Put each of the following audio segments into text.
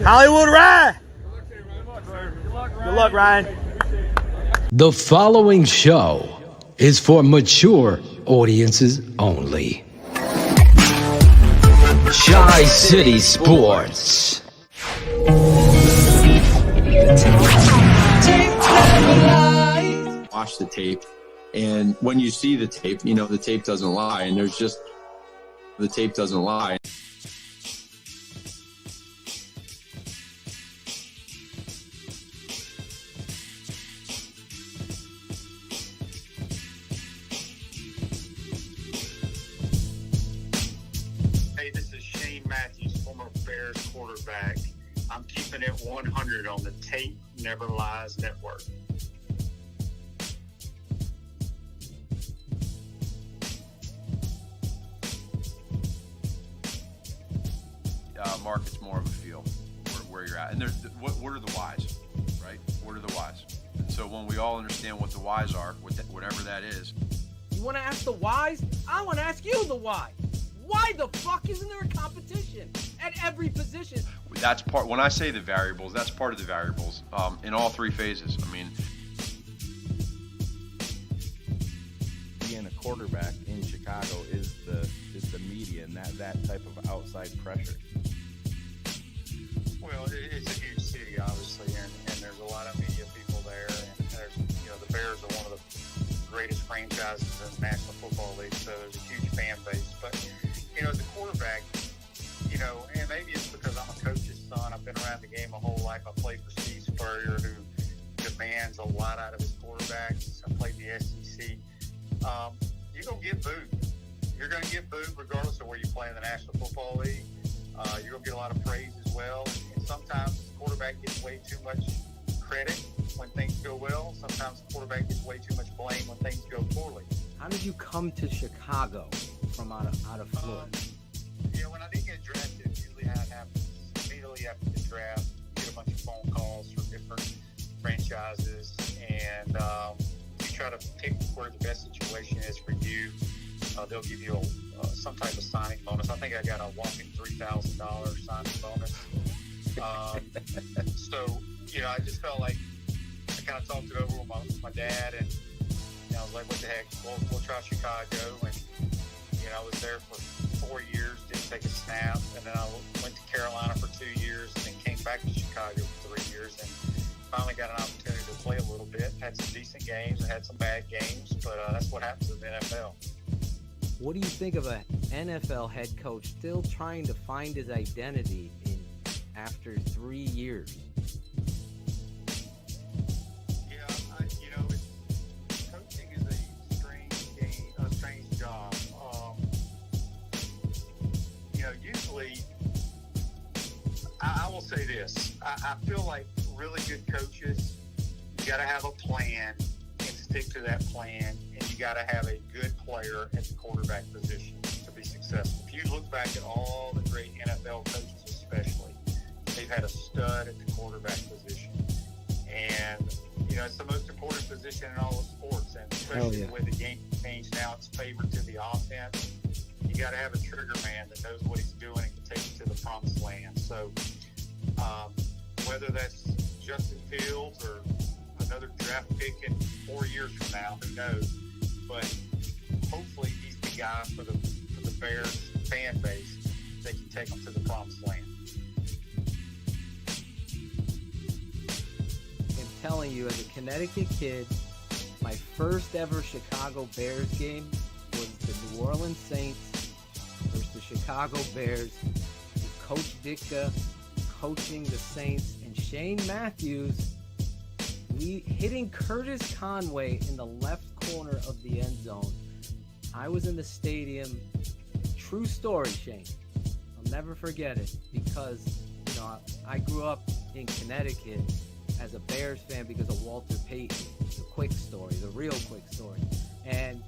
Hollywood Ryan. Good luck, Ryan. The following show is for mature audiences only. Tri-City Sports. Watch the tape, and when you see the tape, you know the tape doesn't lie, and the tape doesn't lie. Hey, this is Shayne Matthews, former Bears quarterback. I'm keeping it 100 on the Tape Never Lies Network. Market's more of a feel where you're at. And there's what are the whys, right? What are the whys? And so when we all understand what the whys are, whatever that is. You want to ask the whys? I want to ask you the why. Why the fuck isn't there a competition at every position? That's part, when I say the variables, that's part of the variables in all three phases. I mean, being a quarterback in Chicago is the media and that type of outside pressure. Well, it's a huge city, obviously, and there's a lot of media people there. And there's, the Bears are one of the greatest franchises in the National Football League, so there's a huge fan base. But, as a quarterback, and maybe it's because I'm a coach's son. I've been around the game my whole life. I played for Steve Spurrier, who demands a lot out of his quarterbacks. I played the SEC. You're going to get booed. You're going to get booed regardless of where you play in the National Football League. You're going to get a lot of praise as well. And sometimes the quarterback gets way too much credit when things go well. Sometimes the quarterback gets way too much blame when things go poorly. How did you come to Chicago from out of Florida? When I didn't get drafted, usually how it happens, immediately after the draft, you get a bunch of phone calls from different franchises, and you try to pick where the best situation is for you. They'll give you some type of signing bonus. I think I got a whopping $3,000 signing bonus. So, I just felt like I kind of talked it over with my dad, and I was like, what the heck, we'll try Chicago. And, I was there for 4 years, didn't take a snap, and then I went to Carolina for 2 years, and then came back to Chicago for 3 years, and finally got an opportunity to play a little bit. Had some decent games, and had some bad games, but that's what happens in the NFL. What do you think of an NFL head coach still trying to find his identity after 3 years? Yeah, coaching is a strange job. Usually, I will say this. I feel like really good coaches, you got to have a plan and stick to that plan, and you got to have a good player at the quarterback position to be successful. If you look back at all the great NFL coaches especially, they've had a stud at the quarterback position. And, it's the most important position in all of sports, and especially the way the game changed now, it's favored to the offense. You got to have a trigger man that knows what he's doing and can take you to the promised land. So whether that's Justin Fields or another draft pick in 4 years from now, who knows? But hopefully he's the guy for the Bears fan base that can take them to the promised land. I'm telling you, as a Connecticut kid, my first ever Chicago Bears game was the New Orleans Saints versus the Chicago Bears, with Coach Ditka coaching the Saints, and Shayne Matthews hitting Curtis Conway in the left corner of the end zone. I was in the stadium. True story, Shayne. I'll never forget it, because I grew up in Connecticut as a Bears fan because of Walter Payton. The quick story, the real quick story. And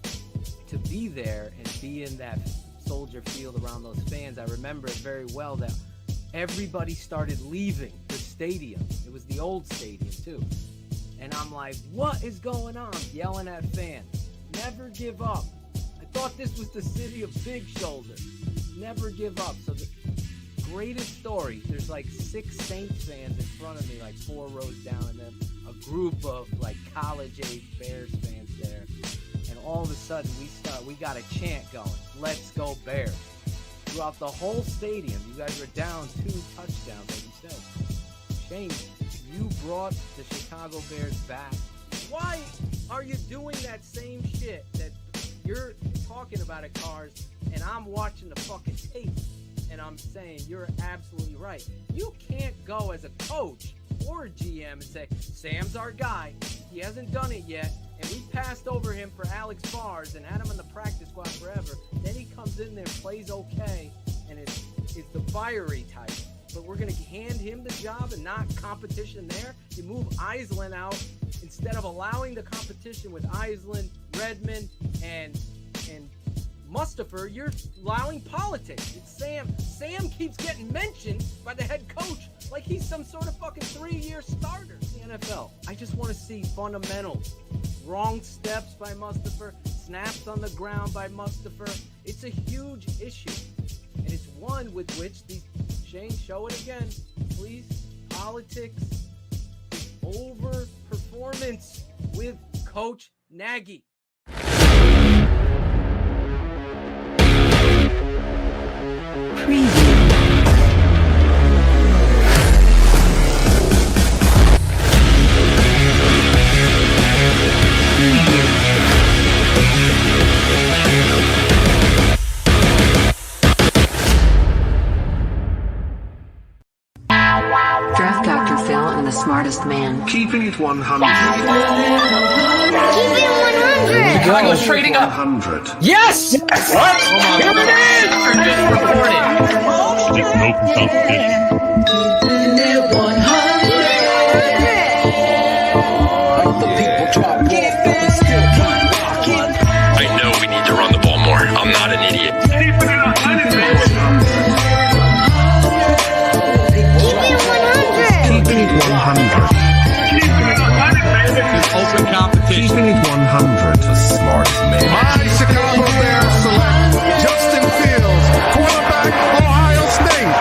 to be there and be in that Soldier Field around those fans, I remember it very well that everybody started leaving the stadium. It was the old stadium too. And I'm like, what is going on? Yelling at fans. Never give up. I thought this was the city of big shoulders. Never give up. So greatest story. There's like 6 Saints fans in front of me, like 4 rows down, and then a group of like college-age Bears fans there. And all of a sudden, we got a chant going. Let's go Bears. Throughout the whole stadium, you guys were down 2 touchdowns, like you said. Shayne, you brought the Chicago Bears back. Why are you doing that same shit that you're talking about at Cars, and I'm watching the fucking tape, and I'm saying you're absolutely right. You can't go as a coach or a GM and say, Sam's our guy. He hasn't done it yet, and we passed over him for Alex Bars and had him in the practice squad forever. Then he comes in there, plays okay, and it's the fiery type. But we're going to hand him the job and not competition there. You move Iselin out instead of allowing the competition with Iselin, Redmond, and Mustafa. You're allowing politics. It's Sam. Sam keeps getting mentioned by the head coach like he's some sort of fucking 3-year starter in the NFL. I just want to see fundamentals. Wrong steps by Mustafa, snaps on the ground by Mustafa. It's a huge issue. And it's one with which these, Shayne, show it again, please. Politics is over performance with Coach Nagy. Draft Dr. Phil and the smartest man. Keeping it 100. Keeping it 100. Chicago's trading up. 100. Yes! What? Here it is! Keeping it 100. I know we need to run the ball more. I'm not an idiot. Keeping it 100, baby. Keeping it 100. Keeping it 100, baby. Open competition. Keeping it 100. The smartest man. My Chicago Bears select Justin Fields, quarterback, Ohio State.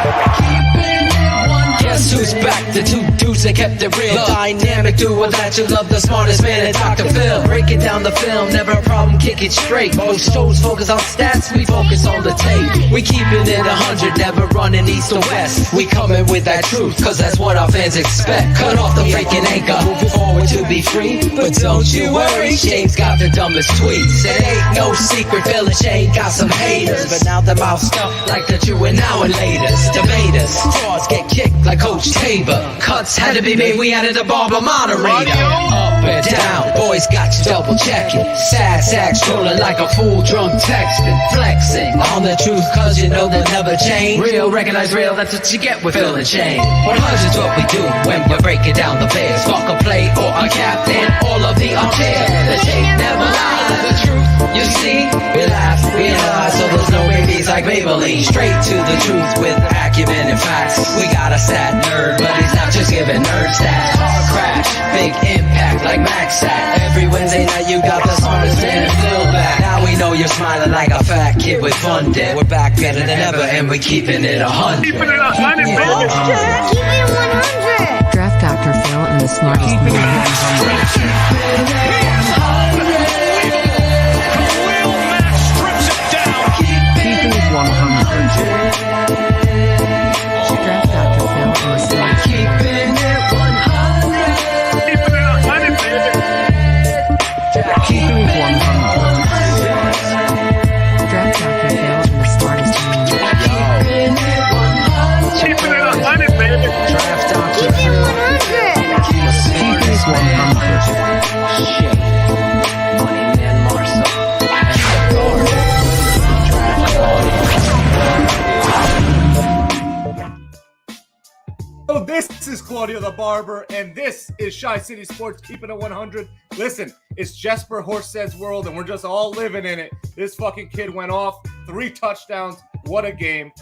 Guess who's back? The 2 dudes that kept it real. The dynamic duo that you love, the smartest man and Dr. Phil. Breaking down the film, never a problem, kick it straight. Most shows focus on stats, we focus on the tape. We keeping it 100, never running east or west. We coming with that truth, cause that's what our fans expect. Cut off the freaking anchor, moving forward to be free. But don't you worry, Shayne's got the dumbest tweets. It ain't no secret, Phil and Shayne got some haters. But now them out stuff like the true and now and laters. Debaters, claws get kicked like Coach Tabor. Cuts had to be made, we added a barber moderator. Up and down, boys got you double checking. Sad sacks trolling like a fool drunk texting. Flexing on the truth cause you know they'll never change. Real, recognize real, that's what you get with Phil and Shayne. 100's what we do when we're breaking down the Bears. Fuck a play or a captain, all of the armchair. The tape never lies, the truth you see. We laugh, we lie, so there's no babies like Maybelline. Straight to the truth with acumen and facts. We got a sad nerd, but he's not just giving nerd stats. Car crash, big impact like Max at. Every Wednesday night you got the smartest man and Phil back. Now we know you're smiling like a fat kid with fun dip. We're back better than ever and we keeping it 100. Keeping it 100, baby. Keeping it 100. Draft Dr. Phil and the smartest Keeping it man. 100. Keeping it 100. Draft Dr. Phil and the smartest man. Keeping it 100. Keeping it 100, baby. Keeping it 100. Draft Dr. Phil and the smartest man. Keeping it 100, baby. Draft Dr. Keeping it 100. Keeping it 100. Shayne, Money Man Marsaw, and the guard. So this is Claudio the Barber, and this is Shy City Sports Keeping It 100. Listen, it's Jesper Horsted's world, and we're just all living in it. This fucking kid went off, 3 touchdowns. What a game.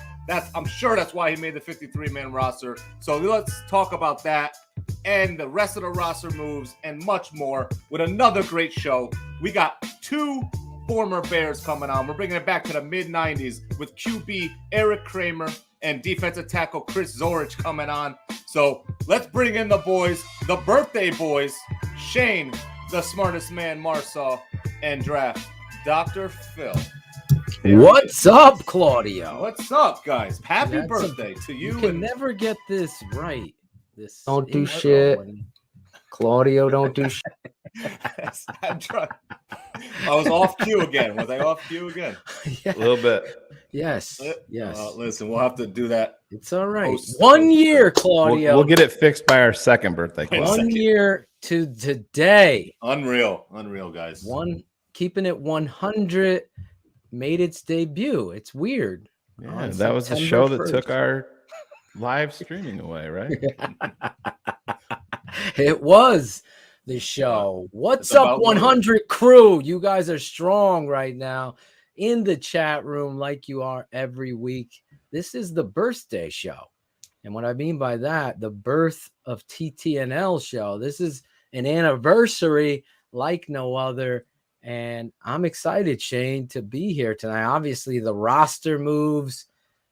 I'm sure that's why he made the 53-man roster. So let's talk about that and the rest of the roster moves and much more with another great show. We got 2 former Bears coming on. We're bringing it back to the mid-90s with QB Erik Kramer and defensive tackle Chris Zorich coming on. So let's bring in the boys, the birthday boys, Shayne, the smartest man, Marsaw, and draft Dr. Phil. What's up, Claudio? What's up, guys? Happy That's birthday to you. You can never get this right. This Don't do intro shit. when- Claudio, don't do shit. I'm trying. I was off cue again. Was I off cue again? A little bit. Yes. Yes. Listen, we'll have to do that. It's all right. Post- 1 year, Claudio. We'll get it fixed by our second birthday. Wait a Claudio. 1 second. year to today. Unreal, guys. Keeping It 100 made its debut. It's weird. Yeah, On that was the September show that 1st. took our live streaming away, right? It was the show. What's It's up, about 100 crew? You guys are strong right now in the chat room like you are every week. This is the birthday show. And what I mean by that, the birth of TTNL show. This is an anniversary like no other. And I'm excited, Shayne, to be here tonight. Obviously, the roster moves.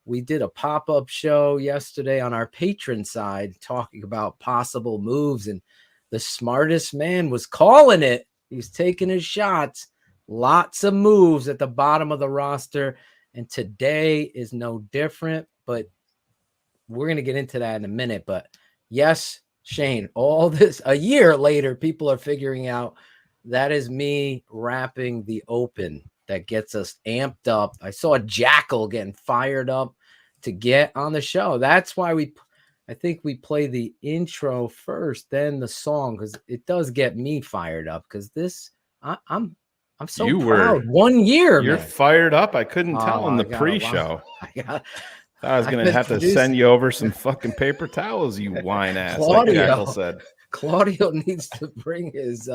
We did a pop-up show yesterday on our patron side talking about possible moves, and the smartest man was calling it. He's taking his shots. Lots of moves at the bottom of the roster, and today is no different, but we're going to get into that in a minute. But yes, Shayne, all this a year later, people are figuring out that is me wrapping the open. That gets us amped up. I saw Jackal getting fired up to get on the show. That's why I think we play the intro first, then the song, because it does get me fired up. Because this, I'm so proud. 1 year, You're man. fired up. I couldn't tell in I the got a pre-show. lot. I was I've gonna been have to producing- send you over some fucking paper towels, you wine ass. Like Claudio. Jackal said. Claudio needs to bring his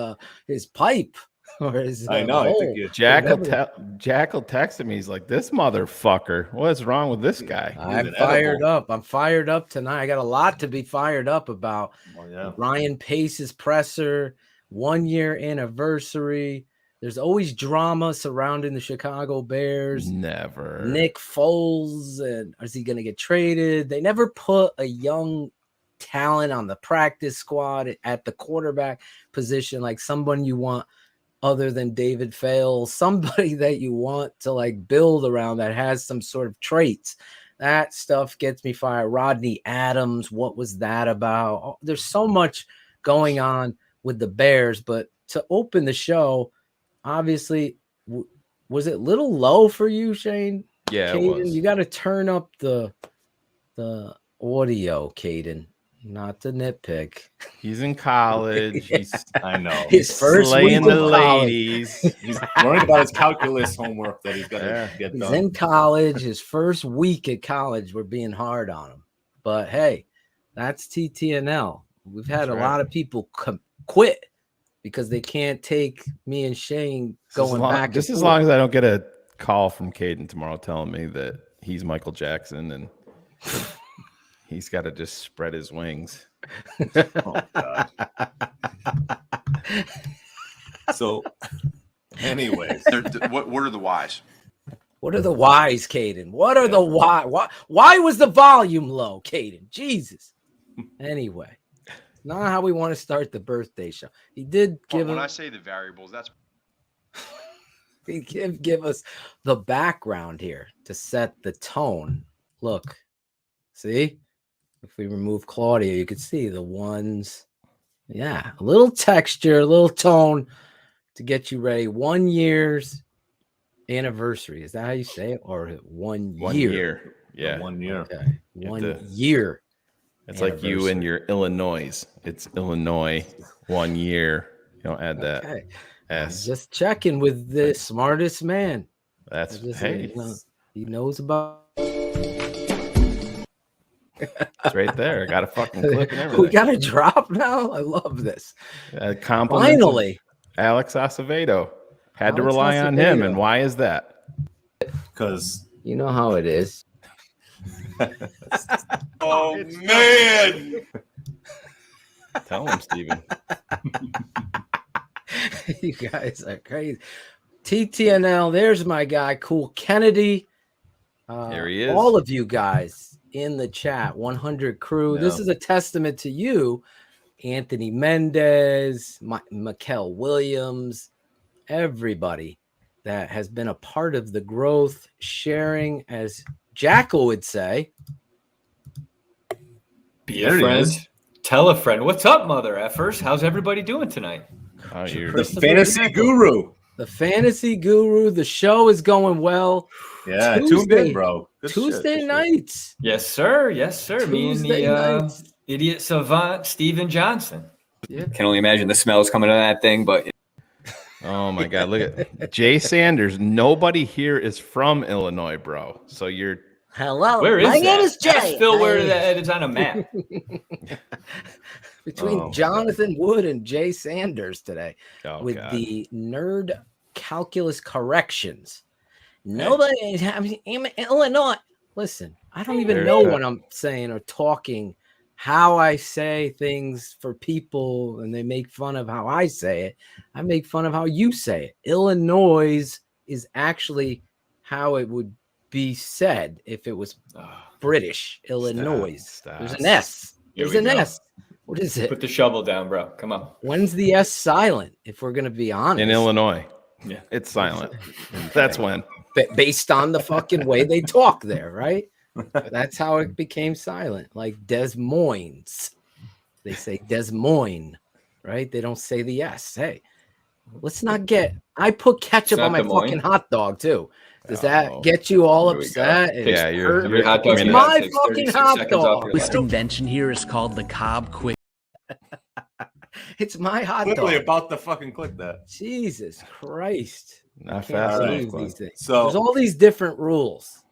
pipe or his. I know. I bowl. think you. Jackal texted me. He's like, "This motherfucker. What's wrong with this guy?" I'm fired up. I'm fired up tonight. I got a lot to be fired up about. Oh, yeah. Ryan Pace's presser, 1 year anniversary. There's always drama surrounding the Chicago Bears. Never. Nick Foles, and is he going to get traded? They never put a young talent on the practice squad at the quarterback position, like someone you want other than David Fales, somebody that you want to like build around that has some sort of traits. That stuff gets me fired. Rodney Adams, what was that about? Oh, there's so much going on with the Bears, but to open the show, obviously, was it a little low for you, Shayne? Yeah, Caden, it was. you got to turn up the audio, Caden. Not to nitpick. He's in college. He's I know. His first slaying week the of college. ladies. He's learning about his calculus homework that he's got to get He's done. in college. His first week at college, we're being hard on him. But hey, that's TTNL. We've had That's a right. lot of people quit because they can't take me and Shayne going back. Just and as forth. long as I don't get a call from Caden tomorrow telling me that he's Michael Jackson and he's got to just spread his wings. Oh, God. So, anyways, What are the whys? What are the whys, Caden? What are the why? Why was the volume low, Caden? Jesus. Anyway, not how we want to start the birthday show. He did give When him, I say the variables, that's he give us the background here to set the tone. Look, see, if we remove Claudia, you could see the ones. Yeah, a little texture, a little tone to get you ready. 1 year's anniversary. Is that how you say it? Or 1 year? 1 year. Yeah. 1 year. Okay. You have 1 to- year. It's like you and your Illinois. It's Illinois 1 year. You don't add that Okay. S. Just checking with the smartest man. That's hey, He knows about. it's right there. I got a fucking clip and everything. We got a drop now. I love this. Compliments of Finally, Alex Acevedo. Had to Alex rely on him, Acevedo. and why is that? because you know how it is. oh man, Tell him, Steven. You guys are crazy. TTNL, there's my guy, Cool Kennedy. There he is. All of you guys, in the chat. 100 crew. Yeah. This is a testament to you, Anthony Mendez, Mikel Williams, everybody that has been a part of the growth, sharing, as Jackal would say. Be a friend. Tell a friend. What's up, mother effers? How's everybody doing tonight? The fantasy guru. The fantasy guru. The show is going well. Yeah, tuned in, bro. Good Tuesday shit. nights. Yes, sir. Yes, sir. Me and Tuesday the nights. idiot savant, Steven Johnson. Yeah. Can only imagine the smells coming out of that thing, but Oh my God! Look at Jay Sanders. Nobody here is from Illinois, bro. So you're hello. Where is My that? name is Jay. Ask Phil where that is on a map. Between Jonathan Wood and Jay Sanders today with God. the nerd calculus corrections. Nobody is having Illinois. Listen, I don't even know what I'm saying or talking, how I say things for people, and they make fun of how I say it. I make fun of how you say it. Illinois is actually how it would be said if it was British. Illinois. There's an S. There's an S. What is it? Put the shovel down, bro. Come on. When's the S silent? If we're gonna be honest, in Illinois. Yeah, it's silent. That's when. Based on the fucking way they talk there, right? That's how it became silent. Like Des Moines, they say Des Moines, right? They don't say the S. Hey, let's not get. I put ketchup on my fucking hot dog too. Does that get you all upset? Yeah, your hot dog. It's my fucking hot dog. This invention here is called the Cobb Quick. It's my hot Literally dog. about to fucking click that. Jesus Christ. Not I can't fast believe enough. these things. So- there's all these different rules.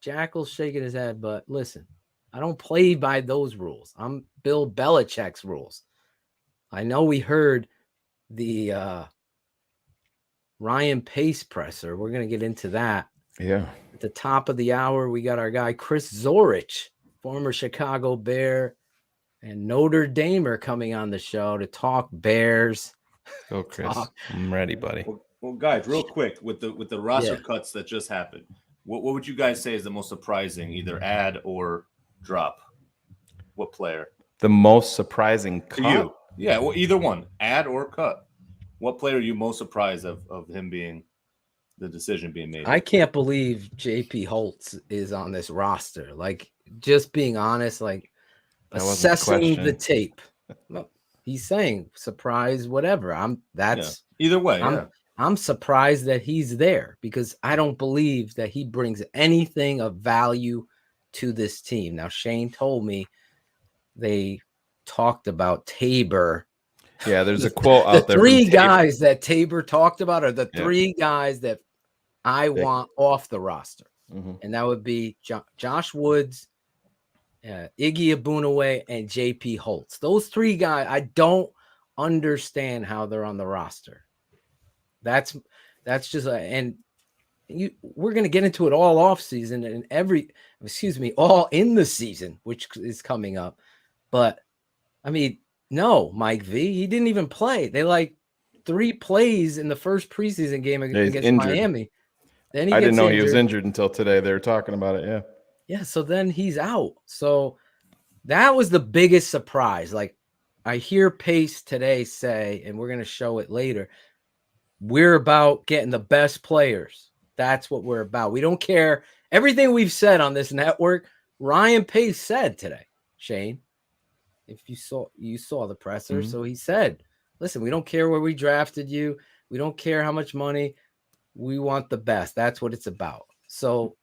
Jackal's shaking his head, but listen, I don't play by those rules. I'm Bill Belichick's rules. I know we heard the Ryan Pace presser. We're going to get into that. Yeah. At the top of the hour, we got our guy Chris Zorich, former Chicago Bear and Notre Damer, coming on the show to talk Bears. Go, Chris. I'm ready, buddy. Well, guys, real quick with the roster cuts that just happened, what would you guys say is the most surprising, either add or drop? What player? The most surprising To you? Yeah, well, either one, add or cut. What player are you most surprised of him being the decision being made? I can't believe JP Holtz is on this roster. Like, just being honest, like That wasn't the assessing the question. tape. Well, he's saying surprise, whatever. Either way. I'm surprised that he's there because I don't believe that he brings anything of value to this team. Now, Shayne told me they talked about Tabor. Yeah, there's a quote out there. The three from Tabor. guys that Tabor talked about are the Yeah. three guys that I want off the roster. Mhm. And that would be Josh Woods, Iggy Abunaway, and JP Holtz. Those three guys, I don't understand how they're on the roster. That's just we're going to get into it all off season and all in the season, which is coming up. But I mean, no, Mike V, he didn't even play. They like 3 plays in the first preseason game against injured. Miami. Then I didn't know he was injured until today. They were talking about it. Yeah. Yeah, so then he's out. So that was the biggest surprise. Like, I hear Pace today say, and we're going to show it later, we're about getting the best players. That's what we're about. We don't care. Everything we've said on this network, Ryan Pace said today, Shayne. If you saw the presser. Mhm. So he said, listen, we don't care where we drafted you. We don't care how much money. We want the best. That's what it's about. So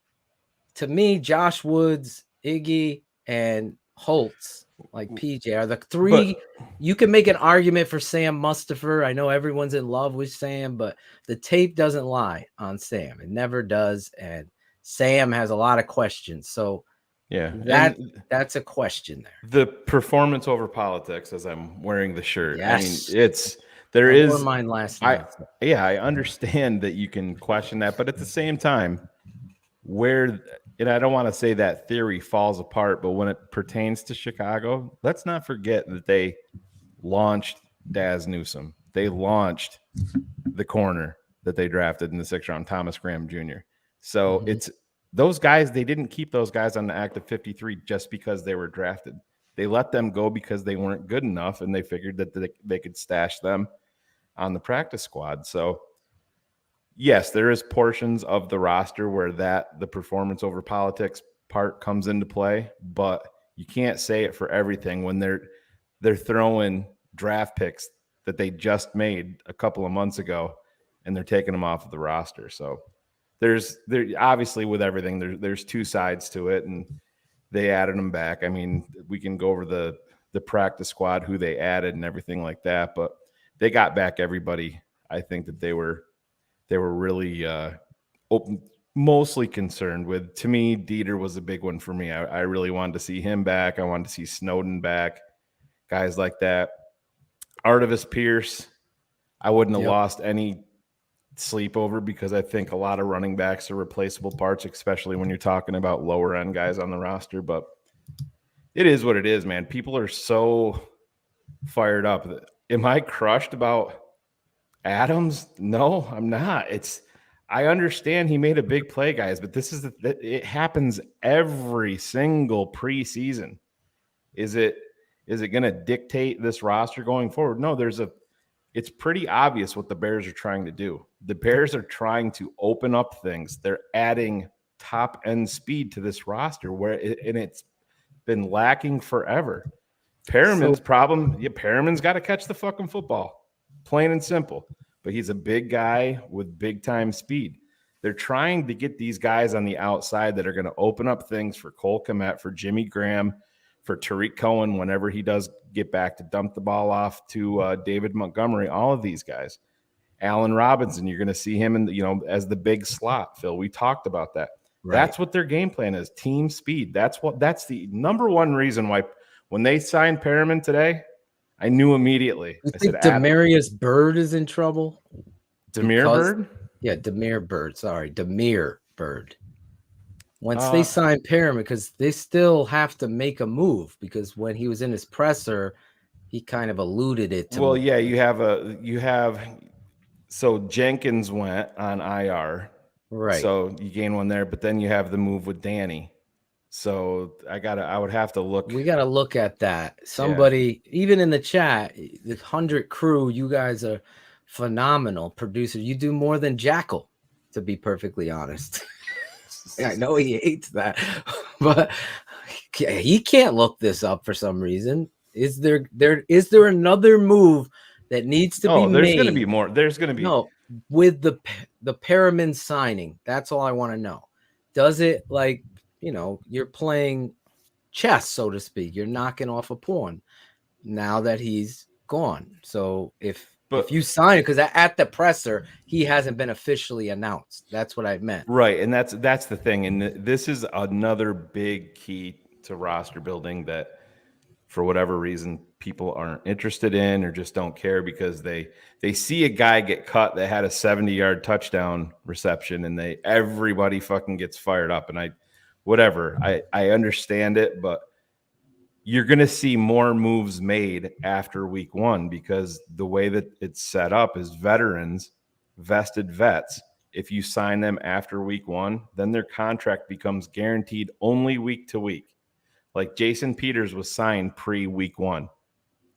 to me, Josh Woods, Iggy, and Holtz, like PJ, are the three. You can make an argument for Sam Mustipher. I know everyone's in love with Sam, but the tape doesn't lie on Sam. It never does. And Sam has a lot of questions. So Yeah. that's a question there. The performance over politics, as I'm wearing the shirt. Yes. I mean, there I is wore mine last night. I understand that you can question that, but at the same time, and I don't want to say that theory falls apart, but when it pertains to Chicago, let's not forget that they launched Daz Newsome. They launched the corner that they drafted in the 6th round, Thomas Graham Jr. So those guys, they didn't keep those guys on the active 53 just because they were drafted. They let them go because they weren't good enough, and they figured that they could stash them on the practice squad. So, yes, there is portions of the roster where the performance over politics part comes into play, but you can't say it for everything when they're throwing draft picks that they just made a couple of months ago, and they're taking them off of the roster. So there obviously with everything, there's two sides to it, and they added them back. I mean, we can go over the practice squad, who they added and everything like that, but they got back everybody. I think that they were really mostly concerned with. To me, Dieter was a big one for me. I really wanted to see him back. I wanted to see Snowden back, guys like that. Artevis Pierce, I wouldn't have lost any sleep over, because I think a lot of running backs are replaceable parts, especially when you're talking about lower end guys on the roster. But it is what it is, man. People are so fired up. Am I crushed about Adams? No, I'm not. I understand he made a big play, guys, but it happens every single preseason. Is it going to dictate this roster going forward? No, it's pretty obvious what the Bears are trying to do. The Bears are trying to open up things. They're adding top end speed to this roster and it's been lacking forever. Perriman's problem, Perriman's got to catch the fucking football, plain and simple. But he's a big guy with big time speed. They're trying to get these guys on the outside that are going to open up things for Cole Kmet, for Jimmy Graham, for Tariq Cohen whenever he does get back to dump the ball off to David Montgomery. All of these guys. Allen Robinson, you're going to see him as the big slot. Phil, we talked about that. Right. That's what their game plan is: team speed. That's the number one reason why when they signed Perriman today, I knew immediately. I think Demarius Byrd is in trouble. Bird? Yeah, Demir Bird. Sorry, Demir Bird. Once they sign Perriman, because they still have to make a move, because when he was in his presser, he kind of alluded it to. Well, yeah, so Jenkins went on IR. Right. So you gain one there, but then you have the move with Danny. So I would have to look. We got to look at that. Somebody, even in the chat, the 100 crew, you guys are phenomenal producers. You do more than Jackal, to be perfectly honest. I know he hates that, but he can't look this up for some reason. Is there another move that needs to be made? There's going to be more. There's going to be with the Perriman signing. That's all I want to know. Does it, like, you're playing chess, so to speak. You're knocking off a pawn now that he's gone. So if you sign it, because at the presser, he hasn't been officially announced. That's what I meant. Right, and that's the thing. And this is another big key to roster building that, for whatever reason, people aren't interested in or just don't care, because they see a guy get cut that had a 70-yard touchdown reception, and everybody fucking gets fired up. And I understand it, but you're going to see more moves made after week one, because the way that it's set up is veterans, vested vets. If you sign them after week one, then their contract becomes guaranteed only week to week. Like Jason Peters was signed pre-week one.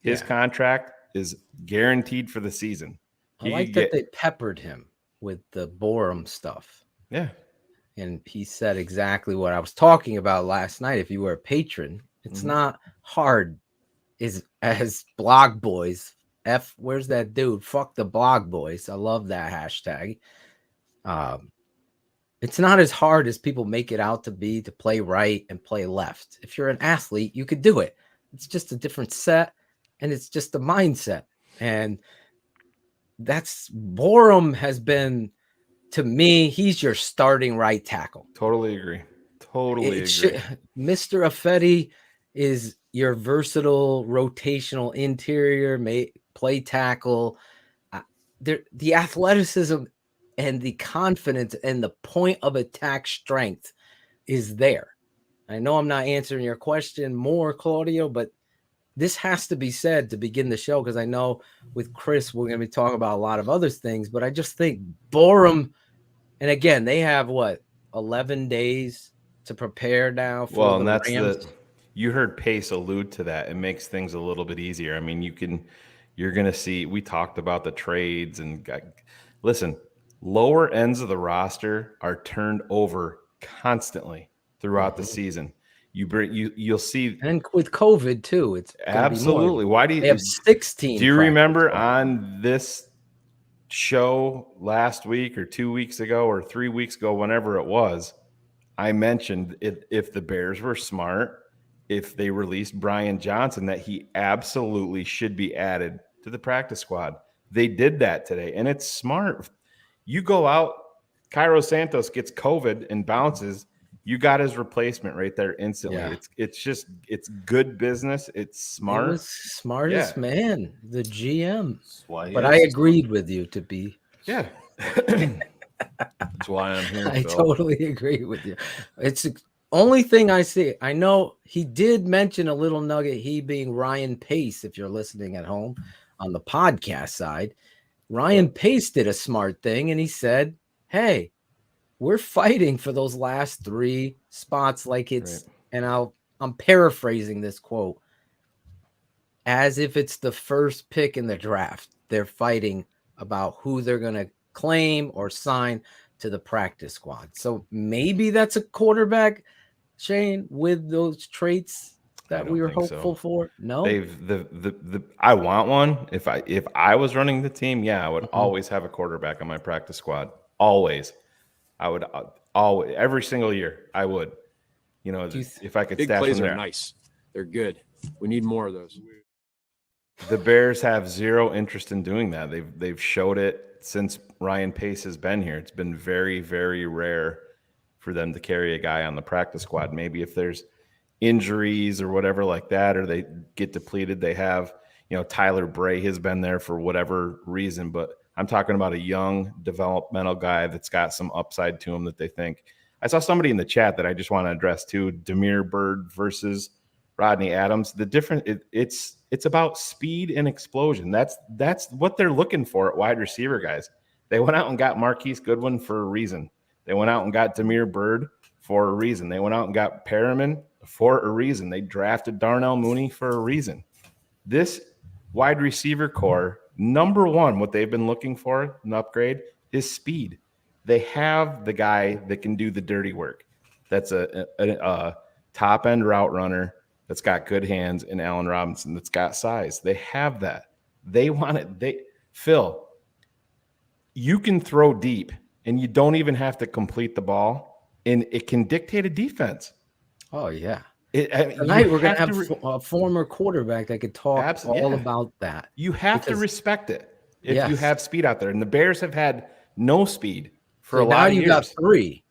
His contract is guaranteed for the season. I like that they peppered him with the Borum stuff. Yeah. And he said exactly what I was talking about last night. If you were a patron, it's not hard as blog boys. Where's that dude? Fuck the blog boys. I love that hashtag. It's not as hard as people make it out to be, to play right and play left. If you're an athlete, you could do it. It's just a different set, and it's just a mindset. And Borum has been, to me, he's your starting right tackle. Totally agree. Mr. Affetti is your versatile rotational interior play tackle. The athleticism and the confidence and the point of attack strength is there. I know I'm not answering your question more, Claudio, but this has to be said to begin the show, because I know with Chris, we're going to be talking about a lot of other things, but I just think Borum, and again, they have 11 days to prepare now for Well, the and that's Rams. you heard Pace allude to that. It makes things a little bit easier. I mean, you're going to see, we talked about the trades and listen, lower ends of the roster are turned over constantly throughout the season. You'll see, and with COVID too, it's gonna be more. absolutely. Why They have 16. Do you practice remember squads. on this show last week or 2 weeks ago or 3 weeks ago, whenever it was, I mentioned if the Bears were smart, if they released Brian Johnson, that he absolutely should be added to the practice squad. They did that today, and it's smart. You go out, Cairo Santos gets COVID and bounces, you got his replacement right there instantly. Yeah. It's good business. It's smart. It was smartest man, the GM. Why But I agreed with you to be. Yeah. That's why I'm here. I Phil. totally agree with you. It's the only thing I see. I know he did mention a little nugget, he being Ryan Pace, if you're listening at home on the podcast side. Ryan Pace did a smart thing, and he said, hey, we're fighting for those last 3 spots like it's, and I'm paraphrasing this quote, as if it's the first pick in the draft. They're fighting about who they're going to claim or sign to the practice squad. So maybe that's a quarterback, Shayne, with those traits that we were hopeful for. No, I want one. If I was running the team, yeah, I would always have a quarterback on my practice squad. Always. I would always, every single year. I would, if I could. Big staff plays them are there. nice. They're good. We need more of those. The Bears have zero interest in doing that. They've showed it since Ryan Pace has been here. It's been very, very rare for them to carry a guy on the practice squad. Maybe if there's injuries or whatever like that, or they get depleted, they have, Tyler Bray has been there for whatever reason, but I'm talking about a young developmental guy that's got some upside to him that they think. I saw somebody in the chat that I just want to address too, Demir Bird versus Rodney Adams. The difference, it's about speed and explosion. That's what they're looking for at wide receiver, guys. They went out and got Marquise Goodwin for a reason. They went out and got Demir Bird for a reason. They went out and got Perriman for a reason. They drafted Darnell Mooney for a reason. This wide receiver core, number one, what they've been looking for, an upgrade, is speed. They have the guy that can do the dirty work. That's a top-end route runner that's got good hands, in Allen Robinson that's got size. They have that. They want it. Phil, you can throw deep, and you don't even have to complete the ball, and it can dictate a defense. Oh, yeah. Tonight we're going to have a former quarterback that could talk all about that. You have to respect it if you have speed out there. And the Bears have had no speed for a lot of years. Now you got 3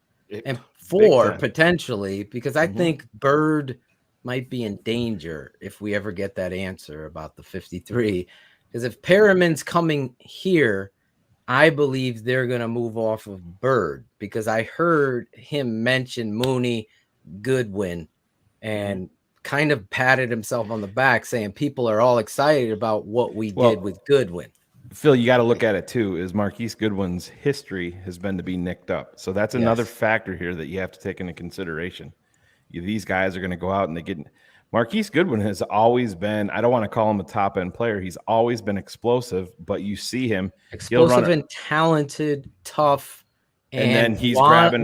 and 4 potentially, because I think Bird might be in danger if we ever get that answer about the 53. Because if Perriman's coming here, I believe they're going to move off of Bird, because I heard him mention Mooney, Goodwin, and kind of patted himself on the back saying people are all excited about what we did with Goodwin. Phil, you got to look at it too, is Marquise Goodwin's history has been to be nicked up. So that's another factor here that you have to take into consideration. These guys are going to go out and they get – Marquise Goodwin has always been – I don't want to call him a top-end player. He's always been explosive, but you see him – explosive and talented, tough, and then he's grabbing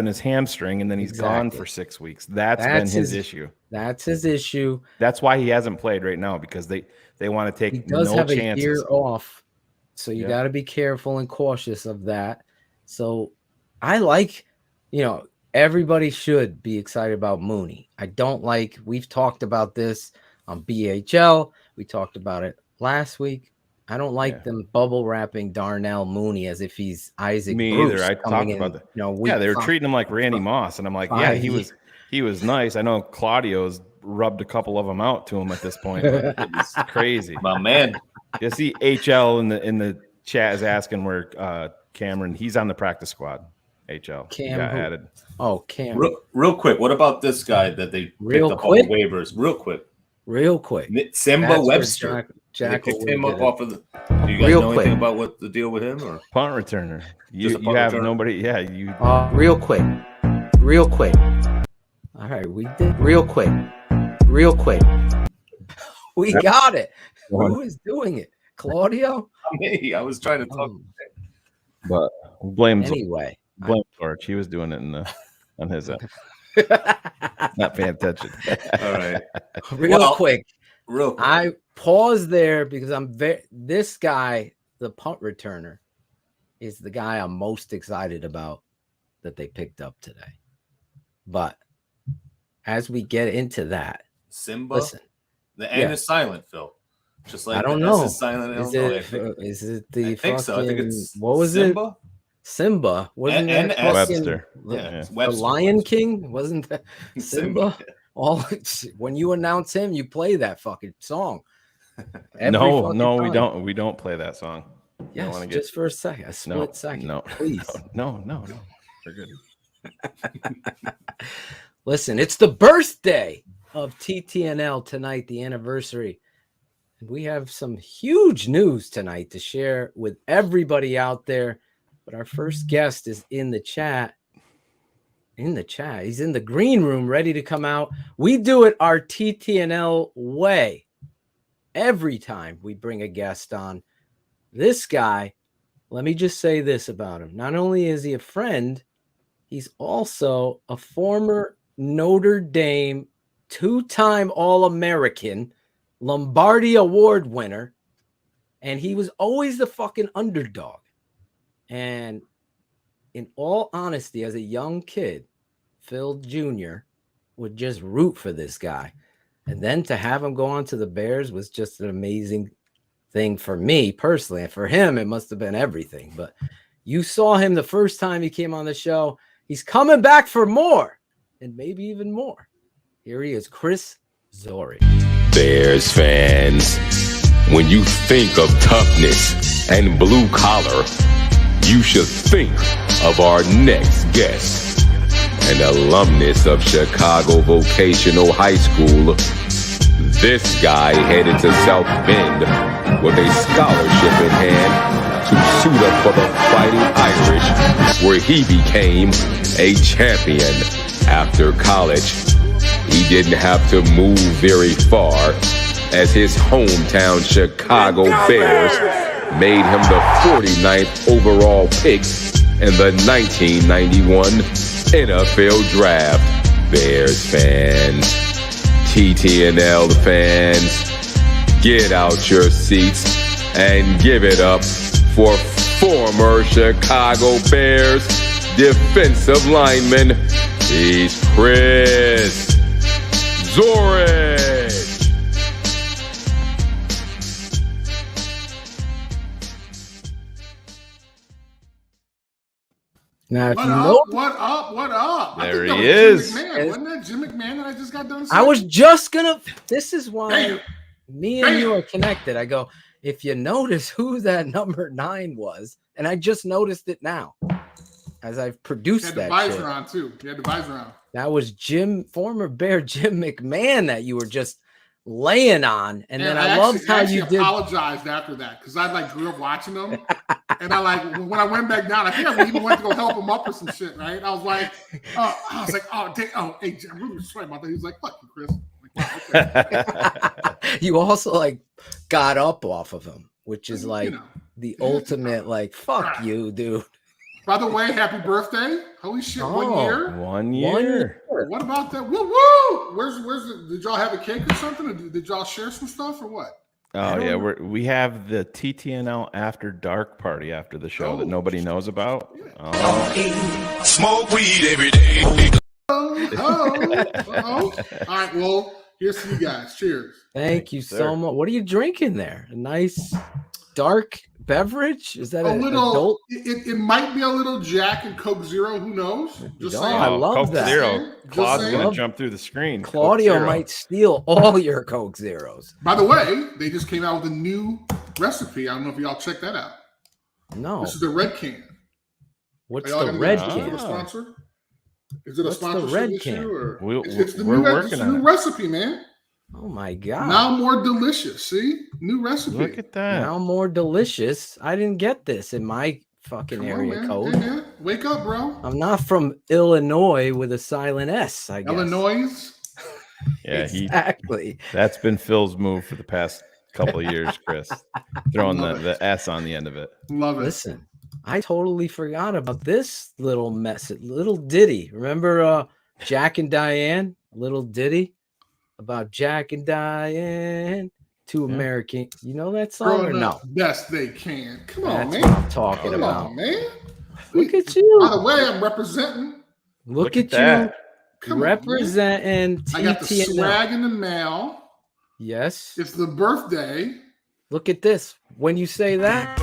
his hamstring, and then he's gone for 6 weeks. That's been his issue. That's his issue. That's why he hasn't played right now, because they want to take he does no have chances. A year off, so you got to be careful and cautious of that. So I like, everybody should be excited about Mooney. I don't like, we've talked about this on BHL. We talked about it last week. I don't like them bubble wrapping Darnell Mooney as if he's Isaac Me Bruce. either. I talked about that. They were treating him like Randy Moss, and I'm like, he was nice. I know Claudio's rubbed a couple of them out to him at this point. It's crazy. My man. You see HL in the chat is asking where Cameron, he's on the practice squad. HL got added. Oh, Cam. Real quick, what about this guy that they picked up on waivers? Real quick. Simba Webster. Jack They picked will him up get it. off of the. Do you guys Real know quick. anything about what the deal with him or Punt returner. You Just a punt have returner? nobody. Yeah, you. Real quick. All right, we did. Real quick. We got it. Who is doing it? Claudio? me? I was trying to talk. But blame Anyway. Zorich. He was doing it on his end. Not paying attention. All right. Real quick. Real quick. I paused there because this guy, the punt returner, is the guy I'm most excited about that they picked up today. But as we get into that, Simba. listen, The N is silent, Phil. Just like I don't the know. S is silent. in Is Illinois. it the I think so. I think it's what was Simba? it? Simba wasn't N- that N- Webster. Yeah, it's the Webster. Lion King? Wasn't that Simba? Simba. All when you announce him, you play that fucking song. No, fucking we time. don't. We don't play that song. Yes, wanna just for a second, a split second. No, please. No. We're good. Listen, it's the birthday of TTNL tonight, the anniversary. And we have some huge news tonight to share with everybody out there. But our first guest is in the chat. He's in the green room ready to come out. We do it our TTNL way. Every time we bring a guest on. This guy, let me just say this about him. Not only is he a friend, he's also a former Notre Dame two-time All-American, Lombardi Award winner, and he was always the fucking underdog. And in all honesty, as a young kid, Phil Jr. would just root for this guy. And then to have him go on to the Bears was just an amazing thing for me personally. And for him, it must have been everything. But you saw him the first time he came on the show. He's coming back for more and maybe even more. Here he is, Chris Zorich. Bears fans, when you think of toughness and blue collar, you should think of our next guest, an alumnus of Chicago Vocational High School. This guy headed to South Bend with a scholarship in hand to suit up for the Fighting Irish, where he became a champion. After college, he didn't have to move very far, as his hometown Chicago Bears made him the 49th overall pick in the 1991 NFL Draft. Bears fans, TTNL fans, get out your seats and give it up for former Chicago Bears defensive lineman, he's Chris Zorich. Now, if What you up? know, What up? I There think that he was is. Jim McMahon. Wasn't that Jim McMahon that I just got done saying? I was just gonna. This is why Damn. me and you are connected. I go, if you notice who that number 9 was, and I just noticed it now as I've He produced had the that visor shit. on, too. He had the visor on. That was former Bear Jim McMahon that you were just laying on. And then I loved how you did. Apologized after that because I grew up watching them, and I when I went back down, I think I even went to go help him up or some shit. Right? I was like, hey, I'm really sorry about that. He was like, fuck you, Chris. I'm like, wow, okay. You also got up off of him, which is the Yeah. ultimate fuck you, dude. By the way, happy birthday! Holy shit, 1 year. 1 year. What about that? Woo woo! Did y'all have a cake or something? Or did y'all share some stuff or what? Oh yeah, we have the TTNL After Dark party after the show that nobody knows about. Smoke weed every day. All right, well, here's to you guys. Cheers. Thank you so much. What are you drinking there? A nice dark beverage? Is that A an little. adult? It might be a little Jack and Coke Zero. Who knows? Just saying. I love Coke that. Zero. Claude's saying. gonna jump through the screen. Claudio Coke Zero. might steal all your Coke Zeros. By the way, they just came out with a new recipe. I don't know if y'all checked that out. No. This is the red can. What's Are y'all the gonna red get can? for a sponsor? Is it a What's the sponsorship red issue can? or We're it's the working new on it. recipe, man? Oh my God. Now more delicious. See? New recipe. Look at that. Now more delicious. I didn't get this in my fucking area code. Hey, man. Wake up, bro. I'm not from Illinois with a silent S, I guess. Illinois? Yeah, exactly. That's been Phil's move for the past couple of years, Chris. Throwing the S on the end of it. Love it. Listen, I totally forgot about this little little ditty. Remember Jack and Diane? Little ditty about Jack and Diane, two American. You know that song or no? Best they can. Come on, That's man. what I'm talking Come about. on, man. Look at you. By the way, I'm representing. Look at that. you. Come representing I got the TTNL. swag in the mail. Yes. It's the birthday. Look at this. When you say that,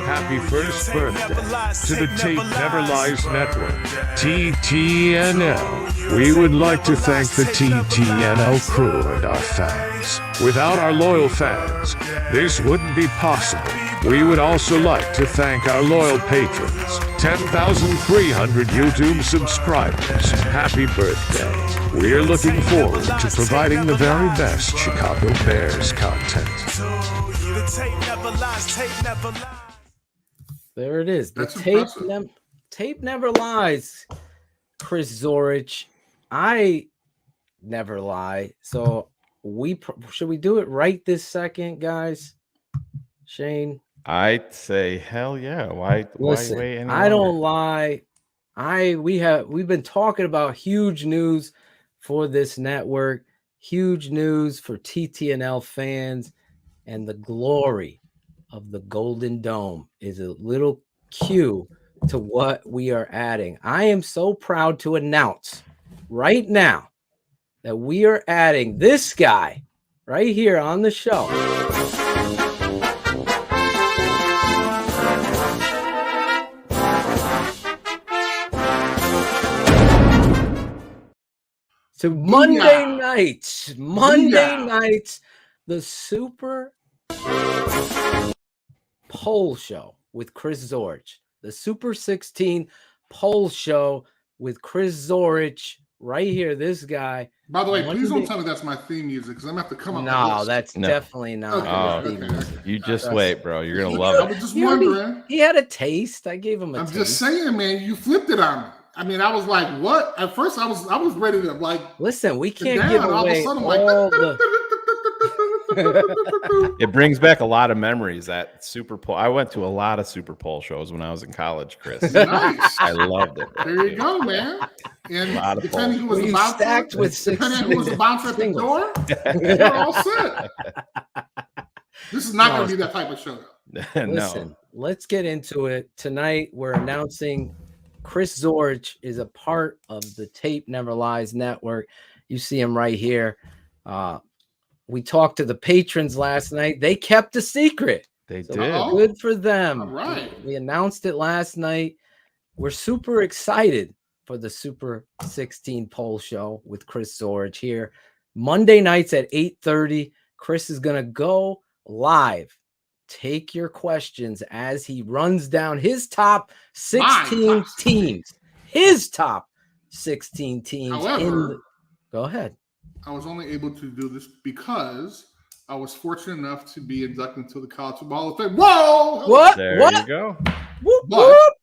Happy first birthday to the Tape Never Lies Network, TTNL. We would like to thank the TTNL crew and our fans. Without our loyal fans, this wouldn't be possible. We would also like to thank our loyal patrons, 10,300 YouTube subscribers. Happy birthday. We're looking forward to providing the very best Chicago Bears content. there it is. The That's tape, impressive. tape never lies. Chris Zorich, I never lie. So should we do it right this second, guys? Shayne, I'd say hell yeah. Why listen, wait any I don't longer? lie. We've been talking about huge news for this network, huge news for TTNL fans, and the glory of the Golden Dome is a little cue to what we are adding. I am so proud to announce right now that we are adding this guy right here on the show. So Monday nights, the Super Poll Show with Chris Zorich, the Super 16 Poll Show with Chris Zorich, right here. This guy. By the way, please don't tell me that's my theme music because I'm gonna have to come up with No, this. that's definitely not. Okay. You just wait, bro. You're gonna love I it. was just wondering. He had a taste. I gave him a I'm taste. just saying, man, you flipped it on me. I mean, I was like, what? At first, I was ready to like. Listen, we sit can't down, give and all of a away sudden, all I'm like, It brings back a lot of memories. That Super Bowl. I went to a lot of Super Bowl shows when I was in college, Chris. Nice. I loved it. There you go, man. And A lot of depending who balls. was We the bouncer, stacked with depending on who was the 16 bouncer at the singles. door, you're all set. This is not going to be that type of show. Listen, let's get into it. Tonight, we're announcing Chris Zorich is a part of the Tape Never Lies network. You see him right here. We talked to the patrons last night. They kept a secret. They So did. good for them. All right. We announced it last night. We're super excited for the Super 16 poll show with Chris Zorich here. Monday nights at 8:30. Chris is going to go live. Take your questions as he runs down his top 16 teams. His top 16 teams. However, Go ahead. I was only able to do this because I was fortunate enough to be inducted into the College Football Hall of Fame. Whoa! What? There What? you go. Whoop, But whoop.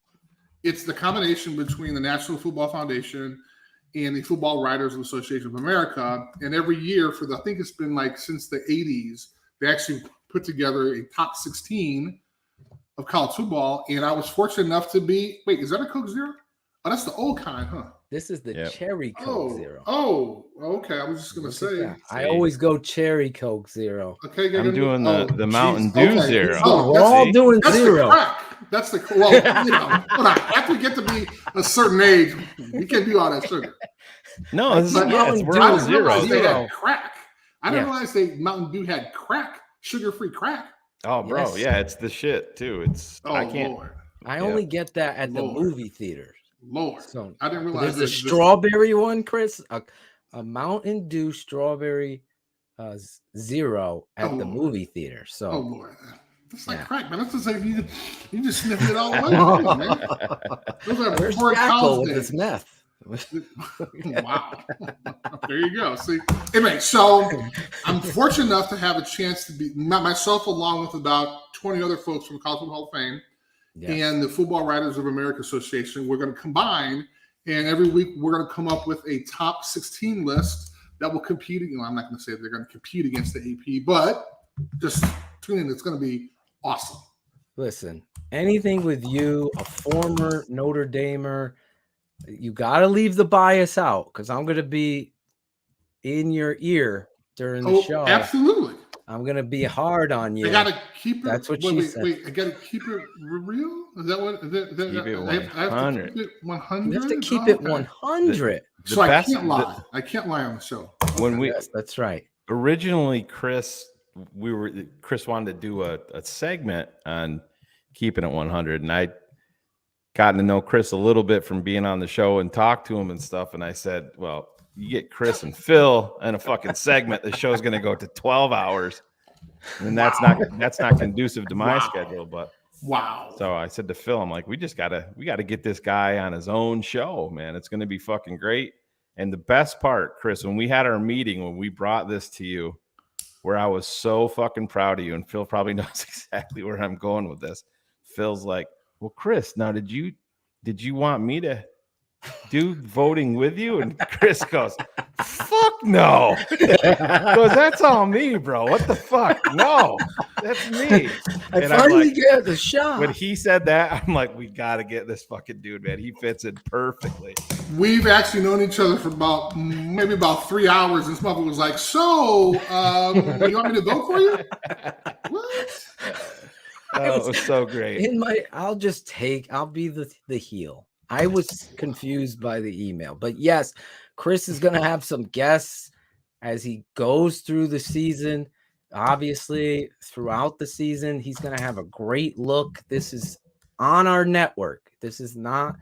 it's the combination between the National Football Foundation and the Football Writers Association of America. And every year for I think it's been like since the 80s, they actually put together a top 16 of college football. And I was fortunate enough to be, wait, is that a Coke Zero? Oh, that's the old kind, huh? This is the Cherry Coke Oh, Zero. oh, okay. I was just going to say. I always go Cherry Coke Zero. Okay, I'm doing the Mountain Dew Zero. Oh, we're all doing that's zero. The crack. That's the well, you know. Hold on. After we get to be a certain age, we can't do all that sugar. No, this is But yes, we're I on didn't zero. realize they Zero. had crack. I didn't realize Mountain Dew had crack, sugar-free crack. Oh, bro, Yes. yeah, it's the shit too. It's Oh, I can't. Lord. I only get that at the Lord. movie theaters. Lord. So I didn't realize there's a strawberry one, Chris. A Mountain Dew strawberry zero at the movie theater. So Oh, Lord. It's like crack, man. That's just like you just sniffed it all away. Man. Those are where's poured Jackal college with days. this meth? Wow. There you go. See, anyway, so I'm fortunate enough to have a chance to be myself, along with about 20 other folks from the College Football Hall of Fame and the Football Writers of America Association. We're going to combine, and every week we're going to come up with a top 16 list that will compete. I'm not going to say they're going to compete against the AP, but just tune in. It's going to be awesome. Listen, anything with you, a former Notre Damer, you got to leave the bias out because I'm going to be in your ear during the show. Absolutely. I'm going to be hard on you. I got to keep it. That's what she said. Wait, I got to keep it real? Is that what? Keep it 100. I have to keep it 100? You have to keep it 100. So I can't lie. I can't lie on the show. Yes, that's right. Originally, Chris wanted to do a segment on keeping it 100, and I gotten to know Chris a little bit from being on the show and talk to him and stuff. And I said, well, you get Chris and Phil in a fucking segment, the show's going to go to 12 hours. And that's not conducive to my schedule. But so I said to Phil, I'm like, we got to get this guy on his own show, man. It's going to be fucking great. And the best part, Chris, when we had our meeting, when we brought this to you, where I was so fucking proud of you, and Phil probably knows exactly where I'm going with this. Phil's like, well, Chris, now did you want me to do voting with you? And Chris goes, fuck no. Goes, that's all me, bro. What the fuck? No, that's me. I finally get the shot. When he said that, I'm like, we got to get this fucking dude, man. He fits in perfectly. We've actually known each other for maybe about 3 hours. And this mother was like, so, you want me to vote for you? What? Oh, it was so great. I'll be the heel. I was confused by the email, but yes, Chris is going to have some guests as he goes through the season. Obviously, throughout the season, he's going to have a great look. This is on our network. This is not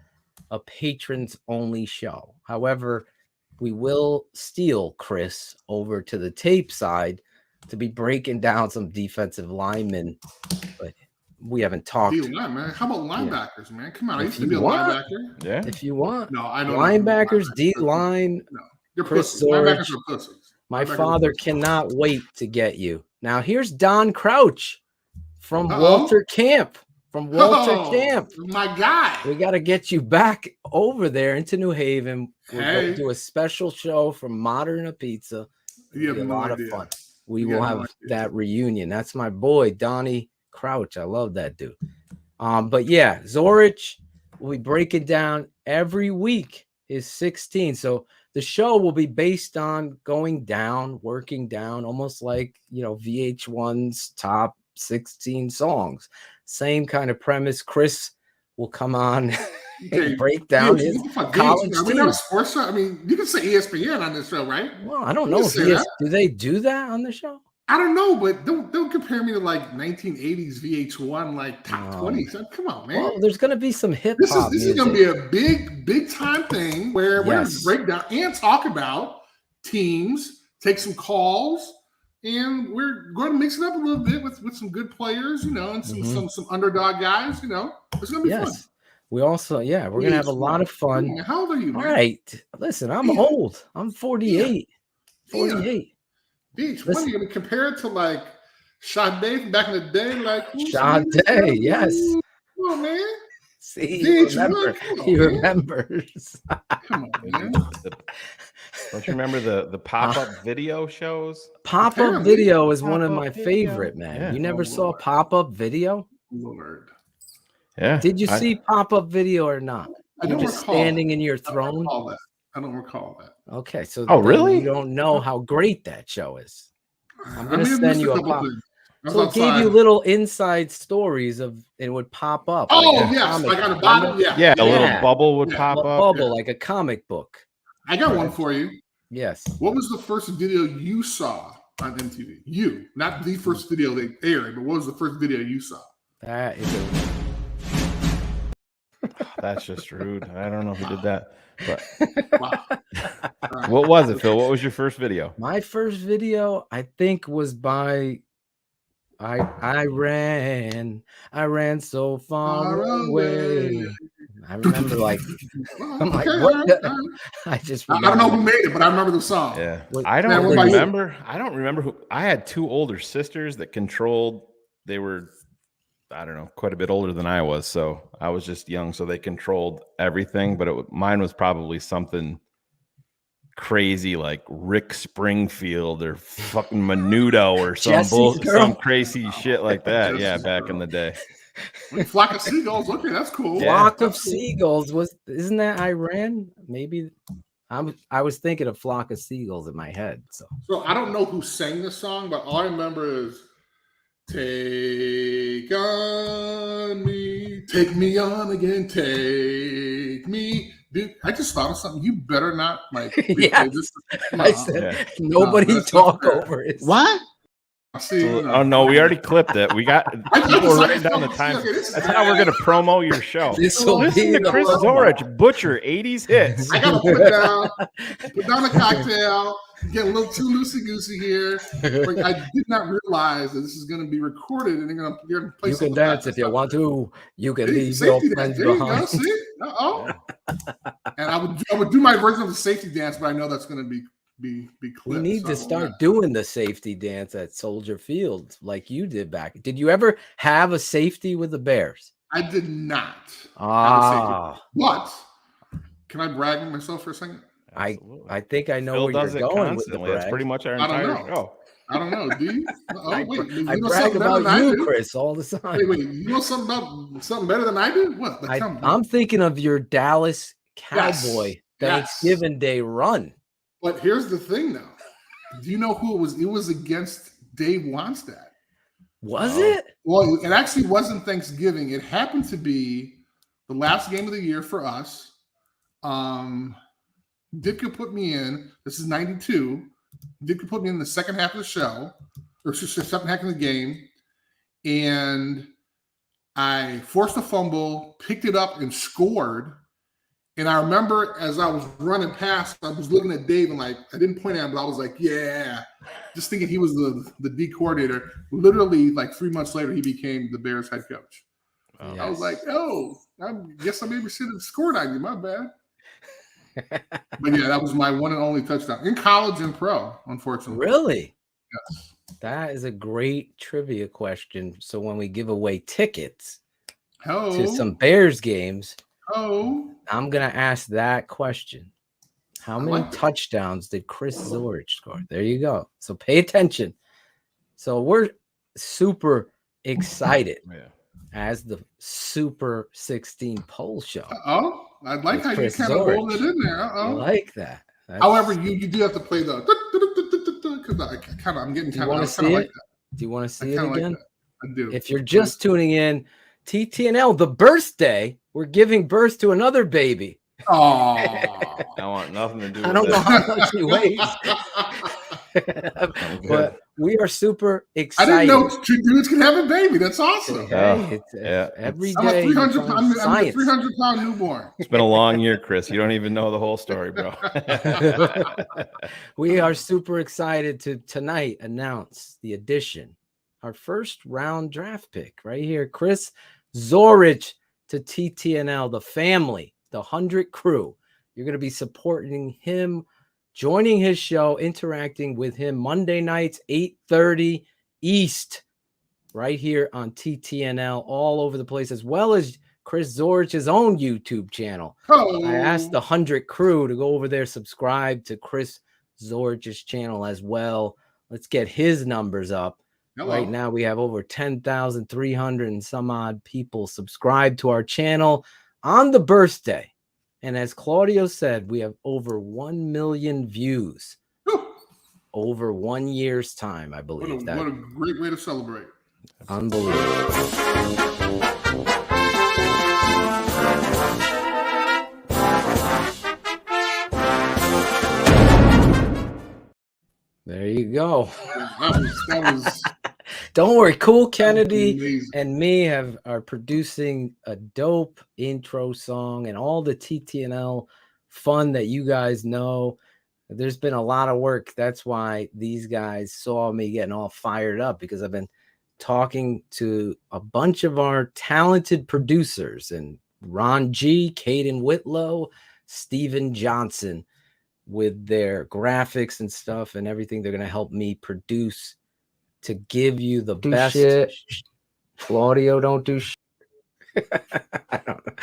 a patrons only show. However, we will steal Chris over to the tape side to be breaking down some defensive linemen, but we haven't talked. D-line, man. How about linebackers, man? Come on, I used to be a linebacker. Yeah, if you want. No, I don't. Linebackers, D-line. No, you're Chris pussies. Linebackers Zorich. are pussies. My father cannot wait to get you. Now here's Don Crouch from Walter Camp. From Walter Camp, my guy. We got to get you back over there into New Haven. We're going to do a special show from Modern Pizza. You have a no lot idea. of fun. We will have that reunion. That's my boy, Donnie Crouch. I love that dude. But yeah, Zorich will be breaking down every week his 16. So the show will be based on going down, working down, almost like, VH1's top 16 songs. Same kind of premise. Chris will come on and break down his college team. We're not a sports show. I mean, you can say ESPN on this show, right? Well, I don't know. Do they do that on the show? I don't know, but don't compare me to like 1980s VH1 like top 20. So, come on, man. Well, there's going to be some hip hop. This is going to be a big time thing where we're going to break down and talk about teams, take some calls. And we're going to mix it up a little bit with some good players, and some underdog guys, It's going to be fun. We also, we're going to have a lot of fun. How old are you, man? All right. Listen, I'm old. I'm 48. 48. Beach, what are you going to compare it to like Sade from back in the day? Like Sade, yes. Come on, man. See, Beach, he remembers. Come on, man. Don't you remember the pop-up video shows? Pop-up video is one of my favorite, man. Yeah. You never saw pop-up video? Lord. Yeah. Did you see pop-up video or not? I don't just recall. Standing in your throne? I don't recall that. Okay, so really? You don't know how great that show is. I'm going to send you a pop. So it gave you little inside stories and it would pop up. Oh, yes. Like on the bottom. Yeah, a little bubble would pop up. Bubble, like a comic book. I got one for you. Yes. What was the first video you saw on MTV? You, not the first video they aired, but what was the first video you saw? That is That's just rude. I don't know who did that. But what was it, Phil? What was your first video? My first video, I think, was by I ran so far away. I remember like I'm like, Okay, what? all right, the- all right. I just I don't know who made it, but I remember the song. Yeah. What- I Man, don't what about you? remember. I don't remember who. I had two older sisters that controlled. They were, I don't know, quite a bit older than I was. So I was just young. So they controlled everything. But mine was probably something crazy like Rick Springfield or fucking Menudo or some crazy shit like that. Yeah, back in the day. Flock of Seagulls. Okay, that's cool. Flock of Seagulls isn't that Iran? Maybe I was thinking of Flock of Seagulls in my head. So I don't know who sang this song, but all I remember is "Take on me, take me on again, take me." Dude, I just thought of something. You better not like replay Yes. this. I said nobody talk over it. What? See, Oh no, we already clipped it. We got people writing down the time. That's how we're gonna promo your show. Listen to Chris Zorich butcher 80s hits. I gotta put down a cocktail, get a little too loosey goosey here. Like, I did not realize that this is gonna be recorded and they're gonna play. You can dance if you want to. You can leave your Safety friends dance. There you go. behind. See? And I would do my version of the safety dance, but I know that's gonna be clipped. We need so to I start won't. doing the safety dance at Soldier Field like you did back. Did you ever have a safety with the Bears? I did not. Ah, But can I brag on myself for a second? I think I know Phil where does you're it going with the constantly. That's brag. pretty much our I don't entire know. show. I don't know. Do you? Oh, wait. You I know brag something better about than I you, do? Chris, all the time. Wait. You know something better than I do? What? Like, tell me. I'm thinking of your Dallas Yes. Cowboy Yes. Thanksgiving Day run. But here's the thing, though. Do you know who it was? It was against Dave Wanstead. Was it? Well, it actually wasn't Thanksgiving. It happened to be the last game of the year for us. Ditka put me in. This is 92. Ditka put me in the second half of the show, or second half of the game, and I forced a fumble, picked it up, and scored. And I remember as I was running past, I was looking at Dave and like, I didn't point at him, but I was like, yeah, just thinking he was the D coordinator. Literally, like 3 months later, he became the Bears head coach. Yes. I was like, oh, I guess I maybe should have scored on you. My bad. But yeah, that was my one and only touchdown in college and pro, unfortunately. Really? Yes. That is a great trivia question. So when we give away tickets Oh. to some Bears games, Oh. I'm going to ask that question. How many like that. touchdowns did Chris Zorich score? There you go. So pay attention. So we're super excited as the Super 16 poll show. Oh, I like With how Chris you kind of Zorich. rolled it in there. I Uh-oh. like that. However, you do have to play the because I'm getting Do you kind want of to see like it? Do you want to that. see it Like again? that. I do. If you're just tuning in, TTNL, the birthday, we're giving birth to another baby. Oh, I want nothing to do with I don't know that. how much he weighs, but we are super I excited. didn't know two dudes can have a baby. That's awesome. Hey, every I'm a day. you 300 find I'm a science. 300-pound newborn. It's been a long year, Chris. You don't even know the whole story, bro. We are super excited to tonight announce the addition, our first round draft pick right here, Chris Zorich to TTNL, the family, the 100 crew. You're going to be supporting him, joining his show, interacting with him Monday nights, 8:30 East, right here on TTNL, all over the place, as well as Chris Zorich's own YouTube channel. Oh. I asked the 100 crew to go over there, subscribe to Chris Zorich's channel as well. Let's get his numbers up. Hello. Right now, we have over 10,300 and some odd people subscribed to our channel on the birthday. And as Claudio said, we have over 1 million views over 1 year's time, I believe. What a great way to celebrate. Unbelievable. There you go. That was Don't worry, Cool Kennedy and me are producing a dope intro song and all the TTNL fun that you guys know. There's been a lot of work. That's why these guys saw me getting all fired up, because I've been talking to a bunch of our talented producers, and Ron G, Caden Whitlow, Steven Johnson with their graphics and stuff and everything. They're going to help me produce to give you the best. Shit. Claudio, don't do shit. I don't know.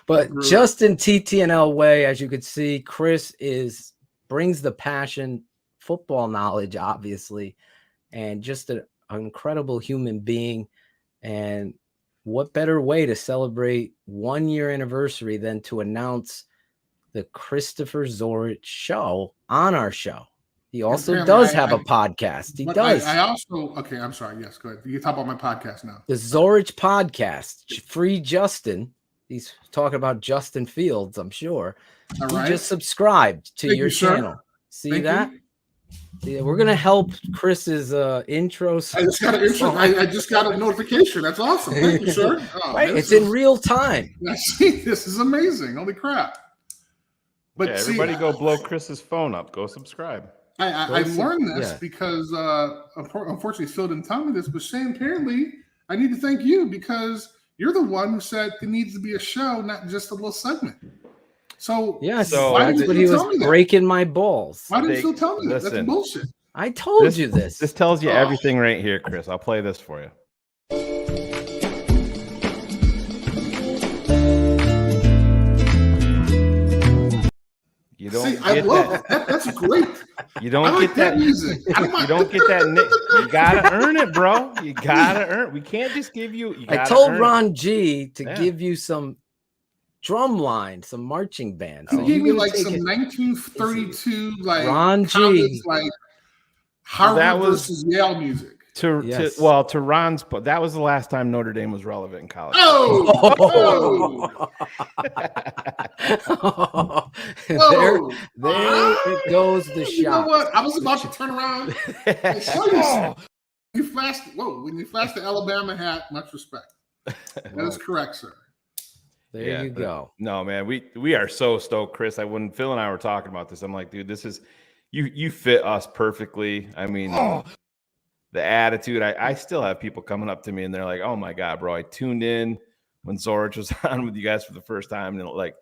But just in TTNL way, as you could see, Chris brings the passion, football knowledge, obviously, and just an incredible human being. And what better way to celebrate 1 year anniversary than to announce the Christopher Zorich show on our show? He also does have a podcast. He does. I also, okay, I'm sorry. Yes, go ahead. You can talk about my podcast now. The Zorich podcast, Free Justin. He's talking about Justin Fields, I'm sure. All he right. just subscribed to your channel. See Thank that? you. Yeah, we're gonna help Chris's intro. I just got an intro. I just got a notification. That's awesome. Thank you, sir. Oh, right, it's in real time. This is amazing. Holy crap! But everybody go blow Chris's phone up. Go subscribe. I learned this because unfortunately Phil didn't tell me this, but Shayne, apparently I need to thank you because you're the one who said it needs to be a show, not just a little segment. So yes, why that's what he was breaking my balls. Why didn't Phil tell me that? That's bullshit. I told you this. This tells you everything right here, Chris. I'll play this for you. You don't I love that. That's great. You don't get that music. You don't get that. You gotta earn it, bro. You gotta earn. We can't just give you. I told Ron G to give you some drum line, some marching band. So he gave me like some 1932 like Ron G, like Harvard versus Yale music. To Ron's, that was the last time Notre Dame was relevant in college. There it goes the shot. You know what? I was about to turn around and show you something. When you flashed the Alabama hat, much respect. That is correct, sir. There you go. No, man, we are so stoked, Chris. When Phil and I were talking about this, I'm like, dude, this is you fit us perfectly. I mean, the attitude. I still have people coming up to me and they're like, "Oh my God, bro! I tuned in when Zorich was on with you guys for the first time, and like,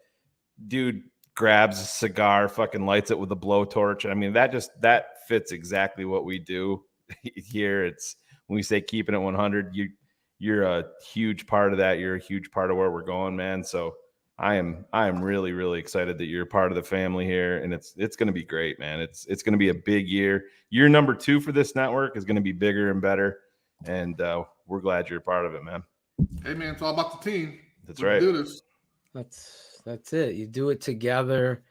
dude grabs a cigar, fucking lights it with a blowtorch. I mean, that fits exactly what we do here. It's when we say keeping it 100. You're a huge part of that. You're a huge part of where we're going, man. So I am really, really excited that you're part of the family here, and it's going to be great, man. It's going to be a big year. Year number 2 for this network is going to be bigger and better, and we're glad you're a part of it, man. Hey, man, it's all about the team. That's right. Do this. That's it. You do it together.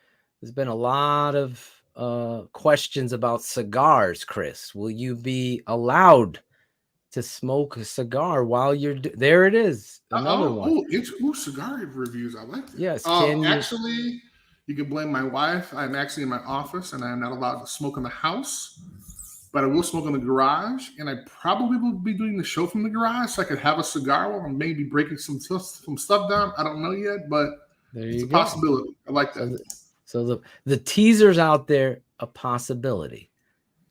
There's been a lot of questions about cigars, Chris. Will you be allowed to smoke a cigar while you're there? It is another one. Cigar reviews. I like that. Yes. Actually, you can blame my wife. I'm actually in my office and I'm not allowed to smoke in the house, but I will smoke in the garage. And I probably will be doing the show from the garage, so I could have a cigar while I'm maybe breaking some stuff down. I don't know yet, but it's a possibility. I like that. So the teasers out there, a possibility.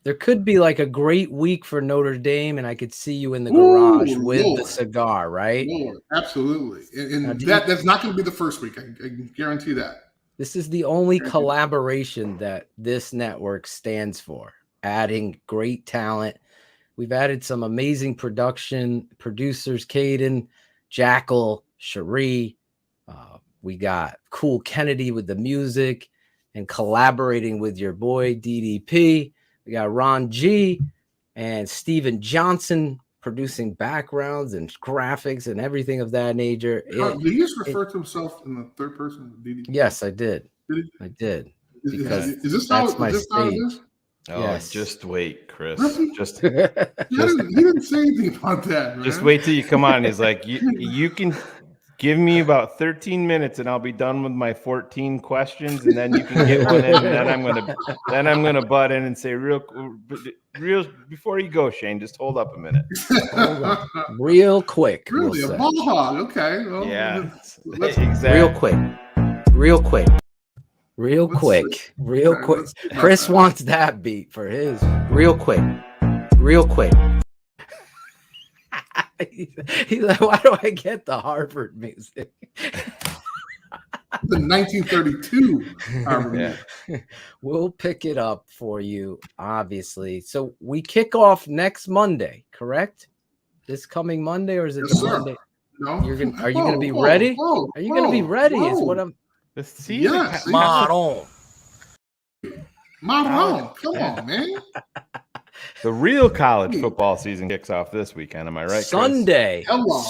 There could be like a great week for Notre Dame, and I could see you in the garage with the cigar, right? Absolutely. And that's not going to be the first week. I can guarantee that. This is the only collaboration that this network stands for, adding great talent. We've added some amazing producers, Caden, Jackal, Cherie. We got Cool Kennedy with the music and collaborating with your boy, DDP. We got Ron G and Steven Johnson producing backgrounds and graphics and everything of that nature. Did he just refer to himself in the third person? Yes, I did. I did. Because is this that's how, my is this how it stage. is? Oh, Yes. just wait, Chris. Really? Just He didn't say anything about that, man. just wait till you come on. He's like, you can give me about 13 minutes and I'll be done with my 14 questions, and then you can get one in, and then I'm gonna butt in and say real before you go, Shayne, just hold up a minute. Real quick. Really, we'll a say. ball hog. Okay. Well, Yeah, let's- exactly. Real quick. Real quick. Chris wants that beat for his. Real quick. He's like, why do I get the Harvard music? The 1932 Harvard music. We'll pick it up for you, obviously. So we kick off next Monday, correct? This coming Monday, or is it Yes, the sir. Monday? No. Are you gonna be ready? Are you gonna be ready? Is what I'm. The season. Yes. Maron. Come on, man. The real college football season kicks off this weekend. Am I right, Chris? Sunday. Hello.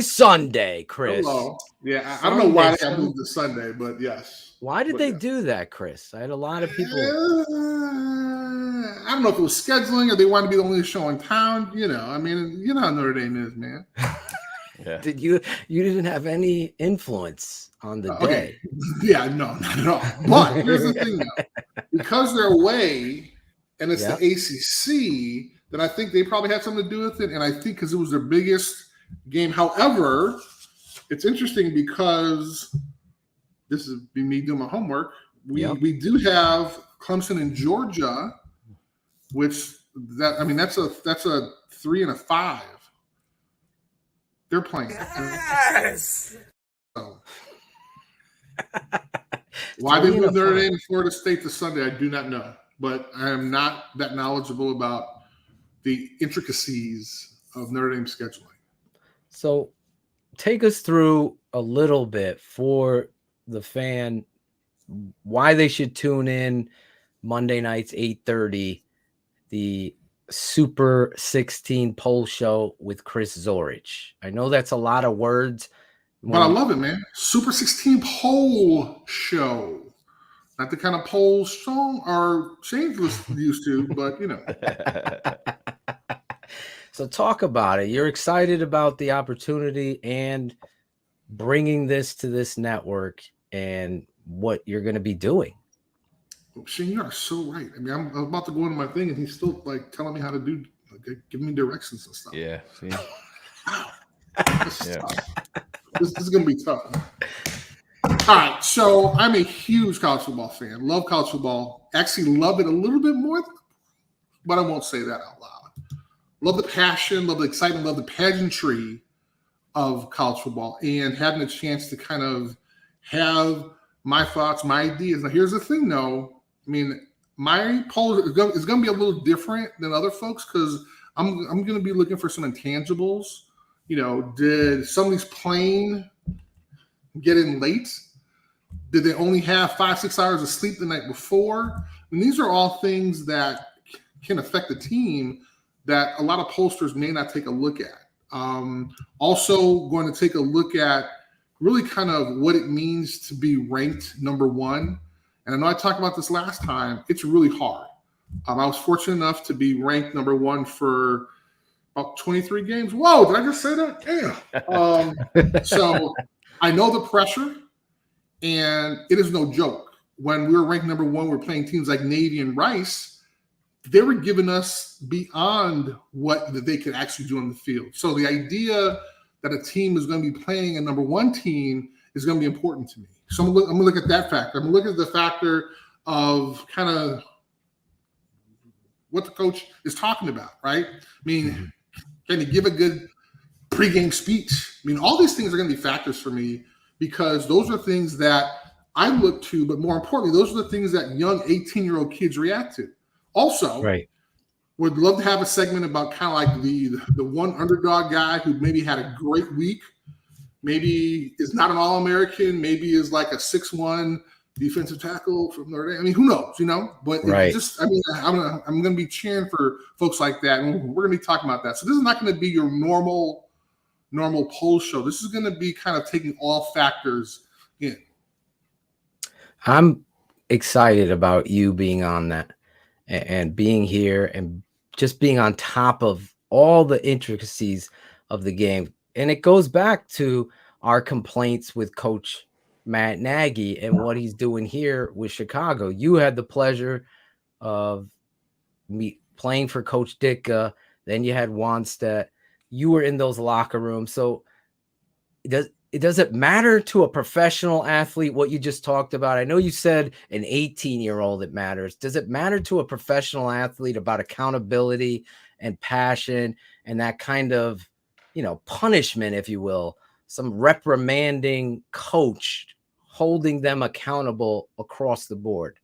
Sunday, Chris. Hello. Yeah, I don't know why they moved to Sunday, but yes. Why did they do that, Chris? I had a lot of people. I don't know if it was scheduling or they wanted to be the only show in town. You know, I mean, you know how Notre Dame is, man. Yeah. Did you didn't have any influence on the day? Yeah, no, not at all. But here's the thing, though. Because they're away and it's the ACC, then I think they probably had something to do with it. And I think because it was their biggest game. However, it's interesting because this is me doing my homework. We do have Clemson and Georgia, which that's a 3 and a 5. They're playing. Yes. So, why they moved Notre Dame and Florida State to Sunday, I do not know. But I am not that knowledgeable about the intricacies of Notre Dame scheduling. So take us through a little bit for the fan, why they should tune in Monday nights, 8:30, the Super 16 poll show with Chris Zorich. I know that's a lot of words. But I love it, man. Super 16 poll show. Not the kind of poll song or Shayne was used to, but you know. So talk about it. You're excited about the opportunity and bringing this to this network and what you're going to be doing. Shayne, you are so right. I mean, I'm about to go into my thing, and he's still like telling me how to do, like, giving me directions and stuff. Yeah. See? This is going to be tough. All right, so I'm a huge college football fan. Love college football. Actually, love it a little bit more, but I won't say that out loud. Love the passion, love the excitement, love the pageantry of college football, and having a chance to kind of have my thoughts, my ideas. Now, here's the thing, though. I mean, my poll is going to be a little different than other folks because I'm going to be looking for some intangibles. You know, did somebody's plane get in late? Did they only have 5-6 hours of sleep the night before? And these are all things that can affect the team that a lot of pollsters may not take a look at. Also going to take a look at really kind of what it means to be ranked number one. And I know I talked about this last time. It's really hard. I was fortunate enough to be ranked number one for about 23 games. Whoa, did I just say that? Damn. So I know the pressure, and it is no joke. When we were ranked number one, we were playing teams like Navy and Rice. They were giving us beyond what that they could actually do on the field. So the idea that a team is going to be playing a number one team is going to be important to me. So I'm going to look at that factor. I'm going to look at the factor of kind of what the coach is talking about, right? I mean, can he give a good pregame speech? I mean, all these things are going to be factors for me because those are things that I look to, but more importantly, those are the things that young 18-year-old kids react to. Also, would love to have a segment about kind of like the one underdog guy who maybe had a great week, maybe is not an All-American, maybe is like a 6'1" defensive tackle from Notre Dame. I mean, who knows, you know? But just, I mean, I'm going to be cheering for folks like that, and we're going to be talking about that. So this is not going to be your normal poll show. This is going to be kind of taking all factors in. I'm excited about you being on that and being here and just being on top of all the intricacies of the game. And it goes back to our complaints with Coach Matt Nagy and what he's doing here with Chicago. You had the pleasure of me playing for Coach Ditka. Then you had Wannstedt. You were in those locker rooms. So does it matter to a professional athlete what you just talked about? I know you said an 18-year-old it matters. Does it matter to a professional athlete about accountability and passion and that kind of punishment, if you will, some reprimanding coach holding them accountable across the board?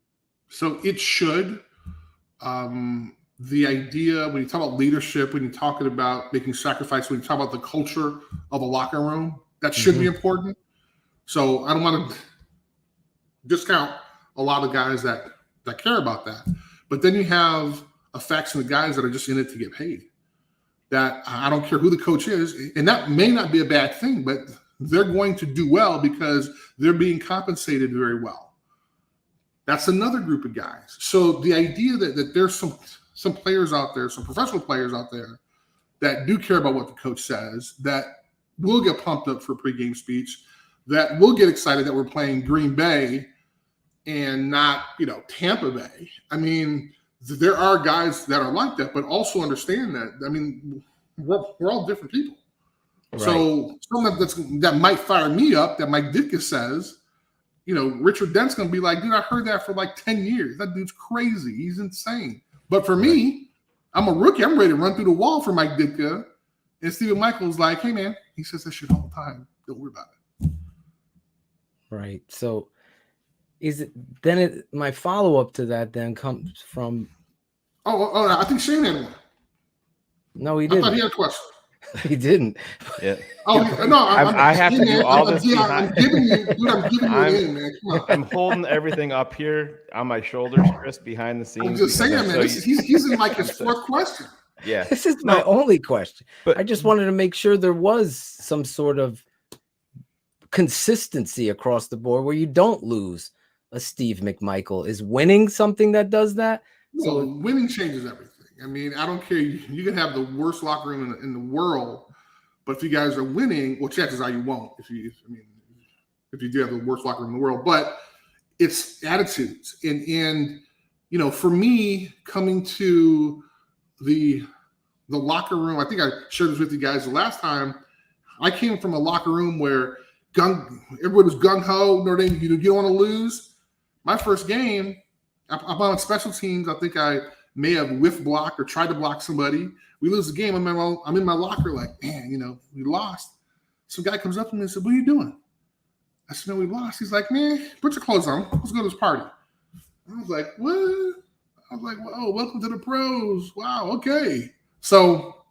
So it should. The idea, when you talk about leadership, when you're talking about making sacrifice, when you talk about the culture of a locker room, that should be important. So I don't want to discount a lot of guys that care about that. But then you have effects on the guys that are just in it to get paid. That I don't care who the coach is, and that may not be a bad thing, but they're going to do well because they're being compensated very well. That's another group of guys. So the idea that there's some players out there, some professional players out there that do care about what the coach says, that will get pumped up for a pregame speech, that will get excited that we're playing Green Bay and not, Tampa Bay. I mean, there are guys that are like that, but also understand that. I mean, we're all different people. Right. So something that might fire me up, that Mike Ditka says, Richard Dent's going to be like, dude, I heard that for like 10 years. That dude's crazy. He's insane. But for me, I'm a rookie. I'm ready to run through the wall for Mike Ditka. And Stephen Michael's like, hey, man, he says that shit all the time. Don't worry about it. Right. So my follow-up to that then comes from. Oh, I think Shayne had one. No, he didn't. I thought he had a question. He didn't. Yeah. Oh no! I have to do all this. I'm giving you in, man. Come on. I'm holding everything up here on my shoulders, Chris, behind the scenes. I'm just saying, man. He's in like his fourth question. Yeah. This is my only question. But I just wanted to make sure there was some sort of consistency across the board where you don't lose a Steve McMichael. Is winning something that does that? Well, winning changes everything. I mean, I don't care. You can have the worst locker room in the world, but if you guys are winning, well, chances are you won't. If you do have the worst locker room in the world, but it's attitudes. And for me, coming to the locker room, I think I shared this with you guys the last time. I came from a locker room where everybody was gung ho. Notre Dame, you don't want to lose. My first game, I'm on special teams. I think I may have whiff blocked or tried to block somebody. We lose the game. I'm in my locker like, man, we lost. Some guy comes up to me and said, what are you doing? I said, no, we lost. He's like, man, put your clothes on. Let's go to this party. I was like, what? I was like, oh, welcome to the pros. Wow, okay. So,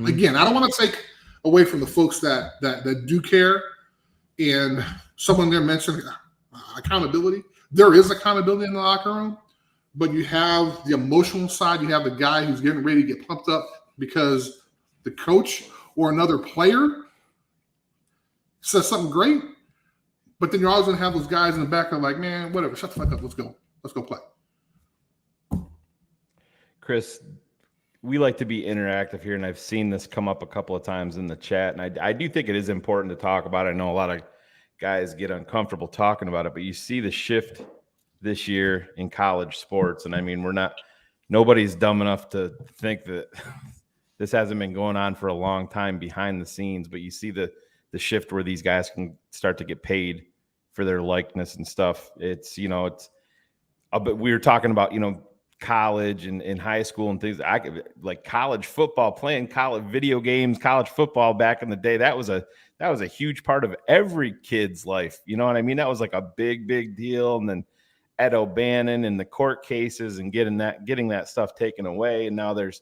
again, I don't want to take away from the folks that do care. And someone there mentioned accountability. There is accountability in the locker room. But you have the emotional side. You have the guy who's getting ready to get pumped up because the coach or another player says something great. But then you're always going to have those guys in the back that are like, man, whatever, shut the fuck up. Let's go play. Chris, we like to be interactive here, and I've seen this come up a couple of times in the chat. And I do think it is important to talk about it. I know a lot of guys get uncomfortable talking about it, but you see the shift this year in college sports. And I mean, nobody's dumb enough to think that this hasn't been going on for a long time behind the scenes, but you see the shift where these guys can start to get paid for their likeness and stuff. It's, but we were talking about, college and in high school and things. Like college football, playing college video games, college football back in the day. That was a huge part of every kid's life. You know what I mean? That was like a big, big deal. And then Ed O'Bannon and the court cases and getting that stuff taken away. And now there's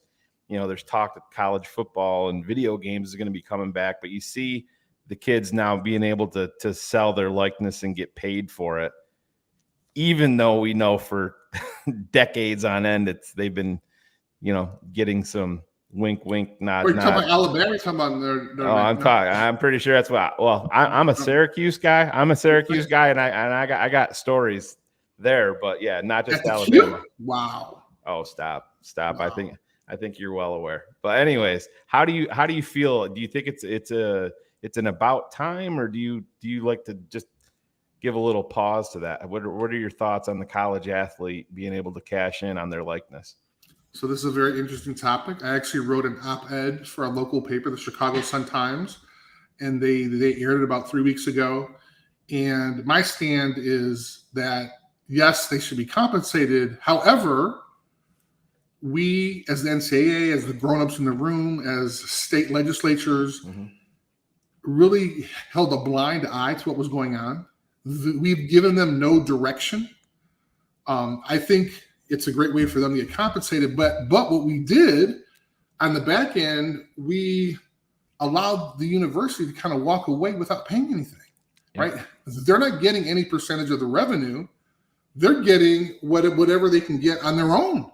talk that college football and video games is going to be coming back, but you see the kids now being able to sell their likeness and get paid for it, even though we know for decades on end they've been, getting some wink, nod. We're talking about Alabama. We're talking about I'm pretty sure that's what. Well, I'm a Syracuse guy. And I got stories there, but yeah, not just Alabama. Wow. Oh, stop. Wow. I think you're well aware. But anyways, how do you feel? Do you think it's an about time, or do you like to just give a little pause to that? What are your thoughts on the college athlete being able to cash in on their likeness? So this is a very interesting topic. I actually wrote an op-ed for a local paper, the Chicago Sun-Times, and they aired it about 3 weeks ago. And my stand is that, yes, they should be compensated. However, we, as the NCAA, as the grown-ups in the room, as state legislatures, really held a blind eye to what was going on. We've given them no direction. I think it's a great way for them to get compensated. But what we did on the back end, we allowed the university to kind of walk away without paying anything, right? They're not getting any percentage of the revenue. They're getting whatever they can get on their own.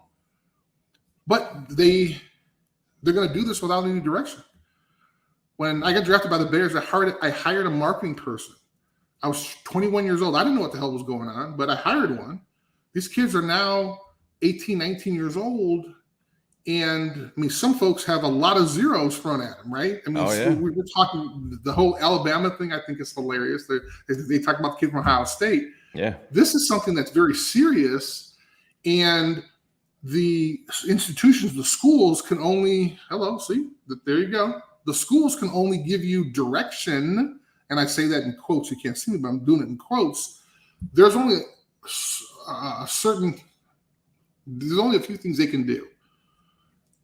But they're going to do this without any direction. When I got drafted by the Bears, I hired a marketing person. I was 21 years old. I didn't know what the hell was going on, but I hired one. These kids are now 18, 19 years old. And I mean, some folks have a lot of zeros thrown at them, right? I mean, we're talking the whole Alabama thing. I think is hilarious. They talk about the kid from Ohio State. Yeah, this is something that's very serious, and the institutions, the schools can only there you go. The schools can only give you direction, and I say that in quotes. You can't see me, but I'm doing it in quotes. There's only there's only a few things they can do.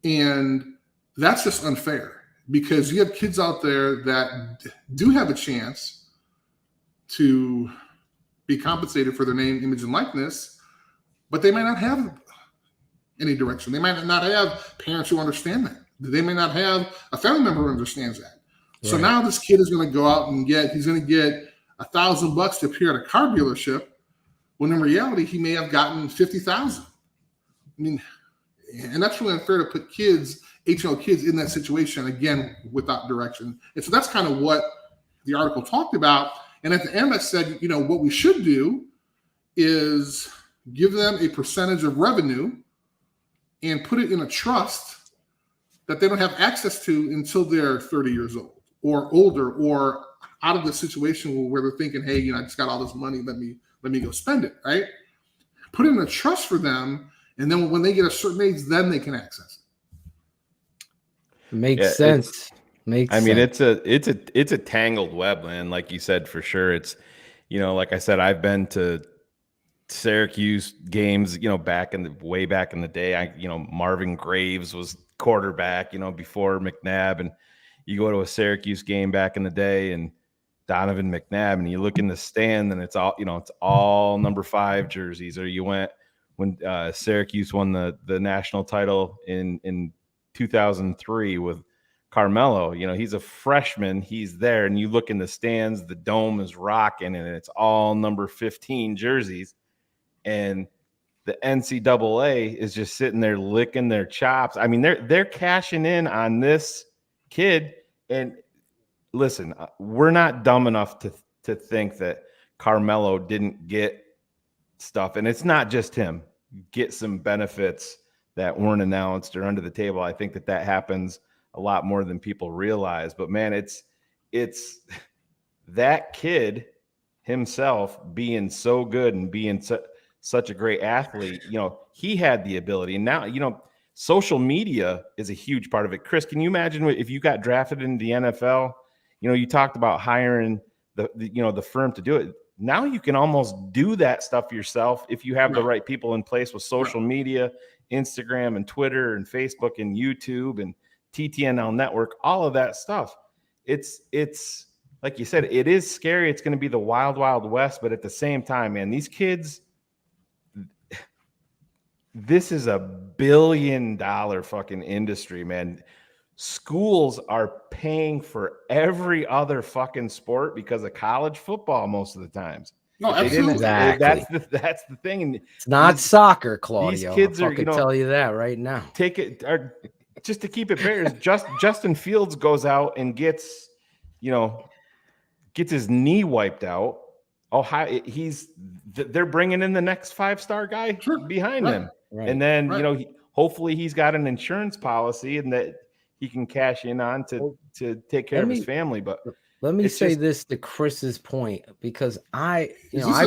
And that's just unfair because you have kids out there that do have a chance to be compensated for their name, image, and likeness, but they might not have any direction. They might not have parents who understand that. They may not have a family member who understands that. Right. So now this kid is going to go out and he's going to get $1,000 to appear at a car dealership when in reality he may have gotten $50,000. I mean, and that's really unfair to put kids, HL kids, in that situation, again, without direction. And so that's kind of what the article talked about. And at the end, I said, what we should do is give them a percentage of revenue and put it in a trust that they don't have access to until they're 30 years old or older or out of the situation where they're thinking, hey, I just got all this money. Let me go spend it, right? Put it in a trust for them. And then when they get a certain age, then they can access it. Makes sense. I mean, it's a tangled web, man. Like you said, for sure. It's, like I said, I've been to Syracuse games, way back in the day. Marvin Graves was quarterback, before McNabb, and you go to a Syracuse game back in the day, and Donovan McNabb, and you look in the stand, and it's all number 5 jerseys. Or you went when Syracuse won the national title in 2003 with Carmelo. He's a freshman. He's there, and you look in the stands, the dome is rocking, and it's all number 15 jerseys. And the NCAA is just sitting there licking their chops. I mean, they're cashing in on this kid. And listen, we're not dumb enough to think that Carmelo didn't get stuff, and it's not just him, get some benefits that weren't announced or under the table. I think that happens a lot more than people realize. But man, it's that kid himself being so good and being such a great athlete. He had the ability, and now social media is a huge part of it. Chris, can you imagine if you got drafted into the NFL? You talked about hiring the firm to do it. Now you can almost do that stuff yourself if you have the right people in place with social media, Instagram and Twitter and Facebook and YouTube and TTNL network, all of that stuff. It's like you said, it is scary. It's going to be the wild, wild west. But at the same time, man, these kids, this is $1 billion fucking industry, man. Schools are paying for every other fucking sport because of college football most of the times. No, absolutely. Exactly. That's the thing. It's not soccer, Claudio. These kids I can tell you that right now. Take it, just to keep it fair. Justin Fields goes out and gets his knee wiped out. They're bringing in the next 5-star guy behind him, and then hopefully he's got an insurance policy and that he can cash in on to take care of his family. But let me say this to Chris's point, because I played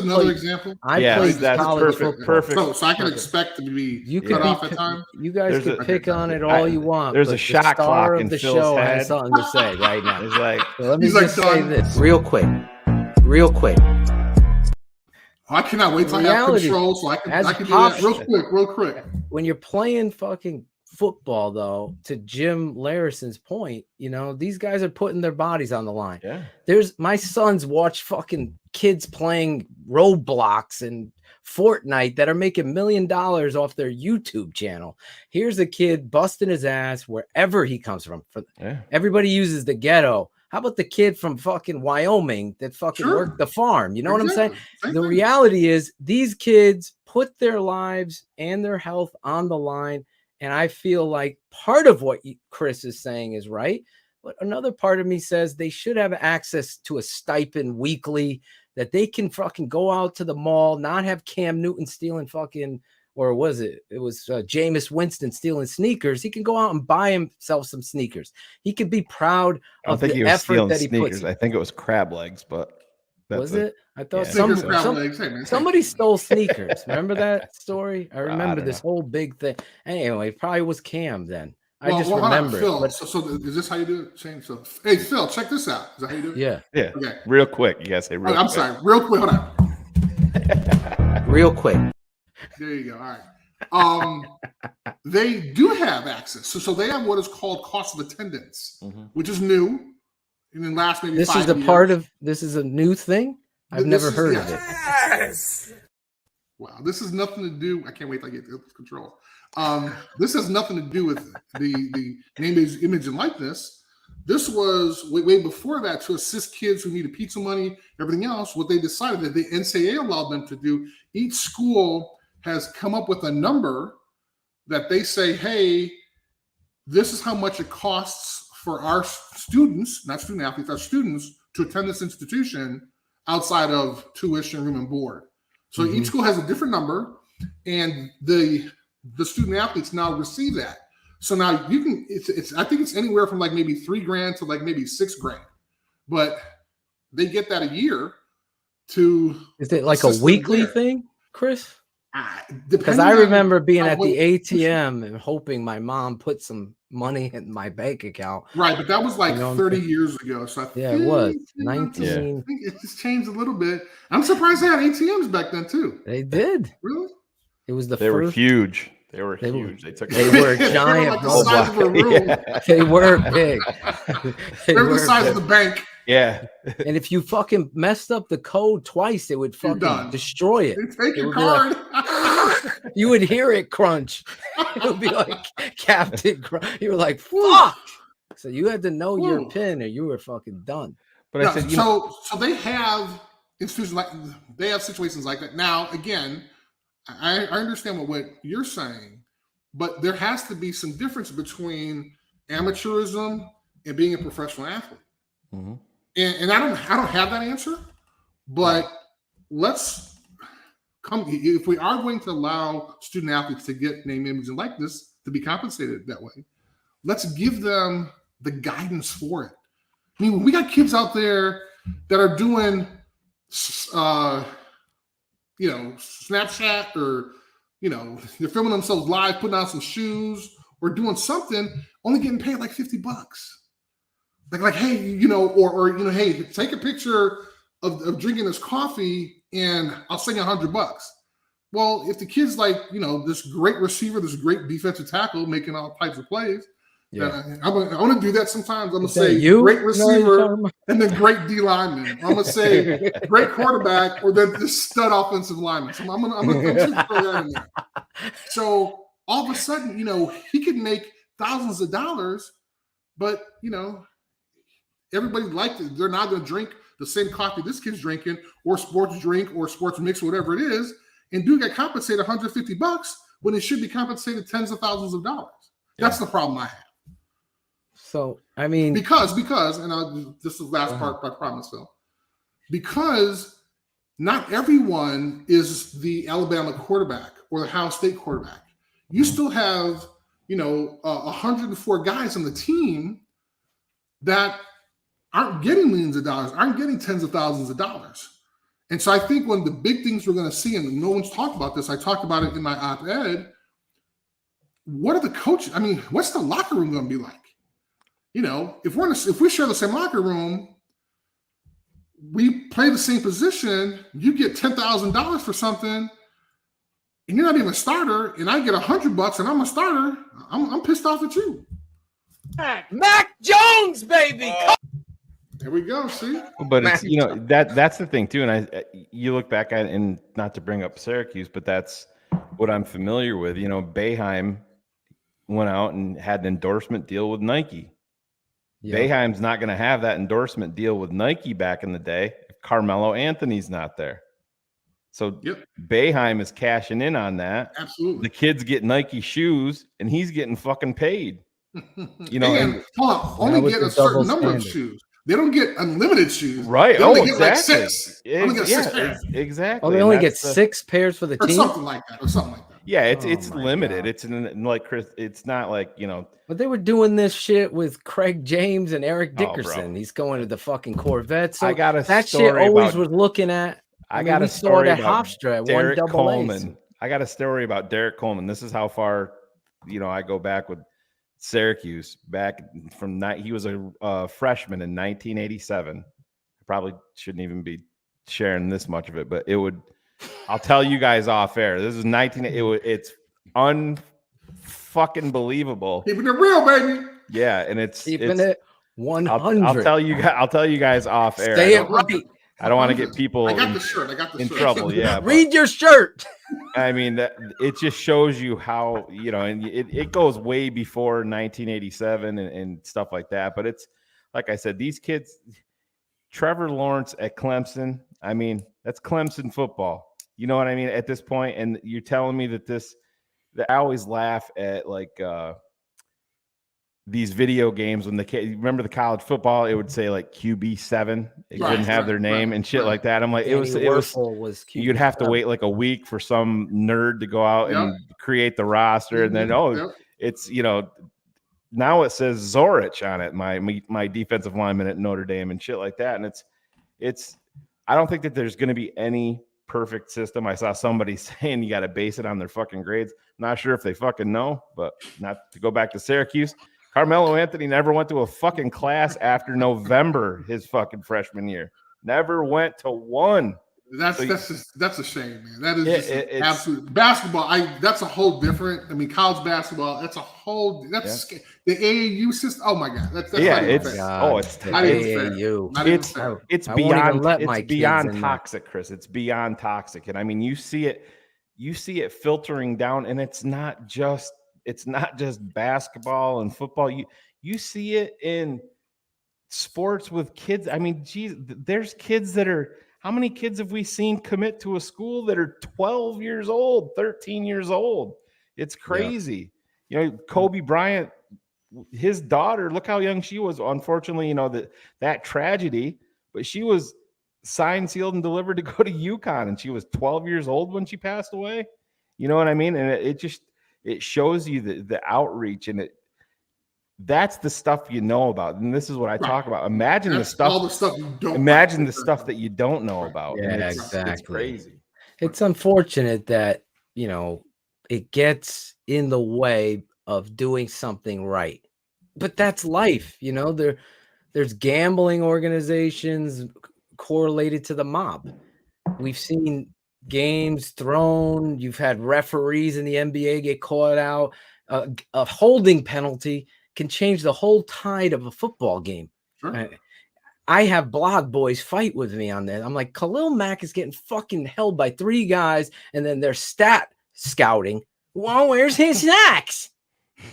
perfect. So I can expect to be cut off at times. You guys can pick on it all you want. There's a shot clock in the Phil's show head. has something to say right now. It's like, so let me just say this real quick. I cannot wait till I have reality, control so I can as do Pop that real quick. When you're playing fucking football, though, to Jim Larison's point, you know, these guys are putting their bodies on the line. Yeah. There's my sons watch fucking kids playing Roblox and Fortnite that are making $1 million off their YouTube channel. Here's a kid busting his ass wherever he comes from. Everybody uses the ghetto. How about the kid from fucking Wyoming that fucking worked the farm? You know what I'm saying? The reality is these kids put their lives and their health on the line. And I feel like part of what Chris is saying is right. But another part of me says they should have access to a stipend weekly that they can fucking go out to the mall, not have Cam Newton stealing fucking, or was it? It was Jameis Winston stealing sneakers. He can go out and buy himself some sneakers. He could be proud of the effort that he puts. I think it was crab legs, but was it? I thought yeah, somebody stole sneakers. Remember that story? I remember this whole big thing. Anyway, it probably was Cam then. I just remember. Phil, but so is this how you do it, Shayne? So, hey, Phil, check this out. Is that how you do it? Yeah. Yeah. Okay. Real quick. You guys say real quick. I'm sorry. Real quick. Hold on. Real quick. There you go. All right. They do have access. So they have what is called cost of attendance, which is new. And then last maybe this 5 is a years. part of this is a new thing. I've never heard of it. Yes. Wow. This has nothing to do. I can't wait till I get this control. This has nothing to do with the name, image, and likeness. This was way before that to assist kids who needed pizza money, everything else. What they decided that the NCAA allowed them to do, each school has come up with a number that they say, hey, this is how much it costs for our students, not student athletes, our students to attend this institution outside of tuition, room, and board. So each school has a different number, and the student athletes now receive that. So now you can, I think it's anywhere from like maybe $3,000 to like maybe $6,000, but they get that a year to. Is it like a weekly thing, Chris? Because Depending I on remember being on at what- the ATM and hoping my mom put some money in my bank account. Right, but that was like You know, 30 years ago. So I Yeah, think, it was you know, 19. I think it just changed a little bit. I'm surprised they had ATMs back then too. They did. Really? It was the They were first. huge. They were huge. They took. They were They were giant. like the size of a room. Yeah. They were big. They were the size of the bank. Yeah. And if you fucking messed up the code twice, it would fucking done. destroy it. They take It your would be like- card. You would hear it crunch. It would be like Captain Crunch. You were like, fuck. So you had to know your Woo. pin or you were fucking done. But Yeah, I said, you know, so they have institutions like they have situations like that. Now, again, I understand what you're saying, but there has to be some difference between amateurism and being a professional athlete. Mhm. And I don't have that answer, but let's come if we are going to allow student athletes to get name, image, and likeness to be compensated that way. Let's give them the guidance for it. I mean, we got kids out there that are doing, Snapchat or, they're filming themselves live, putting on some shoes or doing something, only getting paid like $50. Like, hey, hey, take a picture of drinking this coffee and I'll send you $100. Well, if the kid's like, this great receiver, this great defensive tackle making all types of plays, I want to do that sometimes. I'm going to say great receiver and then great D lineman. I'm going to say great quarterback or then this stud offensive lineman. So I'm going to throw that in there. So all of a sudden, he could make thousands of dollars, but, everybody they're not going to drink the same coffee this kid's drinking or sports drink or sports mix, whatever it is. And do get compensated $150 when it should be compensated tens of thousands of dollars. That's the problem I have. So, I mean, because, and this is the last part, I promise, Phil. Because not everyone is the Alabama quarterback or the Ohio State quarterback. You still have, 104 guys on the team that aren't getting millions of dollars, aren't getting tens of thousands of dollars. And so I think one of the big things we're going to see, and no one's talked about this, I talked about it in my op-ed, what are the coaches? I mean, what's the locker room going to be like? If we share the same locker room, we play the same position. You get $10,000 for something, and you're not even a starter, and I get $100 and I'm a starter. I'm pissed off at you. Mac Jones, baby. There we go. See, But it's that's the thing too. And you look back at it, and not to bring up Syracuse, but that's what I'm familiar with. Boeheim went out and had an endorsement deal with Nike. Yeah. Boeheim's not going to have that endorsement deal with Nike back in the day if Carmelo Anthony's not there. So Boeheim is cashing in on that. Absolutely. The kids get Nike shoes, and he's getting fucking paid. And only get a certain number of shoes. They don't get unlimited shoes. Right. They only get exactly. like 6. Only get 6 pairs. Exactly. Oh, they only get 6 pairs for the or team? something like that. Yeah, it's limited. God. It's like Chris. It's not like But they were doing this shit with Craig James and Eric Dickerson. He's going to the fucking Corvette. So I got that shit always was looking at. I got a story about Hofstra at Derek 1AA. Coleman. I got a story about Derek Coleman. This is how far I go back with Syracuse. Back from he was a freshman in 1987. I probably shouldn't even be sharing this much of it, but it would. I'll tell you guys off air. This is 19. It's unfucking believable. Keeping it real, baby. Yeah, and it's keeping it 100. I'll tell you guys off air. Say it right. I don't want to get people I got the shirt. in trouble. Yeah, read your shirt. I mean, it just shows you how and it goes way before 1987 and stuff like that. But it's like I said, these kids. Trevor Lawrence at Clemson. I mean, that's Clemson football. You know what I mean? At this point, and you're telling me that I always laugh at these video games when remember the college football, it would say like QB7. It wouldn't have their name and shit like that. I'm like, it was you'd have to wait like a week for some nerd to go out and create the roster, and then it's now it says Zorich on it, my defensive lineman at Notre Dame and shit like that. And it's I don't think that there's going to be any perfect system. I saw somebody saying you got to base it on their fucking grades. Not sure if they fucking know, but not to go back to Syracuse. Carmelo Anthony never went to a fucking class after November his fucking freshman year. Never went to one. That's a shame, man. That is absolute basketball. That's a whole different. I mean, college basketball. That's a whole. That's the AAU system. Oh my god. That's it's not even fair. It's beyond toxic, Chris. It's beyond toxic, and I mean, you see it filtering down, and it's not just basketball and football. You see it in sports with kids. I mean, geez, there's kids that are. How many kids have we seen commit to a school that are 12 years old, 13 years old? It's crazy. Kobe Bryant, his daughter, look how young she was. Unfortunately, that tragedy, but she was signed, sealed, and delivered to go to UConn, and she was 12 years old when she passed away. You know what I mean? And it shows you the outreach, and that's the stuff about, and this is what I talk about. Imagine the stuff you don't. Imagine the stuff that you don't know about. Yeah, exactly. It's crazy. It's unfortunate that it gets in the way of doing something right, but that's life. There's gambling organizations correlated to the mob. We've seen games thrown. You've had referees in the NBA get caught out. A holding penalty can change the whole tide of a football game. Sure. I have blog boys fight with me on that. I'm like, Khalil Mack is getting fucking held by 3 guys, and then they're stat scouting. Well, where's his sacks?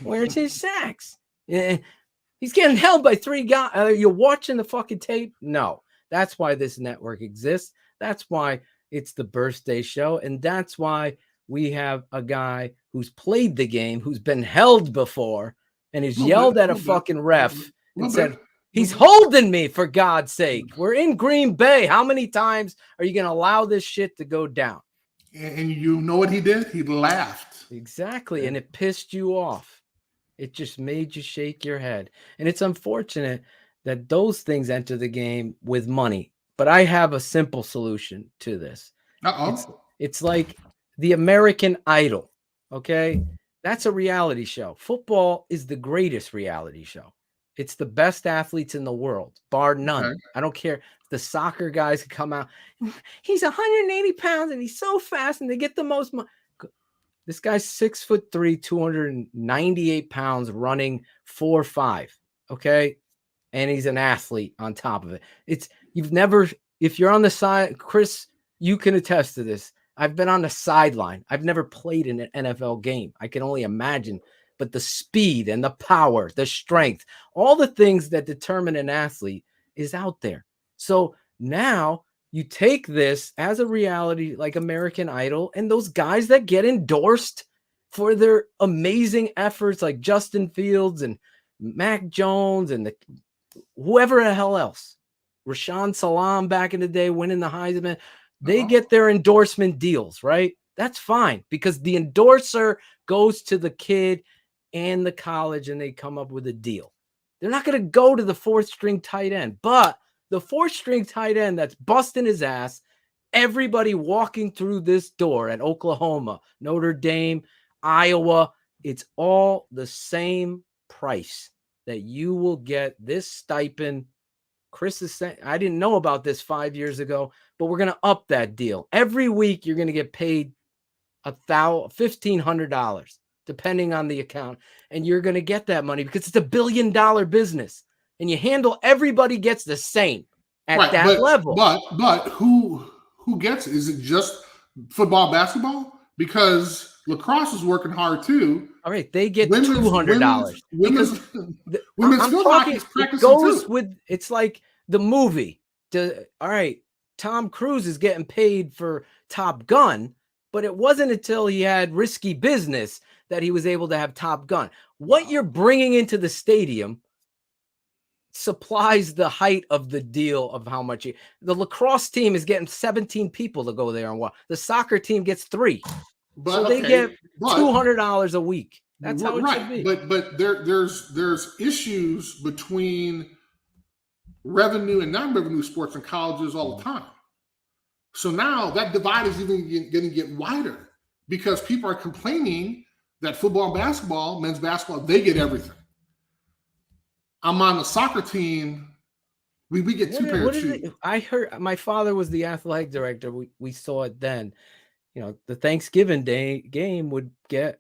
Where's his sacks? He's getting held by 3 guys. You're watching the fucking tape? No. That's why this network exists. That's why it's the birthday show, and that's why we have a guy who's played the game, who's been held before, and he's yelled at a fucking ref and said, he's holding me, for God's sake. We're in Green Bay. How many times are you going to allow this shit to go down? And you know what he did? He laughed. Exactly. And it pissed you off. It just made you shake your head. And it's unfortunate that those things enter the game with money. But I have a simple solution to this. It's like the American Idol. Okay? That's a reality show. Football is the greatest reality show. It's the best athletes in the world, bar none. Okay. I don't care. The soccer guys come out. He's 180 pounds and he's so fast, and they get the most money. This guy's 6'3", 298 pounds, running 4.5. Okay. And he's an athlete on top of it. If you're on the side, Chris, you can attest to this. I've been on the sideline. I've never played in an NFL game. I can only imagine. But the speed and the power, the strength, all the things that determine an athlete is out there. So now you take this as a reality like American Idol, and those guys that get endorsed for their amazing efforts like Justin Fields and Mac Jones and whoever the hell else, Rashaan Salam back in the day winning the Heisman, they get their endorsement deals, right? That's fine because the endorser goes to the kid and the college and they come up with a deal. They're not going to go to the fourth string tight end, but the fourth string tight end that's busting his ass, everybody walking through this door at Oklahoma, Notre Dame, Iowa, it's all the same price that you will get this stipend. Chris is saying, I didn't know about this 5 years ago, but we're going to up that deal. Every week you're going to get paid $1,500, depending on the account. And you're going to get that money because it's $1 billion business. And you handle, everybody gets the same at that level. But who gets it? Is it just football, basketball? Because lacrosse is working hard too. All right, they get $200. Women's field hockey is practicing too. It's like the movie. All right, Tom Cruise is getting paid for Top Gun, but it wasn't until he had Risky Business that he was able to have Top Gun. What you're bringing into the stadium supplies the height of the deal of how much the lacrosse team is getting 17 people to go there and watch. The soccer team gets 3. So they get $200 a week. That's how it should be. But there's issues between revenue and non-revenue sports in colleges all the time. So now that divide is even going to get wider because people are complaining that football and basketball, men's basketball, they get everything. I'm on the soccer team. We get 2 pairs of shoes. I heard my father was the athletic director. We saw it then. You know, the Thanksgiving Day game would get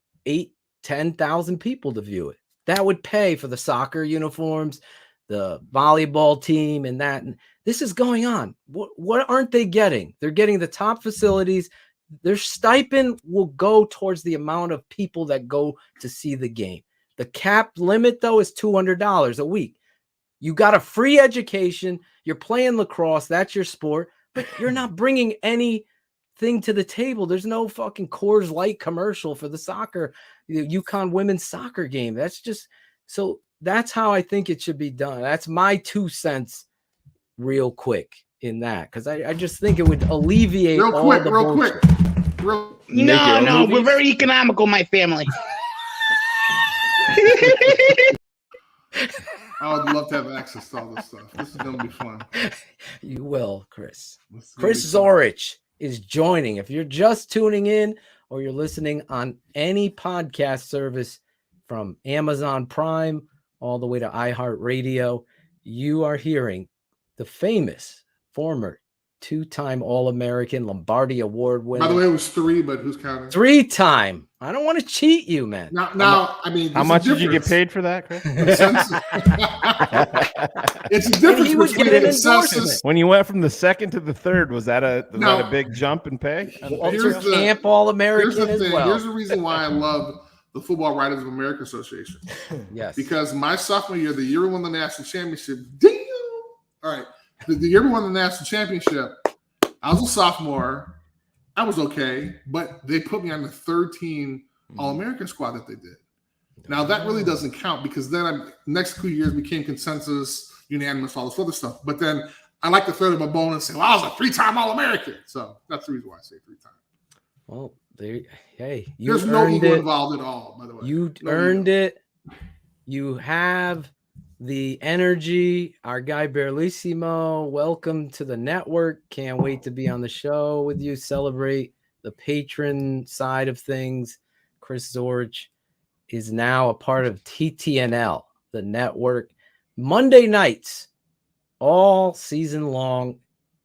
10,000 people to view it. That would pay for the soccer uniforms, the volleyball team, and that. And this is going on. What aren't they getting? They're getting the top facilities. Their stipend will go towards the amount of people that go to see the game. The cap limit, though, is $200 a week. You got a free education. You're playing lacrosse. That's your sport. But you're not bringing anything to the table. There's no fucking Coors Light commercial for the soccer, the UConn women's soccer game. That's how I think it should be done. That's my 2 cents real quick in that. Because I just think it would alleviate real quick. No, we're very economical, my family. I would love to have access to all this stuff. This is going to be fun. You will, Chris. Chris Zorich is joining. If you're just tuning in or you're listening on any podcast service from Amazon Prime all the way to iHeartRadio, you are hearing the famous former 2-time All-American Lombardi Award winner. By the way, it was 3, but who's counting? 3-time. I don't want to cheat you, man. Now, I mean, how much did you get paid for that, Chris? It's a difference between an endorsement. When you went from the second to the third, was that a big jump in pay? Camp All-American as well. Here's the reason why I love the Football Writers of America Association. Yes. Because my sophomore year, the year we won the national championship, all right, the year we won the national championship, I was a sophomore. I was okay, but they put me on the 3rd team All-American squad that they did. Now, that really doesn't count because then next 2 years became consensus, unanimous, all this other stuff. But then I like to throw them a bone and say, well, I was a 3-time All-American. So that's the reason why I say 3 times. Well, there's no ego involved at all, by the way. You earned it. You have the energy. Our guy Berlissimo, welcome to the network. Can't wait to be on the show with you. Celebrate the patron side of things. Chris Zorich is now a part of TTNL, the network. Monday nights, all season long,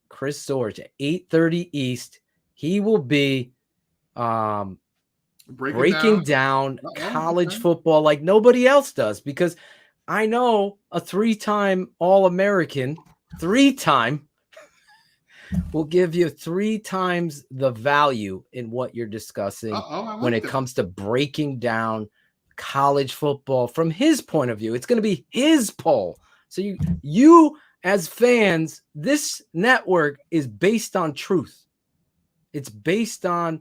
Chris Zorich at 8:30 East. He will be breaking down college football like nobody else does, because I know a 3-time All-American, 3-time, will give you 3 times the value in what you're discussing when it comes to breaking down college football from his point of view. It's going to be his poll. So you as fans, this network is based on truth. It's based on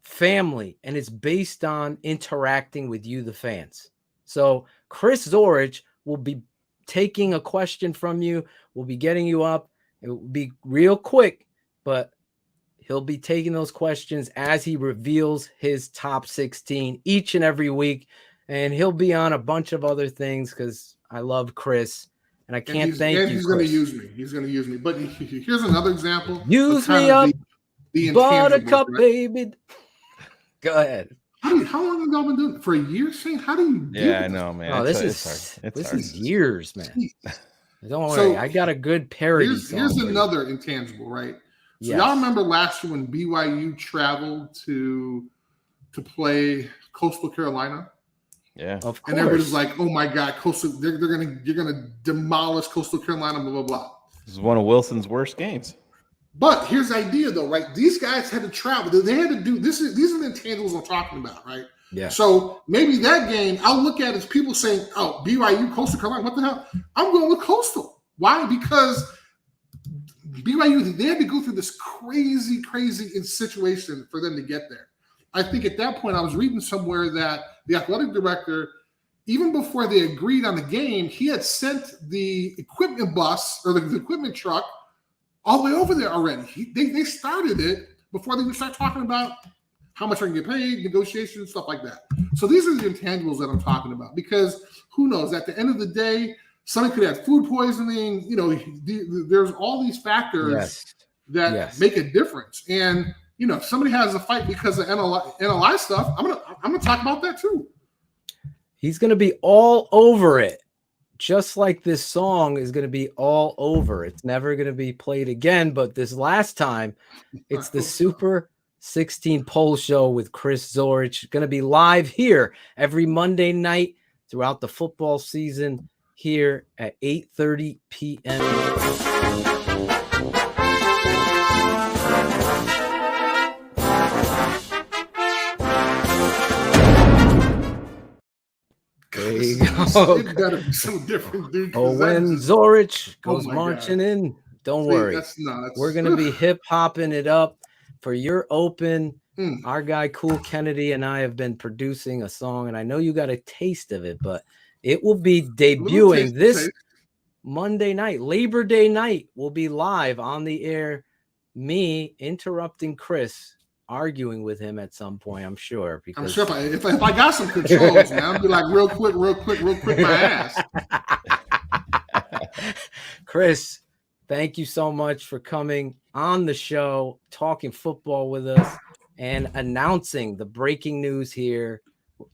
family, and it's based on interacting with you, the fans. So Chris Zorich will be taking a question from you. We'll be getting you up. It will be real quick, but he'll be taking those questions as he reveals his top 16 each and every week. And he'll be on a bunch of other things because I love Chris. And I can't thank you, He's Chris. going to use me. He's going to use me. But here's another example. Use me up, buttercup, baby. Go ahead. How long have y'all been doing it? For a year, Shayne? How do you do I know, man. Oh, this is years, man. Don't worry. So, I got a good parody song. Here's another intangible, right? So y'all remember last year when BYU traveled to play Coastal Carolina? Yeah, of course. And everybody's like, "Oh my God, you're gonna demolish Coastal Carolina." Blah blah blah. This is one of Wilson's worst games. But here's the idea, though, right? These guys had to travel. They had to do this. These are the intangibles I'm talking about, right? Yeah. So maybe that game, I'll look at as people saying, "Oh, BYU, Coastal Carolina, what the hell?" I'm going with Coastal. Why? Because BYU, they had to go through this crazy situation for them to get there. I think at that point, I was reading somewhere that the athletic director, even before they agreed on the game, he had sent the equipment bus or the equipment truck all the way over there already. They started it before they would start talking about how much are going to get paid, negotiations, stuff like that. So these are the intangibles that I'm talking about, because who knows? At the end of the day, somebody could have food poisoning. You know, there's all these factors that make a difference. And you know, if somebody has a fight because of NLI stuff, I'm gonna talk about that too. He's gonna be all over it, just like this song is gonna be all over. It's never gonna be played again, but this last time, it's the Super 16 Poll Show with Chris Zorich. Gonna be live here every Monday night throughout the football season here at 8:30 p.m. There you go. It better be so different, dude. Oh, when Zorich goes marching in, don't worry. We're going to be hip-hopping it up for your open. Our guy, Cool Kennedy, and I have been producing a song, and I know you got a taste of it, but it will be debuting this Monday night. Labor Day night will be live on the air. Me interrupting Chris, arguing with him at some point, I'm sure. Because I'm sure if I got some controls, man, I'll be like real quick, my ass. Chris, thank you so much for coming on the show, talking football with us, and announcing the breaking news here,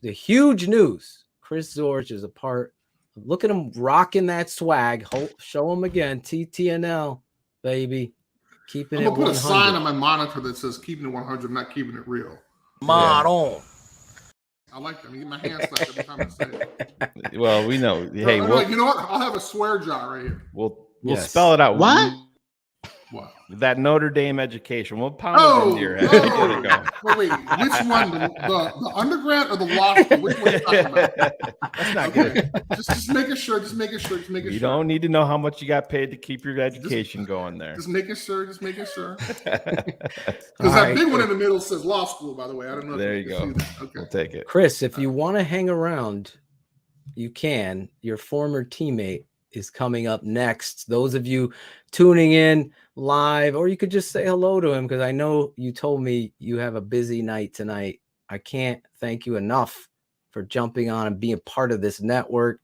the huge news. Chris Zorich is a part. Look at him rocking that swag. Show him again. TTNL, baby. Keeping it 100. I'm going to put a sign on my monitor that says "Keeping it 100," not keeping it real. On. I like that. I get my hands slapped every time I say it. Well, we know. Hey, you know what? I'll have a swear jar right here. We'll spell it out. What? What? That Notre Dame education. We'll pound it into your head. There you go. Wait, which one? The undergrad or the law school? Which one are you talking about? That's not good. Just making sure. You don't need to know how much you got paid to keep your education going there. Just making sure. Because that big one in the middle says law school, by the way. I don't know. There you go. Okay. We'll take it. Chris, if you want to hang around, you can. Your former teammate is coming up next. Those of you tuning in live, or you could just say hello to him, because I know you told me you have a busy night tonight. I can't thank you enough for jumping on and being part of this network.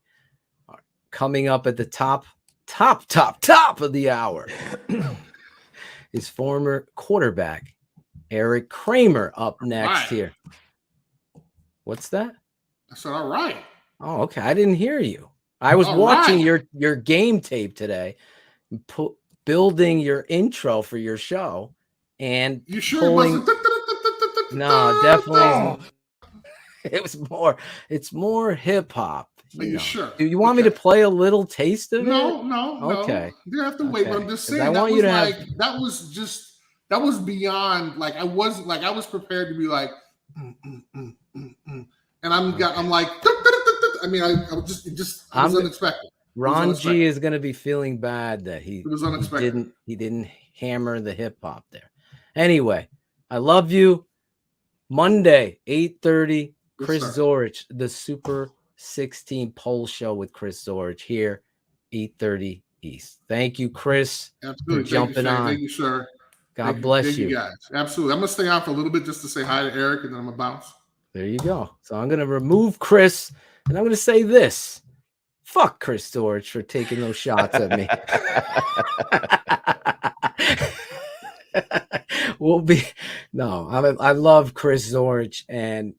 Coming up at the top of the hour is former quarterback Erik Kramer up next here. What's that? I said, all right. Oh, okay. I didn't hear you. I was All watching right. your game tape today, building your intro for your show, and You sure pulling. it wasn't? No, definitely. Oh. It's more hip hop. Are you sure? Do you want me to play a little taste of it? No. Okay. You don't have to wait. But I'm just saying I that want was you to like have... that was beyond. Like I was prepared to be like, and I'm like, I mean, I was just unexpected. Ron G is going to be feeling bad that it was unexpected. He didn't hammer the hip hop there. Anyway, I love you. Monday, 8:30, Chris Zorich, the Super 16 poll show with Chris Zorich here, 8:30 East. Thank you, Chris, for jumping on. Thank you, sir. God bless you. Thank you, guys. Absolutely. I'm going to stay on for a little bit just to say hi to Erik, and then I'm going to bounce. There you go. So I'm going to remove Chris, and I'm going to say this. Fuck Chris Zorich for taking those shots at me. I love Chris Zorich, and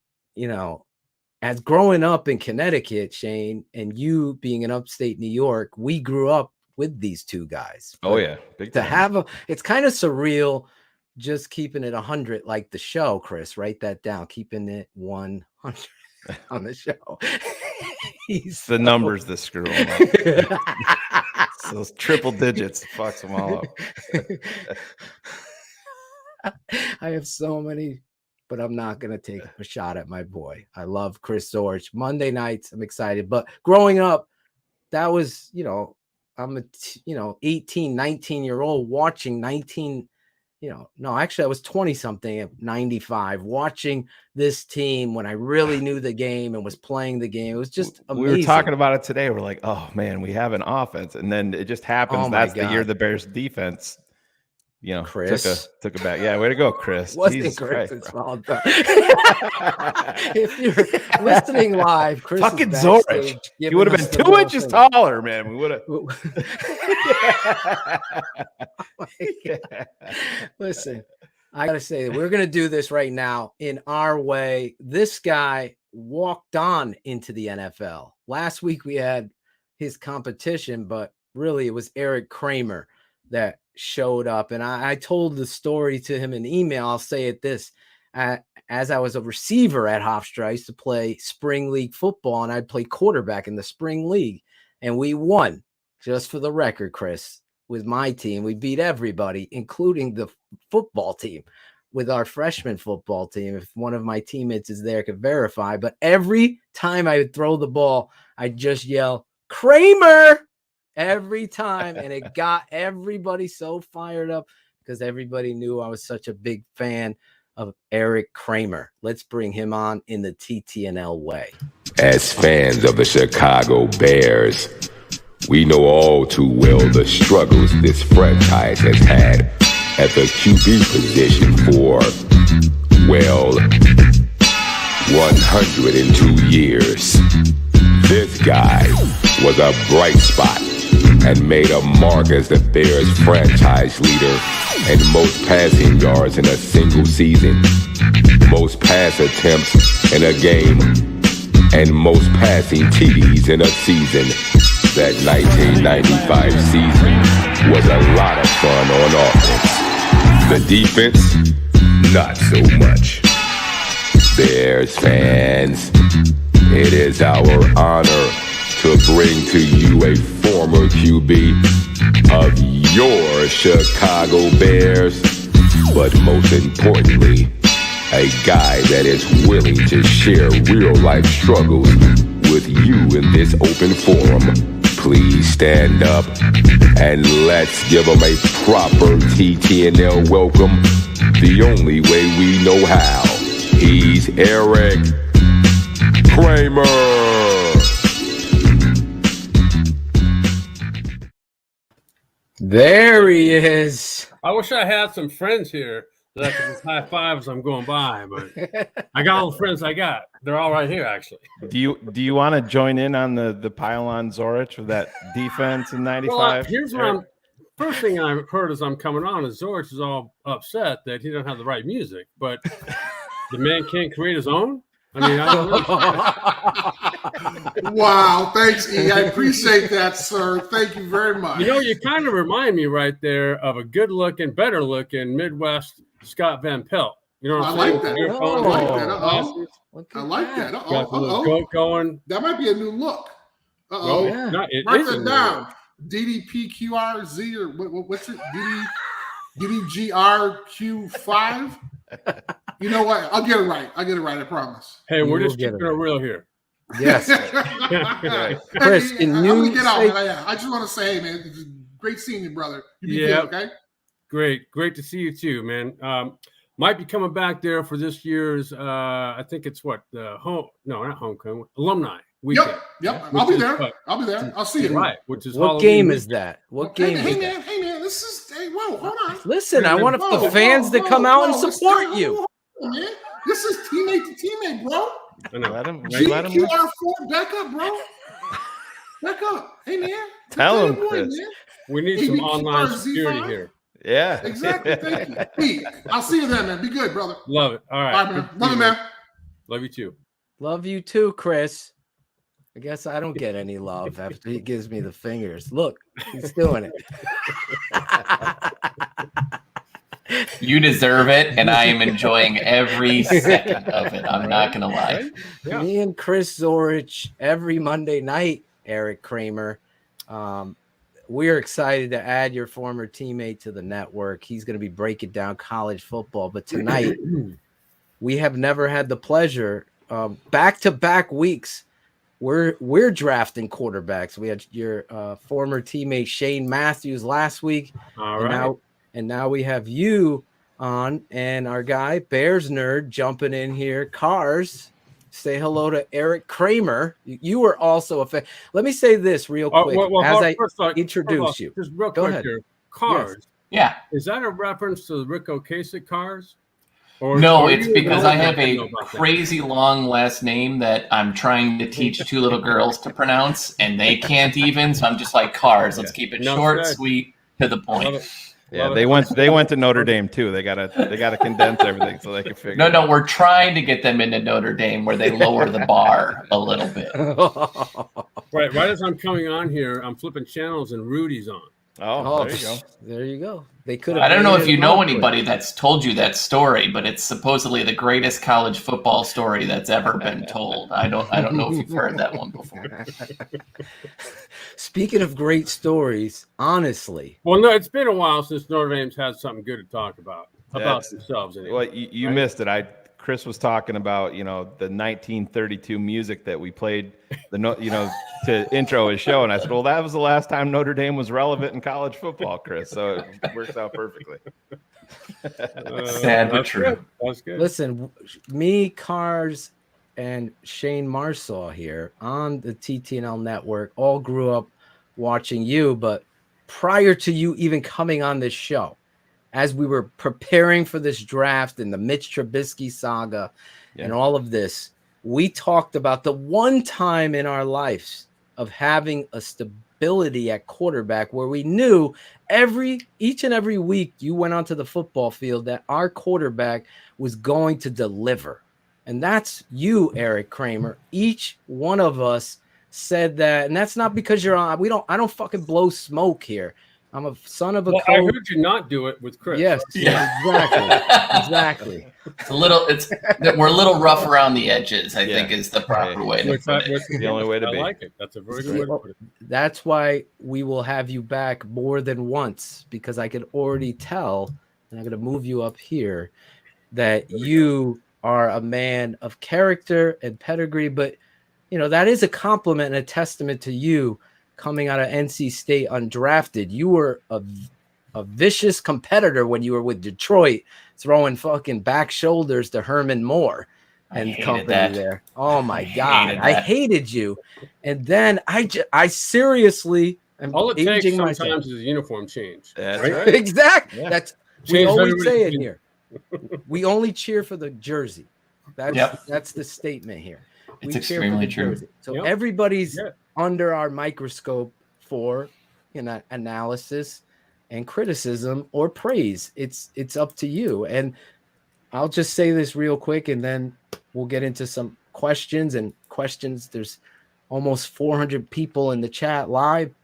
as growing up in Connecticut, Shayne, and you being in upstate New York, we grew up with these two guys. Oh yeah, big time. It's kind of surreal just keeping it 100 like the show. Chris, write that down. Keeping it 100 on the show. The numbers that screw them up. Those triple digits fucks them all up. I have so many, but I'm not going to take a shot at my boy. I love Chris Zorich. Monday nights, I'm excited. But growing up, that was, I'm a 18, 19-year-old watching 19. No, actually, I was 20-something at 95 watching this team when I really knew the game and was playing the game. It was just amazing. We were talking about it today. We're like, oh, man, we have an offense. And then it just happens. That's the year the Bears defense, Chris took it back. Yeah, way to go, Chris. Wasn't Chris's fault. If you're listening live, Chris fucking Zorich. He would have been 2 inches taller, man. We would have. Listen, I gotta say, we're gonna do this right now in our way. This guy walked on into the NFL. Last week we had his competition, but really it was Erik Kramer that showed up, and I told the story to him in email. I'll say it this: as I was a receiver at Hofstra, I used to play spring league football, and I'd play quarterback in the spring league, and we won. Just for the record, Chris, with my team, we beat everybody, including the football team, with our freshman football team. If one of my teammates is there, could verify. But every time I would throw the ball, I'd just yell, Kramer! Every time, and it got everybody so fired up because everybody knew I was such a big fan of Erik Kramer. Let's bring him on in the TTNL way. As fans of the Chicago Bears, we know all too well the struggles this franchise has had at the QB position for, 102 years. This guy was a bright spot and made a mark as the Bears franchise leader and most passing yards in a single season, most pass attempts in a game, and most passing TDs in a season. That 1995 season was a lot of fun on offense. The defense, not so much. Bears fans, it is our honor to bring to you a former QB of your Chicago Bears, but most importantly, a guy that is willing to share real-life struggles with you in this open forum. Please stand up and let's give him a proper TTNL welcome the only way we know how. He's Erik Kramer. There he is. I wish I had some friends here that I could just high five as I'm going by, but I got all the friends I got. They're all right here, actually. Do you want to join in on the pile on Zorich with that defense in '95? Well, here's what first thing I heard as I'm coming on is Zorich is all upset that he doesn't have the right music, but the man can't create his own. I mean, I don't know. Wow, thanks, E. I appreciate that, sir. Thank you very much. You know, you kind of remind me right there of a good-looking, better-looking Midwest Scott Van Pelt. You know what I'm I saying? like that. Earphones, I like that. glasses. I like that. Got the little goat going. That might be a new look. Oh, no, it Mark is a that new down. DDPQRZ or what's it? DDGRQ5. You know what? I'll get it right. I promise. Hey, we're just keeping it real here. Yes. Chris, Hey, can I'm you gonna get out, say- man. I just want to say, man, it's great seeing you, brother. You be Yeah. good, okay? Great to see you too, man. Might be coming back there for this year's. I think it's what the not homecoming, alumni weekend. Yep. I'll be there. I'll see you. Right. Which is What Halloween game weekend. is that? What game is that? Hey man, this is whoa, hold on. Listen, I want the fans to come out and support you. Man. This is teammate to teammate, bro. Let him. GQR4, back up, bro. Back up. Hey man. Tell him, boy, Chris. man. We need some online security here. Yeah. Exactly. Thank you. Pete, I'll see you then, man. Be good, brother. Love it. All right. Bye, man. Love you, man. Love you too. Love you too, Chris. I guess I don't get any love after he gives me the fingers. Look, he's doing it. You deserve it, and I am enjoying every second of it. I'm not going to lie. Yeah. Me and Chris Zorich every Monday night, Erik Kramer. We're excited to add your former teammate to the network. He's going to be breaking down college football. But tonight, we have never had the pleasure, back-to-back weeks, we're drafting quarterbacks. We had your former teammate Shayne Matthews last week. All right. And now we have you on, and our guy, Bears Nerd, jumping in here. Cars, say hello to Erik Kramer. You were also a fan. Let me say this real quick as I introduce you. Just real Go quick ahead. here. Cars. Yeah. Is that a reference to the Rick Ocasek cars? Or No, are it's you because the I only have one that a know about that? crazy long last name that I'm trying to teach two little girls to pronounce, and they can't even. So I'm just like, cars. Let's keep it No short, shit. sweet, to the point. Yeah, they went to Notre Dame too. They gotta condense everything so they can figure. No, we're trying to get them into Notre Dame where they lower the bar a little bit. Right as I'm coming on here, I'm flipping channels and Rudy's on. Oh, there you go. There you go. They could. I don't know if you know anybody that's told you that story, but it's supposedly the greatest college football story that's ever been told. I don't know if you've heard that one before. Speaking of great stories, honestly. Well, no, it's been a while since Notre Dame's had something good to talk about themselves. Anyway. Well, you missed it. Chris was talking about the 1932 music that we played to intro his show, and I said, well, that was the last time Notre Dame was relevant in college football, Chris. So it works out perfectly. Sad but true. That's good. Listen, me, Cars, and Shayne Marsaw here on the TTNL network all grew up watching you, but prior to you even coming on this show, as we were preparing for this draft and the Mitch Trubisky saga and all of this, we talked about the one time in our lives of having a stability at quarterback where we knew each and every week you went onto the football field that our quarterback was going to deliver. And that's you, Erik Kramer. Each one of us said that, and that's not because you're on. I don't fucking blow smoke here. I'm a son of a Well, coach. I heard you not do it with Chris. Yes, Yeah. exactly. We're a little rough around the edges, I think is the proper way to put it. The only way to be. I like it. That's a very good way to put it. That's why we will have you back more than once, because I could already tell, and I'm going to move you up here, that you are a man of character and pedigree. But, that is a compliment and a testament to you coming out of NC State undrafted. You were a vicious competitor when you were with Detroit, throwing fucking back shoulders to Herman Moore and company there. Oh my God. I hated you. And then I seriously am All it takes aging sometimes myself. is a uniform change. That's right? right. Exactly. Yeah. That's we Change always everybody- say it here. We only cheer for the jersey. That's the statement here. It's We cheer for extremely the true. jersey. So everybody's under our microscope for analysis and criticism or praise. It's up to you. And I'll just say this real quick, and then we'll get into some questions. There's almost 400 people in the chat live.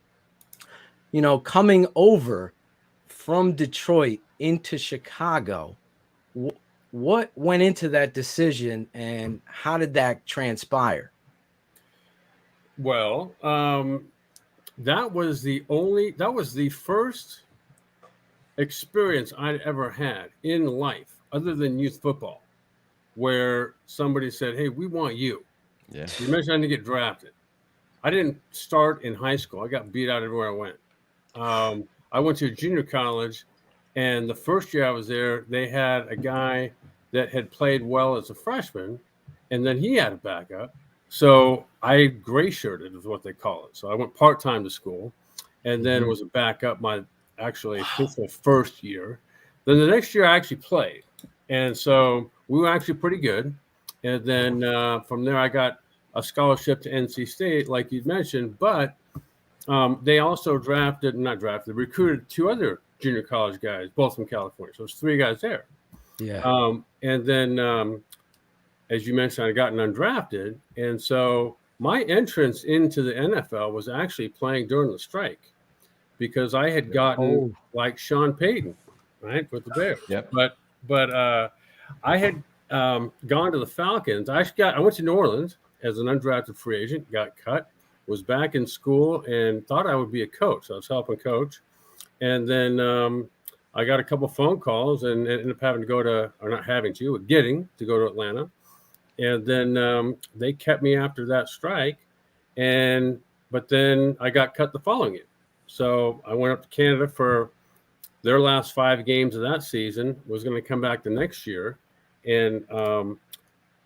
You know, coming over from Detroit into Chicago, what went into that decision and how did that transpire? Well, that was the first experience I'd ever had in life, other than youth football, where somebody said, "Hey, we want you." Yeah. You mentioned I didn't get drafted. I didn't start in high school. I got beat out everywhere I went. I went to junior college, and the first year I was there, they had a guy that had played well as a freshman, and then he had a backup. So I gray shirted is what they call it. So I went part-time to school, and then was a backup my actually official first year. Then the next year I actually played, and so we were actually pretty good. And then from there I got a scholarship to NC State, like you mentioned, but they also recruited 2 other junior college guys, both from California. So there's 3 guys there. Yeah. And then, as you mentioned, I gotten undrafted. And so my entrance into the NFL was actually playing during the strike because I had gotten like Sean Payton, right, with the Bears. Yep. But I had gone to the Falcons. I went to New Orleans as an undrafted free agent, got cut, was back in school, and thought I would be a coach. I was helping coach. And then I got a couple phone calls and ended up having to go to, or not having to, but getting to go to Atlanta. And then they kept me after that strike. But then I got cut the following year. So I went up to Canada for their last 5 games of that season, was going to come back the next year. And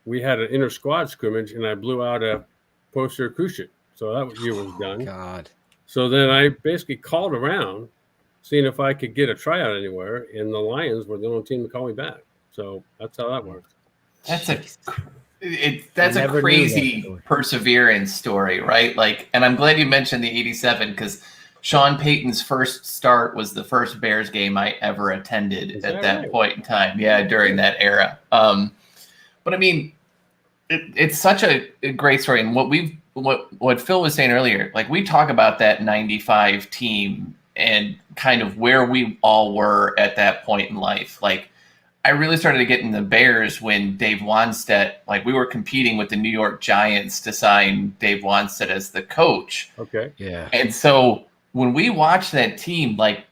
we had an inter-squad scrimmage, and I blew out a posterior cruciate. So that year was done. God. So then I basically called around, seeing if I could get a tryout anywhere, and the Lions were the only team to call me back. So that's how that worked. That's a crazy perseverance story, right? Like, and I'm glad you mentioned the 87 because Sean Payton's first start was the first Bears game I ever attended at that point in time. Yeah, during that era. But I mean, it's such a great story, and what Phil was saying earlier, like we talk about that 95 team and kind of where we all were at that point in life. Like I really started to get in the Bears when Dave Wanstead, like we were competing with the New York Giants to sign Dave Wanstead as the coach. Okay. Yeah. And so when we watched that team, like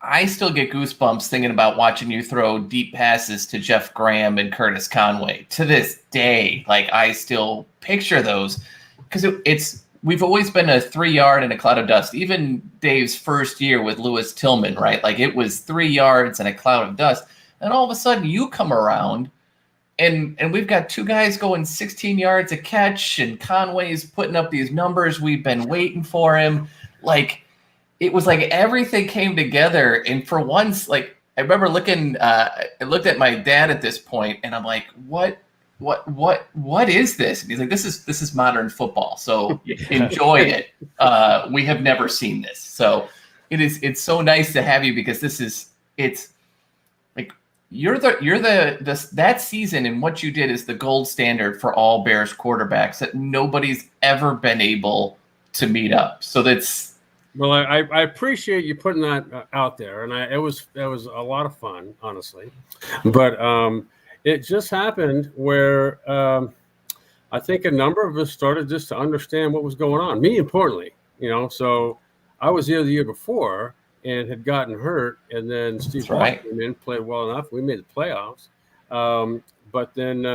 I still get goosebumps thinking about watching you throw deep passes to Jeff Graham and Curtis Conway. To this day, like I still picture those because we've always been a 3-yard and a cloud of dust. Even Dave's first year with Lewis Tillman, right? Like it was 3 yards and a cloud of dust. And all of a sudden you come around and we've got 2 guys going 16 yards a catch and Conway's putting up these numbers. We've been waiting for him. Like, it was like everything came together. And for once, like I remember I looked at my dad at this point and I'm like, what is this? And he's like, this is modern football. So enjoy it. We have never seen this. So it's so nice to have you because it's like you're that season and what you did is the gold standard for all Bears quarterbacks that nobody's ever been able to meet up. So that's, well, I appreciate you putting that out there, and it was a lot of fun, honestly. But it just happened where I think a number of us started just to understand what was going on. Me, importantly, So I was here the year before and had gotten hurt, and then Steve White came in, played well enough. We made the playoffs, but then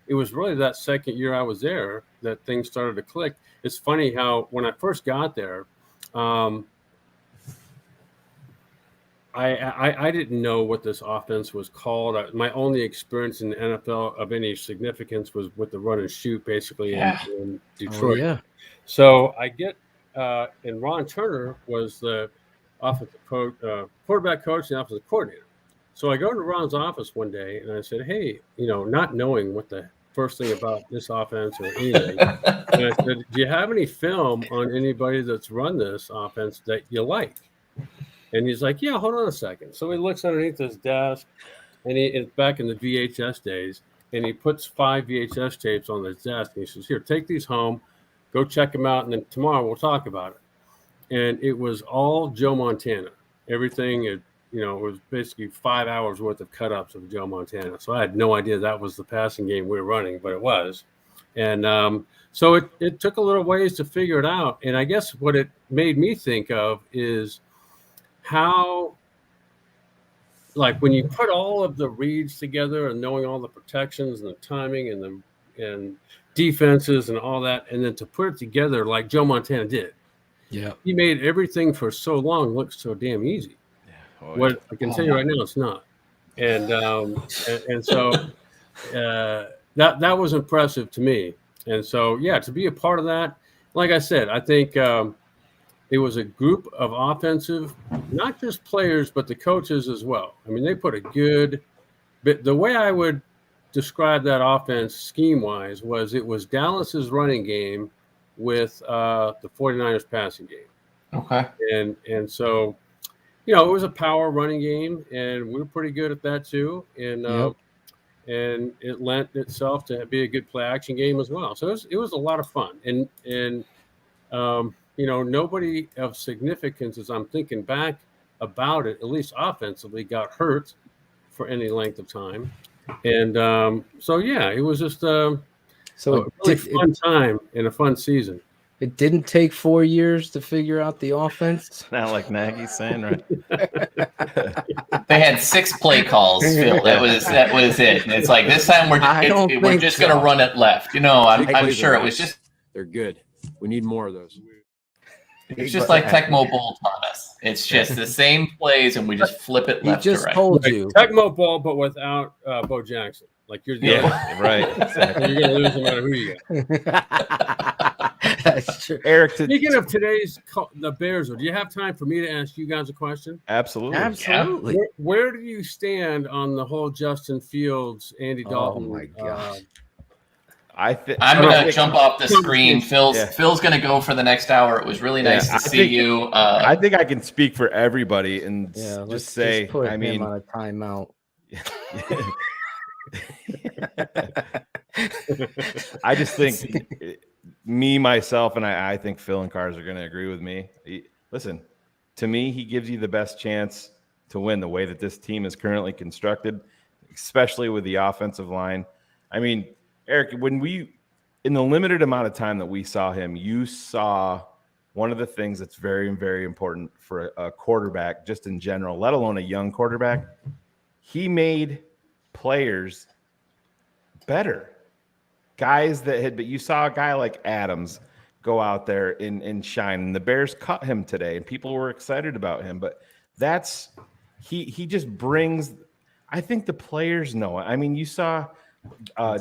it was really that second year I was there that things started to click. It's funny how when I first got there. I didn't know what this offense was called. My only experience in the NFL of any significance was with the run and shoot, basically in Detroit. Oh, yeah. So I get, and Ron Turner was the offensive coach, quarterback coach, and offensive coordinator. So I go to Ron's office one day and I said, "Hey, not knowing what the first thing about this offense or anything," and I said, "Do you have any film on anybody that's run this offense that you like?" And he's like, "Yeah, hold on a second." So he looks underneath his desk, and it's back in the VHS days, and he puts 5 VHS tapes on his desk, and he says, "Here, take these home, Go check him out, and then tomorrow we'll talk about it. And it was all Joe Montana. Everything, it was basically 5 hours worth of cut-ups of Joe Montana. So I had no idea that was the passing game we were running, but it was. And so it took a little ways to figure it out. And I guess what it made me think of is how, like, when you put all of the reads together and knowing all the protections and the timing and defenses and all that, and then to put it together like Joe Montana did. Yeah. He made everything for so long look so damn easy. What I can tell you right now, it's not. And so that was impressive to me. And so, yeah, to be a part of that, like I said, I think it was a group of offensive, not just players, but the coaches as well. I mean, they put a good bit. The way I would describe that offense scheme-wise was it was Dallas's running game with the 49ers passing game. Okay. And so, it was a power running game, and we were pretty good at that too. And and it lent itself to be a good play action game as well. So it was a lot of fun. And nobody of significance, as I'm thinking back about it, at least offensively, got hurt for any length of time. And so yeah, it was just a really fun time and a fun season. It didn't take 4 years to figure out the offense. Not like Nagy's saying, right? They had 6 play calls, Phil. That was it. And it's like this time we're just going to run it left. I'm sure it was just. They're good. We need more of those. It's just like Tecmo Bowl taught us. It's just the same plays, and we just flip it left to right. He just told you. Tecmo Bowl, but without Bo Jackson. Like you're the other. Right. Exactly. You're going to lose no matter who you get. That's true. Eric, speaking of the Bears, do you have time for me to ask you guys a question? Absolutely. Where do you stand on the whole Justin Fields, Andy Dalton? Oh my God. I'm going to jump off the screen. Phil's going to go for the next hour. It was really nice to see you. I think I can speak for everybody and just say, just put him on a timeout. I just think me, myself, and I think Phil and Cars are going to agree with me. Listen, to me, he gives you the best chance to win the way that this team is currently constructed, especially with the offensive line. I mean, Eric, in the limited amount of time that we saw him, you saw one of the things that's very, very important for a quarterback, just in general, let alone a young quarterback. He made players better. Guys but you saw a guy like Adams go out there and shine, and the Bears cut him today, and people were excited about him. But he just brings. I think the players know it. I mean, you saw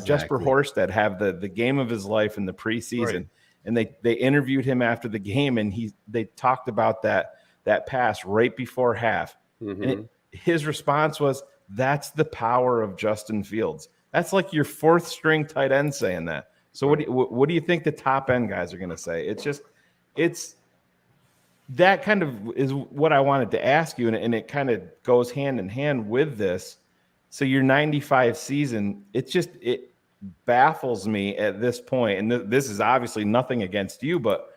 Jesper Horsted have the game of his life in the preseason, right. And they interviewed him after the game, and they talked about that pass right before half, and his response was, "That's the power of Justin Fields." That's like your 4th string tight end saying that. So what do you think the top end guys are going to say? It's that kind of is what I wanted to ask you, and it kind of goes hand in hand with this. So your 95 season, it baffles me at this point, and this is obviously nothing against you, but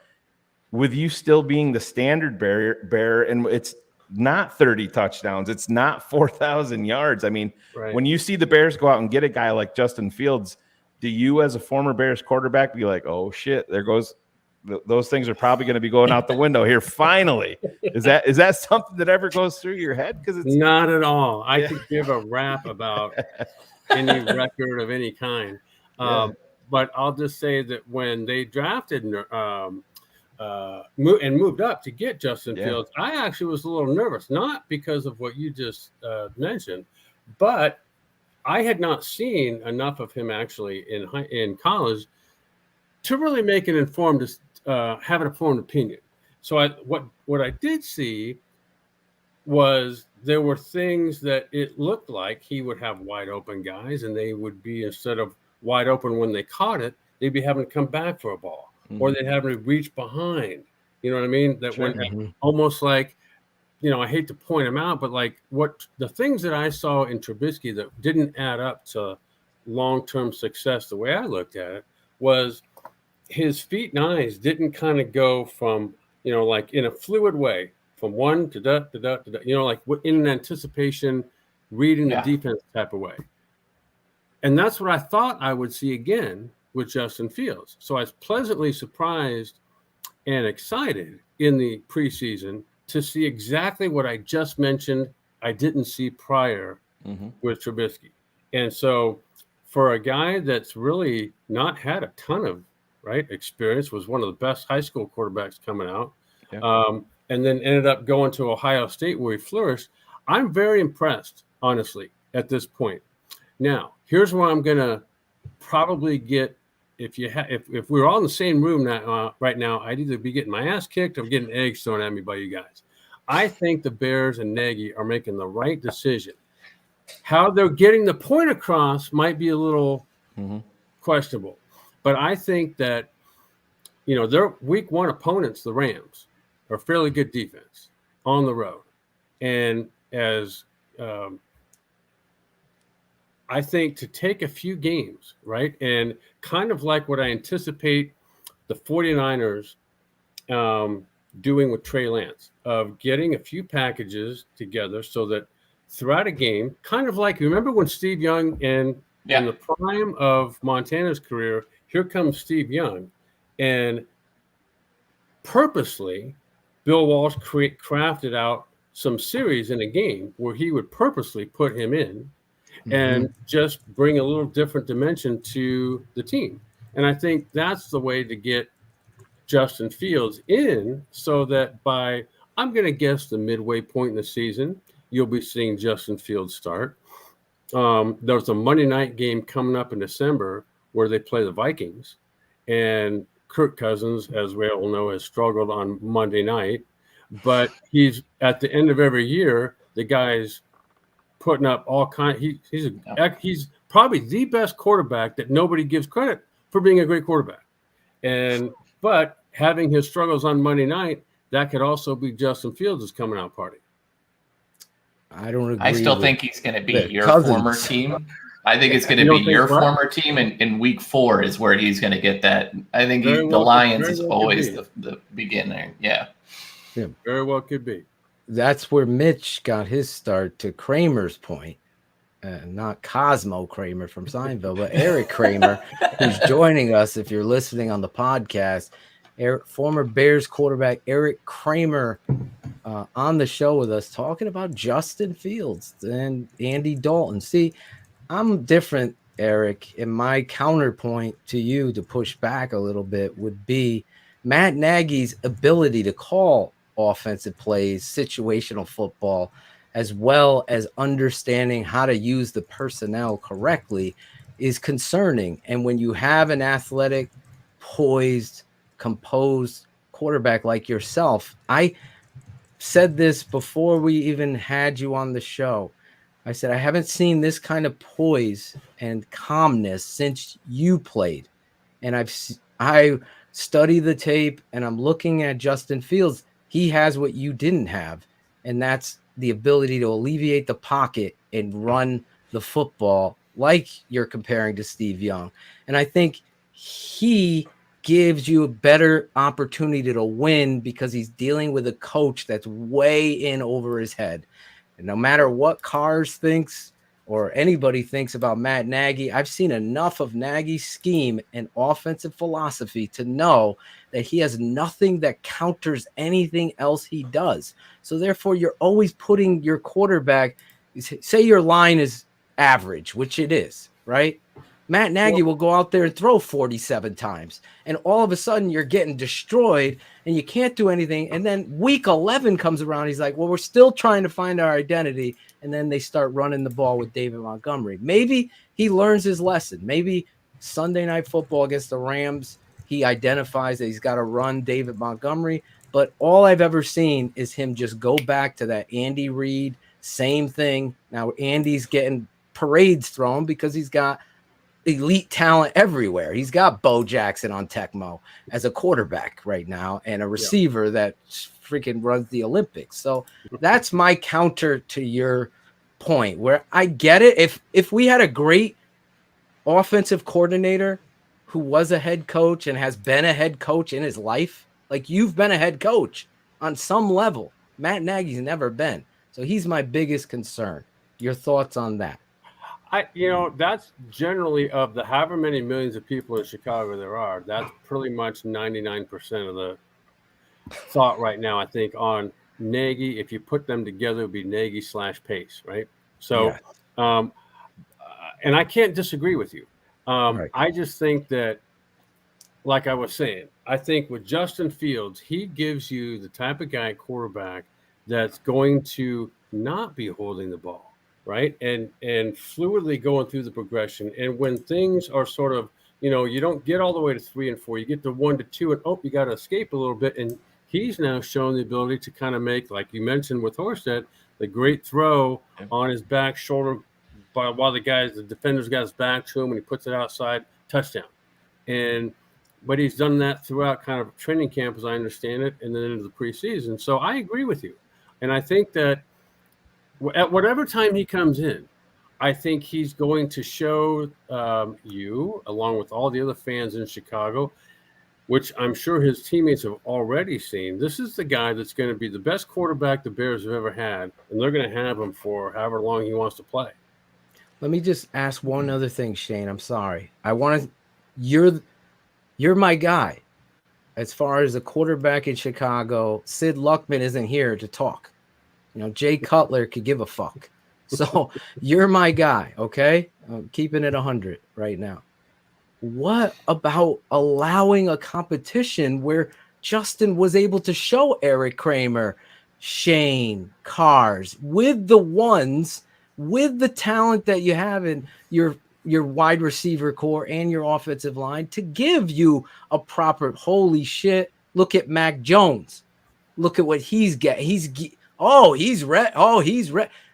with you still being the standard bearer, and it's not 30 touchdowns. It's not 4,000 yards. I mean, When you see the Bears go out and get a guy like Justin Fields, do you as a former Bears quarterback be like, oh shit, there goes, those things are probably going to be going out the window here finally? Is that something that ever goes through your head? Because it's not at all. I could give a rap about any record of any kind. But I'll just say that when they drafted and moved up to get Justin Fields, I actually was a little nervous, not because of what you just mentioned, but I had not seen enough of him actually in college to really make an informed, have an informed opinion. So what I did see was there were things that it looked like he would have wide open guys, and they would be, instead of wide open when they caught it, they'd be having to come back for a ball. Or they'd have to reach behind. You know what I mean? That went almost like, I hate to point him out, but like what the things that I saw in Trubisky that didn't add up to long-term success, the way I looked at it, was his feet and eyes didn't kind of go from, like in a fluid way from one to da, da, da, da, da, like in an anticipation, reading the defense type of way. And that's what I thought I would see again with Justin Fields. So I was pleasantly surprised and excited in the preseason to see exactly what I just mentioned I didn't see prior with Trubisky. And so for a guy that's really not had a ton of experience, was one of the best high school quarterbacks coming out, and then ended up going to Ohio State where he flourished, I'm very impressed, honestly, at this point. Now, here's where I'm going to probably get, if we're all in the same room now, right now, I'd either be getting my ass kicked or getting eggs thrown at me by you guys. I think the Bears and Nagy are making the right decision. How they're getting the point across might be a little questionable. But I think that, their week one opponents, the Rams, are fairly good defense on the road. And as I think to take a few games, right, and kind of like what I anticipate the 49ers doing with Trey Lance, of getting a few packages together so that throughout a game, kind of like, remember when Steve Young in the prime of Montana's career, here comes Steve Young, and purposely Bill Walsh crafted out some series in a game where he would purposely put him in and just bring a little different dimension to the team. And I think that's the way to get Justin Fields in, so that by, I'm going to guess, the midway point in the season, you'll be seeing Justin Fields start. There's a Monday night game coming up in December where they play the Vikings, and Kirk Cousins, as we all know, has struggled on Monday night, but he's at the end of every year, the guy's putting up all kinds. He's probably the best quarterback that nobody gives credit for being a great quarterback. But having his struggles on Monday night, that could also be Justin Fields' coming out party. I don't agree. I still think he's going to be your Cousins. former team. I think it's going to be your former team, and in week 4 is where he's going to get that. I think the Lions is always the beginner. Yeah. Very well could be. That's where Mitch got his start, to Kramer's point. Not Cosmo Kramer from Seinfeld, but Erik Kramer, who's joining us. If you're listening on the podcast, former Bears quarterback Erik Kramer on the show with us, talking about Justin Fields and Andy Dalton. See, I'm different, Erik, and my counterpoint to you, to push back a little bit, would be Matt Nagy's ability to call offensive plays, situational football, as well as understanding how to use the personnel correctly, is concerning. And when you have an athletic, poised, composed quarterback like yourself, I said this before we even had you on the show. I said, I haven't seen this kind of poise and calmness since you played. And I study the tape, and I'm looking at Justin Fields. He has what you didn't have, and that's the ability to alleviate the pocket and run the football, like you're comparing to Steve Young. And I think he gives you a better opportunity to win because he's dealing with a coach that's way in over his head. And no matter what Cars thinks or anybody thinks about Matt Nagy, I've seen enough of Nagy's scheme and offensive philosophy to know that he has nothing that counters anything else he does. So therefore, you're always putting your quarterback, say your line is average, which it is, right? Matt Nagy will go out there and throw 47 times, and all of a sudden you're getting destroyed and you can't do anything. And then week 11 comes around. He's like, well, we're still trying to find our identity. And then they start running the ball with David Montgomery. Maybe he learns his lesson. Maybe Sunday Night Football against the Rams, he identifies that he's got to run David Montgomery. But all I've ever seen is him just go back to that Andy Reid, same thing. Now Andy's getting parades thrown because he's got elite talent everywhere. He's got Bo Jackson on Tecmo as a quarterback right now, and a receiver that freaking runs the Olympics. So that's my counter to your point, where I get it. If we had a great offensive coordinator who was a head coach and has been a head coach in his life. Like, you've been a head coach on some level. Matt Nagy's never been. So he's my biggest concern. Your thoughts on that? That's generally, of the however many millions of people in Chicago there are, that's pretty much 99% of the thought right now, I think, on Nagy. If you put them together, it would be Nagy / Pace, right? So, and I can't disagree with you. I just think that, like I was saying, I think with Justin Fields, he gives you the type of guy, quarterback, that's going to not be holding the ball, right? And fluidly going through the progression. And when things are sort of, you don't get all the way to 3 and 4, you get to 1 to 2, and you got to escape a little bit. And he's now shown the ability to kind of make, like you mentioned with Horsted, the great throw on his back shoulder while the defender's got his back to him, and he puts it outside, touchdown. But he's done that throughout kind of training camp, as I understand it, and then into the preseason. So I agree with you. And I think that at whatever time he comes in, I think he's going to show you, along with all the other fans in Chicago, which I'm sure his teammates have already seen, this is the guy that's going to be the best quarterback the Bears have ever had, and they're going to have him for however long he wants to play. Let me just ask one other thing, Shayne. I'm sorry. You're my guy. As far as a quarterback in Chicago, Sid Luckman isn't here to talk. Jay Cutler could give a fuck. So you're my guy, okay? I'm keeping it 100 right now. What about allowing a competition where Justin was able to show Erik, Kramer, Shayne, Cars with the ones, with the talent that you have in your wide receiver core and your offensive line, to give you a proper, holy shit, look at Mac Jones. Look at what he's got. He's red.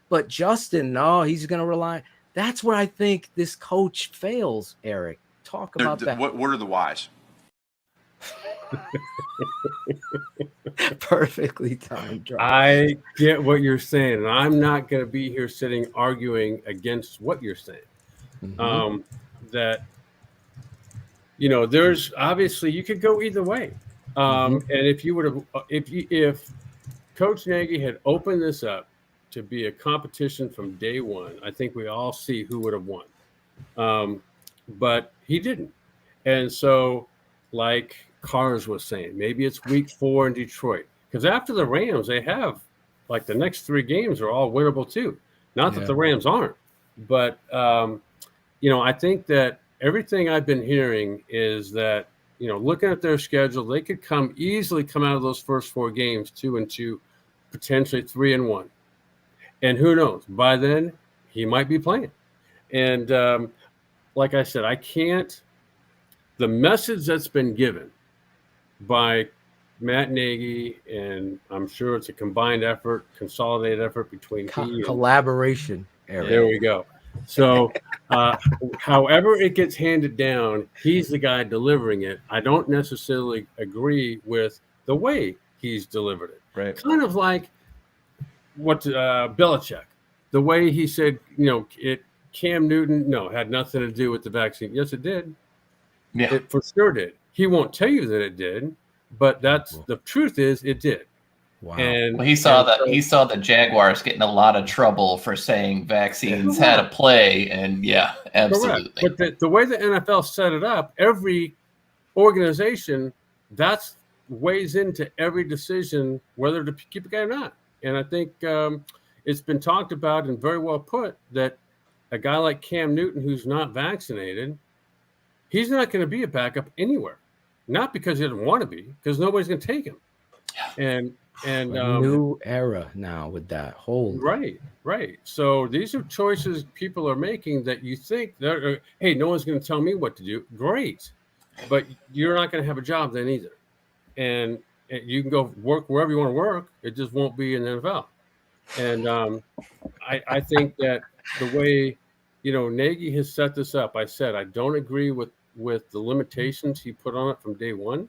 But Justin, no, he's going to rely. That's where I think this coach fails, Erik. Talk about that. What are the whys? Perfectly timed drop. I get what you're saying, and I'm not going to be here sitting arguing against what you're saying. Mm-hmm. That there's obviously, you could go either way. And if Coach Nagy had opened this up to be a competition from day one, I think we all see who would have won. But he didn't. And so, like Cars was saying, maybe it's week 4 in Detroit. Because after the Rams, they have, like, the next 3 games are all winnable too. Not that the Rams aren't. But, I think that everything I've been hearing is that, looking at their schedule, they could easily come out of those first 4 games 2-2, potentially 3-1. And who knows? By then, he might be playing. And like I said, the message that's been given by Matt Nagy, and I'm sure it's a combined effort, consolidated effort between collaboration. Erik. There we go. So however it gets handed down, he's the guy delivering it. I don't necessarily agree with the way he's delivered it. Right. Kind of like what Belichick, the way he said, Cam Newton, had nothing to do with the vaccine. Yes, it did. Yeah. It for sure did. He won't tell you that it did, but the truth is it did. Wow. And he saw the Jaguars getting a lot of trouble for saying vaccines had a play, and absolutely. Correct. But the way the NFL set it up, every organization that's weighs into every decision whether to keep a guy or not. And I think it's been talked about and very well put that a guy like Cam Newton, who's not vaccinated, he's not going to be a backup anywhere. Not because he doesn't want to be, because nobody's going to take him. And a new era now with that whole right. So these are choices people are making that you think that, hey, no one's going to tell me what to do. Great, but you're not going to have a job then either. And you can go work wherever you want to work. It just won't be in the NFL. And I think that the way Nagy has set this up, I said I don't agree with the limitations he put on it from day one,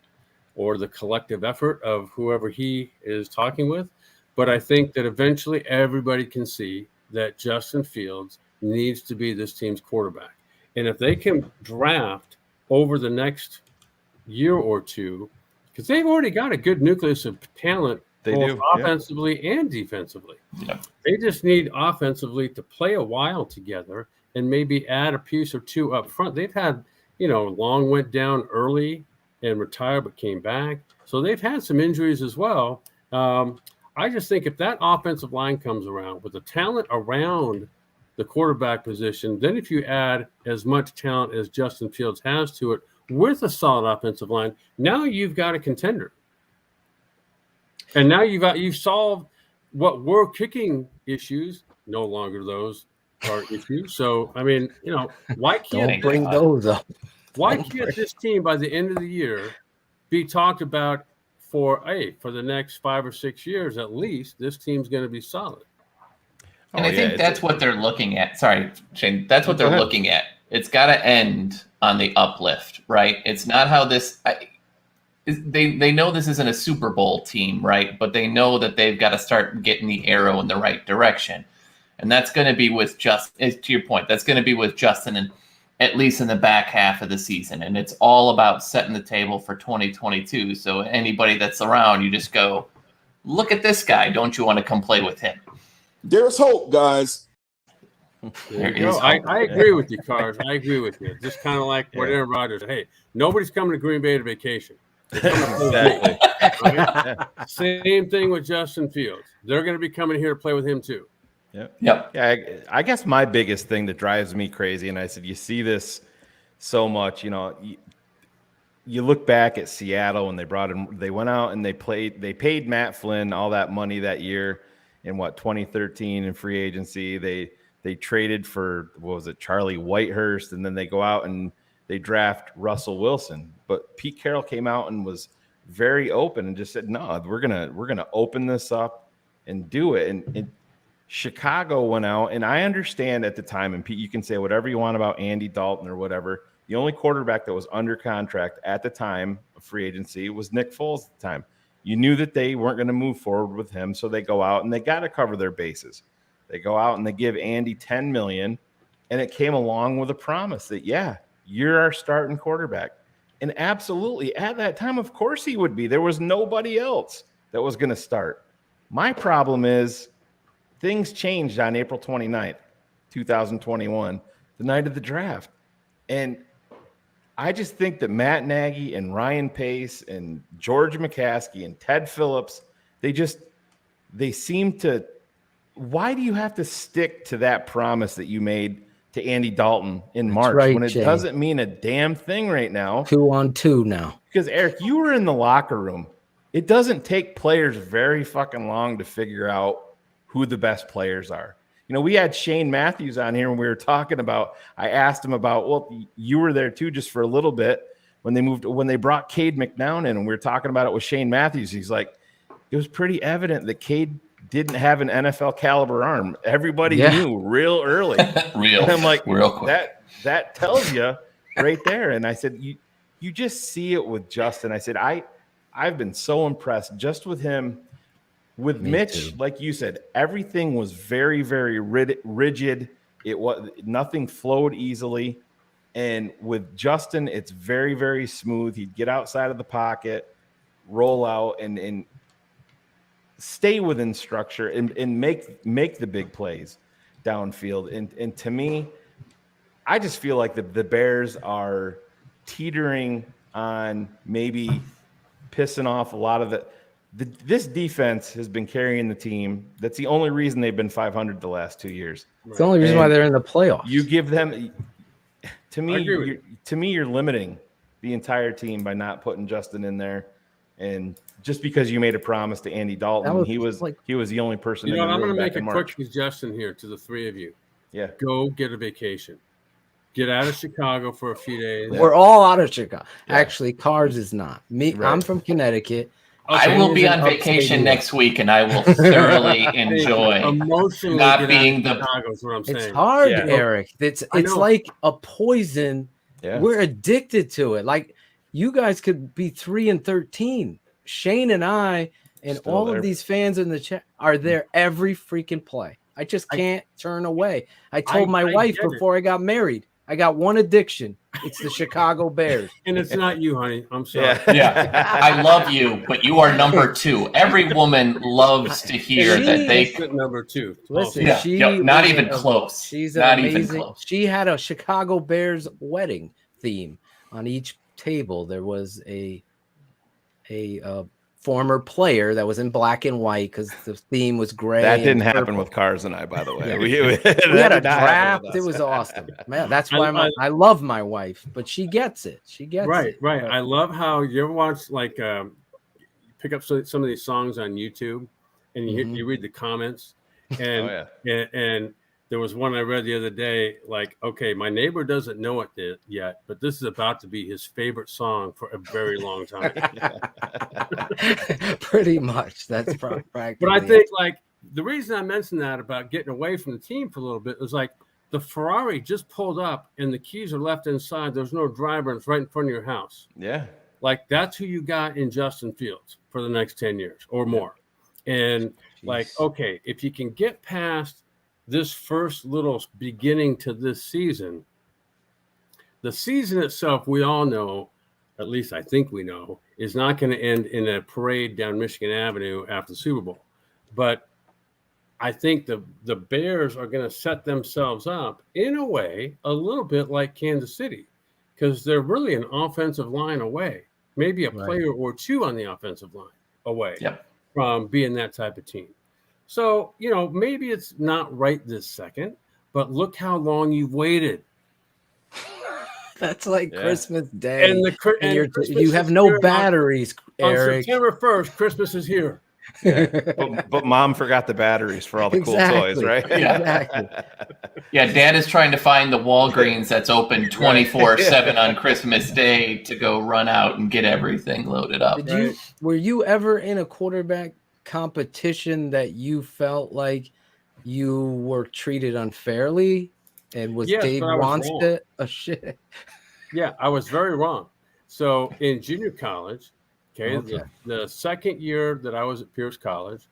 or the collective effort of whoever he is talking with. But I think that eventually everybody can see that Justin Fields needs to be this team's quarterback. And if they can draft over the next year or two, because they've already got a good nucleus of talent, both offensively and defensively. Yeah. They just need offensively to play a while together and maybe add a piece or two up front. They've had, Long went down early and retired but came back. So they've had some injuries as well. I just think if that offensive line comes around with the talent around the quarterback position, then if you add as much talent as Justin Fields has to it with a solid offensive line, now you've got a contender. And now you've solved what were kicking issues. No longer those are issues. So, I mean, why can't Don't bring those up. Why can't this team by the end of the year be talked about for the next 5 or 6 years at least? This team's going to be solid. And I think that's what they're looking at. Sorry, Shane. That's what they're looking at. It's got to end on the uplift, right? It's not how this. They know this isn't a Super Bowl team, right? But they know that they've got to start getting the arrow in the right direction, and that's going to be with Justin. To your point, that's going to be with Justin, and at least in the back half of the season. And it's all about setting the table for 2022. So anybody that's around, you just go, look at this guy. Don't you want to come play with him? There's hope, guys. I agree with you, Cars. I agree with you. Just kind of like what Aaron Rodgers said. Hey, nobody's coming to Green Bay to vacation. Exactly. Right? Same thing with Justin Fields. They're going to be coming here to play with him too. Yep. Yeah, I guess my biggest thing that drives me crazy, and I said you see this so much, you look back at Seattle when they went out and they paid Matt Flynn all that money that year in 2013 in free agency. They traded for, Charlie Whitehurst, and then they go out and they draft Russell Wilson. But Pete Carroll came out and was very open and just said, no, we're gonna open this up and do it. And Chicago went out, and I understand at the time, and Pete, you can say whatever you want about Andy Dalton or whatever. The only quarterback that was under contract at the time of free agency was Nick Foles at the time. You knew that they weren't going to move forward with him, so they go out and they got to cover their bases. They go out and they give Andy $10 million, and it came along with a promise that, you're our starting quarterback. And absolutely, at that time, of course he would be. There was nobody else that was going to start. My problem is things changed on April 29th, 2021, the night of the draft. And I just think that Matt Nagy and Ryan Pace and George McCaskey and Ted Phillips, they seem to – why do you have to stick to that promise that you made to Andy Dalton in March when it doesn't mean a damn thing right now? 2-on-2 now. Because, Eric, you were in the locker room. It doesn't take players very fucking long to figure out who the best players are. We had Shane Matthews on here when we were talking about, I asked him about, well, you were there too, just for a little bit when they brought Cade McNown in, and we were talking about it with Shane Matthews. He's like, it was pretty evident that Cade didn't have an NFL caliber arm. Everybody knew real early. And I'm like, real quick. That tells you right there. And I said, you just see it with Justin. I said, I've been so impressed just with him. With Mitch, like you said, everything was very, very rigid. Nothing flowed easily. And with Justin, it's very, very smooth. He'd get outside of the pocket, roll out, and stay within structure and make the big plays downfield. And to me, I just feel like the Bears are teetering on maybe pissing off a lot of this defense has been carrying the team. That's the only reason they've been 500 the last 2 years. It's the only reason why they're in the playoffs. You give them, to me, you're limiting the entire team by not putting Justin in there. And just because you made a promise to Andy Dalton, he was the only person. I'm going to make a quick suggestion here to the three of you. Yeah, go get a vacation. Get out of Chicago for a few days. We're all out of Chicago. Yeah. Actually, Cars is not. I'm from Connecticut. I will be on vacation next week, and I will thoroughly enjoy not being the. Chicago's what I'm saying. It's hard, Eric. It's like a poison. Yeah. We're addicted to it. Like you guys could be 3-13. Shayne and I and still all there. Of these fans in the chat are there every freaking play. I just can't turn away. I told my wife before I got married, I got one addiction. It's the Chicago Bears. And it's not you, honey. I'm sorry. Yeah. I love you, but you are number 2. Every woman loves to hear that they number 2. Listen, Yeah, she yep, not was even a- close. She's Not amazing. even close. She had a Chicago Bears wedding theme on each table. There was a former player that was in black and white because the theme was gray. That didn't and happen purple. with Cars and I, by the way. Yeah. We We that had a did not happen draft. with It us. was awesome, man. That's why I love my wife, but she gets it. She gets Right, it. right. I love how you ever watch like pick up some of these songs on YouTube, and you read the comments, and and there was one I read the other day. Like, okay, my neighbor doesn't know it yet, but this is about to be his favorite song for a very long time. Pretty much. That's practically. But I think like the reason I mentioned that about getting away from the team for a little bit was like the Ferrari just pulled up and the keys are left inside. There's no driver, and it's right in front of your house. Yeah. Like that's who you got in Justin Fields for the next 10 years or more. And like, okay, if you can get past this first little beginning to this season, the season itself, we all know, at least I think we know, is not going to end in a parade down Michigan Avenue after the Super Bowl. But I think the Bears are going to set themselves up in a way a little bit like Kansas City, because they're really an offensive line away, maybe a player or two on the offensive line away from being that type of team. So, you know, maybe it's not right this second, but look how long you've waited. That's like Christmas Day. And Christmas you have is no here batteries, on Erik. September 1st, Christmas is here. But mom forgot the batteries for all the cool toys, right? Exactly. Yeah, Dad is trying to find the Walgreens that's open 24/7 on Christmas Day to go run out and get everything loaded up. Were you ever in a quarterback competition that you felt like you were treated unfairly? And was Yes, Dave but I was Wannstedt a shit? Yeah, I was very wrong. So in junior college, the second year that I was at Pierce College,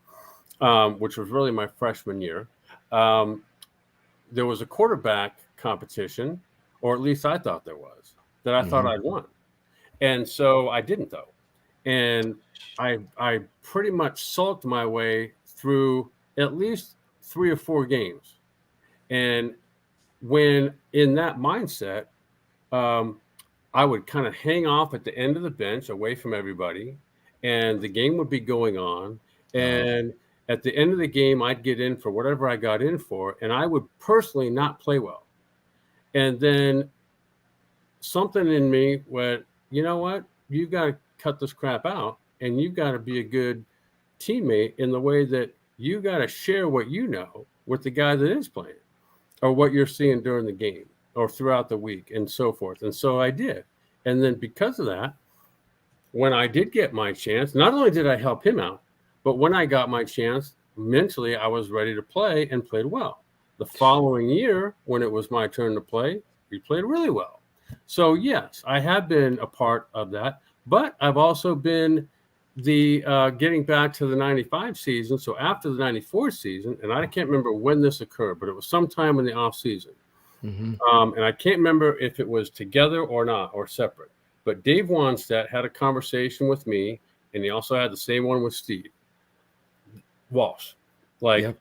which was really my freshman year, there was a quarterback competition, or at least I thought there was, that I thought I'd won. And so I didn't, though. And I pretty much sulked my way through at least 3 or 4 games. And when in that mindset, I would kind of hang off at the end of the bench away from everybody, and the game would be going on. And at the end of the game, I'd get in for whatever I got in for, and I would personally not play well. And then something in me went, you know what? You've got to cut this crap out, and you've got to be a good teammate in the way that you got to share what you know with the guy that is playing, or what you're seeing during the game or throughout the week and so forth. And so I did. And then because of that, when I did get my chance, not only did I help him out, but when I got my chance, mentally, I was ready to play and played well. The following year, when it was my turn to play, we played really well. So yes, I have been a part of that, but I've also been the getting back to the 95 season. So after the 94 season, and I can't remember when this occurred, but it was sometime in the off season. And I can't remember if it was together or not, or separate, but Dave Wannstedt had a conversation with me, and he also had the same one with Steve Walsh. Like,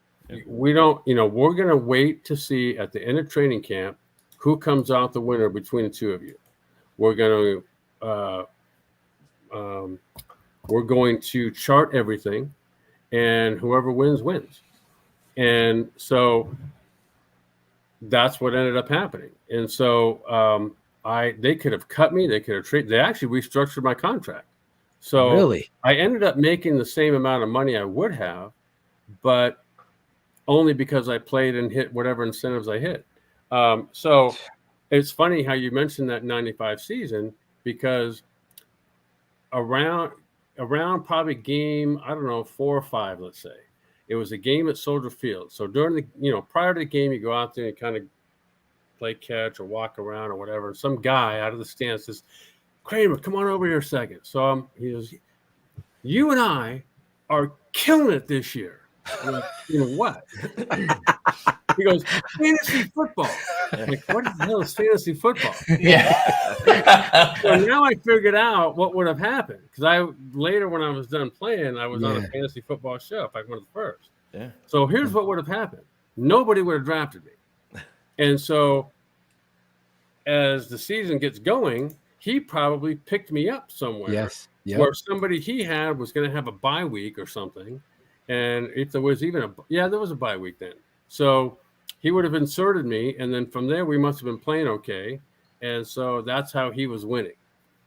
we don't, we're going to wait to see at the end of training camp who comes out the winner between the two of you. We're going to chart everything, and whoever wins wins. And so that's what ended up happening. And so they could have cut me. They could have traded. They actually restructured my contract. So really, I ended up making the same amount of money I would have, but only because I played and hit whatever incentives I hit. So it's funny how you mentioned that 95 season, because around probably game, I don't know, 4 or 5, let's say, it was a game at Soldier Field. So during the, prior to the game, you go out there and kind of play catch or walk around or whatever. And some guy out of the stands says, "Kramer, come on over here a second." So he goes, "You and I are killing it this year." I'm like, what? He goes, fantasy football. I'm like, what the hell is fantasy football? Yeah. So now I figured out what would have happened because later when I was done playing, I was on a fantasy football show, in fact, one of the first. Yeah. So here's what would have happened. Nobody would have drafted me. And so as the season gets going, he probably picked me up somewhere. Yes. Yep. Where somebody he had was going to have a bye week or something. And if there was even there was a bye week then. So he would have inserted me. And then from there, we must have been playing okay. And so that's how he was winning.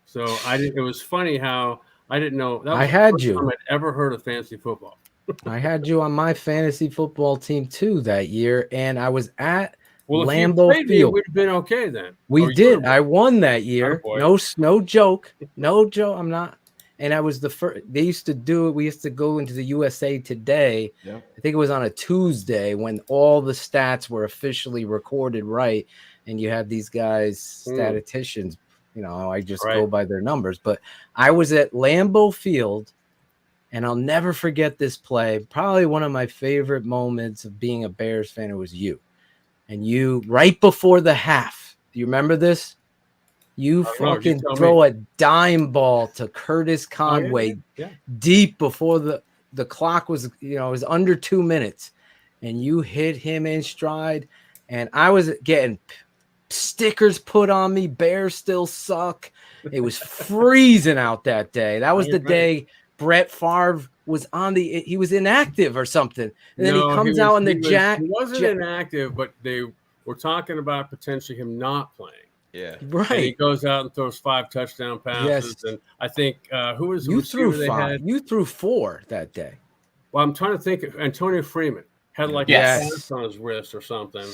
So it was funny how I didn't know. That was I had the first you. time I'd ever heard of fantasy football. I had you on my fantasy football team too that year, and I was at Well, if you Lambeau played me, Field. we'd have been okay then. We did. I won that year. Attaboy. No joke. No joke. I'm not. And I was the first. They used to do it. We used to go into the USA Today. Yeah. I think it was on a Tuesday when all the stats were officially recorded right, and you have these guys, statisticians. You know, I just go by their numbers. But I was at Lambeau Field. And I'll never forget this play. Probably one of my favorite moments of being a Bears fan. It was you. And you, right before the half, do you remember this? You fucking throw a dime ball to Curtis Conway deep before the clock was, it was under 2 minutes. And you hit him in stride. And I was getting stickers put on me. Bears still suck. It was freezing out that day. That was the day Brett Favre was he was inactive or something. And then he comes out in the jack. He wasn't inactive, but they were talking about potentially him not playing. Yeah. Right. And he goes out and throws 5 touchdown passes. Yes. And I think who was you the threw receiver 5. they had? You threw 4 that day. Well, I'm trying to think. Antonio Freeman had like a pass on his wrist or something,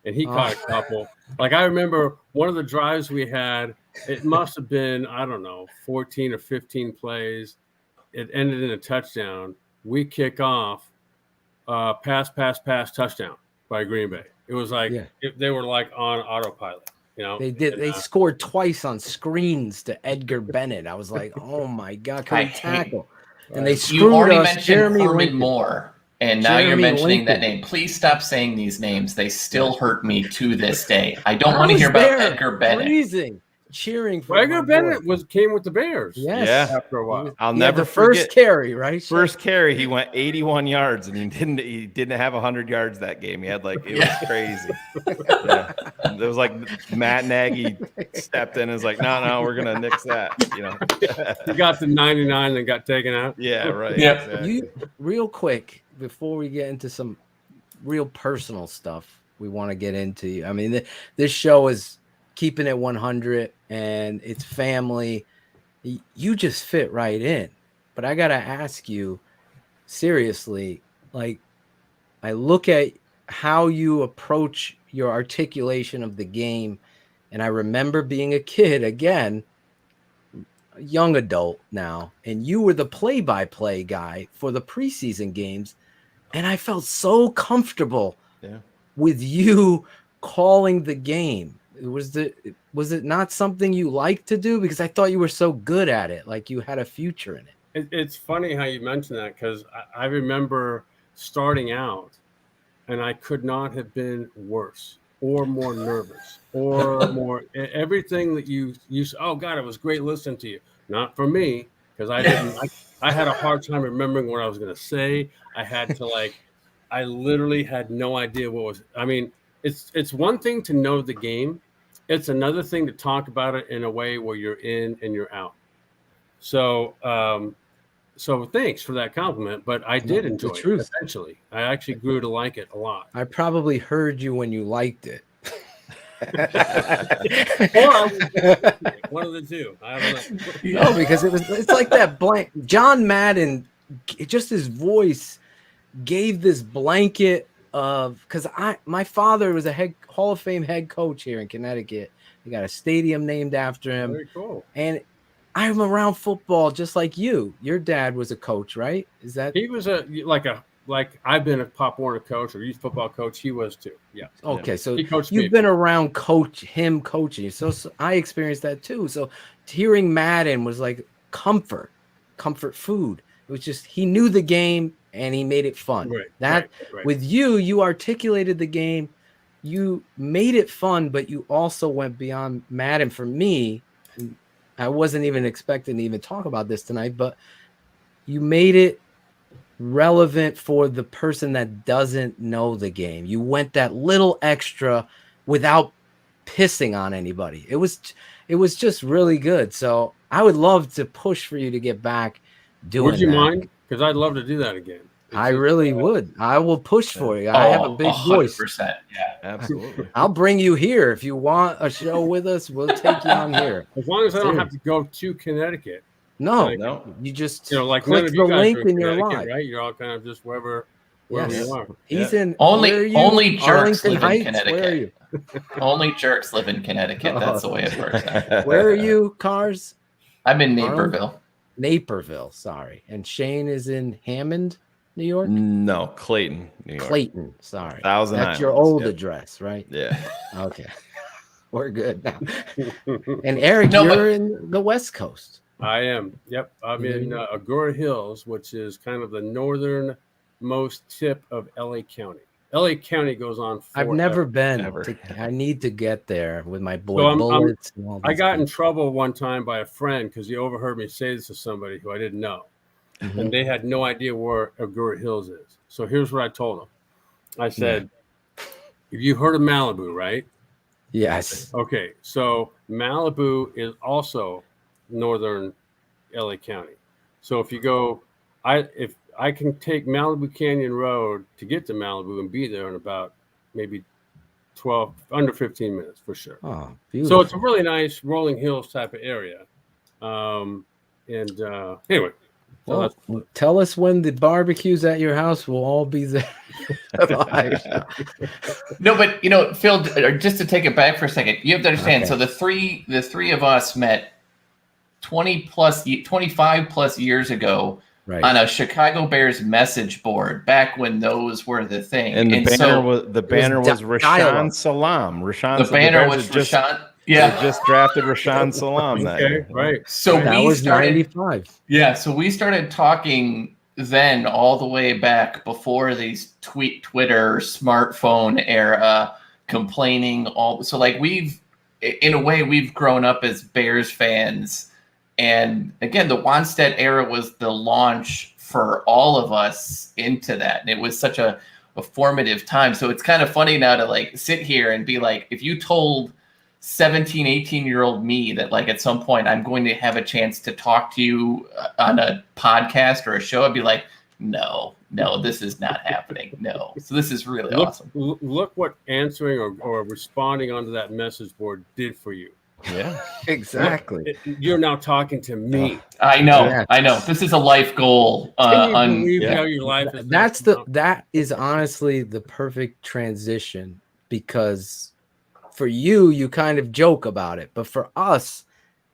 and he caught a couple. Like I remember one of the drives we had. It must have been 14 or 15 plays. It ended in a touchdown. We kick off, pass, touchdown by Green Bay. It was like they were like on autopilot. They did. They scored twice on screens to Edgar Bennett. I was like, oh my god, can he tackle? And they screwed You already us. mentioned Jeremy Herman Lincoln. Moore, and now you're Jeremy mentioning that Lincoln. name. Please stop saying these names. They still hurt me to this day. I don't I want to was hear about there, Edgar Bennett. freezing, cheering for Edgar my boy. Bennett came with the Bears. Yes. Yeah. After a while. I'll He had never the first forget. carry, right? First carry, he went 81 yards, and he didn't have 100 yards that game. He had it was crazy. Yeah. It was like Matt Nagy stepped in and was like, no, we're gonna nix that. He got to 99 and got taken out. Yeah, right. Yep. Exactly. Real quick before we get into some real personal stuff, we want to get into. I mean, this show is keeping it 100, and it's family. You just fit right in. But I gotta ask you, seriously, like, I look at how you approach your articulation of the game, and I remember being a kid again, a young adult now, and you were the play-by-play guy for the preseason games, and I felt so comfortable with you calling the game. Was it not something you liked to do? Because I thought you were so good at it, like you had a future in it. It's funny how you mention that because I remember starting out and I could not have been worse or more nervous or more everything that you oh God, it was great listening to you. Not for me, because I had a hard time remembering what I was going to say. I had to I literally had no idea what was, it's one thing to know the game. It's another thing to talk about it in a way where you're in and you're out. So, so thanks for that compliment, but I did enjoy it eventually. I actually grew to like it a lot. I probably heard you when you liked it. Or one of the two. I don't know. No, because it's like that blank. John Madden, just his voice gave this blanket of, because my father was a Hall of Fame head coach here in Connecticut. They got a stadium named after him. Very cool. And I'm around football just like you. Your dad was a coach, right? Is that he was like I've been a Pop Warner coach or youth football coach. He was too. Yeah. Okay, so he coached you've me. been around him coaching. So I experienced that too. So hearing Madden was like comfort food. It was just, he knew the game and he made it fun. Right. With you articulated the game, you made it fun, but you also went beyond Madden. For me, I wasn't even expecting to even talk about this tonight, but you made it relevant for the person that doesn't know the game. You went that little extra without pissing on anybody. It was just really good. So I would love to push for you to get back doing Would you that. mind? Because I'd love to do that again. I really would. I will push for you. I have a big voice. 100%. Yeah, absolutely. I'll bring you here if you want a show with us. We'll take you on here. As long as I don't have to go to Connecticut. No, you just like click none of the you guys link are in and you're Connecticut, live. right? You're all kind of just wherever Yes. you are. He's in only jerks Arlington live Heights? in Connecticut. Where are you? Only jerks live in Connecticut. That's the way it works. Where are you, Cars? I'm in Naperville. Naperville, sorry. And Shayne is in Hammond, New York? No, Clayton, New York. Clayton, sorry. Thousand That's your Islands, old yep. address, right? Yeah. Okay. We're good now. And Erik, No, you're but- in the West Coast. I am. Yep. I'm in Agoura Hills, which is kind of the northernmost tip of LA County. LA County goes on forever. I've never been. I need to get there with my boy So Bullets. and all I these got in people. trouble one time by a friend because he overheard me say this to somebody who I didn't know. And they had no idea where Agoura Hills is. So here's what I told them. I said, "Have you heard of Malibu, right?" Yes. Okay, so Malibu is also northern LA County. So if you go, if I can take Malibu Canyon Road to get to Malibu and be there in about maybe under 15 minutes for sure. Oh, So beautiful. it's a really nice rolling hills type of area. Anyway. So Well, tell us when the barbecue's at your house. We'll all be there. No, but Phil, just to take it back for a second, you have to understand. Okay. So the three of us met 25 plus years ago on a Chicago Bears message board back when those were the thing. And the banner was Rashawn dialogue. Salam. The banner was Rashawn. Yeah, they just drafted Rashawn Salam that year. Right. So that we was started 95. Yeah, so we started talking then all the way back before these Twitter smartphone era, complaining so like in a way we've grown up as Bears fans. And again, the Wanstead era was the launch for all of us into that. And it was such a formative time. So it's kind of funny now to like sit here and be like, if you told 17, 18-year-old me that like at some point I'm going to have a chance to talk to you on a podcast or a show, I'd be like, no, this is not happening. No. So this is really awesome. Look what answering or responding onto that message board did for you. Yeah, exactly. You're now talking to me. I know. Yeah. I know. This is a life goal. Can you believe how your life is? That is honestly the perfect transition, because for you kind of joke about it, but for us,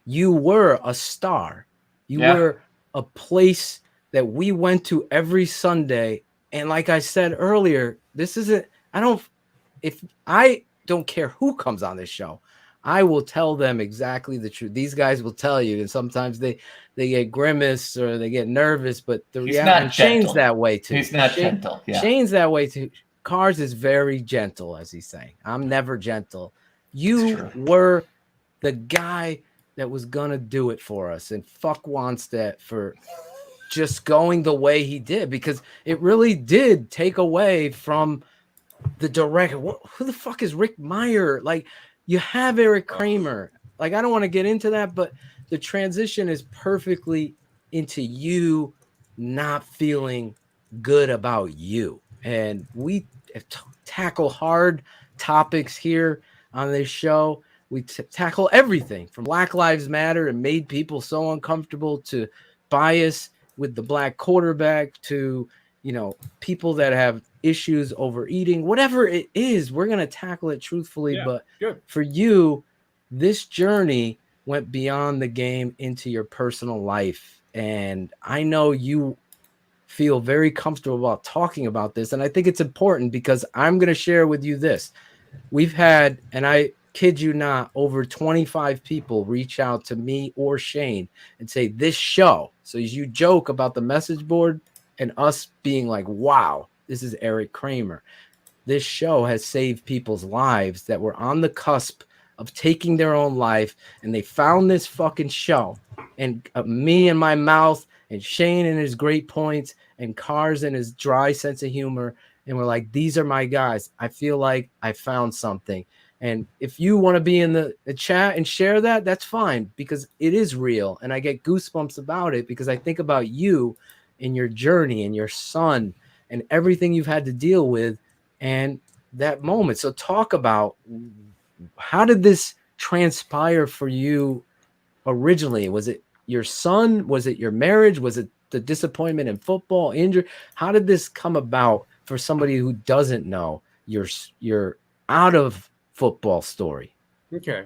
you were a star. You were a place that we went to every Sunday. And like I said earlier, if I don't care who comes on this show, I will tell them exactly the truth. These guys will tell you, and sometimes they get grimace or they get nervous, but the reality, Shayne's that way too. He's not gentle. Yeah. Shayne's that way too. Cars is very gentle, as he's saying. I'm never gentle. You were the guy that was gonna do it for us, and fuck Wanstead for just going the way he did, because it really did take away from the director. Who the fuck is Rick Meyer? Like, you have Erik Kramer. Like, I don't want to get into that, but the transition is perfectly into you not feeling good about you. And we tackle hard topics here on this show. We tackle everything from Black Lives Matter and made people so uncomfortable, to bias with the black quarterback, to, people that have issues overeating, whatever it is, we're going to tackle it truthfully. Yeah, but good. For you, this journey went beyond the game into your personal life. And I know you feel very comfortable about talking about this. And I think it's important, because I'm going to share with you this. We've had, and I kid you not, over 25 people reach out to me or Shayne and say, this show. So as you joke about the message board, and us being like, wow, this is Erik Kramer. This show has saved people's lives that were on the cusp of taking their own life, and they found this fucking show, and me and my mouth, and Shayne and his great points, and Cars and his dry sense of humor, and we're like, these are my guys. I feel like I found something. And if you want to be in the chat and share that, that's fine, because it is real, and I get goosebumps about it because I think about you and your journey and your son and everything you've had to deal with and that moment. So talk about, how did this transpire for you originally? Was it your son? Was it your marriage? Was it the disappointment in football, injury? How did this come about for somebody who doesn't know your out of football story? Okay.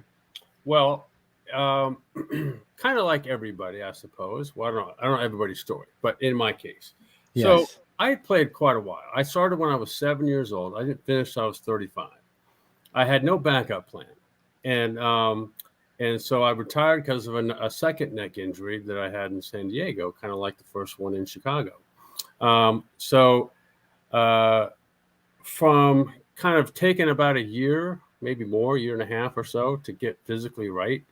Well, kind of like everybody, I suppose. Well, I don't know everybody's story, but in my case. Yes. So I played quite a while. I started when I was 7 years old. I didn't finish till I was 35. I had no backup plan. And so I retired because of a second neck injury that I had in San Diego, kind of like the first one in Chicago. From kind of taking about a year, maybe more, year and a half or so to get physically right,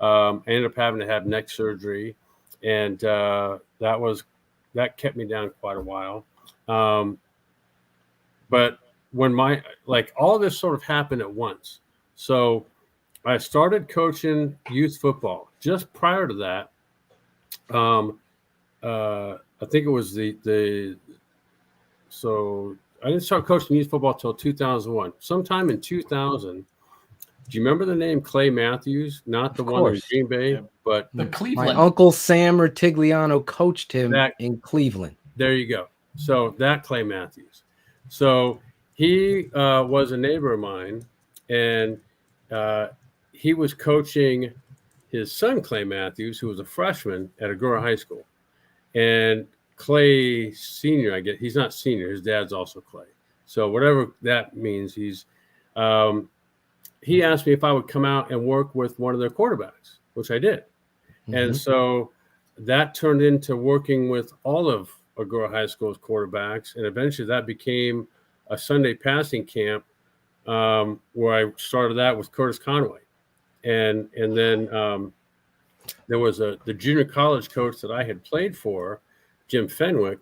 I ended up having to have neck surgery, and that kept me down quite a while. But when all this sort of happened at once. So I started coaching youth football. Just prior to that, I think it was so I didn't start coaching youth football until 2001. Sometime in 2000, do you remember the name Clay Matthews? Not the one in Green Bay, but the Cleveland. My uncle Sam Rutigliano coached him in Cleveland. There you go. So that Clay Matthews. So he was a neighbor of mine, and he was coaching his son, Clay Matthews, who was a freshman at Agoura High School. And Clay Sr., I guess, he's not senior. His dad's also Clay. So whatever that means, he asked me if I would come out and work with one of their quarterbacks, which I did. Mm-hmm. And so that turned into working with all of Agoura High School's quarterbacks. And eventually that became a Sunday passing camp where I started that with Curtis Conway. And then there was the junior college coach that I had played for, Jim Fenwick.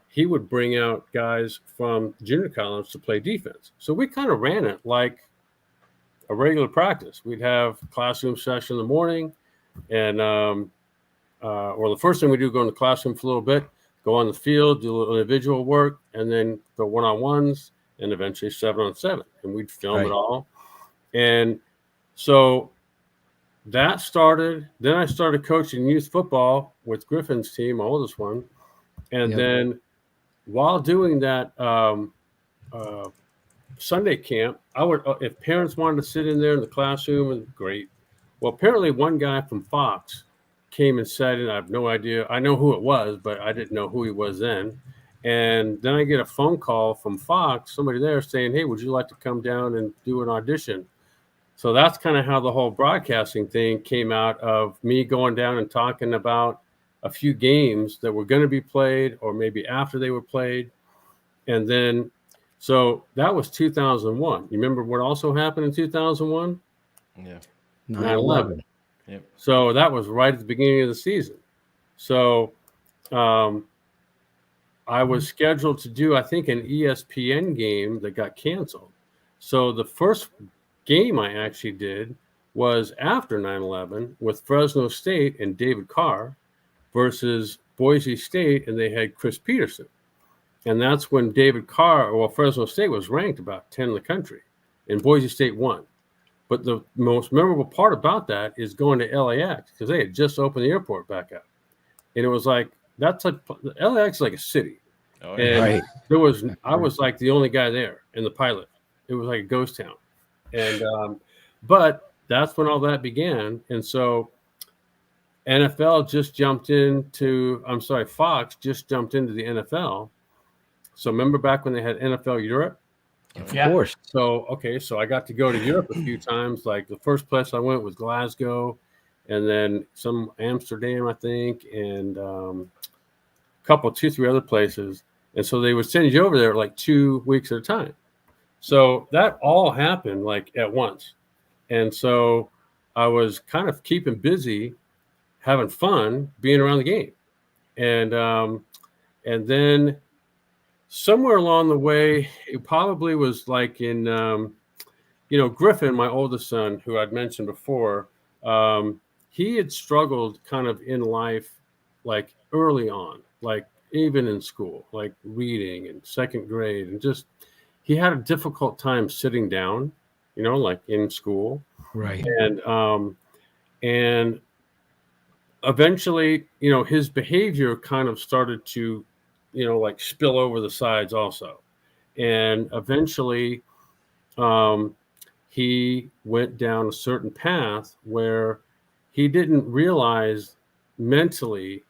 He would bring out guys from junior college to play defense. So we kind of ran it like a regular practice. We'd have classroom session in the morning, and or the first thing we do, go in the classroom for a little bit, go on the field, do a little individual work, and then the one-on-ones, and eventually 7-on-7. And we'd film it all. And so that started. Then I started coaching youth football with Griffin's team, my oldest one. And then while doing that Sunday camp, I would, if parents wanted to sit in there in the classroom, great. Well, apparently one guy from Fox came and said, and I have no idea. I know who it was, but I didn't know who he was then. And then I get a phone call from Fox, somebody there saying, hey, would you like to come down and do an audition? So that's kind of how the whole broadcasting thing came out of me going down and talking about a few games that were going to be played or maybe after they were played. And then, so that was 2001. You remember what also happened in 2001? Yeah. 9/11. Yep. So that was right at the beginning of the season. So I was scheduled to do, I think, an ESPN game that got canceled. So the first game I actually did was after 9/11 with Fresno State and David Carr versus Boise State, and they had Chris Peterson. And that's when David Carr, well, Fresno State was ranked about 10 in the country, and Boise State won. But the most memorable part about that is going to LAX, because they had just opened the airport back up. And it was like, LAX is like a city. Oh, and I was like the only guy there in the pilot. It was like a ghost town. And but that's when all that began. And so Fox just jumped into the NFL. So remember back when they had NFL Europe? Of course. So I got to go to Europe a few times. Like the first place I went was Glasgow, and then some Amsterdam, I think, and a two, three other places. And so they would send you over there like 2 weeks at a time. So that all happened like at once. And so I was kind of keeping busy, having fun, being around the game. And then somewhere along the way, it probably was like in, Griffin, my oldest son, who I'd mentioned before, he had struggled kind of in life, like early on, like even in school, like reading in second grade, and just he had a difficult time sitting down, like in school. Right. And eventually, his behavior kind of started to, like spill over the sides also. And eventually, he went down a certain path where he didn't realize mentally,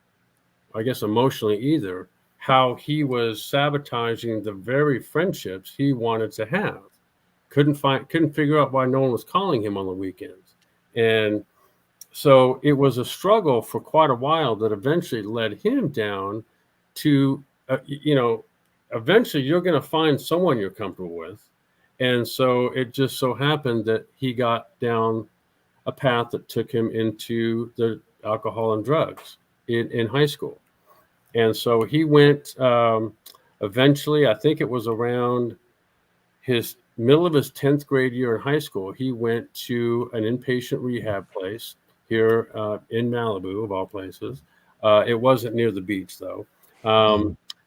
I guess emotionally either, how he was sabotaging the very friendships he wanted to have. Couldn't figure out why no one was calling him on the weekends. And so it was a struggle for quite a while that eventually led him down to, eventually you're going to find someone you're comfortable with. And so it just so happened that he got down a path that took him into the alcohol and drugs in high school. And so he went, eventually, I think it was around his middle of his 10th grade year in high school, he went to an inpatient rehab place here in Malibu, of all places. It wasn't near the beach, though.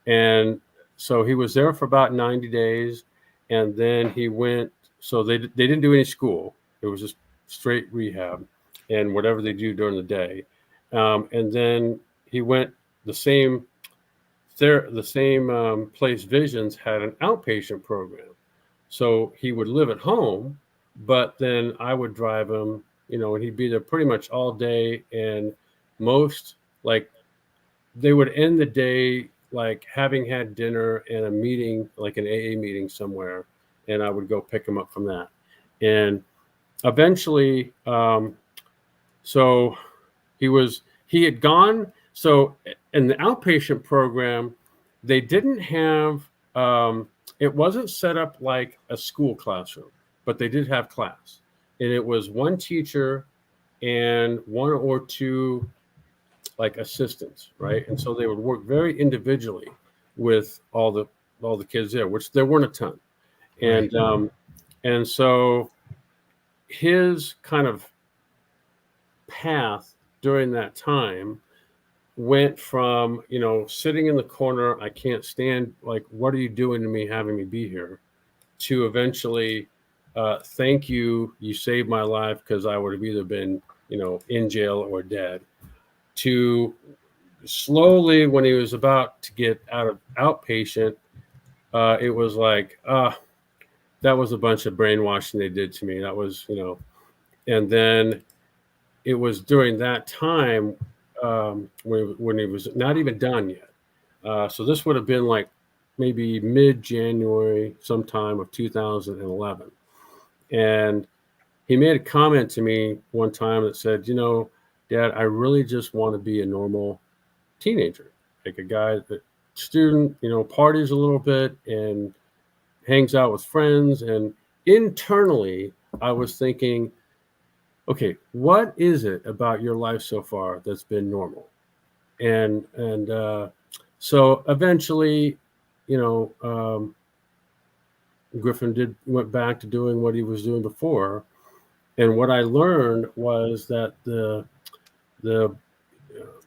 And so he was there for about 90 days. And then he went, so they didn't do any school. It was just straight rehab and whatever they do during the day. And then he went the same place, Visions, had an outpatient program. So he would live at home, but then I would drive him, and he'd be there pretty much all day. And most, like, they would end the day like having had dinner and a meeting, like an AA meeting somewhere, and I would go pick him up from that. And eventually, so he had gone. So in the outpatient program, they didn't have, it wasn't set up like a school classroom, but they did have class. And it was one teacher and one or two like assistants, right? And so they would work very individually with all the kids there, which there weren't a ton. And and so his kind of path during that time went from, sitting in the corner, I can't stand, like, what are you doing to me, having me be here, to eventually, thank you, you saved my life, because I would have either been, in jail or dead, to slowly, when he was about to get out of outpatient, it was like, that was a bunch of brainwashing they did to me. That was, and then it was during that time when he was not even done yet. So this would have been like maybe mid-January sometime of 2011. And he made a comment to me one time that said, Dad, I really just want to be a normal teenager, like a guy that student, parties a little bit and hangs out with friends. And internally, I was thinking, okay, what is it about your life so far that's been normal? And so eventually, Griffin went back to doing what he was doing before. And what I learned was that the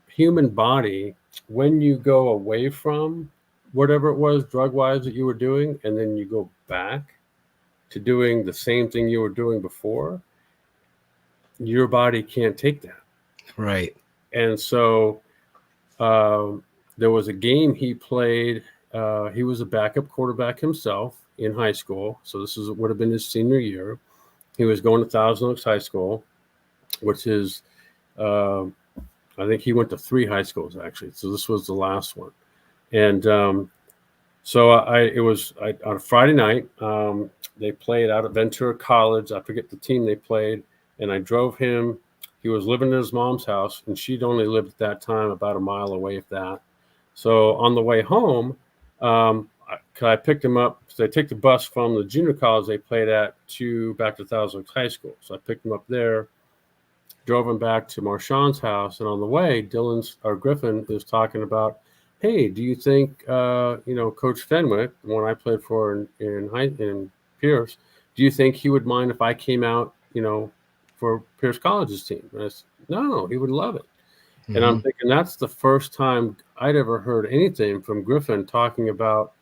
human body, when you go away from whatever it was drug-wise that you were doing, and then you go back to doing the same thing you were doing before, your body can't take that. Right. And so there was a game he played. He was a backup quarterback himself in high school. So this would have been his senior year. He was going to Thousand Oaks High School, which is, I think he went to 3 high schools, actually. So this was the last one. And so it was on a Friday night. They played out at Ventura College. I forget the team they played. And I drove him. He was living in his mom's house, and she'd only lived at that time about a mile away, if that. So on the way home, I picked him up. So they take the bus from the junior college they played at back to Thousand Oaks High School. So I picked him up there, drove him back to Marshaw's house, and on the way, Griffin is talking about, hey, do you think Coach Fenwick, the one I played for in Pierce, do you think he would mind if I came out, for Pierce College's team? And I said, no, he would love it. And I'm thinking that's the first time I'd ever heard anything from Griffin talking about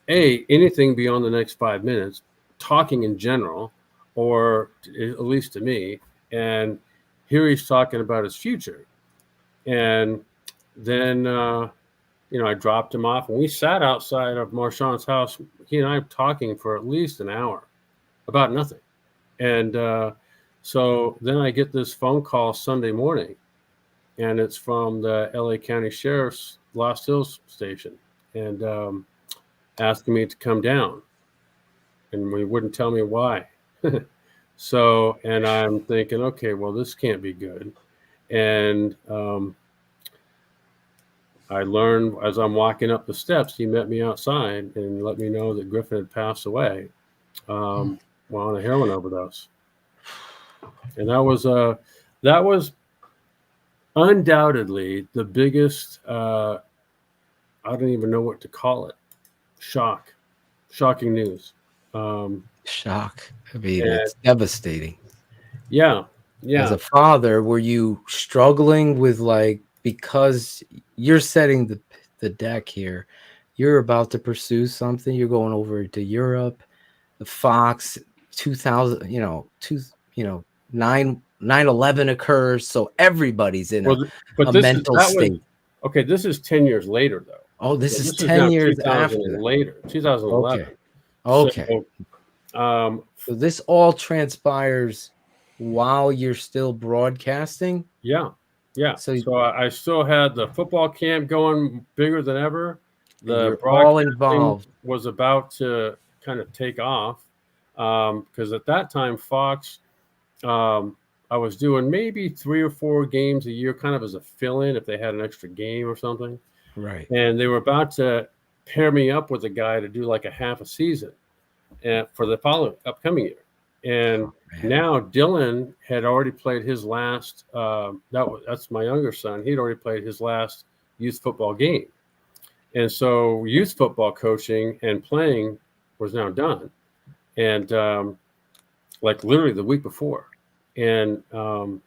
anything beyond the next 5 minutes, talking in general, or at least to me. And here he's talking about his future. And then, I dropped him off, and we sat outside of Marshaw's house. He and I talking for at least an hour about nothing. And so then I get this phone call Sunday morning, and it's from the LA County Sheriff's Lost Hills station, and asking me to come down, and we wouldn't tell me why. So, and I'm thinking, okay, well, this can't be good. And I learned as I'm walking up the steps, he met me outside and let me know that Griffin had passed away while on a heroin overdose. And that was undoubtedly the biggest, I don't even know what to call it, shocking news. Shock. I mean, it's devastating. Yeah. As a father, were you struggling with, because you're setting the deck here, you're about to pursue something, you're going over to Europe, the Fox 2000, 9/11 occurs, so everybody's in a mental state. Okay, this is 10 years later, though. Oh, this is 10 years after. Later, 2011. Okay. So this all transpires while you're still broadcasting? Yeah. So I still had the football camp going bigger than ever. The all involved was about to kind of take off because at that time, Fox, I was doing maybe 3 or 4 games a year, kind of as a fill-in if they had an extra game or something. Right. And they were about to pair me up with a guy to do like a half a season for the upcoming year. And now Dylan had already played his last. That's my younger son. He'd already played his last youth football game, and so youth football coaching and playing was now done, and literally the week before, and that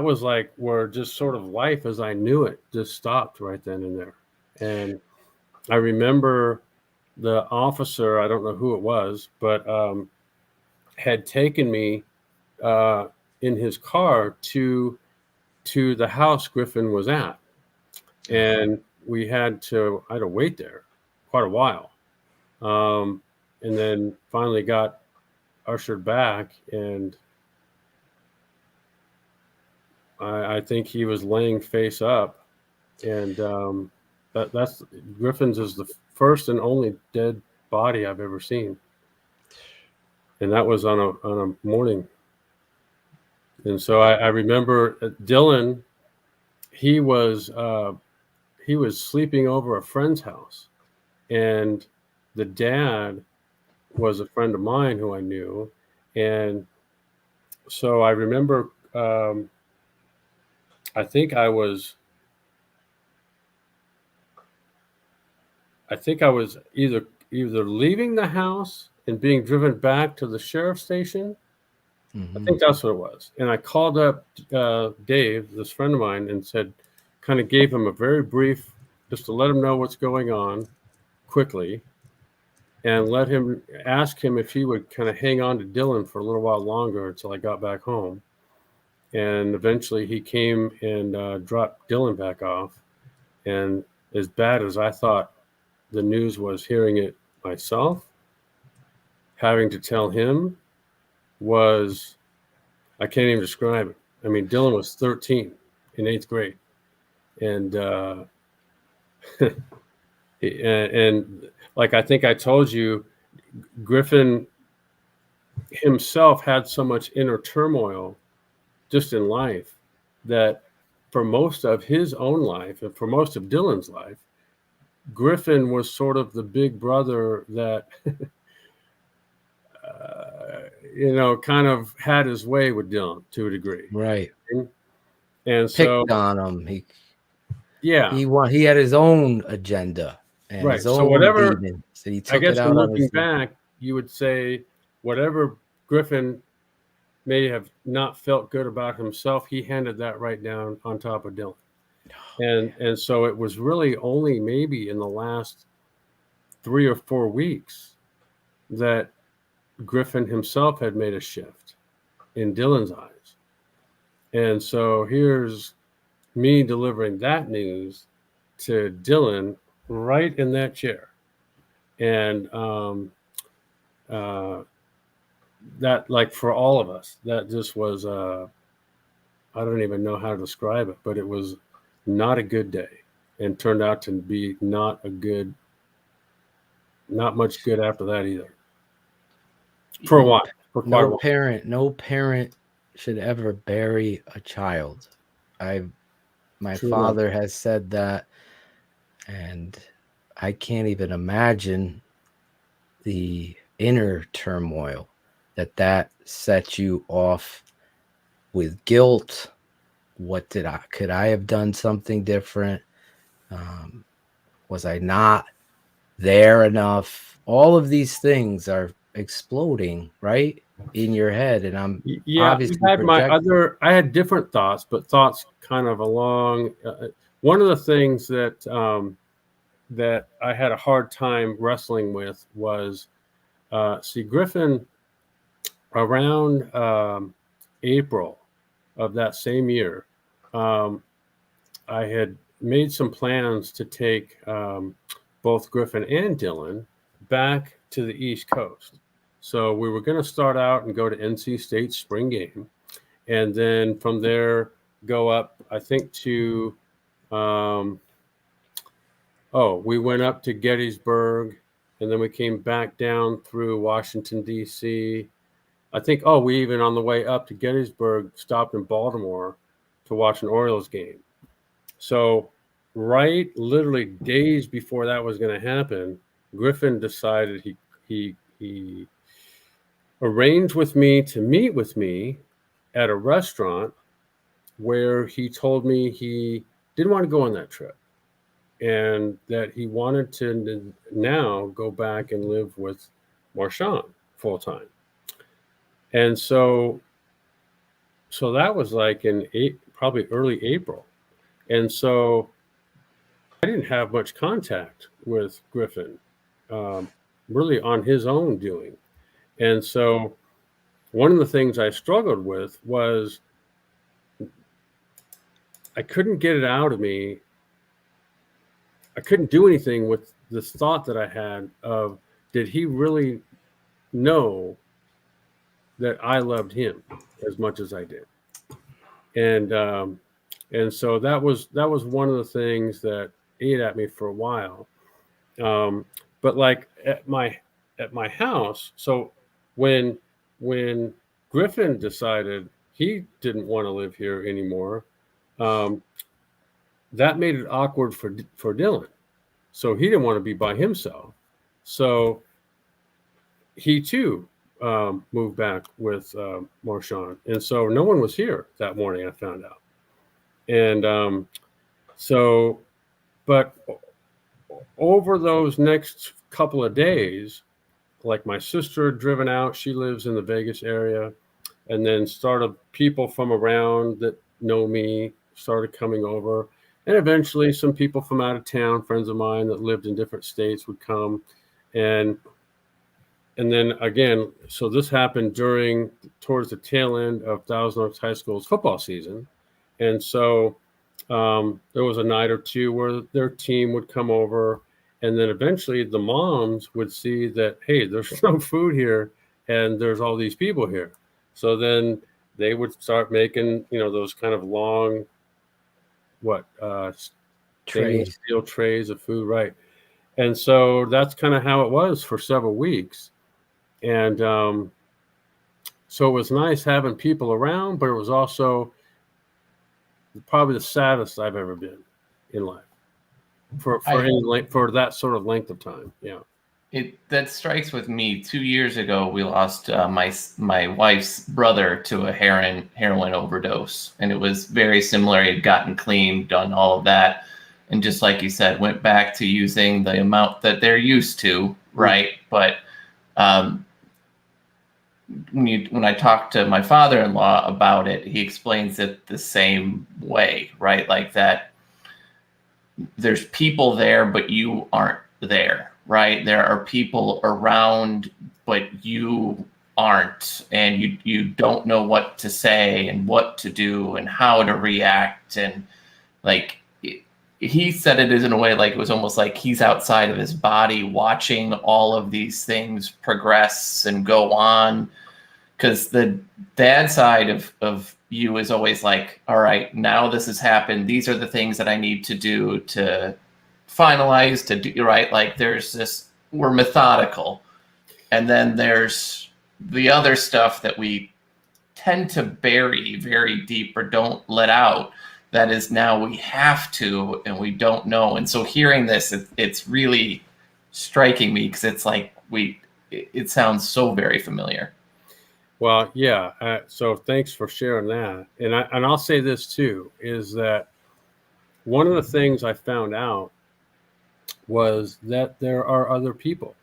was where just sort of life as I knew it just stopped right then and there. And I remember the officer, I don't know who it was, but had taken me in his car to the house Griffin was at. And I had to wait there quite a while. And then finally got ushered back, and I think he was laying face up. And that's Griffin's is the first and only dead body I've ever seen, and that was on a morning. And so I remember Dylan. He was sleeping over a friend's house, and the dad was a friend of mine who I knew, and so I remember. I think I was either leaving the house and being driven back to the sheriff's station. I think that's what it was. And I called up Dave, this friend of mine, and kind of gave him a very brief, just to let him know what's going on quickly, and ask him if he would kind of hang on to Dylan for a little while longer until I got back home. And eventually he came and dropped Dylan back off. And as bad as I thought the news was, hearing it myself, having to tell him was, I can't even describe it. I mean, Dylan was 13 in 8th grade. And and like I think I told you, Griffin himself had so much inner turmoil just in life that for most of his own life and for most of Dylan's life, Griffin was sort of the big brother that, kind of had his way with Dylan to a degree. Right. And so, picked on him. yeah, he had his own agenda and right. his So own whatever, demons, and he I took it guess when out on looking his back, you would say whatever Griffin may have not felt good about himself, he handed that right down on top of Dylan. And so it was really only maybe in the last 3 or 4 weeks that Griffin himself had made a shift in Dylan's eyes. And so here's me delivering that news to Dylan right in that chair. And that, like, for all of us, that just was, I don't even know how to describe it, but it was not a good day and turned out to be not much good after that either. For a while. For quite a while. No parent should ever bury a child. My True father has said that, and I can't even imagine the inner turmoil that set you off with guilt. Could I have done something different? Was I not there enough? All of these things are exploding right in your head, and I'm obviously I had different thoughts, but thoughts kind of along. One of the things that that I had a hard time wrestling with was, Griffin, around April of that same year, I had made some plans to take both Griffin and Dylan back to the East Coast. So we were going to start out and go to NC State's spring game, and then from there go up, I think, to we went up to Gettysburg, and then we came back down through Washington, D.C. I think, we even on the way up to Gettysburg stopped in Baltimore to watch an Orioles game. So right, literally days before that was going to happen, Griffin decided he arranged with me to meet with me at a restaurant where he told me he didn't want to go on that trip and that he wanted to now go back and live with Marsaw full time. And so that was like in probably early April. And so I didn't have much contact with Griffin, really on his own doing. And so one of the things I struggled with was I couldn't get it out of me. I couldn't do anything with this thought that I had of, did he really know that I loved him as much as I did? And so that was one of the things that ate at me for a while. But like at my house, so when Griffin decided he didn't want to live here anymore, that made it awkward for Dylan. So he didn't want to be by himself. So he too moved back with Marsaw. And so no one was here that morning, I found out. And but over those next couple of days, like my sister had driven out, she lives in the Vegas area, and then started people from around that know me started coming over. And eventually some people from out of town, friends of mine that lived in different states, would come. And then again, so this happened towards the tail end of Thousand Oaks High School's football season. And so there was a night or two where their team would come over, and then eventually the moms would see that, hey, there's no food here and there's all these people here. So then they would start making, those kind of long, stainless steel trays of food, right? And so that's kind of how it was for several weeks. And so it was nice having people around, but it was also probably the saddest I've ever been in life for that sort of length of time. Yeah. That strikes with me. 2 years ago, we lost my wife's brother to a heroin overdose, and it was very similar. He had gotten clean, done all of that, and just like you said, went back to using the amount that they're used to, right? But when I talked to my father-in-law about it, he explains it the same way, right? Like that. There's people there, but you aren't there. Right? There are people around, but you aren't, and you don't know what to say and what to do and how to react. And like he said it is in a way like it was almost like he's outside of his body watching all of these things progress and go on. Because the dad side of you is always like, all right, now this has happened. These are the things that I need to do to finalize, to do right. Like there's this, we're methodical, and then there's the other stuff that we tend to bury very deep or don't let out, that is now we have to, and we don't know. And so hearing this, it's really striking me, because it's like it sounds so very familiar. Well, yeah. So thanks for sharing that. And I'll say this too, is that one of the things I found out was that there are other people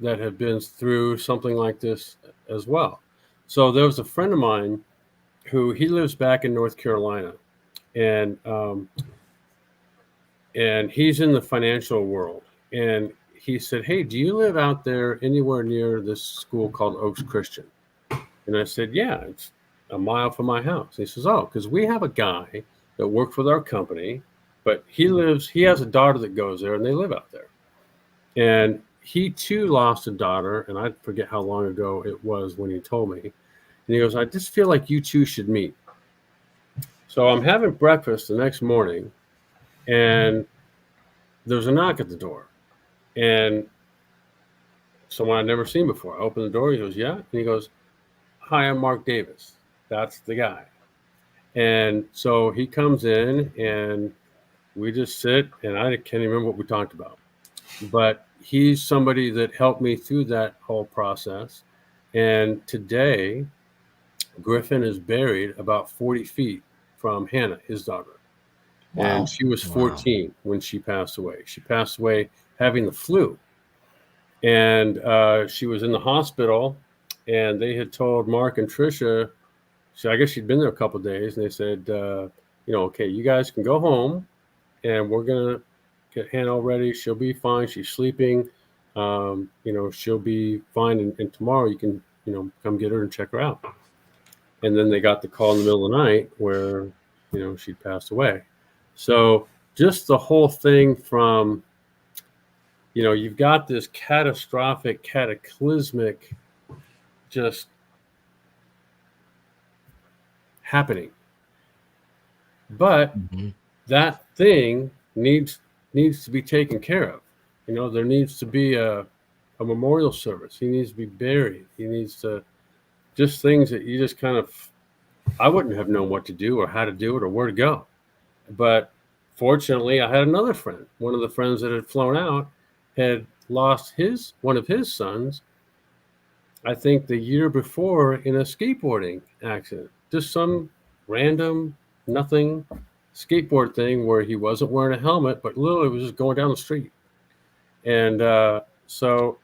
that have been through something like this as well. So there was a friend of mine who, he lives back in North Carolina, and he's in the financial world. And he said, "Hey, do you live out there anywhere near this school called Oaks Christian?" And I said, "Yeah, it's a mile from my house." He says, "Oh, because we have a guy that works with our company, but he has a daughter that goes there, and they live out there." And he too lost a daughter, and I forget how long ago it was when he told me. And he goes, "I just feel like you two should meet." So I'm having breakfast the next morning, and there's a knock at the door, and someone I'd never seen before. I open the door. He goes, "Yeah," and he goes, "Hi, I'm Mark Davis." That's the guy. And so he comes in, and we just sit, and I can't even remember what we talked about. But he's somebody that helped me through that whole process. And today, Griffin is buried about 40 feet from Hannah, his daughter. Wow. And she was 14 when she passed away. She passed away having the flu. And she was in the hospital, and they had told Mark and Tricia, so I guess she'd been there a couple of days, and they said, okay, you guys can go home, and we're going to get Hannah all ready. She'll be fine. She's sleeping. She'll be fine. And tomorrow you can, come get her and check her out. And then they got the call in the middle of the night where, she'd passed away. So just the whole thing from, you've got this catastrophic, cataclysmic just happening. But that thing needs to be taken care of. There needs to be a memorial service. He needs to be buried. He needs to, just things that you just kind of, I wouldn't have known what to do or how to do it or where to go. But fortunately, I had another friend. One of the friends that had flown out had lost one of his sons, I think the year before, in a skateboarding accident. Just some random, nothing skateboard thing where he wasn't wearing a helmet, but literally was just going down the street. And so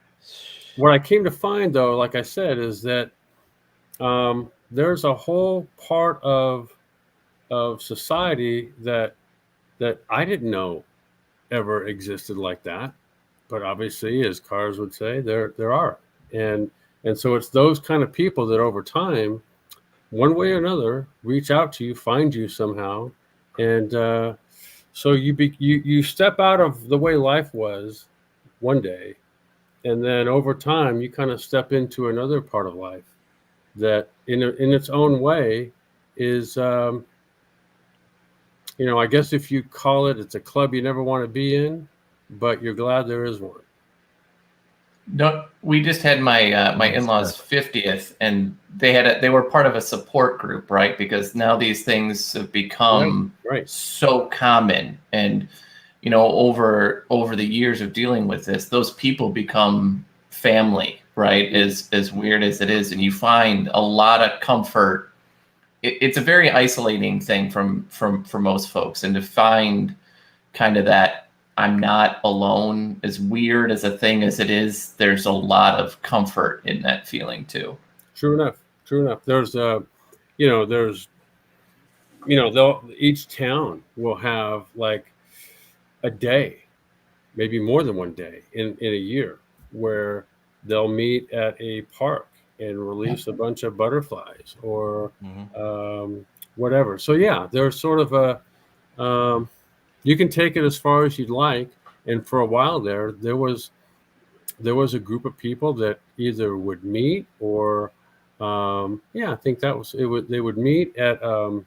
what I came to find, though, like I said, is that there's a whole part of society that I didn't know ever existed like that. But obviously, as Cars would say, there are. And so it's those kind of people that over time, one way or another, reach out to you, find you somehow. And so you step out of the way life was one day, and then over time, you kind of step into another part of life that in its own way is, I guess if you call it, it's a club you never want to be in, but you're glad there is one. No, we just had my my in-laws 50th, and they were part of a support group, right? Because now these things have become so common, and over the years of dealing with this, those people become family, right? As weird as it is, and you find a lot of comfort. It's a very isolating thing for most folks, and to find kind of that I'm not alone, as weird as a thing as it is, there's a lot of comfort in that feeling too. True enough. There's each town will have like a day, maybe more than one day in a year, where they'll meet at a park and release a bunch of butterflies or whatever. So yeah, there's sort of a you can take it as far as you'd like. And for a while there was a group of people that either would meet or I think that was it. They would meet at I'm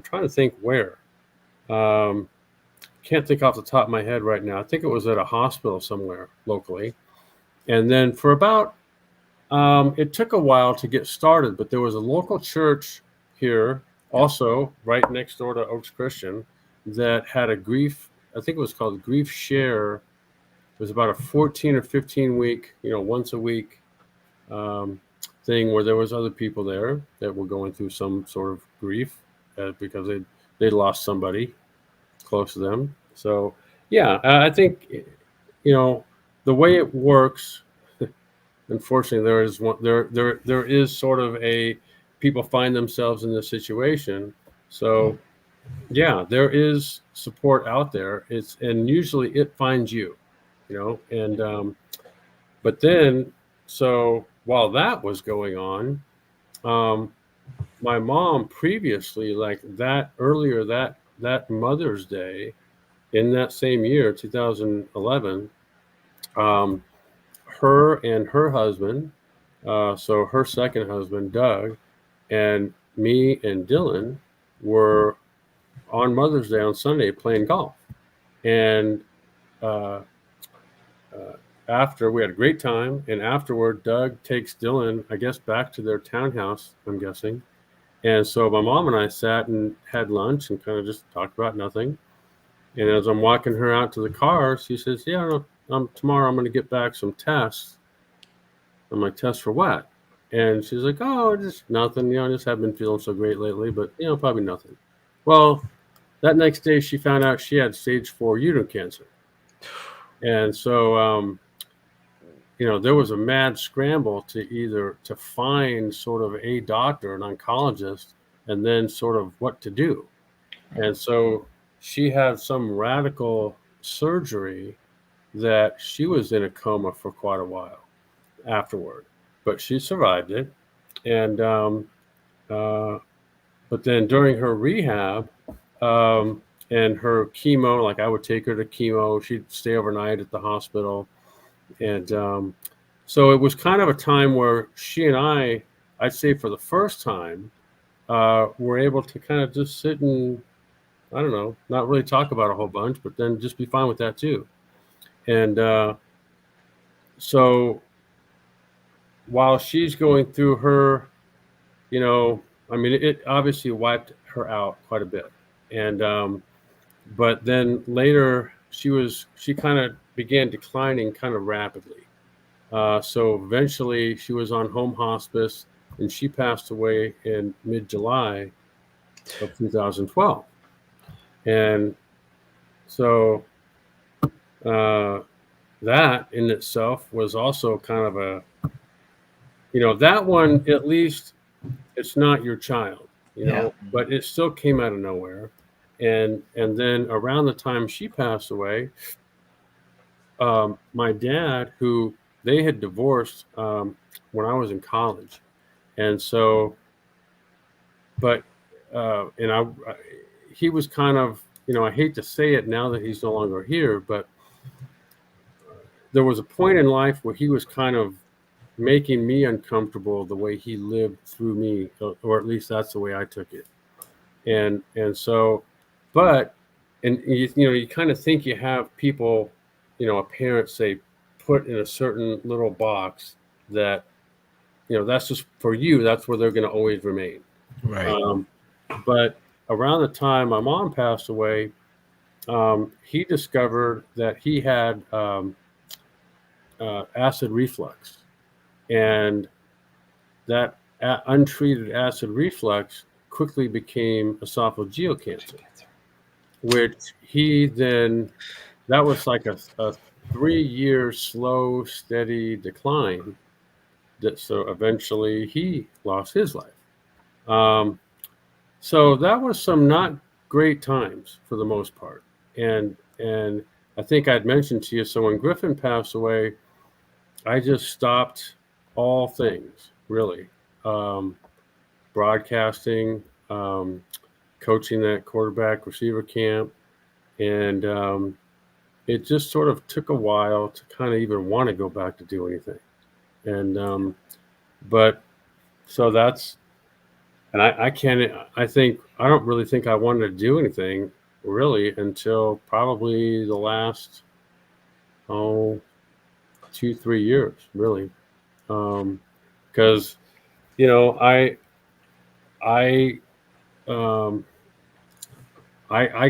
trying to think where. Can't think off the top of my head right now. I think it was at a hospital somewhere locally. And then for about it took a while to get started, but there was a local church here also right next door to Oaks Christian that had a grief, I think it was called Grief Share. It was about a 14 or 15 week, once a week thing where there was other people there that were going through some sort of grief because they lost somebody close to them. So yeah, I think the way it works, unfortunately, there is sort of a people find themselves in this situation. So yeah, there is support out there. And usually it finds you, and but then so while that was going on, my mom previously, like that earlier that Mother's Day in that same year, 2011, her and her husband, so her second husband, Doug, and me and Dylan were on Mother's Day on Sunday playing golf. And after we had a great time, and afterward, Doug takes Dylan, I guess, back to their townhouse, I'm guessing. And so my mom and I sat and had lunch and kind of just talked about nothing. And as I'm walking her out to the car, she says, "Yeah, tomorrow I'm going to get back some tests." I'm like, "Tests for what?" And she's like, "Oh, just nothing. I just haven't been feeling so great lately, but probably nothing." Well, that next day she found out she had stage 4 uterine cancer. And so, there was a mad scramble to find sort of a doctor, an oncologist, and then sort of what to do. And so she had some radical surgery that she was in a coma for quite a while afterward, but she survived it. And but then during her rehab and her chemo, like I would take her to chemo, she'd stay overnight at the hospital. And so it was kind of a time where she and I'd say for the first time, were able to kind of just sit and, I don't know, not really talk about a whole bunch, but then just be fine with that too. And so while she's going through her, it obviously wiped her out quite a bit. And but then later she kind of began declining kind of rapidly. So eventually she was on home hospice, and she passed away in mid-July of 2012. And so that in itself was also kind of a, that one, at least it's not your child, but it still came out of nowhere. And then around the time she passed away, my dad, who they had divorced when I was in college. And so, but, he was kind of, I hate to say it now that he's no longer here, but there was a point in life where he was kind of making me uncomfortable the way he lived through me, or at least that's the way I took it. And so, but, and you kind of think you have people, a parent say, put in a certain little box that, that's just for you. That's where they're going to always remain. Right. But around the time my mom passed away, he discovered that he had acid reflux, and that untreated acid reflux quickly became esophageal cancer, which that was like a 3-year slow, steady decline. So eventually he lost his life. So that was some not great times for the most part. And I think I'd mentioned to you, so when Griffin passed away, I just stopped all things, really. Broadcasting, coaching that quarterback receiver camp. And it just sort of took a while to kind of even want to go back to do anything. And but so that's, and I don't really think I wanted to do anything really until probably the last 2-3 years, really. Because I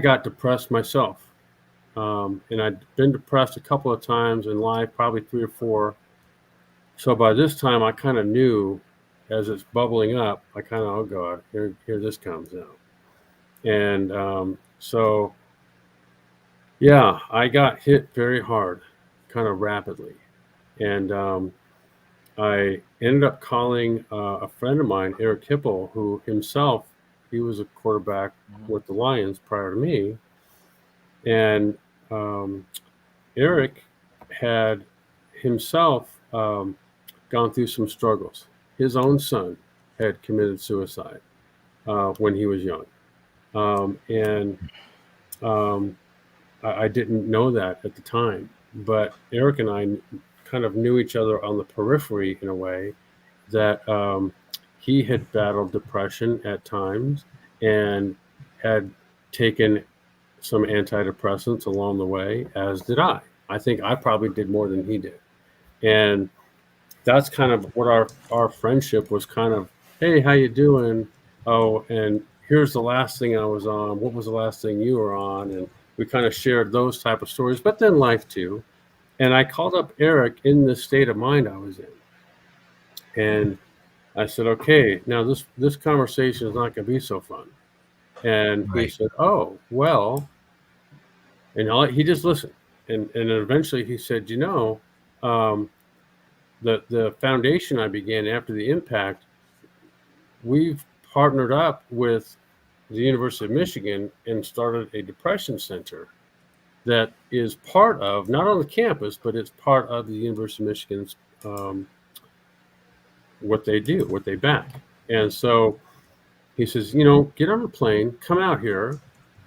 got depressed myself, and I'd been depressed a couple of times in life, probably 3 or 4. So by this time, I kind of knew, as it's bubbling up, I kind of, oh God, here this comes now. And so, yeah, I got hit very hard, kind of rapidly. And I ended up calling a friend of mine, Erik, who himself, he was a quarterback with the Lions prior to me. And Erik had himself gone through some struggles. His own son had committed suicide when he was young. I didn't know that at the time, but Erik and I kind of knew each other on the periphery in a way, that he had battled depression at times and had taken some antidepressants along the way, as did I. I think I probably did more than he did. And that's kind of what our friendship was kind of, hey, how you doing? Oh, and here's the last thing I was on. What was the last thing you were on? And we kind of shared those type of stories, but then life too. And I called up Erik in the state of mind I was in. And I said, okay, now this conversation is not going to be so fun. And he said, oh, well, and he just listened. And eventually he said, the foundation I began after the impact, we've partnered up with the University of Michigan and started a depression center that is part of, not on the campus, but it's part of the University of Michigan's what they do, what they back. And so he says, get on a plane, come out here,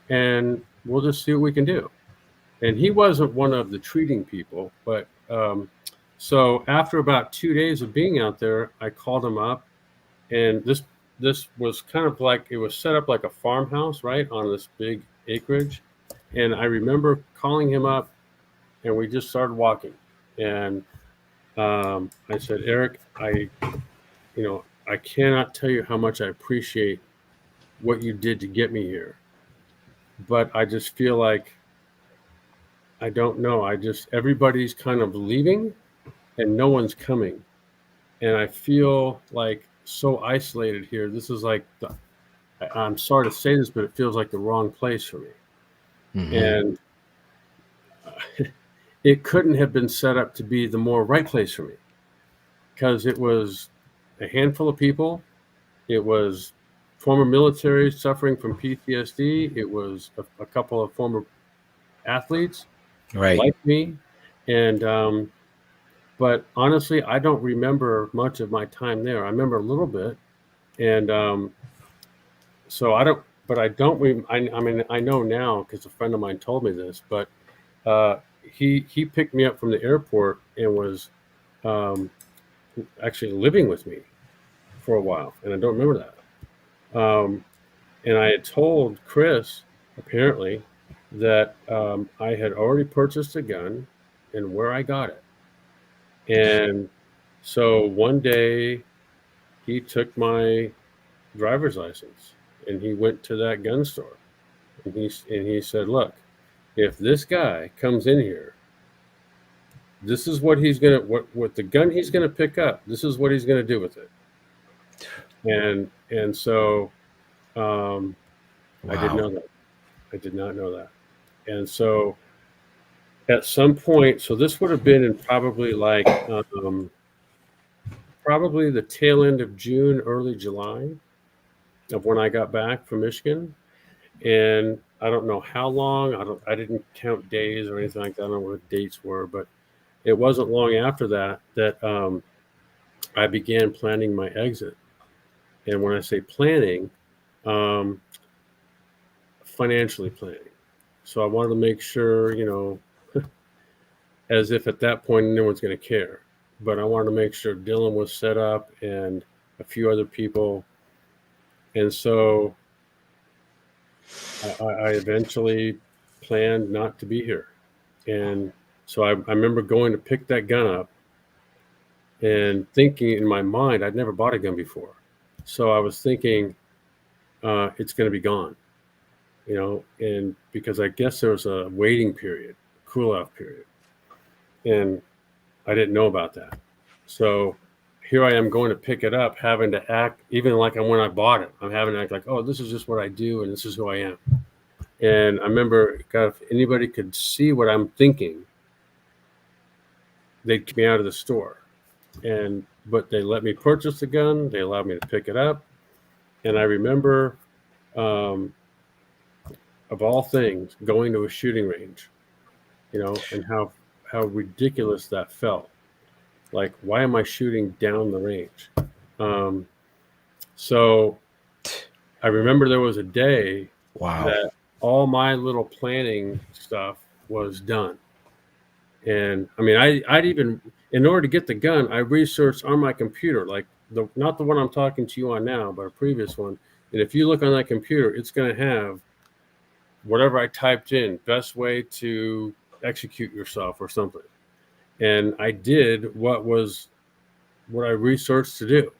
and we'll just see what we can do. And he wasn't one of the treating people, but so after about 2 days of being out there, I called him up, and this was kind of like, it was set up like a farmhouse, right, on this big acreage. And I remember calling him up, and we just started walking. And I said, Erik, I cannot tell you how much I appreciate what you did to get me here. But I just feel like, I don't know. Everybody's kind of leaving and no one's coming. And I feel like so isolated here. This is like, I'm sorry to say this, but it feels like the wrong place for me. Mm-hmm. And it couldn't have been set up to be the more right place for me, because it was a handful of people. It was former military suffering from PTSD. It was a couple of former athletes like me. And, but honestly, I don't remember much of my time there. I remember a little bit. And so I don't, but I don't, I mean, I know now because a friend of mine told me this, but he picked me up from the airport and was actually living with me for a while. And I don't remember that. And I had told Chris, apparently, that I had already purchased a gun and where I got it. And so one day he took my driver's license and he went to that gun store and he said, look, if this guy comes in here, this is what he's gonna what the gun he's gonna pick up, this is what he's gonna do with it. And so I didn't know that. I did not know that. And so at some point, so this would have been in probably like probably the tail end of June, early July of when I got back from Michigan. And I don't know how long, I didn't count days or anything like that. I don't know what the dates were, but it wasn't long after that I began planning my exit. And when I say planning, financially planning. So I wanted to make sure, as if at that point no one's going to care. But I wanted to make sure Dylan was set up and a few other people. And so I eventually planned not to be here. And so I remember going to pick that gun up and thinking in my mind, I'd never bought a gun before. So I was thinking, it's going to be gone, and because I guess there was a waiting period, cool off period. And I didn't know about that. So here I am going to pick it up, having to act even like when I bought it. I'm having to act like, oh, this is just what I do and this is who I am. And I remember, God, if anybody could see what I'm thinking, they'd kick me out of the store. But they let me purchase the gun. They allowed me to pick it up. And I remember, of all things, going to a shooting range, and how ridiculous that felt. Like, why am I shooting down the range? So I remember there was a day that all my little planning stuff was done. And I mean, I'd even, in order to get the gun, I researched on my computer, like not the one I'm talking to you on now, but a previous one. And if you look on that computer, it's going to have whatever I typed in, best way to execute yourself or something. And I did what I researched to do.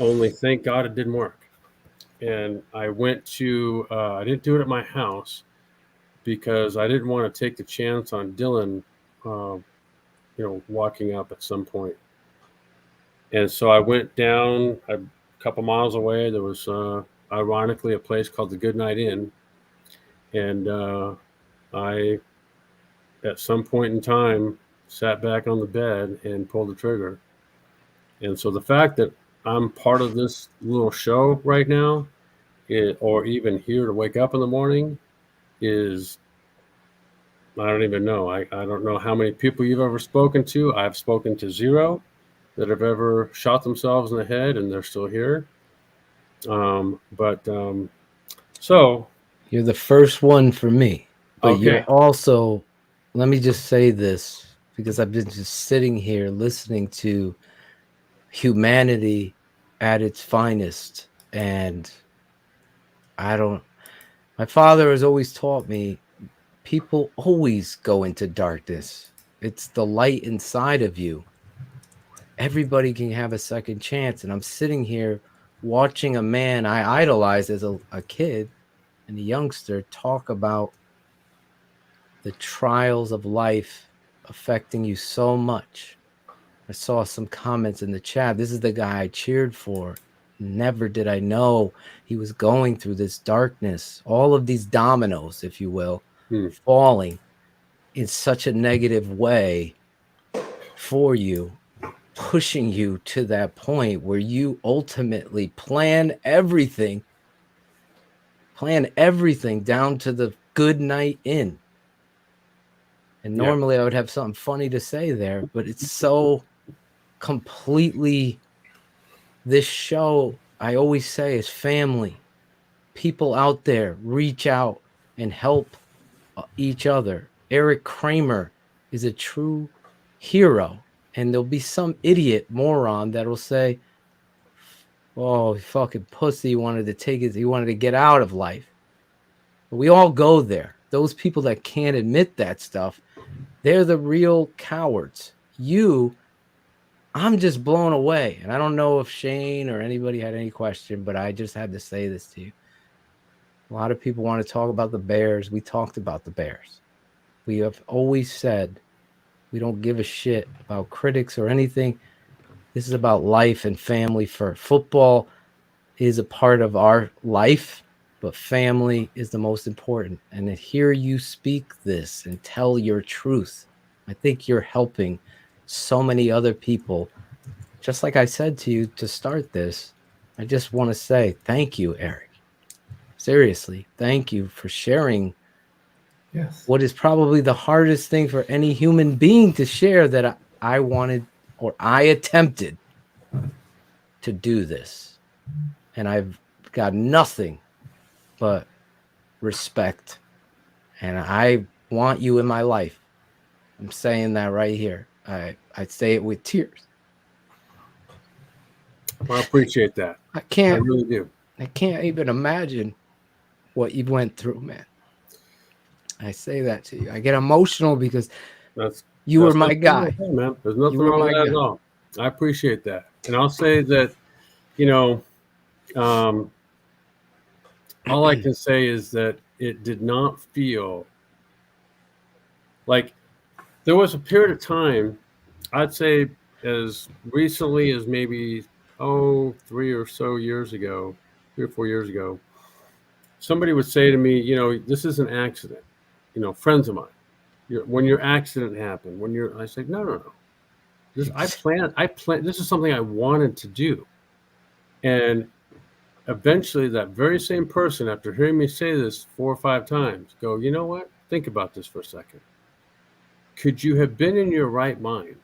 Only thank God it didn't work. And I went to, I didn't do it at my house because I didn't want to take the chance on Dylan, walking up at some point. And so I went down a couple miles away. There was, ironically, a place called the Goodnight Inn. And I, at some point in time, sat back on the bed and pulled the trigger. And so the fact that I'm part of this little show right now, or even here to wake up in the morning, is, I don't even know. I don't know how many people you've ever spoken to. I've spoken to zero that have ever shot themselves in the head, and they're still here. So you're the first one for me, but Okay. you're also, let me just say this, because I've been just sitting here listening to humanity at its finest. And my father has always taught me, people always go into darkness. It's the light inside of you. Everybody can have a second chance. And I'm sitting here watching a man I idolized as a kid and a youngster talk about the trials of life affecting you so much. I saw some comments in the chat. This is the guy I cheered for. Never did I know he was going through this darkness. All of these dominoes, if you will, falling in such a negative way for you, pushing you to that point where you ultimately plan everything down to the good night in. And normally I would have something funny to say there, but it's so completely, this show, I always say, is family. People out there, reach out and help each other. Erik Kramer is a true hero. And there'll be some idiot moron that'll say, oh, fucking pussy, he wanted to get out of life. But we all go there. Those people that can't admit that stuff, they're the real cowards. I'm just blown away. And I don't know if Shayne or anybody had any question, but I just had to say this to you. A lot of people want to talk about the Bears. We talked about the Bears. We have always said we don't give a shit about critics or anything. This is about life and family first. Football is a part of our life, but family is the most important. And to hear you speak this and tell your truth, I think you're helping so many other people. Just like I said to you to start this, I just want to say thank you, Erik. Seriously, thank you for sharing what is probably the hardest thing for any human being to share, that I wanted, or I attempted to do this. And I've got nothing but respect. And I want you in my life. I'm saying that right here. I say it with tears. I appreciate that. I really do. I can't even imagine what you went through, man. I say that to you. I get emotional because you were my guy. Man. There's nothing wrong with that at all. I appreciate that. And I'll say that, all I can say is that it did not feel like there was a period of time, I'd say as recently as maybe 3 or 4 years ago, somebody would say to me, this is an accident. Friends of mine, when your accident happened, I said, no. I planned. This is something I wanted to do. And eventually that very same person, after hearing me say this 4 or 5 times, go, you know what? Think about this for a second. Could you have been in your right mind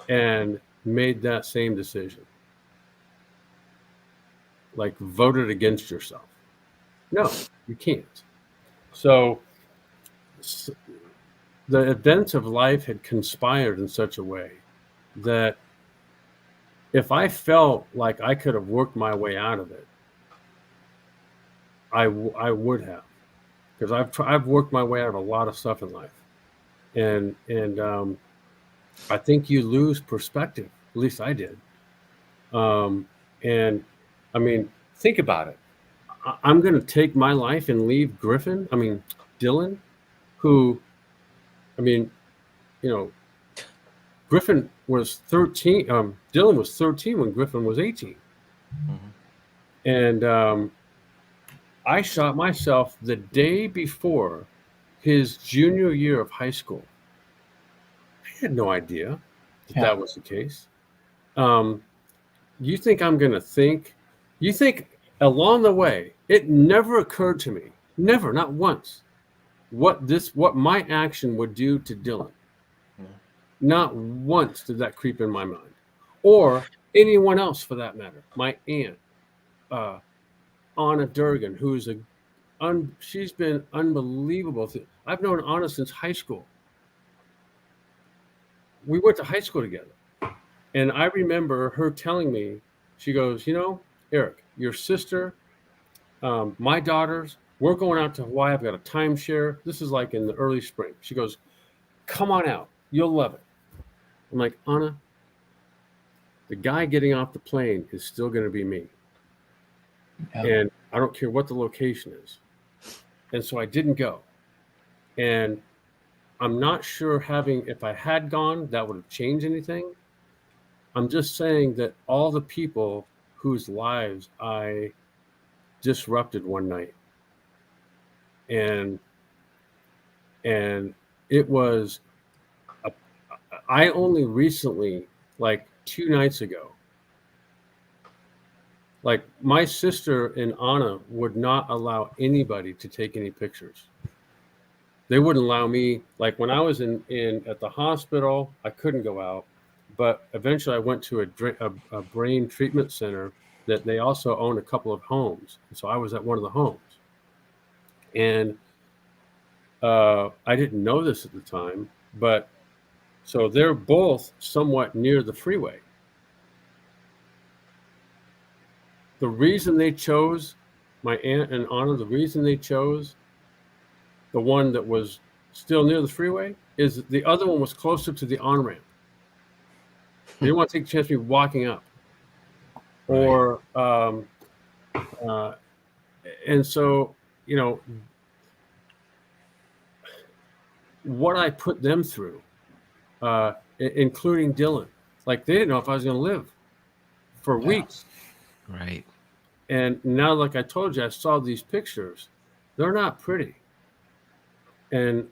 and made that same decision? Like voted against yourself? No, you can't. So the events of life had conspired in such a way that if I felt like I could have worked my way out of it, I would have, because I've worked my way out of a lot of stuff in life, and I think you lose perspective. At least I did. And I mean, think about it. I'm going to take my life and leave Dylan, who, Griffin was 13. Dylan was 13 when Griffin was 18. Mm-hmm. And I shot myself the day before his junior year of high school. I had no idea that was the case. You think I'm going to think? You think along the way, it never occurred to me, never, not once, what my action would do to Dylan. Not once did that creep in my mind, or anyone else for that matter. My aunt, Anna Durgan, who's she's been unbelievable. I've known Anna since high school. We went to high school together, and I remember her telling me, she goes, Erik, your sister, my daughters, we're going out to Hawaii. I've got a timeshare. This is like in the early spring. She goes, come on out. You'll love it. I'm like, Anna, the guy getting off the plane is still going to be me. Yeah. And I don't care what the location is. And so I didn't go. And I'm not sure if I had gone, that would have changed anything. I'm just saying that all the people whose lives I disrupted one night, and it was, I only recently, like 2 nights ago, like my sister and Anna would not allow anybody to take any pictures. They wouldn't allow me. Like when I was in at the hospital, I couldn't go out, but eventually I went to a brain treatment center that they also own a couple of homes. So I was at one of the homes, and I didn't know this at the time, but so they're both somewhat near the freeway. The reason they chose, my aunt and Anna, the reason they chose the one that was still near the freeway is the other one was closer to the on ramp. They didn't want to take a chance of me walking up. Or and so, you know, what I put them through, including Dylan, like they didn't know if I was going to live for weeks. Right. And now, like I told you, I saw these pictures. They're not pretty. And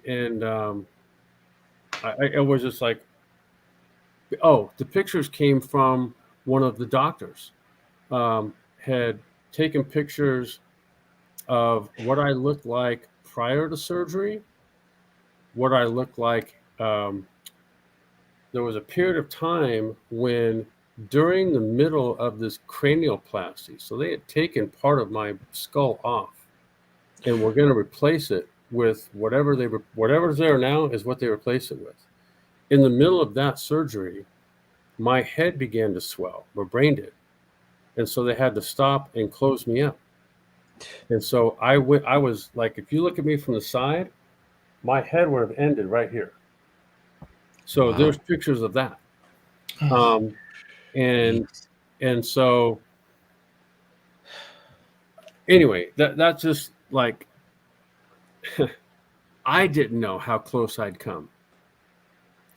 I was just like, oh, the pictures came from one of the doctors. Had taken pictures of what I looked like prior to surgery, what I looked like. There was a period of time when, during the middle of this cranioplasty, so they had taken part of my skull off, and we're going to replace it with whatever's there now is what they replaced it with. In the middle of that surgery, my head began to swell, my brain did, and so they had to stop and close me up. And so I was like, if you look at me from the side, my head would have ended right here. So there's pictures of that. And so anyway, that's just like, I didn't know how close I'd come.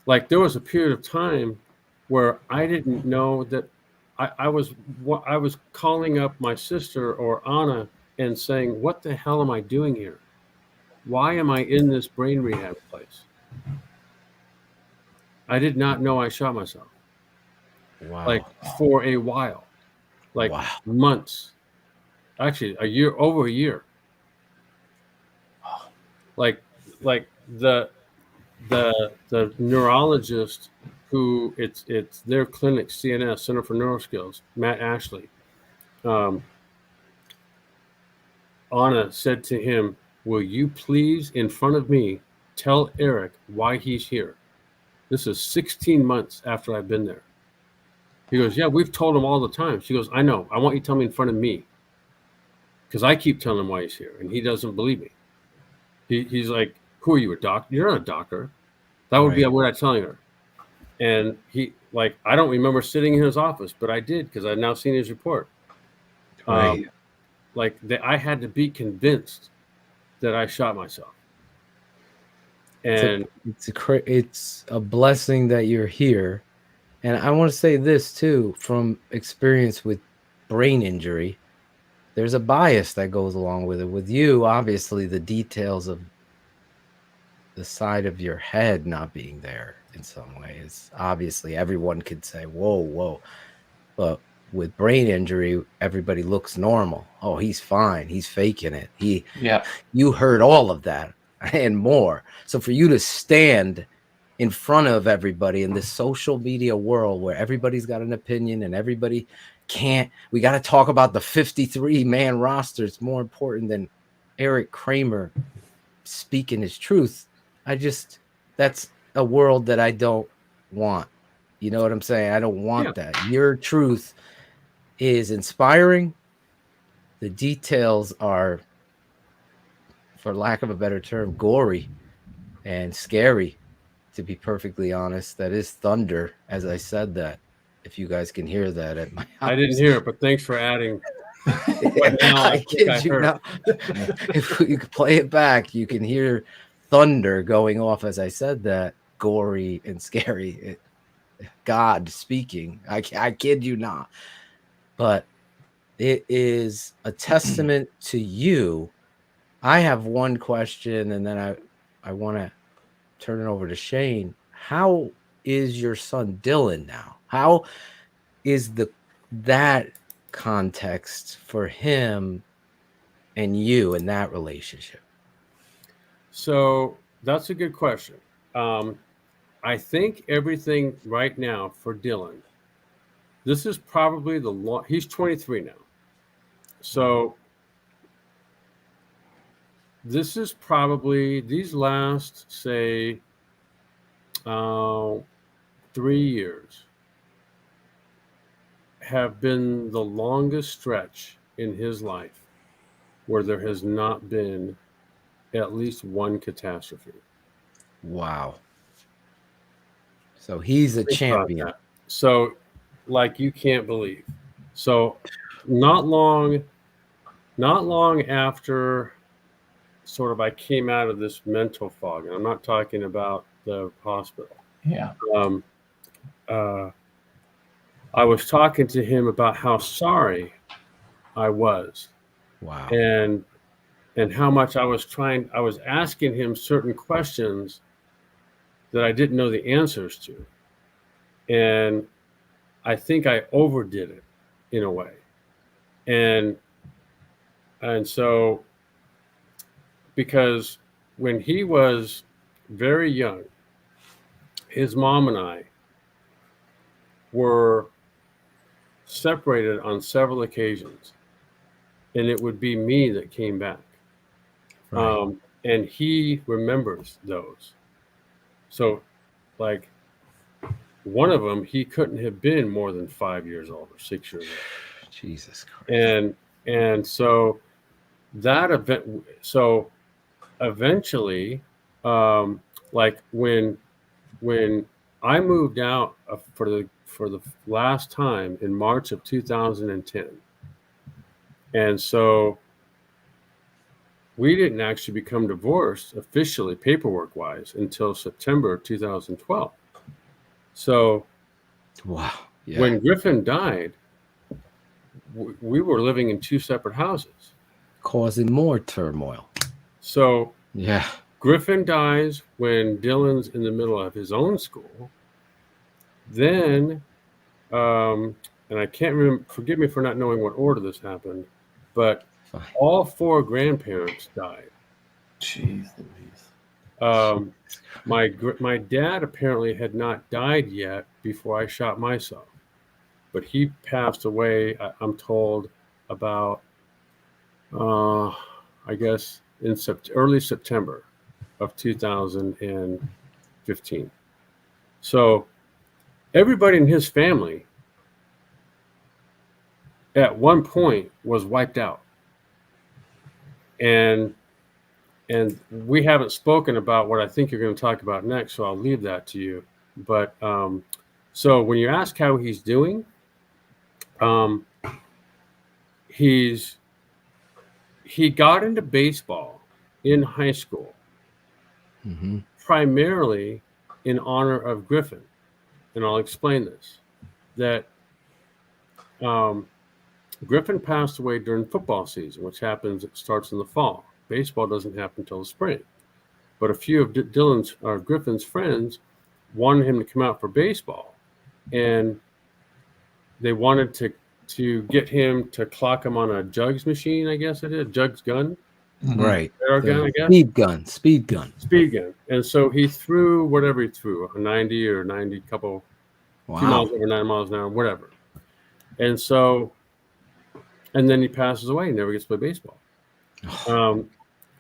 Like there was a period of time where I didn't know that I was calling up my sister or Anna and saying, what the hell am I doing here? Why am I in this brain rehab place? I did not know I shot myself. Wow. Like for a while, like months, actually over a year. Like the neurologist who it's their clinic, CNS, Center for Neuroskills, Matt Ashley. Anna said to him, will you please, in front of me, tell Erik why he's here? This is 16 months after I've been there. He goes, yeah, we've told him all the time. She goes, I know. I want you to tell me in front of me. Because I keep telling him why he's here, and he doesn't believe me. He's like, who are you, a doctor? You're not a doctor. That would be what I'm telling her. And he, like, I don't remember sitting in his office, but I did because I've now seen his report. I had to be convinced that I shot myself. And it's a blessing that you're here. And I want to say this too, from experience with brain injury, there's a bias that goes along with it. With you, obviously, the details of the side of your head not being there in some ways, obviously everyone could say, whoa. But with brain injury, everybody looks normal. Oh, he's fine. He's faking it. You heard all of that and more. So for you to stand in front of everybody in this social media world where everybody's got an opinion and everybody we got to talk about the 53-man roster. It's more important than Erik Kramer speaking his truth. That's a world that I don't want. You know what I'm saying? I don't want that. Your truth is inspiring. The details are, for lack of a better term, gory and scary, to be perfectly honest. That is thunder, as I said that. If you guys can hear that at my house. I didn't hear it, but thanks for adding. I kid you not. If you could play it back, you can hear thunder going off as I said that. Gory and scary. God speaking. I kid you not. But it is a testament to you. I have one question, and then I want to turn it over to Shayne. How is your son Dylan now? How is that context for him and you in that relationship? So that's a good question. I think everything right now for Dylan, this is probably he's 23 now. So this is probably these last, say, 3 years have been the longest stretch in his life where there has not been at least one catastrophe. Wow. So he's a Think about champion. that. So, like you can't believe. So, not long after sort of I came out of this mental fog, and I'm not talking about the hospital. Yeah. I was talking to him about how sorry I was. Wow. And how much I was asking him certain questions that I didn't know the answers to. And I think I overdid it in a way. And so, because when he was very young, his mom and I were separated on several occasions, and it would be me that came back. Right. And he remembers those. So, like, one of them, he couldn't have been more than 5 years old or 6 years old. Jesus Christ. And so that event, so eventually, like when I moved out for the last time in March of 2010, and so we didn't actually become divorced officially, paperwork wise, until September 2012. So, wow. Yeah. When Griffin died, we were living in two separate houses, causing more turmoil. So, yeah, Griffin dies when Dylan's in the middle of his own school. Then, and I can't remember, forgive me for not knowing what order this happened, but all four grandparents died. Jeez. My dad apparently had not died yet before I shot myself, but he passed away, I'm told, about, I guess, in early September of 2015. So everybody in his family at one point was wiped out. And we haven't spoken about what I think you're going to talk about next, so I'll leave that to you. But so when you ask how he's doing, he got into baseball in high school, primarily in honor of Griffin. And I'll explain this, that Griffin passed away during football season, which starts in the fall. Baseball doesn't happen until the spring. But a few of Griffin's friends wanted him to come out for baseball, and they wanted to get him to clock him on a jugs machine, I guess it is, jugs gun. Right. Air gun, I guess. Speed gun. And so he threw whatever he threw, a 90 or 90 couple, few miles over 9 miles an hour, whatever. And so, and then he passes away, never gets to play baseball.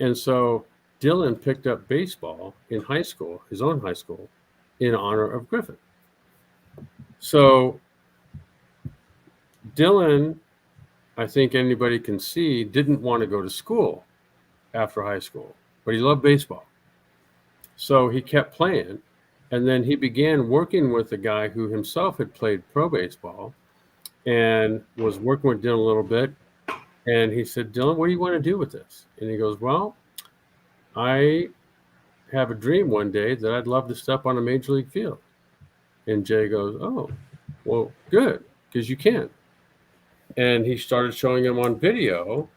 And so Dylan picked up baseball in high school, his own high school, in honor of Griffin. So Dylan, I think anybody can see, didn't want to go to school after high school, but he loved baseball. So he kept playing, and then he began working with a guy who himself had played pro baseball and was working with Dylan a little bit. And he said, Dylan, what do you want to do with this? And he goes, well, I have a dream one day that I'd love to step on a major league field. And Jay goes, oh, well, good, because you can. And he started showing him on video,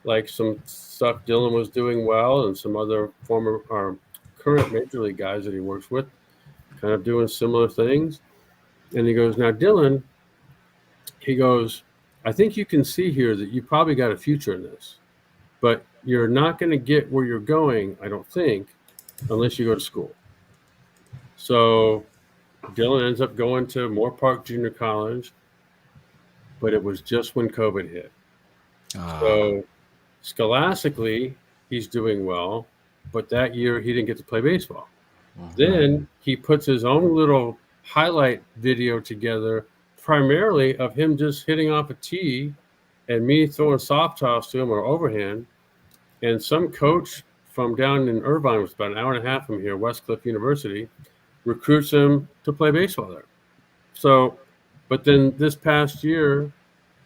like some stuff Dylan was doing well and some other former or current major league guys that he works with kind of doing similar things. And he goes, now, Dylan, he goes, I think you can see here that you probably got a future in this, but you're not going to get where you're going, I don't think, unless you go to school. So Dylan ends up going to Moore Park Junior College, but it was just when COVID hit. So scholastically, he's doing well, but that year he didn't get to play baseball. Then he puts his own little highlight video together, primarily of him just hitting off a tee and me throwing soft toss to him or overhand. And some coach from down in Irvine, was about an hour and a half from here, Westcliff University, recruits him to play baseball there. So, but then this past year,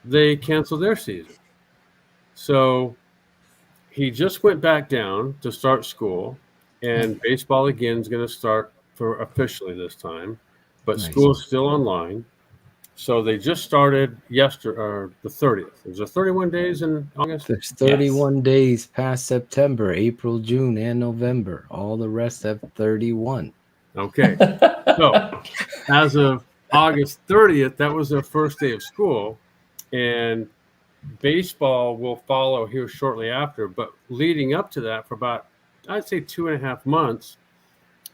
they canceled their season. So he just went back down to start school, and baseball again is going to start for officially this time, but Nice. school's still online. So they just started yesterday, or the 30th. There's a 31 days in August. There's 31 days past September, April, June, and November. All the rest have 31. Okay. So as of August 30th, that was their first day of school, and baseball will follow here shortly after. But leading up to that, for about, I'd say 2.5 months,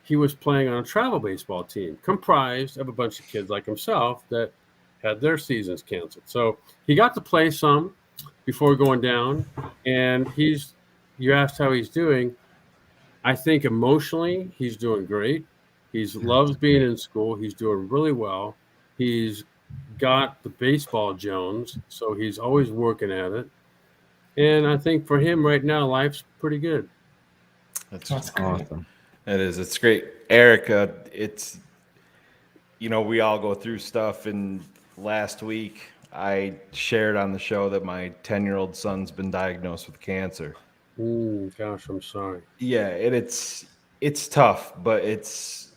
he was playing on a travel baseball team comprised of a bunch of kids like himself that had their seasons canceled. So he got to play some before going down, and you asked how he's doing. I think emotionally he's doing great. He loves being in school. He's doing really well. He's got the baseball Jones, so he's always working at it. And I think for him right now, life's pretty good. That's awesome. It is. It's great. Erik, it's, we all go through stuff, and last week I shared on the show that my 10-year-old son's been diagnosed with cancer. Gosh, I'm sorry. Yeah, and it's tough, but it's,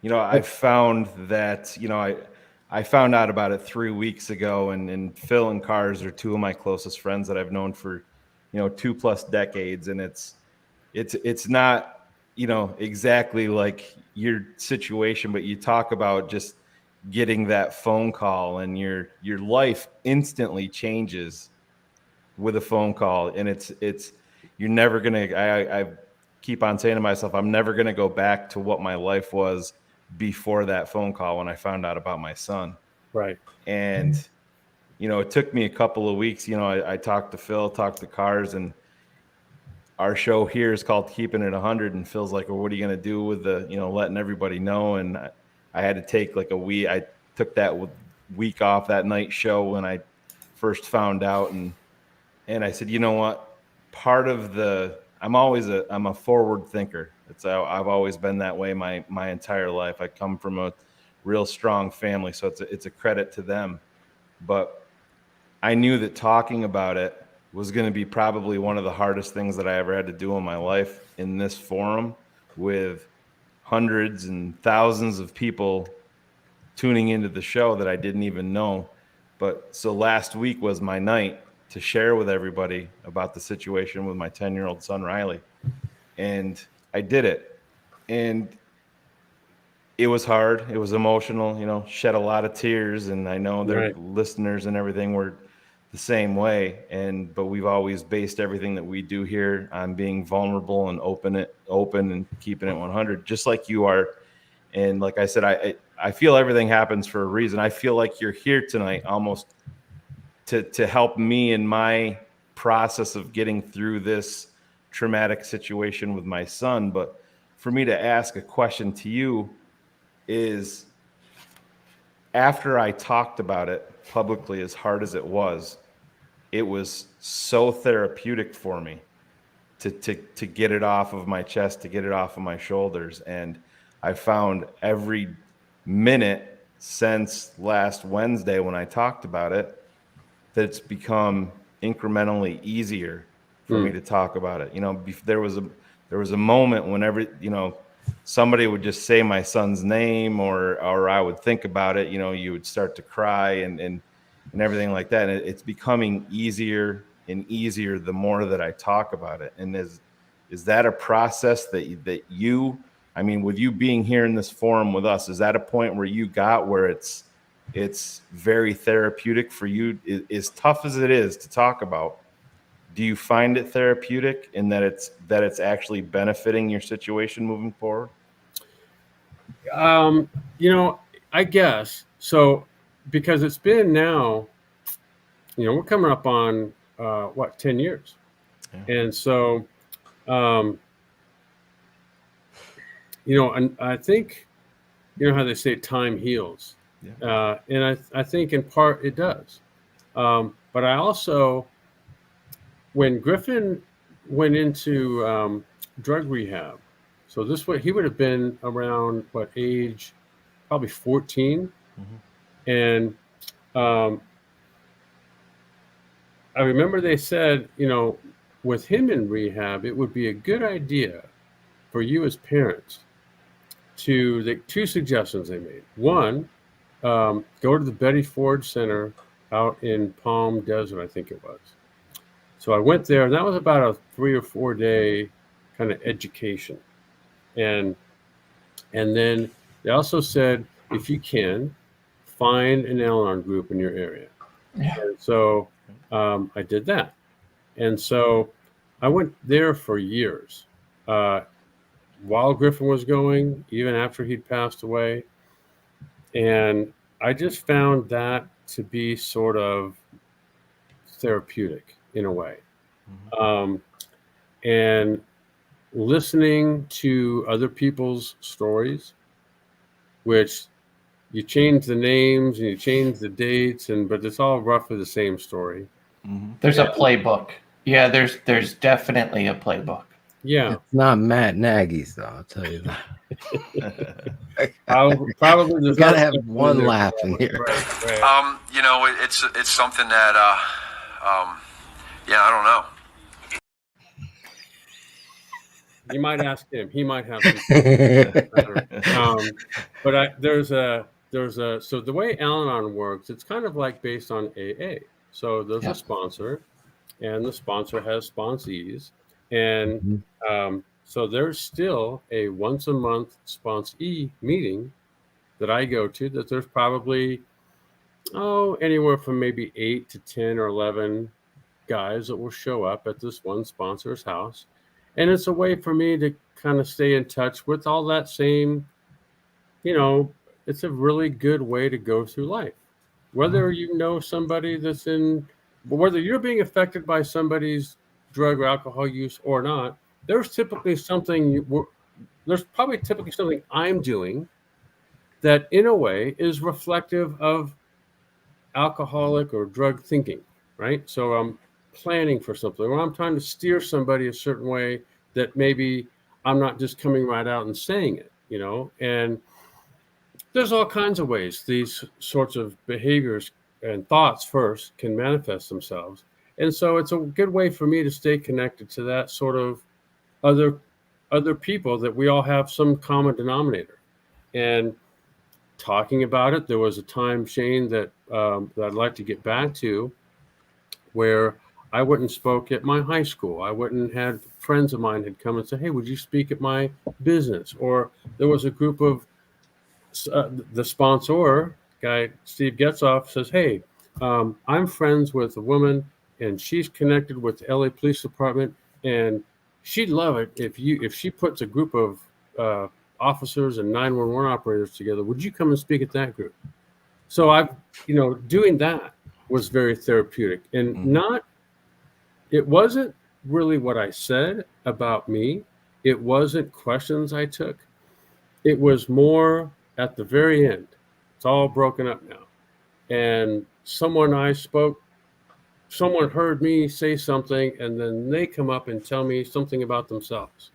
I found that, I found out about it 3 weeks ago, and Phil and Cars are two of my closest friends that I've known for, 2+ decades, and it's not, exactly like your situation, but you talk about just getting that phone call, and your life instantly changes with a phone call, and it's you're never gonna. I keep on saying to myself, I'm never gonna go back to what my life was before that phone call when I found out about my son. Right. And it took me a couple of weeks. I talked to Phil, talked to Cars, and our show here is called Keepin It 100, and Phil's like, well, what are you going to do with the, letting everybody know? And I had to take like a week. I took that week off, that night show, when I first found out. And I said, you know what? Part of I'm a forward thinker. I've always been that way my entire life. I come from a real strong family, so it's a credit to them. But I knew that talking about it was going to be probably one of the hardest things that I ever had to do in my life in this forum, with hundreds and thousands of people tuning into the show that I didn't even know. But so last week was my night to share with everybody about the situation with my 10-year-old son, Riley. And I did it. And it was hard. It was emotional, shed a lot of tears. And I know their listeners and everything were the same way. But we've always based everything that we do here on being vulnerable and open and keeping it 100, just like you are. And like I said, I feel everything happens for a reason. I feel like you're here tonight almost to help me in my process of getting through this traumatic situation with my son. But for me to ask a question to you is, after I talked about it publicly, as hard as it was so therapeutic for me to get it off of my chest, to get it off of my shoulders. And I found every minute since last Wednesday when I talked about it, that it's become incrementally easier for me to talk about it. There was a moment whenever, somebody would just say my son's name, or I would think about it, you would start to cry and everything like that. And it's becoming easier and easier the more that I talk about it. And is that a process that you, with you being here in this forum with us, is that a point where you got where it's very therapeutic for you? As tough as it is to talk about, do you find it therapeutic in that it's actually benefiting your situation moving forward? I guess so, because it's been now, we're coming up on 10 years. Yeah. And so, and I think, how they say time heals. Yeah. And I think in part it does. But I also, when Griffin went into drug rehab, So he would have been around what age? Probably 14. And I remember they said, with him in rehab, it would be a good idea for you as parents the two suggestions they made. One, go to the Betty Ford Center out in Palm Desert, I think it was. So I went there, and that was about a 3 or 4 day kind of education. And then they also said, if you can, find an Al-Anon group in your area. Yeah. And so I did that. And so I went there for years. While Griffin was going, even after he'd passed away. And I just found that to be sort of therapeutic in a way. And listening to other people's stories, which you change the names and you change the dates, but it's all roughly the same story. There's a playbook. Yeah, there's definitely a playbook. Yeah. It's not Matt Nagy's, though, I'll tell you that. Probably you gotta have one laugh in here. Right. It's something that I don't know. You might ask him. He might have some. But so the way Al-Anon works, it's kind of like based on AA. So there's a sponsor, and the sponsor has sponsees, and so there's still a once a month sponsee meeting that I go to. That there's probably anywhere from maybe 8 to 10 or 11 guys that will show up at this one sponsor's house. And it's a way for me to kind of stay in touch with all that same, it's a really good way to go through life. Whether you know somebody whether you're being affected by somebody's drug or alcohol use or not, there's probably typically something I'm doing that in a way is reflective of alcoholic or drug thinking, right? So I'm planning for something, or I'm trying to steer somebody a certain way that maybe I'm not just coming right out and saying it, and there's all kinds of ways these sorts of behaviors and thoughts first can manifest themselves. And so it's a good way for me to stay connected to that sort of other people that we all have some common denominator. And talking about it, there was a time, Shayne, that I'd like to get back to, where I went and spoke at my high school. I went and had friends of mine had come and said, hey, would you speak at my business? Or there was a group of the sponsor guy, Steve Getzoff, says, hey, I'm friends with a woman and she's connected with the LA Police Department, and she'd love it if she puts a group of officers and 911 operators together. Would you come and speak at that group? So doing that was very therapeutic, and it wasn't really what I said about me. It wasn't questions I took. It was more at the very end. It's all broken up now. And someone heard me say something, and then they come up and tell me something about themselves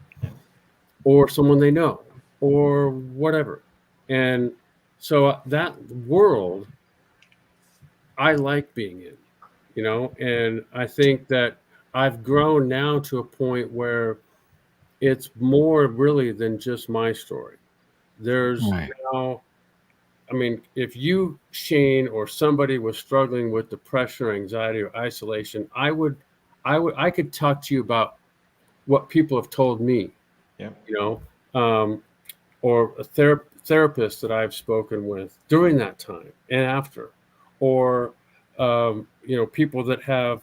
or someone they know or whatever. And so that world I like being in, and I think that I've grown now to a point where it's more really than just my story. There's now, if you, Shayne, or somebody was struggling with depression or anxiety or isolation, I could talk to you about what people have told me, or a therapist that I've spoken with during that time and after, or, people that have.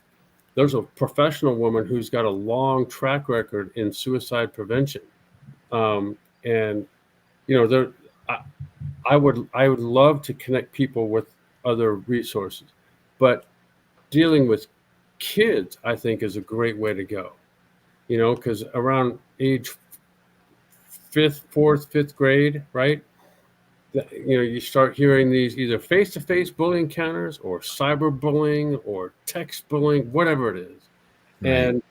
There's a professional woman who's got a long track record in suicide prevention. I would love to connect people with other resources, but dealing with kids, I think, is a great way to go, because around age 4th, 5th grade, right? You start hearing these either face-to-face bullying encounters or cyberbullying or text bullying, whatever it is. Right.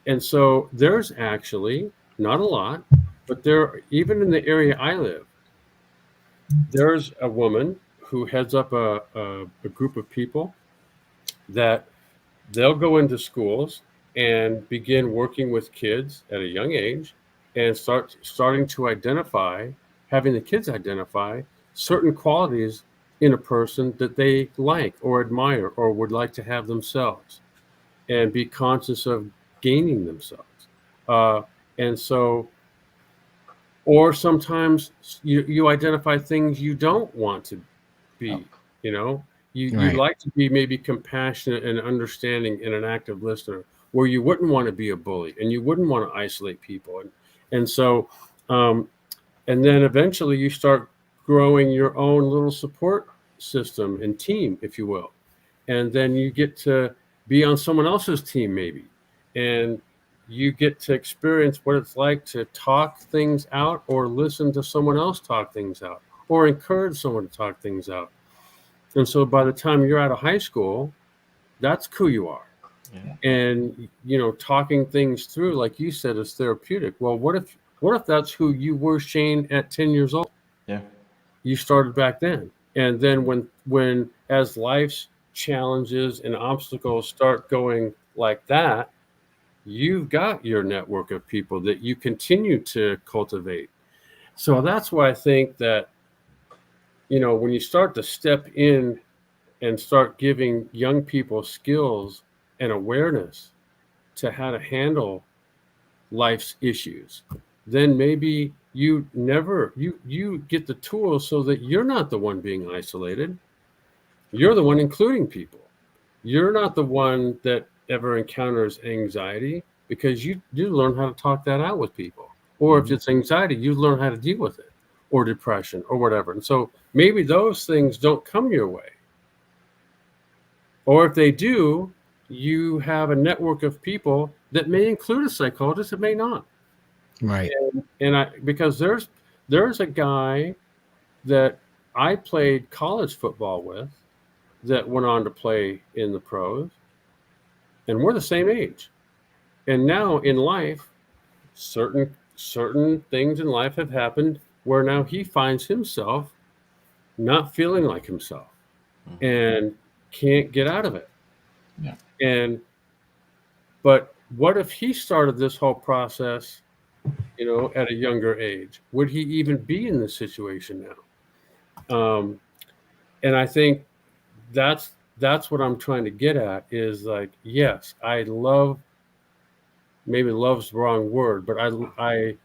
And so there's actually not a lot, but there, even in the area I live, there's a woman who heads up a group of people that they'll go into schools and begin working with kids at a young age and starting to identify, having the kids identify certain qualities in a person that they like or admire or would like to have themselves, and be conscious of gaining themselves. And so, or sometimes you identify things you don't want to be, you know, you Right. like to be maybe compassionate and understanding and an active listener, where you wouldn't want to be a bully and you wouldn't want to isolate people. And so, and then eventually you start growing your own little support system and team, if you will. And then you get to be on someone else's team, maybe. And you get to experience what it's like to talk things out or listen to someone else talk things out or encourage someone to talk things out. And so by the time you're out of high school, that's who you are. Yeah. And, you know, talking things through, like you said, is therapeutic. Well, what if that's who you were, Shayne, at 10 years old? Yeah. You started back then. And then when as life's challenges and obstacles start going like that, you've got your network of people that you continue to cultivate. So that's why I think that, you know, when you start to step in and start giving young people skills and awareness to how to handle life's issues, then maybe you get the tools so that you're not the one being isolated. You're the one including people. You're not the one that ever encounters anxiety, because you learn how to talk that out with people. Or if it's anxiety, you learn how to deal with it, or depression or whatever. And so maybe those things don't come your way. Or if they do, you have a network of people that may include a psychologist, it may not. Right. Because there's a guy that I played college football with that went on to play in the pros, and we're the same age. And now in life, certain things in life have happened where now he finds himself not feeling like himself and can't get out of it. Yeah. But what if he started this whole process, you know, at a younger age? Would he even be in this situation now? And I think that's what I'm trying to get at, is like, yes, I love, maybe love's the wrong word, but I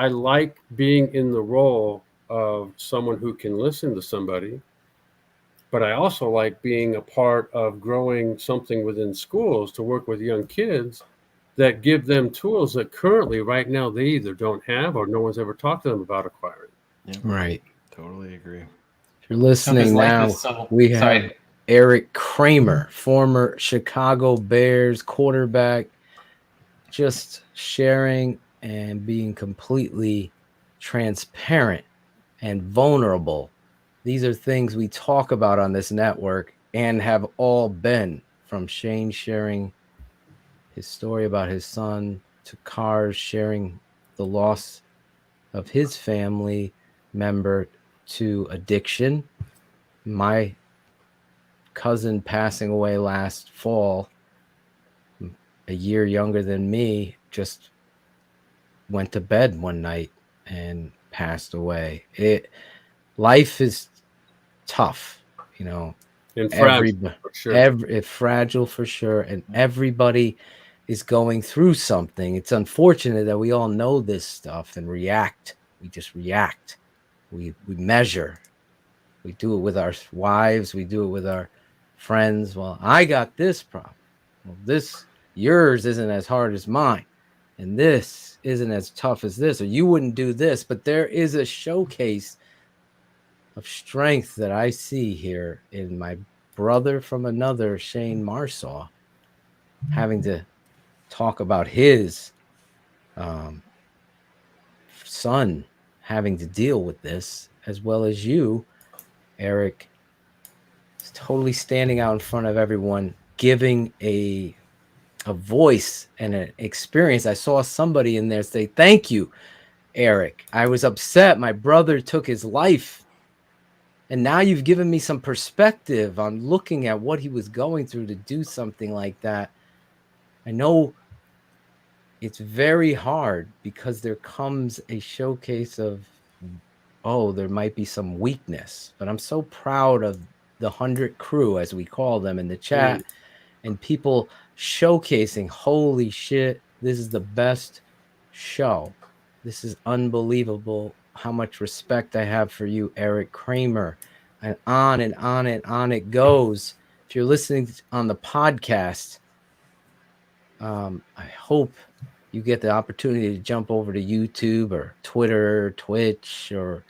like being in the role of someone who can listen to somebody. But I also like being a part of growing something within schools to work with young kids that give them tools that currently, right now, they either don't have or no one's ever talked to them about acquiring. Yeah. Right. Totally agree. If you're listening now, we have Erik Kramer, former Chicago Bears quarterback, just sharing and being completely transparent and vulnerable. These are things we talk about on this network and have all been, from Shayne sharing his story about his son to Cars sharing the loss of his family member to addiction. My cousin passing away last fall, a year younger than me, just went to bed one night and passed away. Life is tough, you know, and fragile for sure. Fragile for sure, and everybody is going through something. It's unfortunate that we all know this stuff and react. We just react. We measure. We do it with our wives. We do it with our friends. Well, I got this problem. Well, yours isn't as hard as mine, and this isn't as tough as this, or you wouldn't do this. But there is a showcase of strength that I see here in my brother from another, Shayne Marsaw, having to talk about his son having to deal with this, as well as you, Erik, is totally standing out in front of everyone, giving a a voice and an experience. I saw somebody in there say, "Thank you, Erik. I was upset. My brother took his life. And now you've given me some perspective on looking at what he was going through to do something like that." I know it's very hard because there comes a showcase of, oh, there might be some weakness, but I'm so proud of the 100 crew, as we call them in the chat, and people showcasing, holy shit, this is the best show. This is unbelievable how much respect I have for you, Erik Kramer, and on and on and on it goes. If you're listening on the podcast, I hope you get the opportunity to jump over to YouTube or Twitter, Twitch, or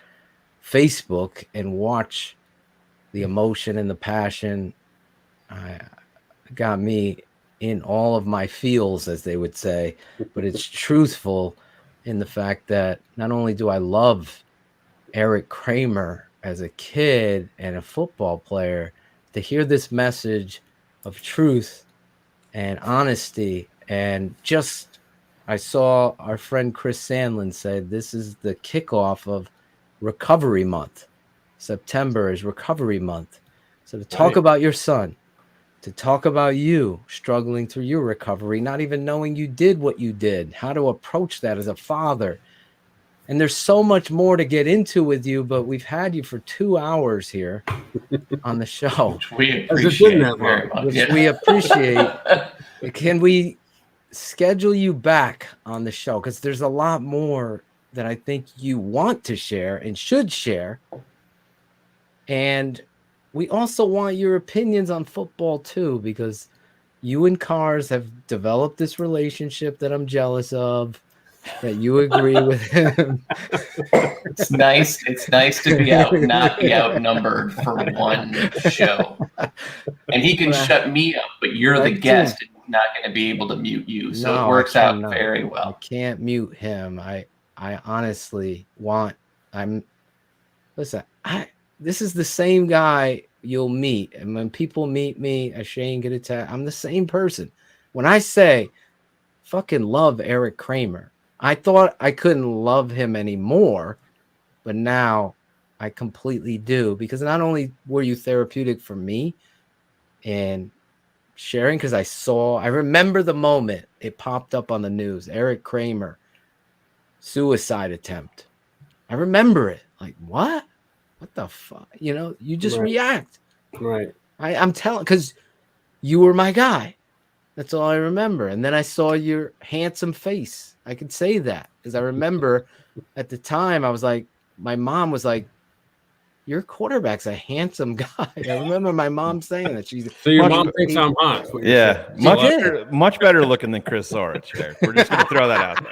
Facebook and watch the emotion and the passion. Got me in all of my feels, as they would say, but it's truthful in the fact that not only do I love Erik Kramer as a kid and a football player, to hear this message of truth and honesty, and just, I saw our friend Chris Sandlin say this is the kickoff of Recovery Month. September is Recovery Month. So to talk about your son, to talk about you struggling through your recovery, not even knowing you did what you did, how to approach that as a father. And there's so much more to get into with you, but we've had you for 2 hours here on the show. We appreciate very much. Which we appreciate. Can we schedule you back on the show? Because there's a lot more that I think you want to share and should share. And we also want your opinions on football too, because you and Cars have developed this relationship that I'm jealous of, that you agree with him. It's nice. It's nice to be not be outnumbered for one show. And he can shut me up, but you're the guest and he's not going to be able to mute you. So it works out very well. I can't mute him. I honestly want, this is the same guy you'll meet. And when people meet me, as Shayne get attacked, I'm the same person. When I say fucking love Erik Kramer, I thought I couldn't love him anymore, but now I completely do, because not only were you therapeutic for me and sharing, because I remember the moment it popped up on the news, Erik Kramer, suicide attempt. I remember it. Like, what the fuck? You know, you just react. Right. I'm telling, because you were my guy. That's all I remember. And then I saw your handsome face. I could say that because I remember at the time I was like, my mom was like, your quarterback's a handsome guy. I remember my mom saying that. She's so your mom thinks I'm hot. Yeah, much better looking than Chris Zorich there. We're just going to throw that out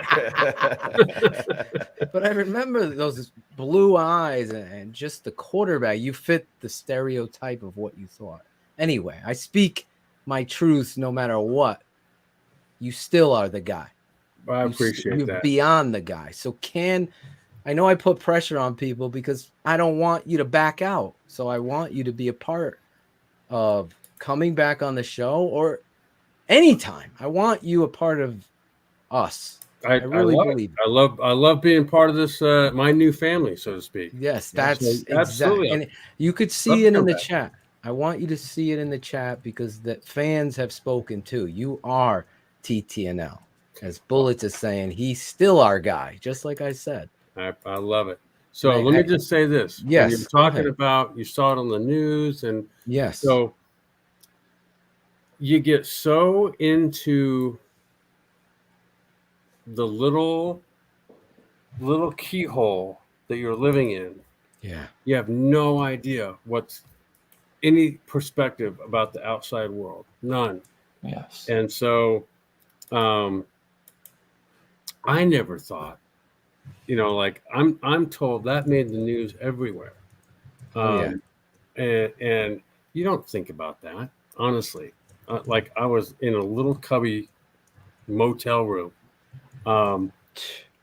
there. But I remember those blue eyes and just the quarterback. You fit the stereotype of what you thought. Anyway, I speak my truth no matter what. You still are the guy. I appreciate you're that. Beyond the guy. So I know I put pressure on people because I don't want you to back out. So I want you to be a part of coming back on the show or anytime. I want you a part of us. I really believe it. I love being part of this, my new family, so to speak. Yes, that's absolutely. Exactly. And you could see it in the chat. I want you to see it in the chat because the fans have spoken too. You are TTNL. As Bullets is saying, he's still our guy, just like I said. I love it. So let me just say this. Yes. When you're talking about, you saw it on the news, and yes. So you get so into the little keyhole that you're living in. Yeah. You have no idea what's any perspective about the outside world. None. Yes. And so I never thought, like I'm told that made the news everywhere. And you don't think about that, honestly. Like I was in a little cubby motel room.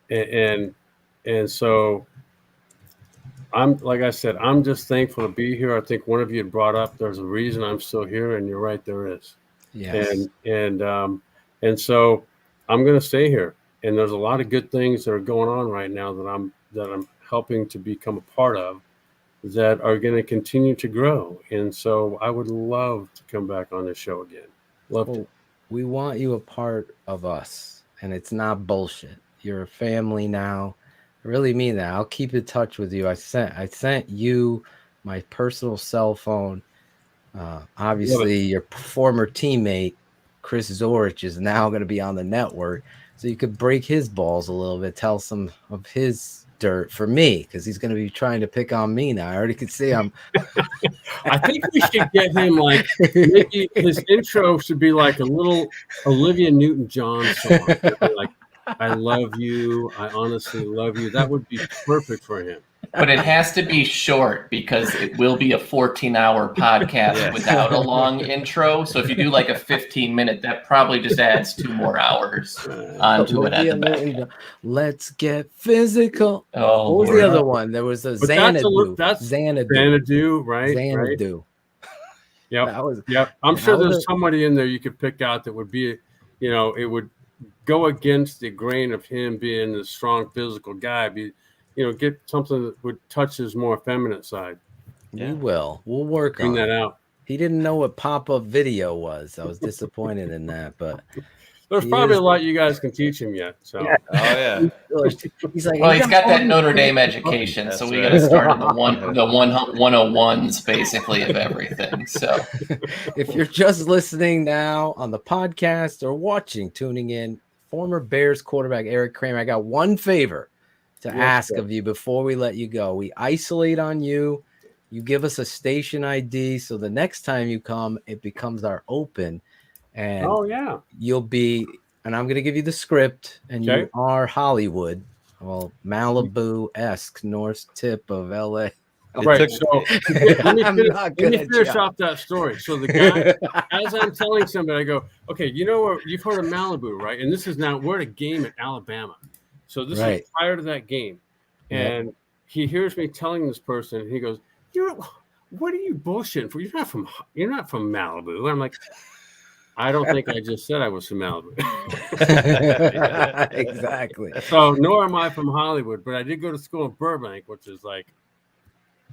And so I'm, like I said, I'm just thankful to be here. I think one of you had brought up there's a reason I'm still here, and you're right, there is. Yes. And so I'm going to stay here. And there's a lot of good things that are going on right now that I'm helping to become a part of that are going to continue to grow. And so I would love to come back on this show again. Love to. We want you a part of us, and it's not bullshit. You're a family now. I really mean that. I'll keep in touch with you. I sent you my personal cell phone. Obviously, your former teammate Chris Zorich is now going to be on the network, so you could break his balls a little bit, tell some of his dirt for me, because he's going to be trying to pick on me now. I already can see him. I think we should get him like maybe his intro should be like a little Olivia Newton-John song. It'd be like, I love you. I honestly love you. That would be perfect for him. But it has to be short because it will be a 14-hour podcast without a long intro. So if you do like a 15-minute, that probably just adds 2 more hours onto it at the back. Let's get physical. Oh, what was Lord. the other one? There was a Xanadu. Xanadu, right? Xanadu. Right? Yep. I'm sure there's somebody in there you could pick out that would be, it would go against the grain of him being a strong physical guy. Get something that would touch his more feminine side. We will. We'll work Bring on that it. out. He didn't know what pop-up video was. I was disappointed in that, but there's probably a lot you guys can teach him yet. So he's like, well, he's got that Notre Dame education, so we got to start in the 101s basically of everything. So if you're just listening now on the podcast or tuning in, former Bears quarterback Erik Kramer, I got one favor to ask of you before we let you go. We isolate on you. You give us a station ID, so the next time you come, it becomes our open. And you'll be, and I'm going to give you the script, and you are Hollywood, well, Malibu-esque, north tip of LA. Right. So let me finish off that story. So the guy, as I'm telling somebody, I go, okay, you've heard of Malibu, right? And this is we're at a game at Alabama. So this is prior to that game. And he hears me telling this person, and he goes, what are you bullshitting for? You're not from Malibu. And I'm like, I don't think I just said I was from Malibu. Exactly. So nor am I from Hollywood, but I did go to school in Burbank, which is like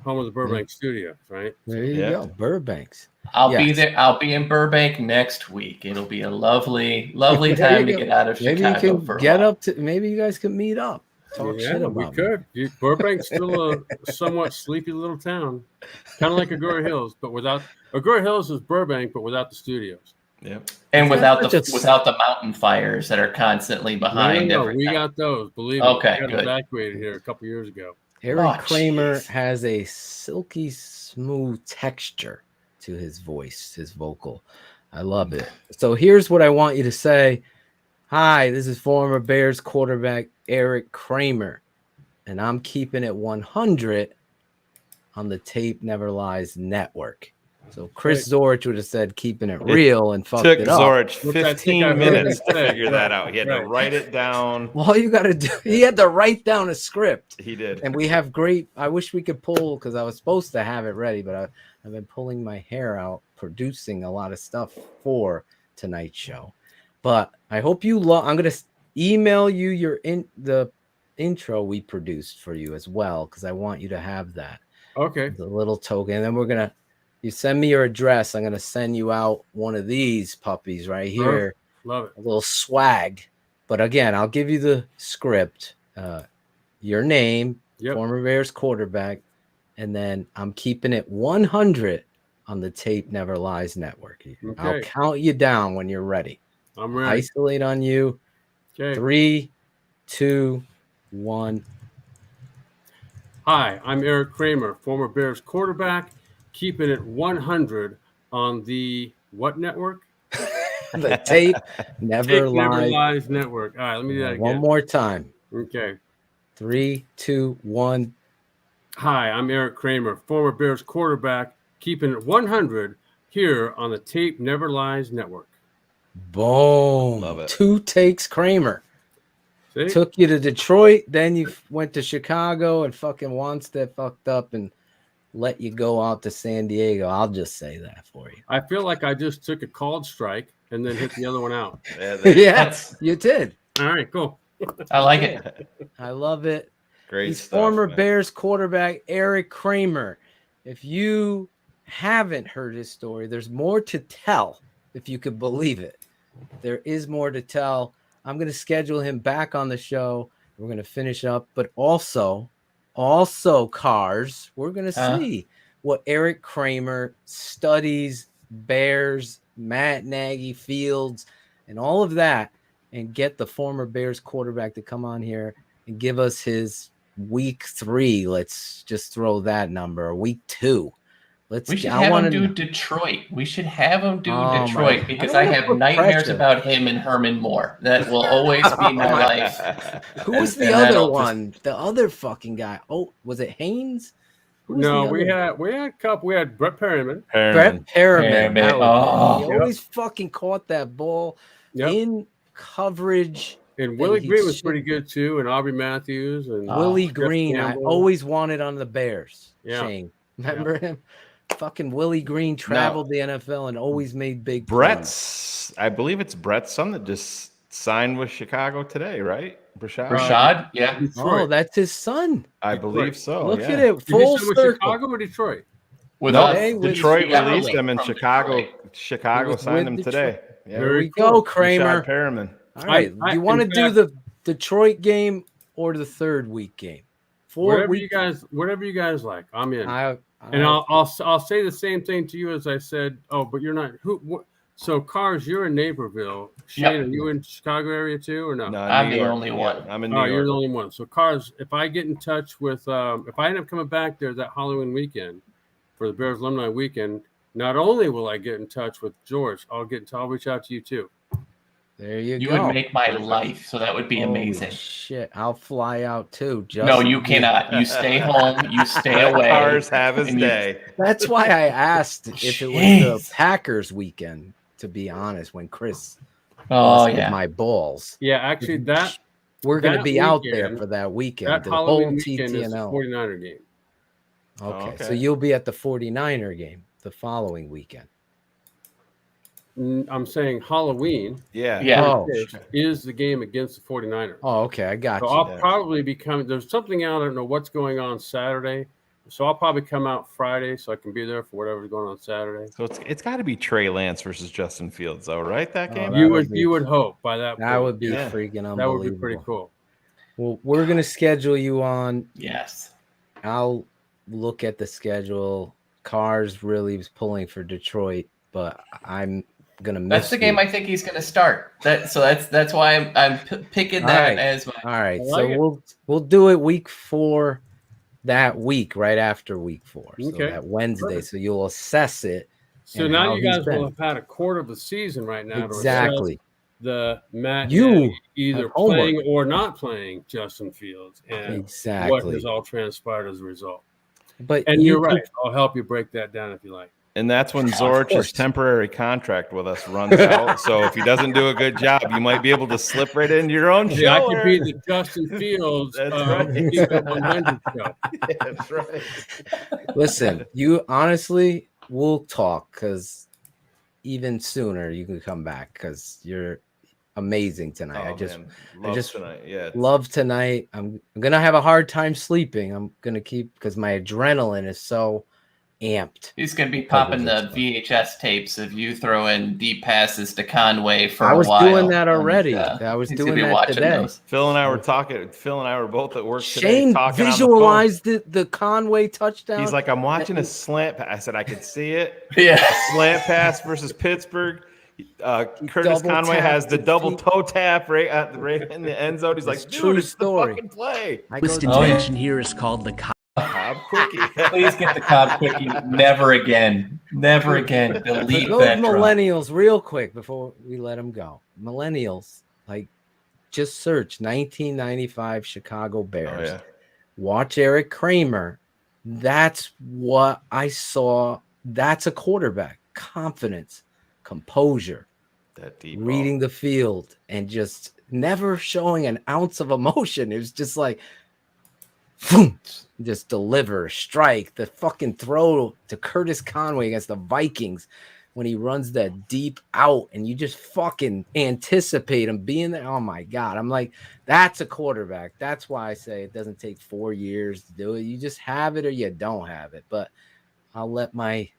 home of the Burbank Studios, right? There you go, Burbanks. I'll be there. I'll be in Burbank next week. It'll be a lovely time to get out of Chicago. Maybe you can get up to. Maybe you guys can meet up. Talk shit about we could. Burbank's still a somewhat sleepy little town, kind of like Agoura Hills, but without Agoura Hills is Burbank, but without the studios. Yep. And without the mountain fires that are constantly behind everything. We got those. Believe me. Okay, we got good. Evacuated here a couple years ago. Erik Kramer has a silky smooth texture to his voice, his vocal. I love it. So here's what I want you to say. Hi, this is former Bears quarterback Erik Kramer, and I'm keeping it 100 on the Tape Never Lies network. So Chris Zorich would have said keeping it real and fucked it up. Zorich 15 minutes to figure that out. He had to write it down. Well, you got to do. He had to write down a script. He did. And we have I wish we could pull, because I was supposed to have it ready, but I've been pulling my hair out, producing a lot of stuff for tonight's show. But I hope you love. I'm gonna email you the intro we produced for you as well, because I want you to have that. Okay. The little token, and then you send me your address. I'm gonna send you out one of these puppies right here. Love it. A little swag. But again, I'll give you the script. Your name, former Bears quarterback, and then I'm keeping it 100 on the Tape Never Lies network. Okay. I'll count you down when you're ready. I'm ready. Isolate on you. Okay. 3, 2, 1. Hi, I'm Erik Kramer, former Bears quarterback, keeping it 100 on the what network? The Tape Never Lies network. All right, let me do that again. One more time. Okay. 3, 2, 1. Hi, I'm Erik Kramer, former Bears quarterback, keeping it 100 here on the Tape Never Lies network. Boom. Love it. 2 takes Kramer. See? Took you to Detroit, then you went to Chicago, and fucking Wanstead fucked up and let you go out to San Diego. I'll just say that for you. I feel like I just took a called strike, and then hit the other one out. Yes, you did. All right, cool. I like it. I love it. Great He's stuff, former man. Bears quarterback Erik Kramer. If you haven't heard his story, there's more to tell, if you could believe it. There is more to tell. I'm going to schedule him back on the show. We're going to finish up, but also Cars, we're going to see what Erik Kramer studies, Bears, Matt Nagy, Fields, and all of that, and get the former Bears quarterback to come on here and give us his week 3. Let's just throw that number, or week 2. We should have him do Detroit. We should have him do Oh, Detroit because I have nightmares about him and Herman Moore. That will always be my life. Who was the other one? The other fucking guy. Oh, was it Haynes? Who was No, the we other- had a couple. We had Brett Perriman. Brett Perriman. That was- he Yep. always fucking caught that ball in coverage. And Willie he Green was shit- pretty good too, and Aubrey Matthews and Willie Jeff Green. I Campbell. always wanted on the Bears. Yeah. Shayne. Remember him? Fucking Willie Green traveled the NFL and always made big plays. Brett's, I believe it's Brett's son that just signed with Chicago today, right? Rashad? Yeah. Oh, that's his son. I believe so. Look yeah. at it. Did he Full sign with circle. Chicago or Detroit? With No, us. Detroit Yeah, released him, and from Chicago Detroit. signed him Detroit. today. Yeah. There we go, Kramer. Rashad Perriman. All right. I- you want to in do fact- the Detroit game or the third week game? Whatever you guys like, I'm in. And I'll say the same thing to you as I said. Oh, but you're not. So, Cars, you're in Naperville. Shane, are you in Chicago area too, or no? No, I'm New the York. only one. I'm in New Oh, York. you're the only one. So, Cars, if I get in touch with, if I end up coming back there that Halloween weekend for the Bears alumni weekend, not only will I get in touch with George, I'll reach out to you too. There you You go. would make my life, so that would be Holy amazing. Shit, I'll fly out too. No, you cannot. You stay home. You stay away. Cars have his and you- day. That's why I asked if it was the Packers weekend, to be honest, when Chris busted my balls. Yeah, actually, We're going to that be out there weekend- for that weekend, that the whole Halloween weekend is the TTNL. 49er game. Okay, so you'll be at the 49er game the following weekend. I'm saying Halloween. Yeah. Oh. Is the game against the 49ers. Oh, okay, I got So you. I'll probably be coming. There's something out. I don't know what's going on Saturday. So I'll probably come out Friday so I can be there for whatever's going on Saturday. So it's got to be Trey Lance versus Justin Fields, though, right? That game. You would hope by that. That point. would be freaking unbelievable. That would be pretty cool. Well, we're going to schedule you on. Yes. I'll look at the schedule. Cars really was pulling for Detroit, but I'm going to miss That's the game you. I think he's going to start. That's why I'm picking that as my. All right, I so like it. we'll do it week 4 that week, right after week 4. So Okay. that Wednesday. Perfect. So you'll assess it. So and now how you he's guys been. will have had a quarter of the season right now. Exactly. To assess the Matt You Nagy either have homework. playing or not playing Justin Fields and what Exactly. has all transpired as a result. But And you you're could- right. I'll help you break that down if you like. And that's when Of Zorich's course. temporary contract with us runs out. So if he doesn't do a good job, you might be able to slip right into your own show. Yeah, I could be Eric. the Justin Fields That's of right. Keep It 100 show. That's right. Listen, you honestly, we'll talk because even sooner you can come back because you're amazing tonight. Oh, I just man. I Love just tonight. Yeah. love tonight. I'm gonna have a hard time sleeping. I'm gonna keep because my adrenaline is so amped. He's going to be popping the VHS tapes of you throwing deep passes to Conway for I was a while. doing that already. And, I was he's doing gonna be that watching today. those. Phil and I were talking. Phil and I were both at work today Shayne talking on the phone. visualized the Conway touchdown. He's like, I'm watching a slant pass. I said, I could see it. Yeah. Slant pass versus Pittsburgh. Curtis double Conway tapped has the his double feet. toe tap right in the end zone. He's like, dude, true it's story. the fucking play. I go, Twist Oh, yeah. invention here is called the Cobb Quickie. Please get the Cobb Quickie. Never again. Never again. For Delete those that. drop. millennials, real quick before we let them go. Millennials, like, just search 1995 Chicago Bears. Oh, yeah. Watch Erik Kramer. That's what I saw. That's a quarterback. Confidence, composure, That deep reading the field, and just never showing an ounce of emotion. It was just like, boom, just deliver, strike. The fucking throw to Curtis Conway against the Vikings when he runs that deep out and you just fucking anticipate him being there. Oh my God. I'm like, that's a quarterback. That's why I say it doesn't take 4 years to do it. You just have it or you don't have it. But I'll let my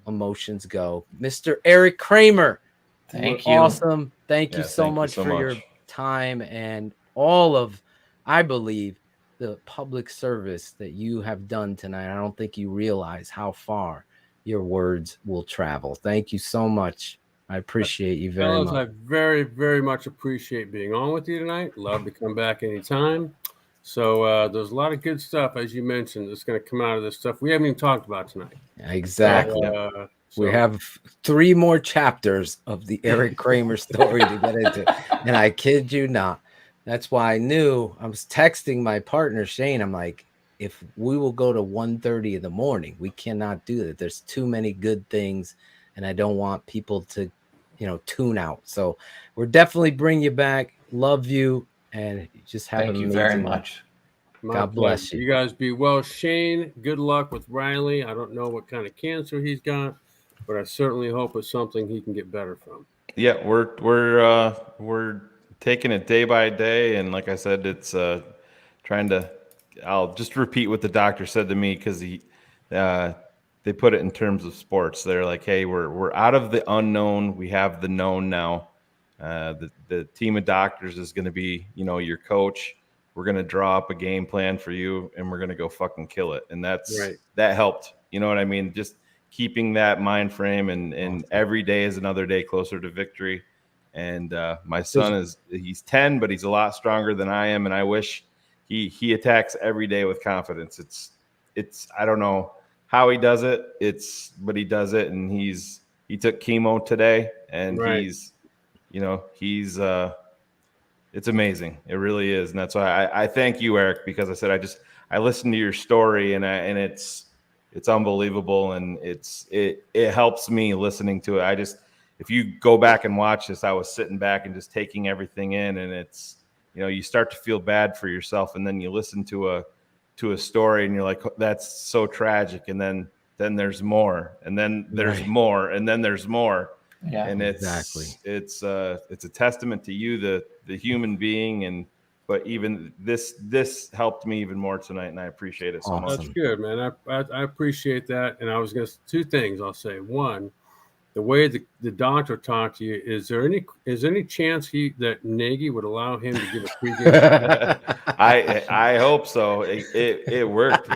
emotions go. Mr. Erik Kramer. Thank You were you. awesome. Thank you so thank you much so for much. your time and all of, I believe, the public service that you have done tonight. I don't think you realize how far your words will travel. Thank you so much. I appreciate you very Fellas, much. I very, very much appreciate being on with you tonight. Love to come back anytime. So there's a lot of good stuff, as you mentioned, that's going to come out of this stuff we haven't even talked about tonight. Exactly. So, We have 3 more chapters of the Erik Kramer story to get into. And I kid you not. That's why I knew. I was texting my partner, Shayne. I'm like, if we will go to 1:30 in the morning, we cannot do that. There's too many good things. And I don't want people to, tune out. So we're definitely bring you back. Love you. And just have Thank an you very amazing much. God bless you. You guys be well. Shayne, good luck with Riley. I don't know what kind of cancer he's got, but I certainly hope it's something he can get better from. Yeah, we're taking it day by day, and like I said, it's trying to. I'll just repeat what the doctor said to me because they put it in terms of sports. They're like, hey, we're out of the unknown. We have the known now. The team of doctors is going to be, your coach. We're going to draw up a game plan for you, and we're going to go fucking kill it. And that helped. You know what I mean? Just keeping that mind frame, and every day is another day closer to victory. And my son he's 10, but he's a lot stronger than I am, and I wish he attacks every day with confidence. It's I don't know how he does it. But he does it, and he took chemo today, and he's it's amazing. It really is. And that's why I thank you, Erik, because I said I listened to your story, and it's unbelievable, and it helps me listening to it. If you go back and watch this, I was sitting back and just taking everything in, and it's you start to feel bad for yourself, and then you listen to a story and you're like, that's so tragic, and then there's more, and then there's more, and then there's more. Yeah, and it's a testament to you, the human being, but even this helped me even more tonight, and I appreciate it so much. That's good, man. I appreciate that. And I was going to 2 things I'll say. One, the way the doctor talked to you, is there any chance that Nagy would allow him to give a pregame? I hope so. It worked.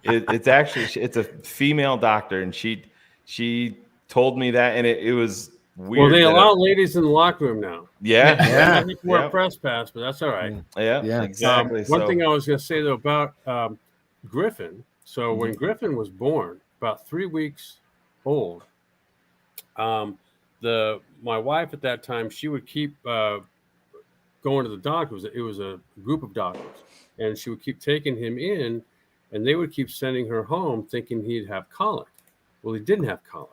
It's a female doctor, and she told me that, and it was weird. Well, they allow ladies in the locker room now. Yeah. I think we're a press pass, but that's all right. Yeah, exactly. One thing I was going to say though about Griffin. So when Griffin was born, about 3 weeks old, my wife at that time, she would keep going to the doctors. It was a group of doctors, and she would keep taking him in, and they would keep sending her home thinking he'd have colic. Well, he didn't have colic.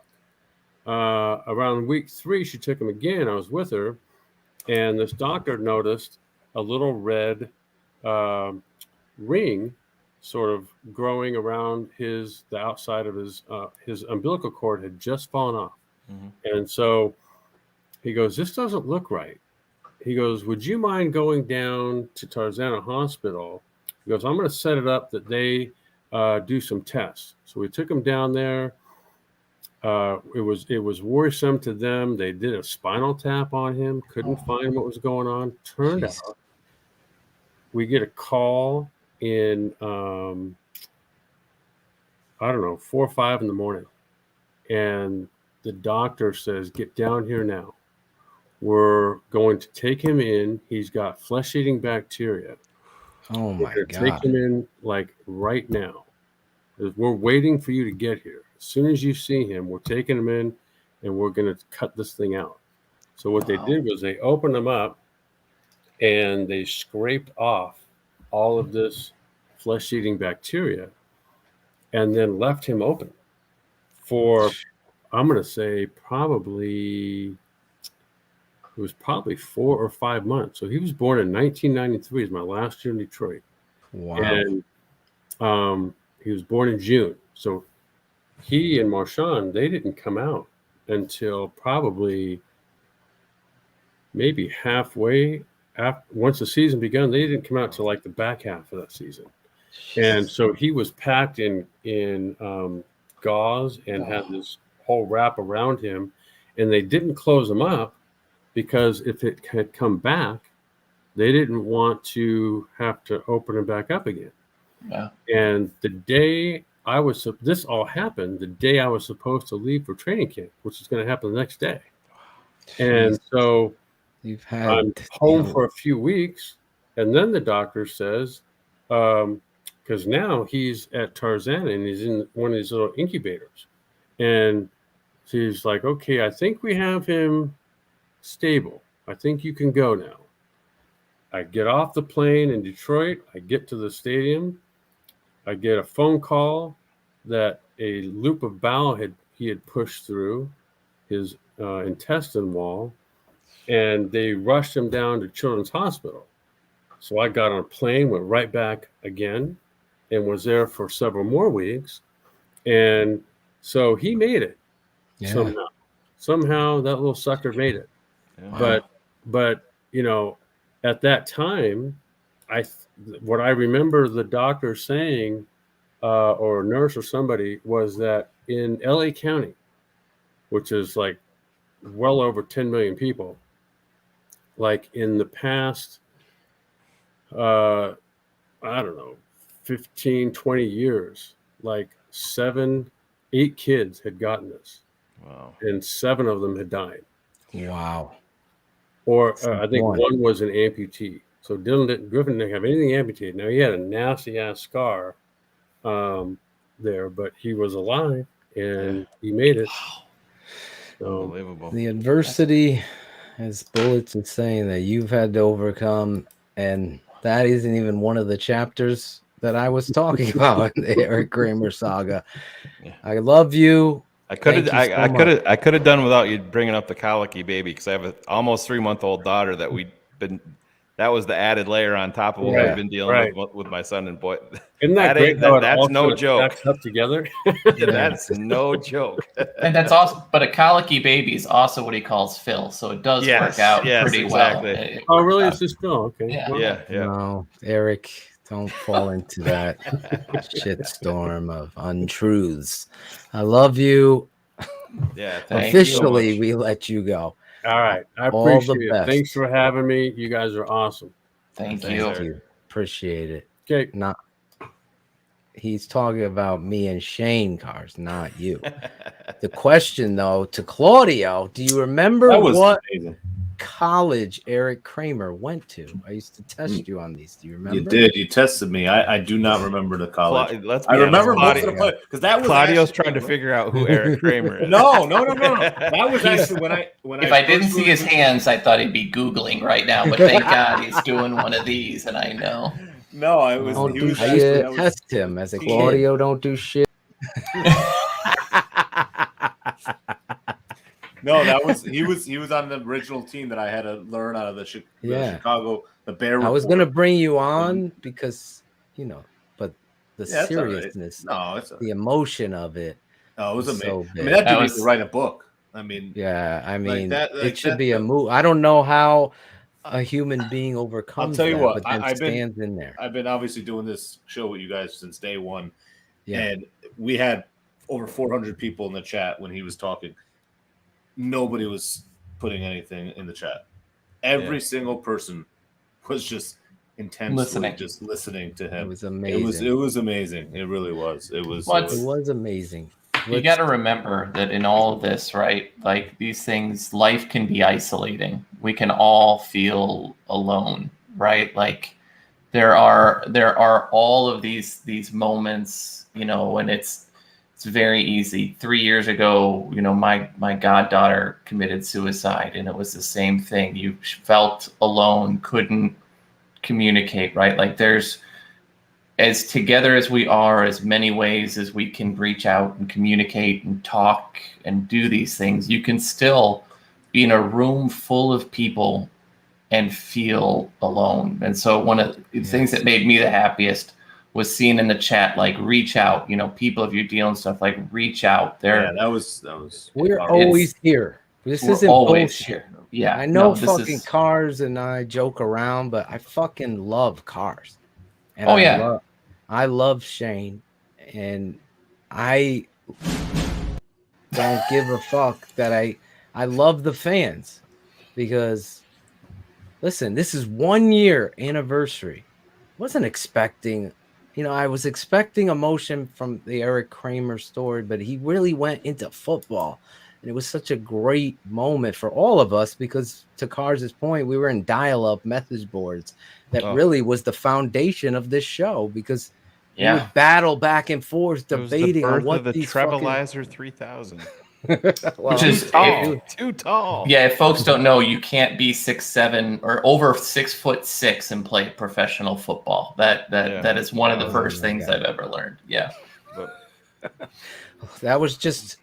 Around week 3, she took him again. I was with her, and this doctor noticed a little red ring sort of growing around the outside of his umbilical cord had just fallen off. And so he goes, this doesn't look right. He goes, would you mind going down to Tarzana Hospital? He goes, I'm going to set it up that they do some tests. So we took him down there. It was worrisome to them. They did a spinal tap on him, couldn't find what was going on. Turned out we get a call in, I don't know, 4 or 5 in the morning. And the doctor says, get down here now. We're going to take him in. He's got flesh-eating bacteria. Oh, my God. Take him in, like, right now. We're waiting for you to get here. As soon as you see him, we're taking him in, and we're going to cut this thing out. So what they did was they opened him up, and they scraped off all of this flesh-eating bacteria and then left him open for, I'm going to say, it was probably 4 or 5 months. So he was born in 1993, is my last year in Detroit. Wow. And he was born in June. So he and Marsaw, they didn't come out until probably maybe halfway after, once the season began. They didn't come out till like the back half of that season. And so he was packed in gauze and had this whole wrap around him, and they didn't close him up because if it had come back, they didn't want to have to open him back up again. Yeah. And the day this all happened the day I was supposed to leave for training camp, which is going to happen the next day. And so I'm home for a few weeks, and then the doctor says, because now he's at Tarzana and he's in one of these little incubators, and she's like, okay, I think we have him stable. I think you can go now. I get off the plane in Detroit. I get to the stadium. I get a phone call that a loop of bowel he had pushed through his intestine wall, and they rushed him down to Children's Hospital. So I got on a plane, went right back again, and was there for several more weeks. And so he made it somehow. Somehow that little sucker made it. Yeah. But at that time, what I remember the doctor saying, or a nurse or somebody, was that in LA County, which is like well over 10 million people, like in the past, I don't know, 15, 20 years, like 7, 8 kids had gotten this. Wow. And 7 of them had died. Wow. Or I think one was an amputee. So Griffin didn't have anything amputated. Now he had a nasty ass scar there, but he was alive and he made it. So, unbelievable. The adversity, as Bullets is saying, that you've had to overcome, and that isn't even one of the chapters that I was talking about in the Erik Kramer saga. I love you. I could have done without you bringing up the colicky baby, because I have an almost 3-month-old daughter that was the added layer on top of what we've been dealing with my son, and boy, isn't that great? That's no joke. Up together. That's no joke. And that's awesome. But a colicky baby is also what he calls Phil, so it does work out pretty well. Oh, really? It's just Phil? Okay. Yeah. No, Erik, don't fall into that shitstorm of untruths. I love you. Yeah. Officially, we let you go. All right. I All appreciate the it. best. Thanks for having me. You guys are awesome. Thank you. you. Appreciate it. Okay. He's talking about me and Shayne cars, not you. The question, though, to Claudio, do you remember what college Erik Kramer went to? I used to test you on these. Do you remember? You did. You tested me. I do not remember the college. I remember most of the play because that was Claudio's trying to figure out who Erik Kramer is. No. That was actually when If I didn't see his hands, I thought he'd be Googling right now. But thank God he's doing one of these, and I know. No, it was. Don't He do was shit. actually, Test him as a Claudio. Don't do shit. No, he was on the original team that I had to learn out of the Chicago, the Bear. I was gonna bring you on because but the Yeah, that's all right. seriousness, No, it's the emotion of it. Oh, it was amazing. So I mean, big. that dude needs to write a book. I mean, it should be a move. I don't know how a human being overcomes. I'll tell you that, what, but then I've stands in there. I've been obviously doing this show with you guys since day one, Yeah. and we had over 400 people in the chat when he was talking. Nobody was putting anything in the chat. Every single person was just intensely just listening to him. It was amazing. It was amazing. It really was. It was amazing. You got to remember that in all of this, right? Like these things, life can be isolating. We can all feel alone, right? Like there are all of these moments, and it's very easy. 3 years ago, my goddaughter committed suicide, and it was the same thing. You felt alone, couldn't communicate, right? Like there's, as together as we are, as many ways as we can reach out and communicate and talk and do these things, you can still be in a room full of people and feel alone. And so one of the things that made me the happiest was seeing in the chat, like reach out, people, if you're dealing stuff, like reach out there. Yeah, that was. We're powerful. always here. This We're isn't always bullshit. here. Yeah, I know no, this fucking is- cars and I joke around, but I fucking love cars. And Oh, yeah. I love Shayne, and I don't give a fuck that I love the fans, because listen, this is 1 year anniversary. Wasn't expecting, I was expecting emotion from the Erik Kramer story, but he really went into football. And it was such a great moment for all of us, because to Cars's point, we were in dial-up message boards that really was the foundation of this show, because we would battle back and forth It was the debating on birth what of the these Trevelizer 3000. Well, Which is too tall. Yeah, if folks don't know, you can't be 6'7" or over 6'6" and play professional football. That is one of the first things I've ever learned. Yeah. That was just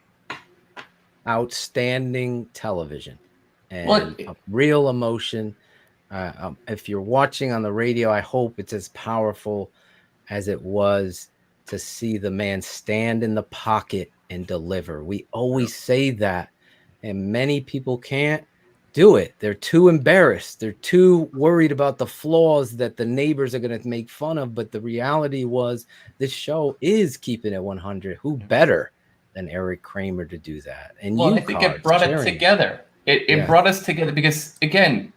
outstanding television and a real emotion. If you're watching on the radio, I hope it's as powerful as it was to see the man stand in the pocket and deliver. We always say that, and many people can't do it. They're too embarrassed. They're too worried about the flaws that the neighbors are going to make fun of. But the reality was, this show is Keeping It 100. Who better than Erik Kramer to do that? And Well, you, I think Cars, it brought it cheering. together. It brought us together because, again,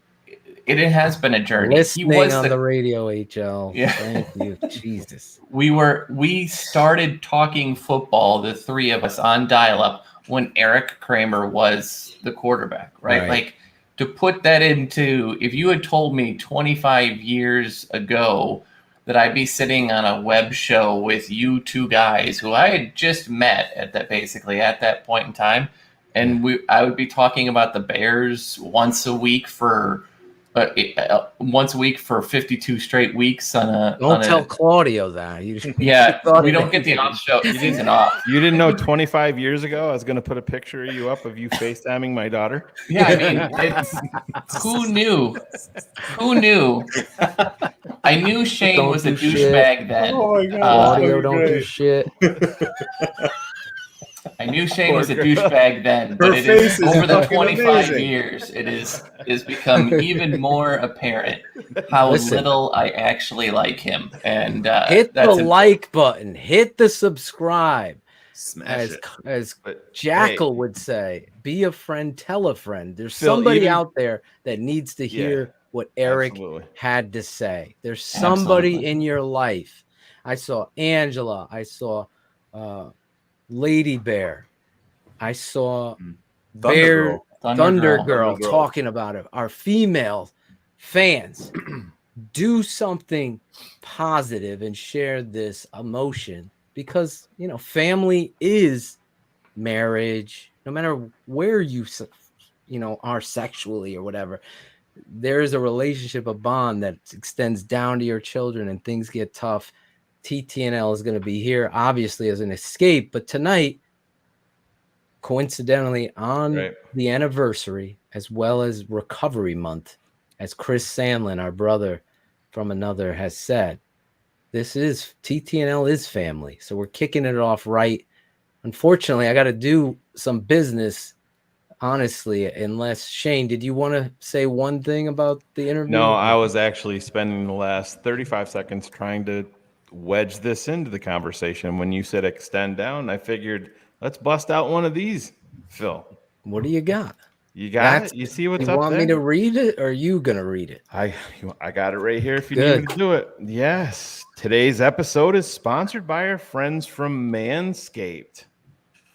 it has been a journey. Listening on the radio, HL. Yeah. Thank you. Jesus. We started talking football, the three of us, on dial-up when Erik Kramer was the quarterback, right? Like, to put that into, if you had told me 25 years ago that I'd be sitting on a web show with you two guys who I had just met at that point in time, and I would be talking about the Bears once a week for 52 straight weeks on a. Don't tell Claudio that. Yeah, we don't get the off show season off. You didn't know 25 years ago I was going to put a picture of you up of you FaceTiming my daughter? Yeah, I mean, who knew? Who knew? I knew Shayne was a douchebag then. Oh my God. Claudio don't do shit. I knew Shayne was a douchebag then, but it is over the 25 years, it is become even more apparent how little I actually like him. And hit the like button, hit the subscribe. As Jackal would say, be a friend, tell a friend. There's somebody out there that needs to hear what Erik had to say. There's somebody in your life. I saw Angela. I saw Lady Bear. I saw Thunder Girl talking about it. Our female fans, do something positive and share this emotion, because family is marriage. No matter where you are sexually or whatever, there is a relationship, a bond that extends down to your children, and things get tough. TTNL is going to be here, obviously, as an escape. But tonight, coincidentally, on the anniversary, as well as Recovery Month, as Chris Sandlin, our brother from another, has said, TTNL is family. So we're kicking it off right. Unfortunately, I got to do some business, honestly, unless, Shayne, did you want to say one thing about the interview? No, I was actually spending the last 35 seconds trying to wedge this into the conversation. When you said extend down, I figured let's bust out one of these, Phil. What do you got? You got it? You see what's up there? You want me to read it, or are you going to read it? I got it right here if you need me to do it. Yes. Today's episode is sponsored by our friends from Manscaped.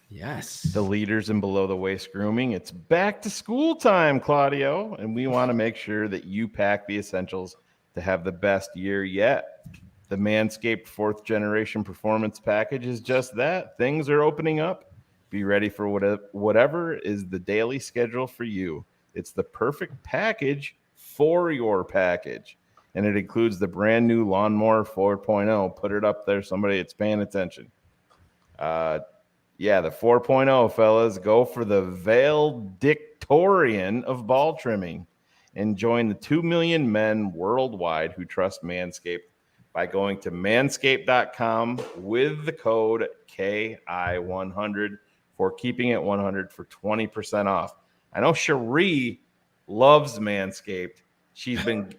Yes. The leaders in below the waist grooming. It's back to school time, Claudio, and we want to make sure that you pack the essentials to have the best year yet. The Manscaped 4th generation performance package is just that. Things are opening up. Be ready for whatever is the daily schedule for you. It's the perfect package for your package. And it includes the brand new Lawnmower 4.0. Put it up there, somebody that's paying attention. The 4.0, fellas. Go for the valedictorian of ball trimming and join the 2 million men worldwide who trust Manscaped by going to manscaped.com with the code KI100 for Keeping It 100 for 20% off. I know Cherie loves Manscaped. She's been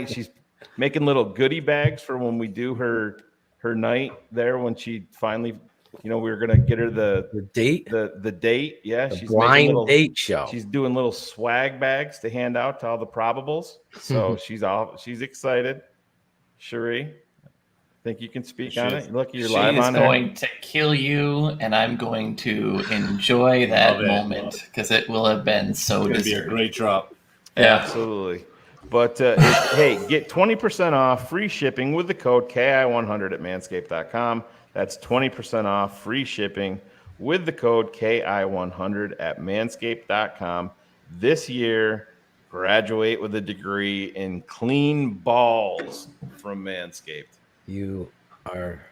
she's making little goodie bags for when we do her night there when she finally, we were gonna get her the date. The date, yeah. The She's blind making date show. She's doing little swag bags to hand out to all the probables. So she's excited. Cherie, think you can speak on it? Look, you're live on She is air. going to kill you, and I'm going to enjoy that moment because it will have been so It's gonna be a deserved. great drop. Yeah. Absolutely. But hey, get 20% off free shipping with the code KI100 at manscaped.com. That's 20% off free shipping with the code KI100 at manscaped.com. This year, graduate with a degree in clean balls from Manscaped. You are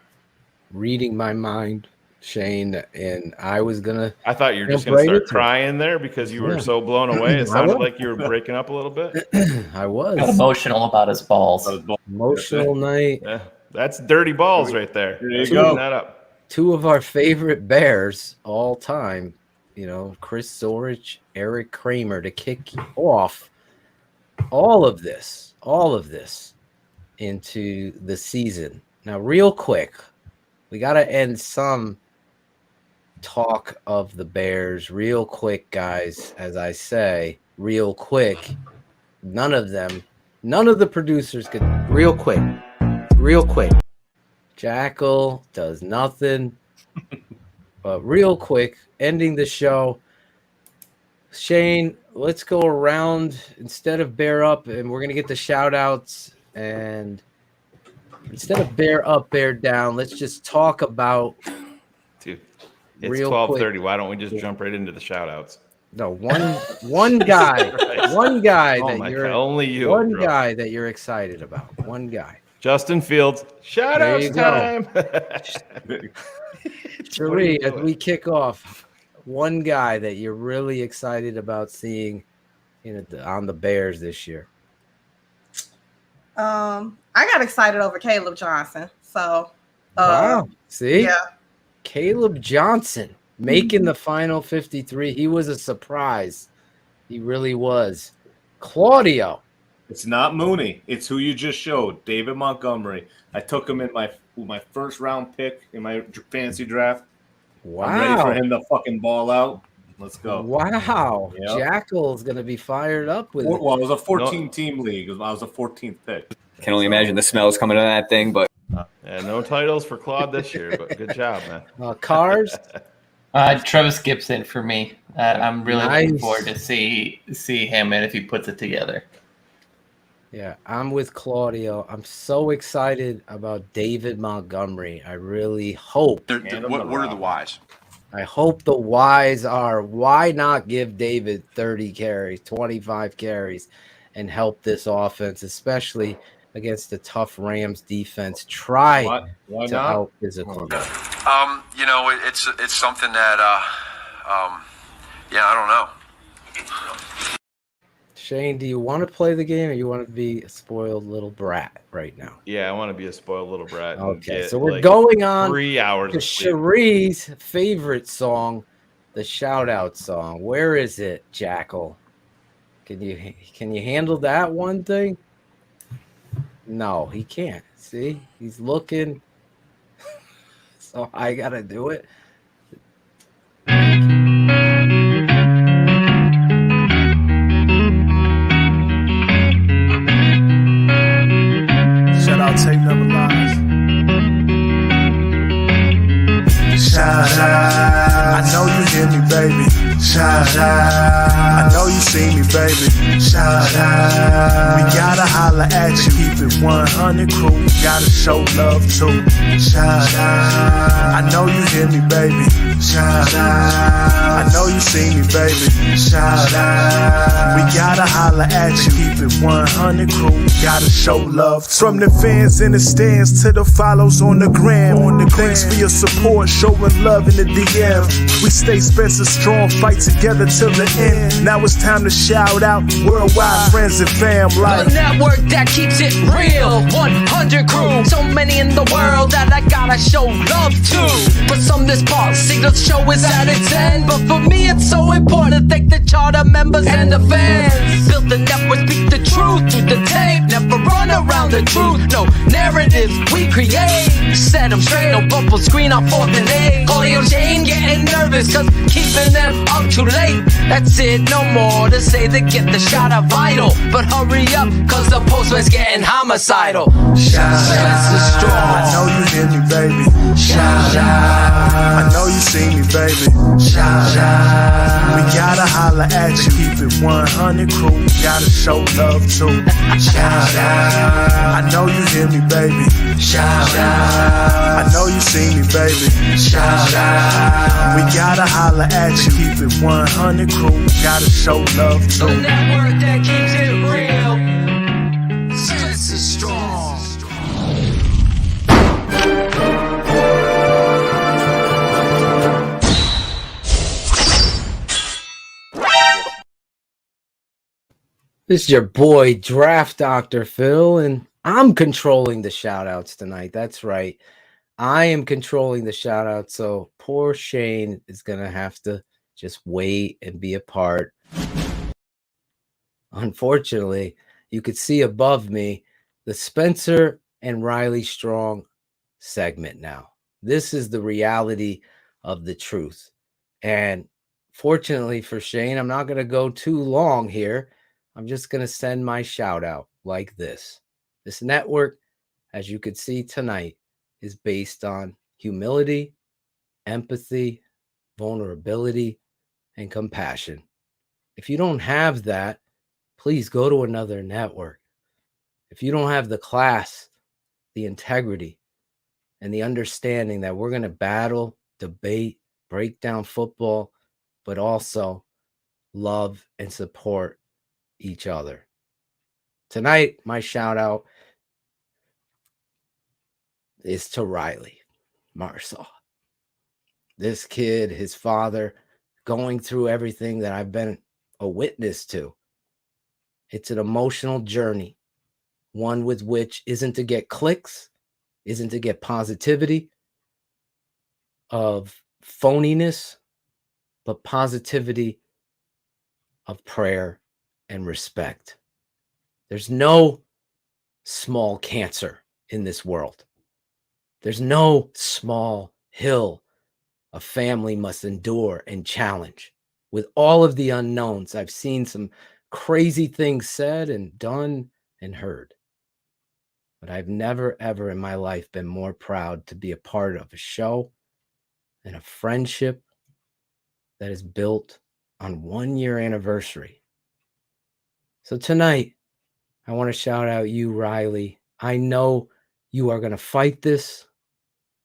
reading my mind, Shayne, and I thought you were just going to start crying there because you were so blown away. It I sounded was. like you were breaking up a little bit. I was. Got emotional about his balls. Emotional night. Yeah, that's dirty balls right there. There you Clean go. that up. Two of our favorite Bears all time, Chris Zorich, Erik Kramer, to kick off all of this into the season. Now, real quick, we got to end some talk of the Bears real quick, guys. As I say, real quick. None of the producers could. Real quick. Jackal does nothing. But real quick, ending the show. Shayne, let's go around instead of bear up, and we're going to get the shout outs. And instead of bear up, bear down, let's just talk about. Dude, it's real 12:30. quick. Why don't we just jump right into the shout outs? No, one guy, one guy Oh that my you're God, only you, one bro. guy that you're excited about. One guy. Justin Fields. Shout There outs you go. time. Cherie, as we kick off, one guy that you're really excited about seeing on the Bears this year. I got excited over Caleb Johnson. So, Wow. See? yeah. Caleb Johnson making the final 53. He was a surprise. He really was. Claudio. It's not Mooney. It's who you just showed, David Montgomery. I took him in my first round pick in my fantasy draft. Wow. I'm ready for him to fucking ball out. Let's go. Wow. Yep. Jackal's going to be fired up with it. Well, it was a 14-team league. I was a 14th pick. Can only imagine the smells coming out of that thing, but Yeah, no titles for Claude this year, but good job, man. Cars. Travis Gibson for me. I'm really looking Nice. forward to see him and if he puts it together. Yeah, I'm with Claudio. I'm so excited about David Montgomery. I really hope. What are the whys? I hope the whys are, why not give David 30 carries, 25 carries, and help this offense, especially against the tough Rams defense. Try Why to not? help physically. It's something that I don't know. Shayne, do you want to play the game or you want to be a spoiled little brat right now? Yeah, I want to be a spoiled little brat. and Okay, get, so we're like, going on 3 hours to of sleep. Cherie's favorite song, the shout-out song. Where is it, Jackal? Can you handle that one thing? No, he can't. See? He's looking. So I got to do it. Shout out Tape Never Lies. Shout out. I know you hear me, baby. Shout out. I know you see me, baby. Shout out. We gotta holla at you. Keep it 100 crew. Gotta show love too. Shout out. I know you hear me, baby. Shout out. I know you see me, baby. Shout out. We gotta holla at you. Keep it 100 crew. Gotta show love too. From the fans in the stands to the follows on the gram. Thanks for your support, showing love in the DM. We stay Spencer strong, fight fight together till the end. Now it's time to shout out worldwide friends and fam like the network that keeps it real. 100 crew, so many in the world that I gotta show love to. For some, this part signal show is at its end, but for me it's so important to thank the charter members and the fans. Built the network, speak the truth through the tape, never run around the truth. No narratives we create, set them straight, no bubble screen on 4th and 8. Audio Shayne getting nervous cause keeping them up too late. That's it, no more to say to get the shot of vital, but hurry up cause the postman's getting homicidal. shout out. I know you hear me, baby. Shout out. I know you see me, baby. Shout out. We gotta holla at you. Keep it 100 crew. Gotta show love too. Shout out. I know you hear me, baby. Shout out. I know you see me, baby. Shout out. We gotta holla at you. Keep it 100 crew. Gotta show love too. The network that keeps it real. Sense is strong. This is your boy, Draft Dr. Phil, and I'm controlling the shout-outs tonight. That's right. I am controlling the shout-outs, so poor Shayne is going to have to just wait and be a part. Unfortunately, you could see above me the Spencer and Riley Strong segment now. This is the reality of the truth. And fortunately for Shayne, I'm not going to go too long here. I'm just going to send my shout out like this. This network, as you could see tonight, is based on humility, empathy, vulnerability, and compassion. If you don't have that, please go to another network. If you don't have the class, the integrity, and the understanding that we're going to battle, debate, break down football, but also love and support each other. Tonight, my shout out is to Riley Marsaw. This kid, his father, going through everything that I've been a witness to. It's an emotional journey, one with which isn't to get clicks, isn't to get positivity of phoniness, but positivity of prayer and respect. There's no small cancer in this world. There's no small hill a family must endure and challenge. With all of the unknowns, I've seen some crazy things said and done and heard. But I've never, ever in my life been more proud to be a part of a show and a friendship that is built on 1 year anniversary. So tonight, I want to shout out you, Riley. I know you are going to fight this.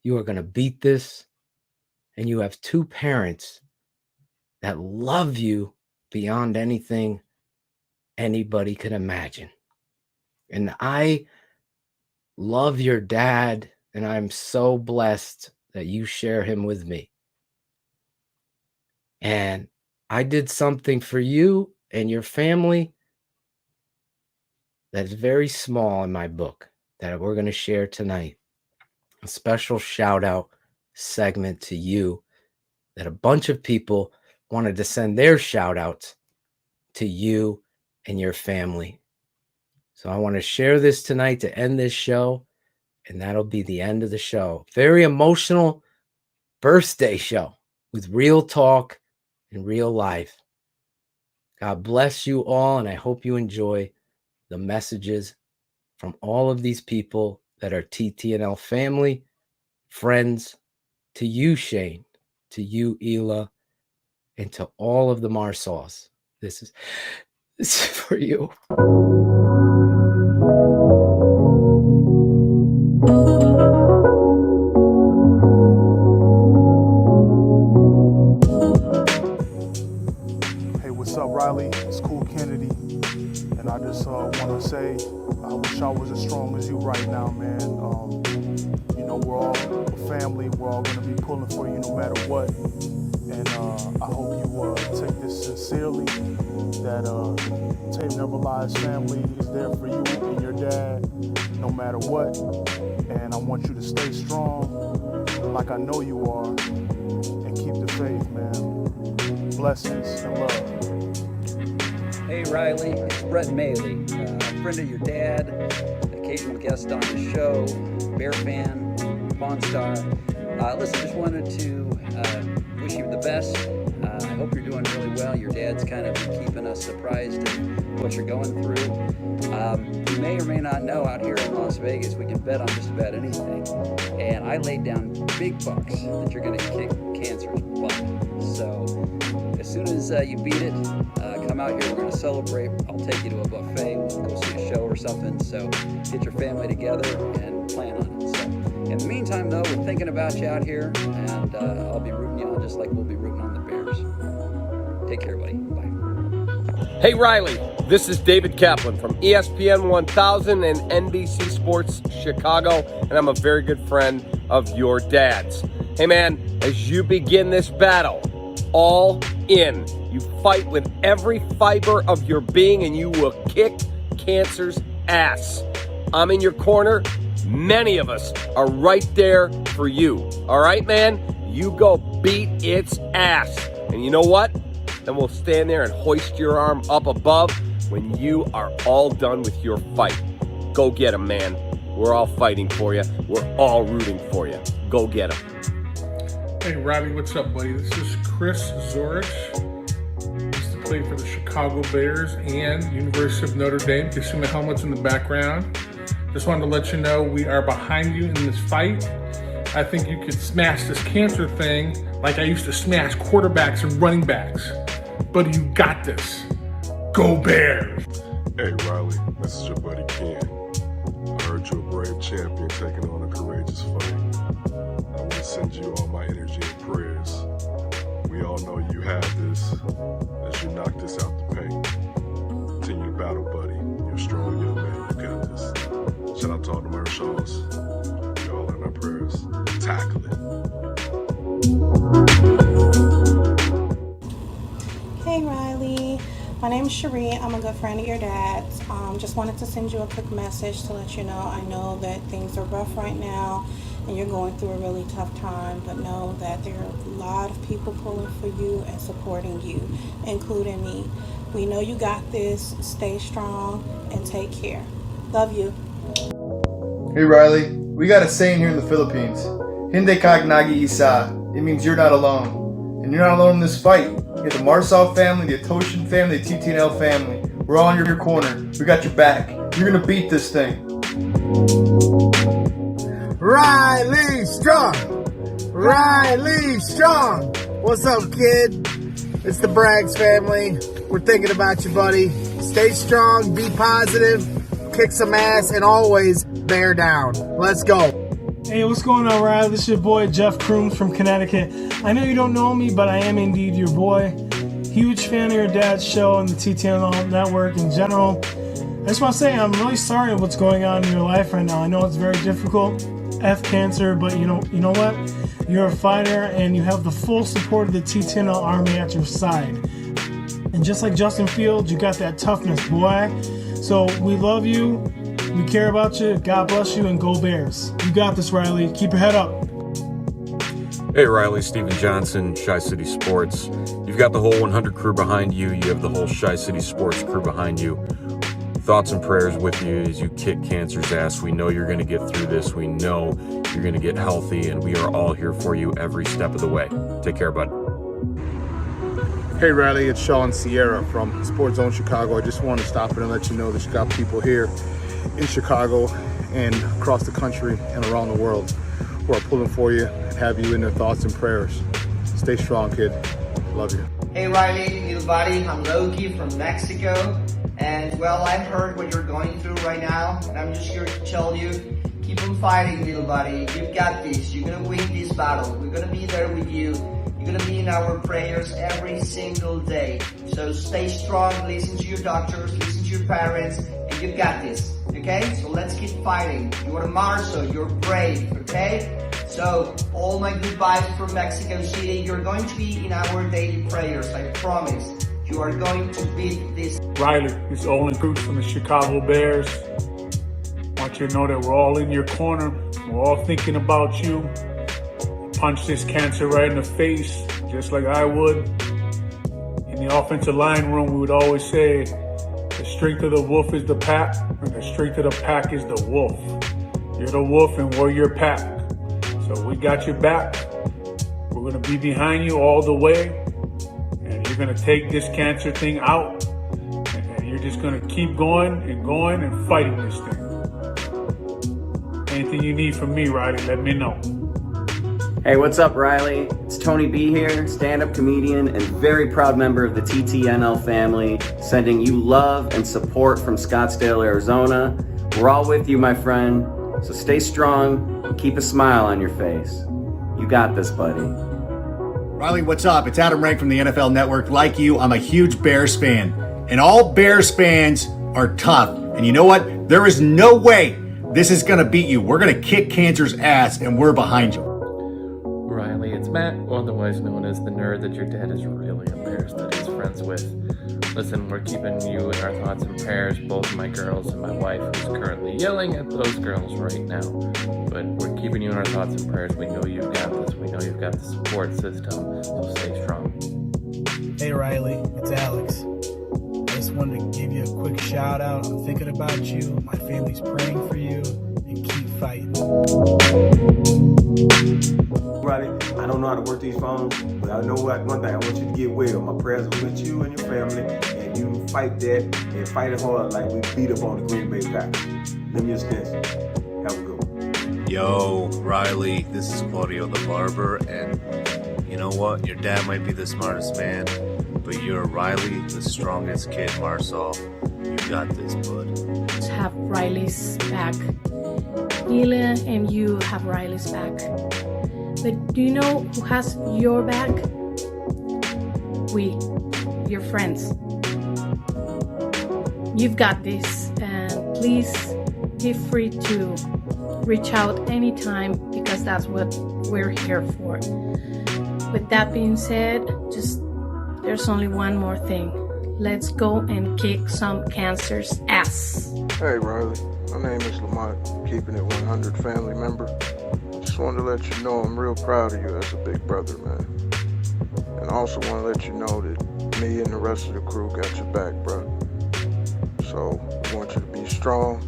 You are going to beat this. And you have two parents that love you beyond anything anybody could imagine. And I love your dad, and I'm so blessed that you share him with me. And I did something for you and your family that is very small in my book that we're going to share tonight. A special shout out segment to you that a bunch of people wanted to send their shout outs to you and your family. So I want to share this tonight to end this show, and that'll be the end of the show. Very emotional birthday show with real talk and real life. God bless you all, and I hope you enjoy the messages from all of these people that are TTNL family, friends, to you, Shayne, to you, Hila, and to all of the Marsaws. This is for you. Hey, what's up, Riley? It's Cool Kennedy. And I just want to say, I wish I was as strong as you right now, man. You know, we're all a family. We're all going to be pulling for you no matter what. And I hope you take this sincerely, that Tape Never Lies family is there for you and your dad, no matter what. And I want you to stay strong, like I know you are, and keep the faith, man. Blessings and love. Hey Riley, it's Brett Maley, friend of your dad, occasional guest on the show, Bear fan, Pawn Star. Listen, just wanted to wish you the best. I hope you're doing really well. Your dad's kind of keeping us surprised at what you're going through. You may or may not know, out here in Las Vegas, we can bet on just about anything. And I laid down big bucks that you're going to kick cancer's butt. So as soon as you beat it, come out here. We're going to celebrate. I'll take you to a buffet. We'll go see a show or something. So get your family together and plan on it. So in the meantime, though, we're thinking about you out here, and I'll be rooting you on just like we'll be rooting on the Bears. Take care, buddy. Bye. Hey, Riley. This is David Kaplan from ESPN 1000 and NBC Sports Chicago, and I'm a very good friend of your dad's. Hey, man, as you begin this battle, all in. You fight with every fiber of your being, and you will kick cancer's ass. I'm in your corner. Many of us are right there for you. All right, man? You go beat its ass. And you know what? Then we'll stand there and hoist your arm up above when you are all done with your fight. Go get him, man. We're all fighting for you. We're all rooting for you. Go get him. Hey, Robbie, what's up, buddy? This is Chris Zorich. Used to play for the Chicago Bears and University of Notre Dame. You can see my helmets in the background. Just wanted to let you know we are behind you in this fight. I think you could smash this cancer thing like I used to smash quarterbacks and running backs. But you got this. Go Bears! Hey, Riley, this is your buddy Ken. I heard you're a brave champion taking on a courageous fight. I want to send you all my energy and prayers. We all know you have this as you knock this out the paint. Continue to battle, buddy. You're a strong young man. You got this. Shout out to all the Marsaws. You all in our prayers. Tackle it. Hey Riley, my name is Cherie. I'm a good friend of your dad's. Just wanted to send you a quick message to let you know I know that things are rough right now and you're going through a really tough time, but know that there are a lot of people pulling for you and supporting you, including me. We know you got this. Stay strong and take care. Love you. Hey Riley, we got a saying here in the Philippines. Hindi ka nag-iisa. It means you're not alone. And you're not alone in this fight. You have the Marsaw family, the Atoshin family, the TTNL family. We're all in your corner. We got your back. You're gonna beat this thing. Riley Strong! Riley Strong! What's up, kid? It's the Braggs family. We're thinking about you, buddy. Stay strong, be positive, kick some ass, and always bear down. Let's go. Hey, what's going on, Riley? This is your boy, Jeff Crooms from Connecticut. I know you don't know me, but I am indeed your boy. Huge fan of your dad's show and the TTNL network in general. I just want to say I'm really sorry for what's going on in your life right now. I know it's very difficult. F cancer, but you know what? You're a fighter and you have the full support of the TTNL Army at your side. And just like Justin Fields, you got that toughness, boy. So we love you. We care about you. God bless you and go Bears. You got this, Riley. Keep your head up. Hey, Riley, Steven Johnson, Shy City Sports. You've got the whole 100 crew behind you. You have the whole Shy City Sports crew behind you. Thoughts and prayers with you as you kick cancer's ass. We know you're going to get through this. We know you're going to get healthy, and we are all here for you every step of the way. Take care, bud. Hey Riley, it's Sean Sierra from Sports Zone Chicago. I just want to stop in and let you know that you got people here in Chicago and across the country and around the world who are pulling for you and have you in their thoughts and prayers. Stay strong, kid. Love you. Hey Riley, little buddy, I'm Loki from Mexico. And well, I've heard what you're going through right now, and I'm just here to tell you, keep on fighting, little buddy. You've got this. You're gonna win this battle. We're gonna be there with you. You're gonna be in our prayers every single day. So stay strong, listen to your doctors, listen to your parents, and you've got this, okay? So let's keep fighting. You're a Marsaw, you're brave, okay? So, all my good vibes from Mexico City. You're going to be in our daily prayers, I promise. You are going to beat this. Riley, this is Olin Cruz from the Chicago Bears. I want you to know that we're all in your corner. We're all thinking about you. Punch this cancer right in the face, just like I would. In the offensive line room, we would always say, the strength of the wolf is the pack, and the strength of the pack is the wolf. You're the wolf and we're your pack. So we got your back. We're gonna be behind you all the way. And you're gonna take this cancer thing out. And you're just gonna keep going and fighting this thing. Anything you need from me, Riley, let me know. Hey, what's up, Riley? It's Tony B here, stand-up comedian and very proud member of the TTNL family, sending you love and support from Scottsdale, Arizona. We're all with you, my friend, so stay strong and keep a smile on your face. You got this, buddy. Riley, what's up? It's Adam Rank from the NFL Network. Like you, I'm a huge Bears fan, and all Bears fans are tough. And you know what? There is no way this is gonna beat you. We're gonna kick cancer's ass, and we're behind you. Riley, it's Matt, otherwise known as the nerd that your dad is really embarrassed that he's friends with. Listen, we're keeping you in our thoughts and prayers, both my girls and my wife, who's currently yelling at those girls right now. But we're keeping you in our thoughts and prayers. We know you've got this. We know you've got the support system, so stay strong. Hey Riley, it's Alex. I just wanted to give you a quick shout out. I'm thinking about you. My family's praying for you, and keep fighting. Riley, I don't know how to work these phones, but I know one thing, I want you to get well. My prayers are with you and your family, and you fight that and fight it hard like we beat up on the Green Bay Packers. Let me extension. Have a good one. Yo, Riley, this is Claudio the Barber, and you know what? Your dad might be the smartest man, but you're Riley, the strongest kid, Marsaw. You got this, bud. Have Riley's back. Hila and you have Riley's back. But do you know who has your back? We, your friends. You've got this, and please be free to reach out anytime because that's what we're here for. With that being said, there's only one more thing. Let's go and kick some cancer's ass. Hey Riley, my name is Lamont, Keepin It 100 family member. Just wanted to let you know I'm real proud of you as a big brother, man. And I also want to let you know that me and the rest of the crew got your back, bro. So we want you to be strong,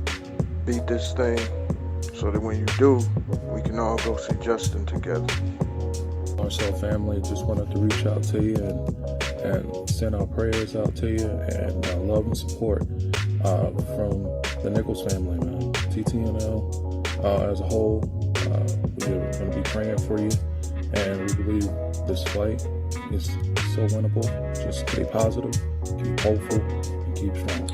beat this thing, so that when you do, we can all go see Justin together. Marsaw family, just wanted to reach out to you and send our prayers out to you and love and support from the Nichols family, man. TTNL as a whole, we're going to be praying for you, and we believe this fight is so winnable. Just stay positive, keep hopeful, and keep strong.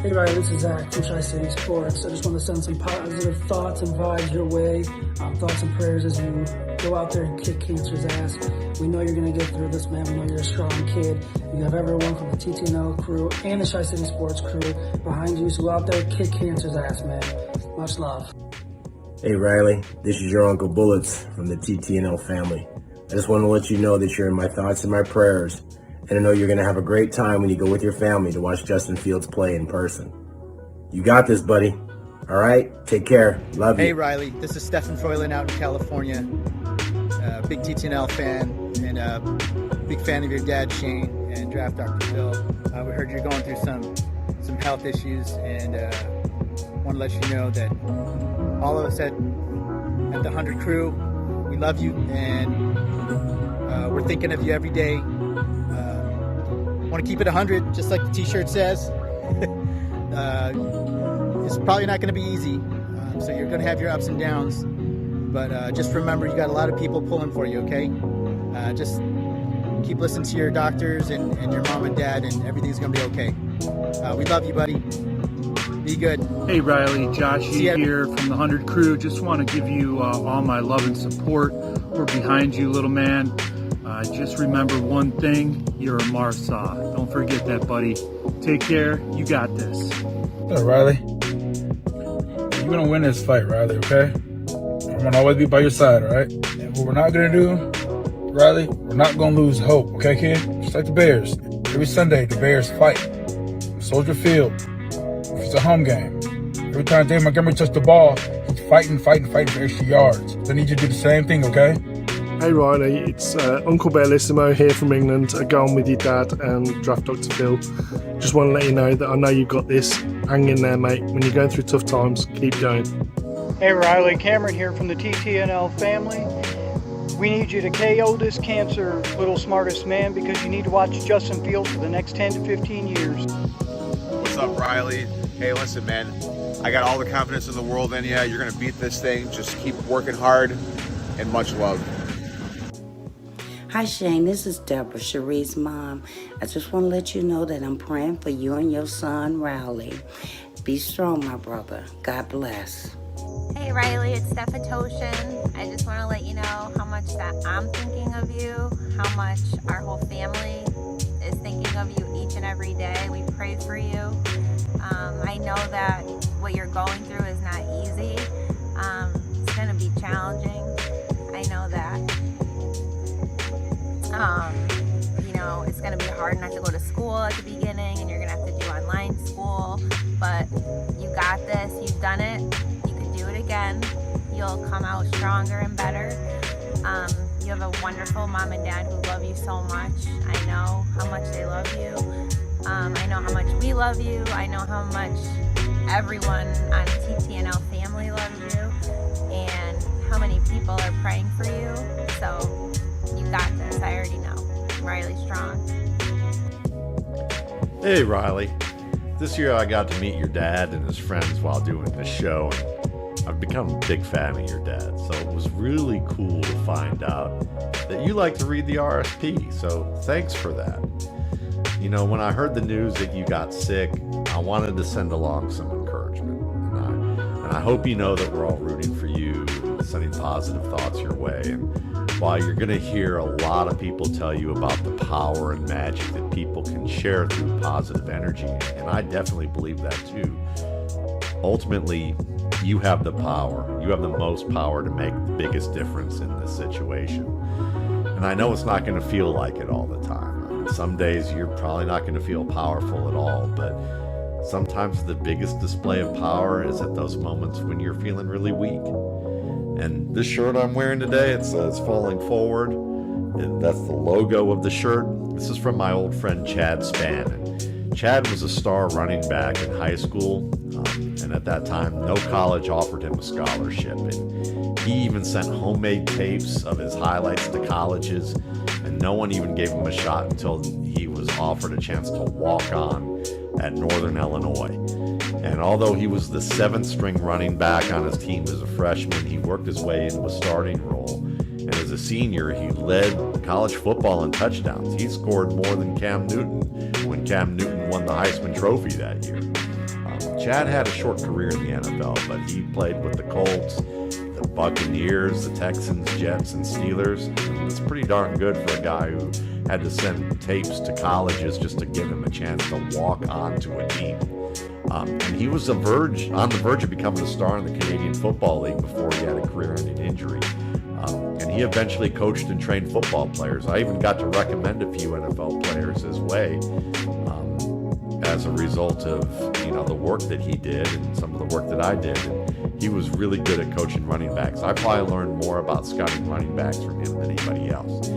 Hey Ryan, this is Zach from Tri-City Sports. I just want to send some positive thoughts and vibes your way. Thoughts and prayers as you go out there and kick cancer's ass. We know you're going to get through this, man. We know you're a strong kid. You have everyone from the TTNL crew and the Tri-City Sports crew behind you. So go out there, kick cancer's ass, man. Much love. Hey Riley, this is your Uncle Bullets from the TTNL family. I just want to let you know that you're in my thoughts and my prayers. And I know you're going to have a great time when you go with your family to watch Justin Fields play in person. You got this, buddy. All right? Take care. Love you. Hey, Riley. This is Stefan Froylan out in California. Big TTNL fan and a big fan of your dad, Shayne, and Draft Dr. Phil. We heard you're going through some health issues, and want to let you know that all of us at the 100 crew, we love you, and we're thinking of you every day. Want to keep it 100, just like the t-shirt says. It's probably not going to be easy, so you're going to have your ups and downs, but just remember you got a lot of people pulling for you, okay? Just keep listening to your doctors and your mom and dad, and everything's going to be okay. We love you, buddy. Be good. Hey Riley, Josh here from the 100 crew. Just want to give you all my love and support. We're behind you, little man. Just remember one thing, you're a Marsaw. Don't forget that, buddy. Take care. You got this. Hey, Riley. You're going to win this fight, Riley, okay? All I'm gonna always be by your side, all right? And what we're not gonna do, Riley, we're not gonna lose hope, okay, kid? Just like the Bears. Every Sunday, the Bears fight. Soldier Field. It's a home game. Every time Dave Montgomery touched the ball, he's fighting for extra yards. I need you to do the same thing, okay? Hey Riley, it's Uncle Bellissimo here from England, going with your dad and Draft Dr. Phil. Just want to let you know that I know you've got this. Hang in there, mate. When you're going through tough times, keep going. Hey Riley, Cameron here from the TTNL family. We need you to KO this cancer, little smartest man, because you need to watch Justin Fields for the next 10 to 15 years. What's up, Riley? Hey, listen, man. I got all the confidence in the world in you. You're going to beat this thing. Just keep working hard, and much love. Hi, Shayne. This is Deborah, Cherie's mom. I just want to let you know that I'm praying for you and your son, Riley. Be strong, my brother. God bless. Hey Riley, it's Steph Toshin. I just want to let you know how much that I'm thinking of you, how much our whole family is thinking of you each and every day. We pray for you. I know that what you're going through is not easy. It's going to be challenging. I know that. It's going to be hard not to go to school at the beginning, and you're going to have to do online school, but you got this. You've done it. Do it again. You'll come out stronger and better. You have a wonderful mom and dad who love you so much. I know how much they love you. I know how much we love you. I know how much everyone on TTNL family loves you, and how many people are praying for you. So you got this. I already know. Riley strong. Hey Riley. This year I got to meet your dad and his friends while doing this show. I've become a big fan of your dad, so it was really cool to find out that you like to read the RSP, so thanks for that. You know, when I heard the news that you got sick, I wanted to send along some encouragement. And I hope you know that we're all rooting for you and sending positive thoughts your way. And while you're going to hear a lot of people tell you about the power and magic that people can share through positive energy, and I definitely believe that too, ultimately, you have the power. You have the most power to make the biggest difference in this situation. And I know it's not going to feel like it all the time. I mean, some days you're probably not going to feel powerful at all, but sometimes the biggest display of power is at those moments when you're feeling really weak. And this shirt I'm wearing today, it says Falling Forward, and that's the logo of the shirt. This is from my old friend Chad Spann. And Chad was a star running back in high school, and at that time, no college offered him a scholarship. And he even sent homemade tapes of his highlights to colleges, and no one even gave him a shot until he was offered a chance to walk on at Northern Illinois. And although he was the 7th string running back on his team as a freshman, he worked his way into a starting role. And as a senior, he led college football in touchdowns. He scored more than Cam Newton when Cam Newton won the Heisman Trophy that year. Chad had a short career in the NFL, but he played with the Colts, the Buccaneers, the Texans, Jets, and Steelers. It's pretty darn good for a guy who had to send tapes to colleges just to give him a chance to walk onto a team. And he was on the verge of becoming a star in the Canadian Football League before he had a career-ending injury. And he eventually coached and trained football players. I even got to recommend a few NFL players his way as a result of the work that he did and some of the work that I did. And he was really good at coaching running backs. I probably learned more about scouting running backs from him than anybody else.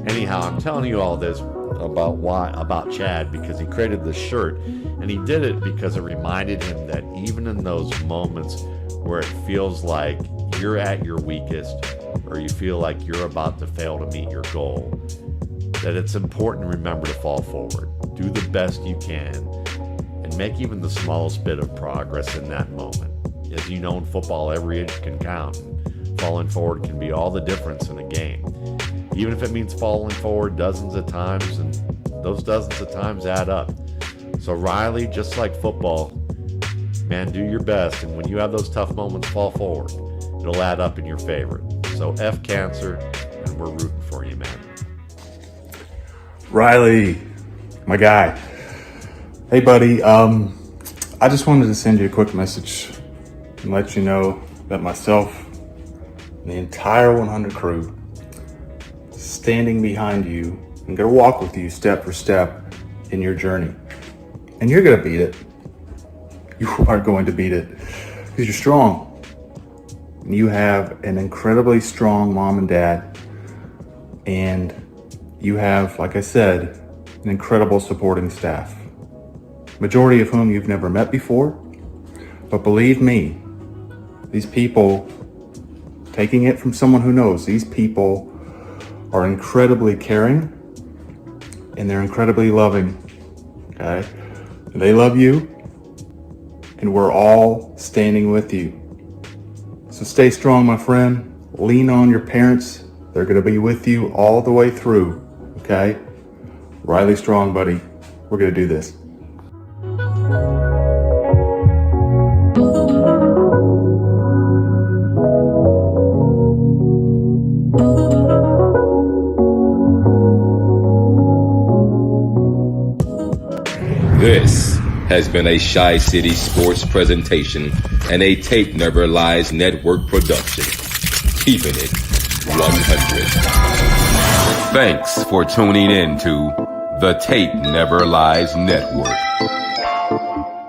Anyhow, I'm telling you all this about Chad because he created this shirt, and he did it because it reminded him that even in those moments where it feels like you're at your weakest or you feel like you're about to fail to meet your goal, that it's important to remember to fall forward. Do the best you can and make even the smallest bit of progress in that moment. As you know, in football, every inch can count. Falling forward can be all the difference in a game. Even if it means falling forward dozens of times, and those dozens of times add up. So Riley, just like football, man, do your best. And when you have those tough moments, fall forward. It'll add up in your favor. So F cancer, and we're rooting for you, man. Riley, my guy. Hey, buddy. I just wanted to send you a quick message and let you know that myself and the entire 100 crew standing behind you and gonna walk with you step for step in your journey. And you're gonna beat it. You are going to beat it because you're strong. And you have an incredibly strong mom and dad. And you have, like I said, an incredible supporting staff. Majority of whom you've never met before. But believe me, these people, taking it from someone who knows, these people are incredibly caring and they're incredibly loving, okay? They love you and we're all standing with you. So stay strong, my friend. Lean on your parents. They're gonna be with you all the way through, okay? Riley Strong, buddy. We're gonna do this. This has been a Shy City Sports presentation and a Tape Never Lies Network production. Keeping it 100. Thanks for tuning in to the Tape Never Lies Network.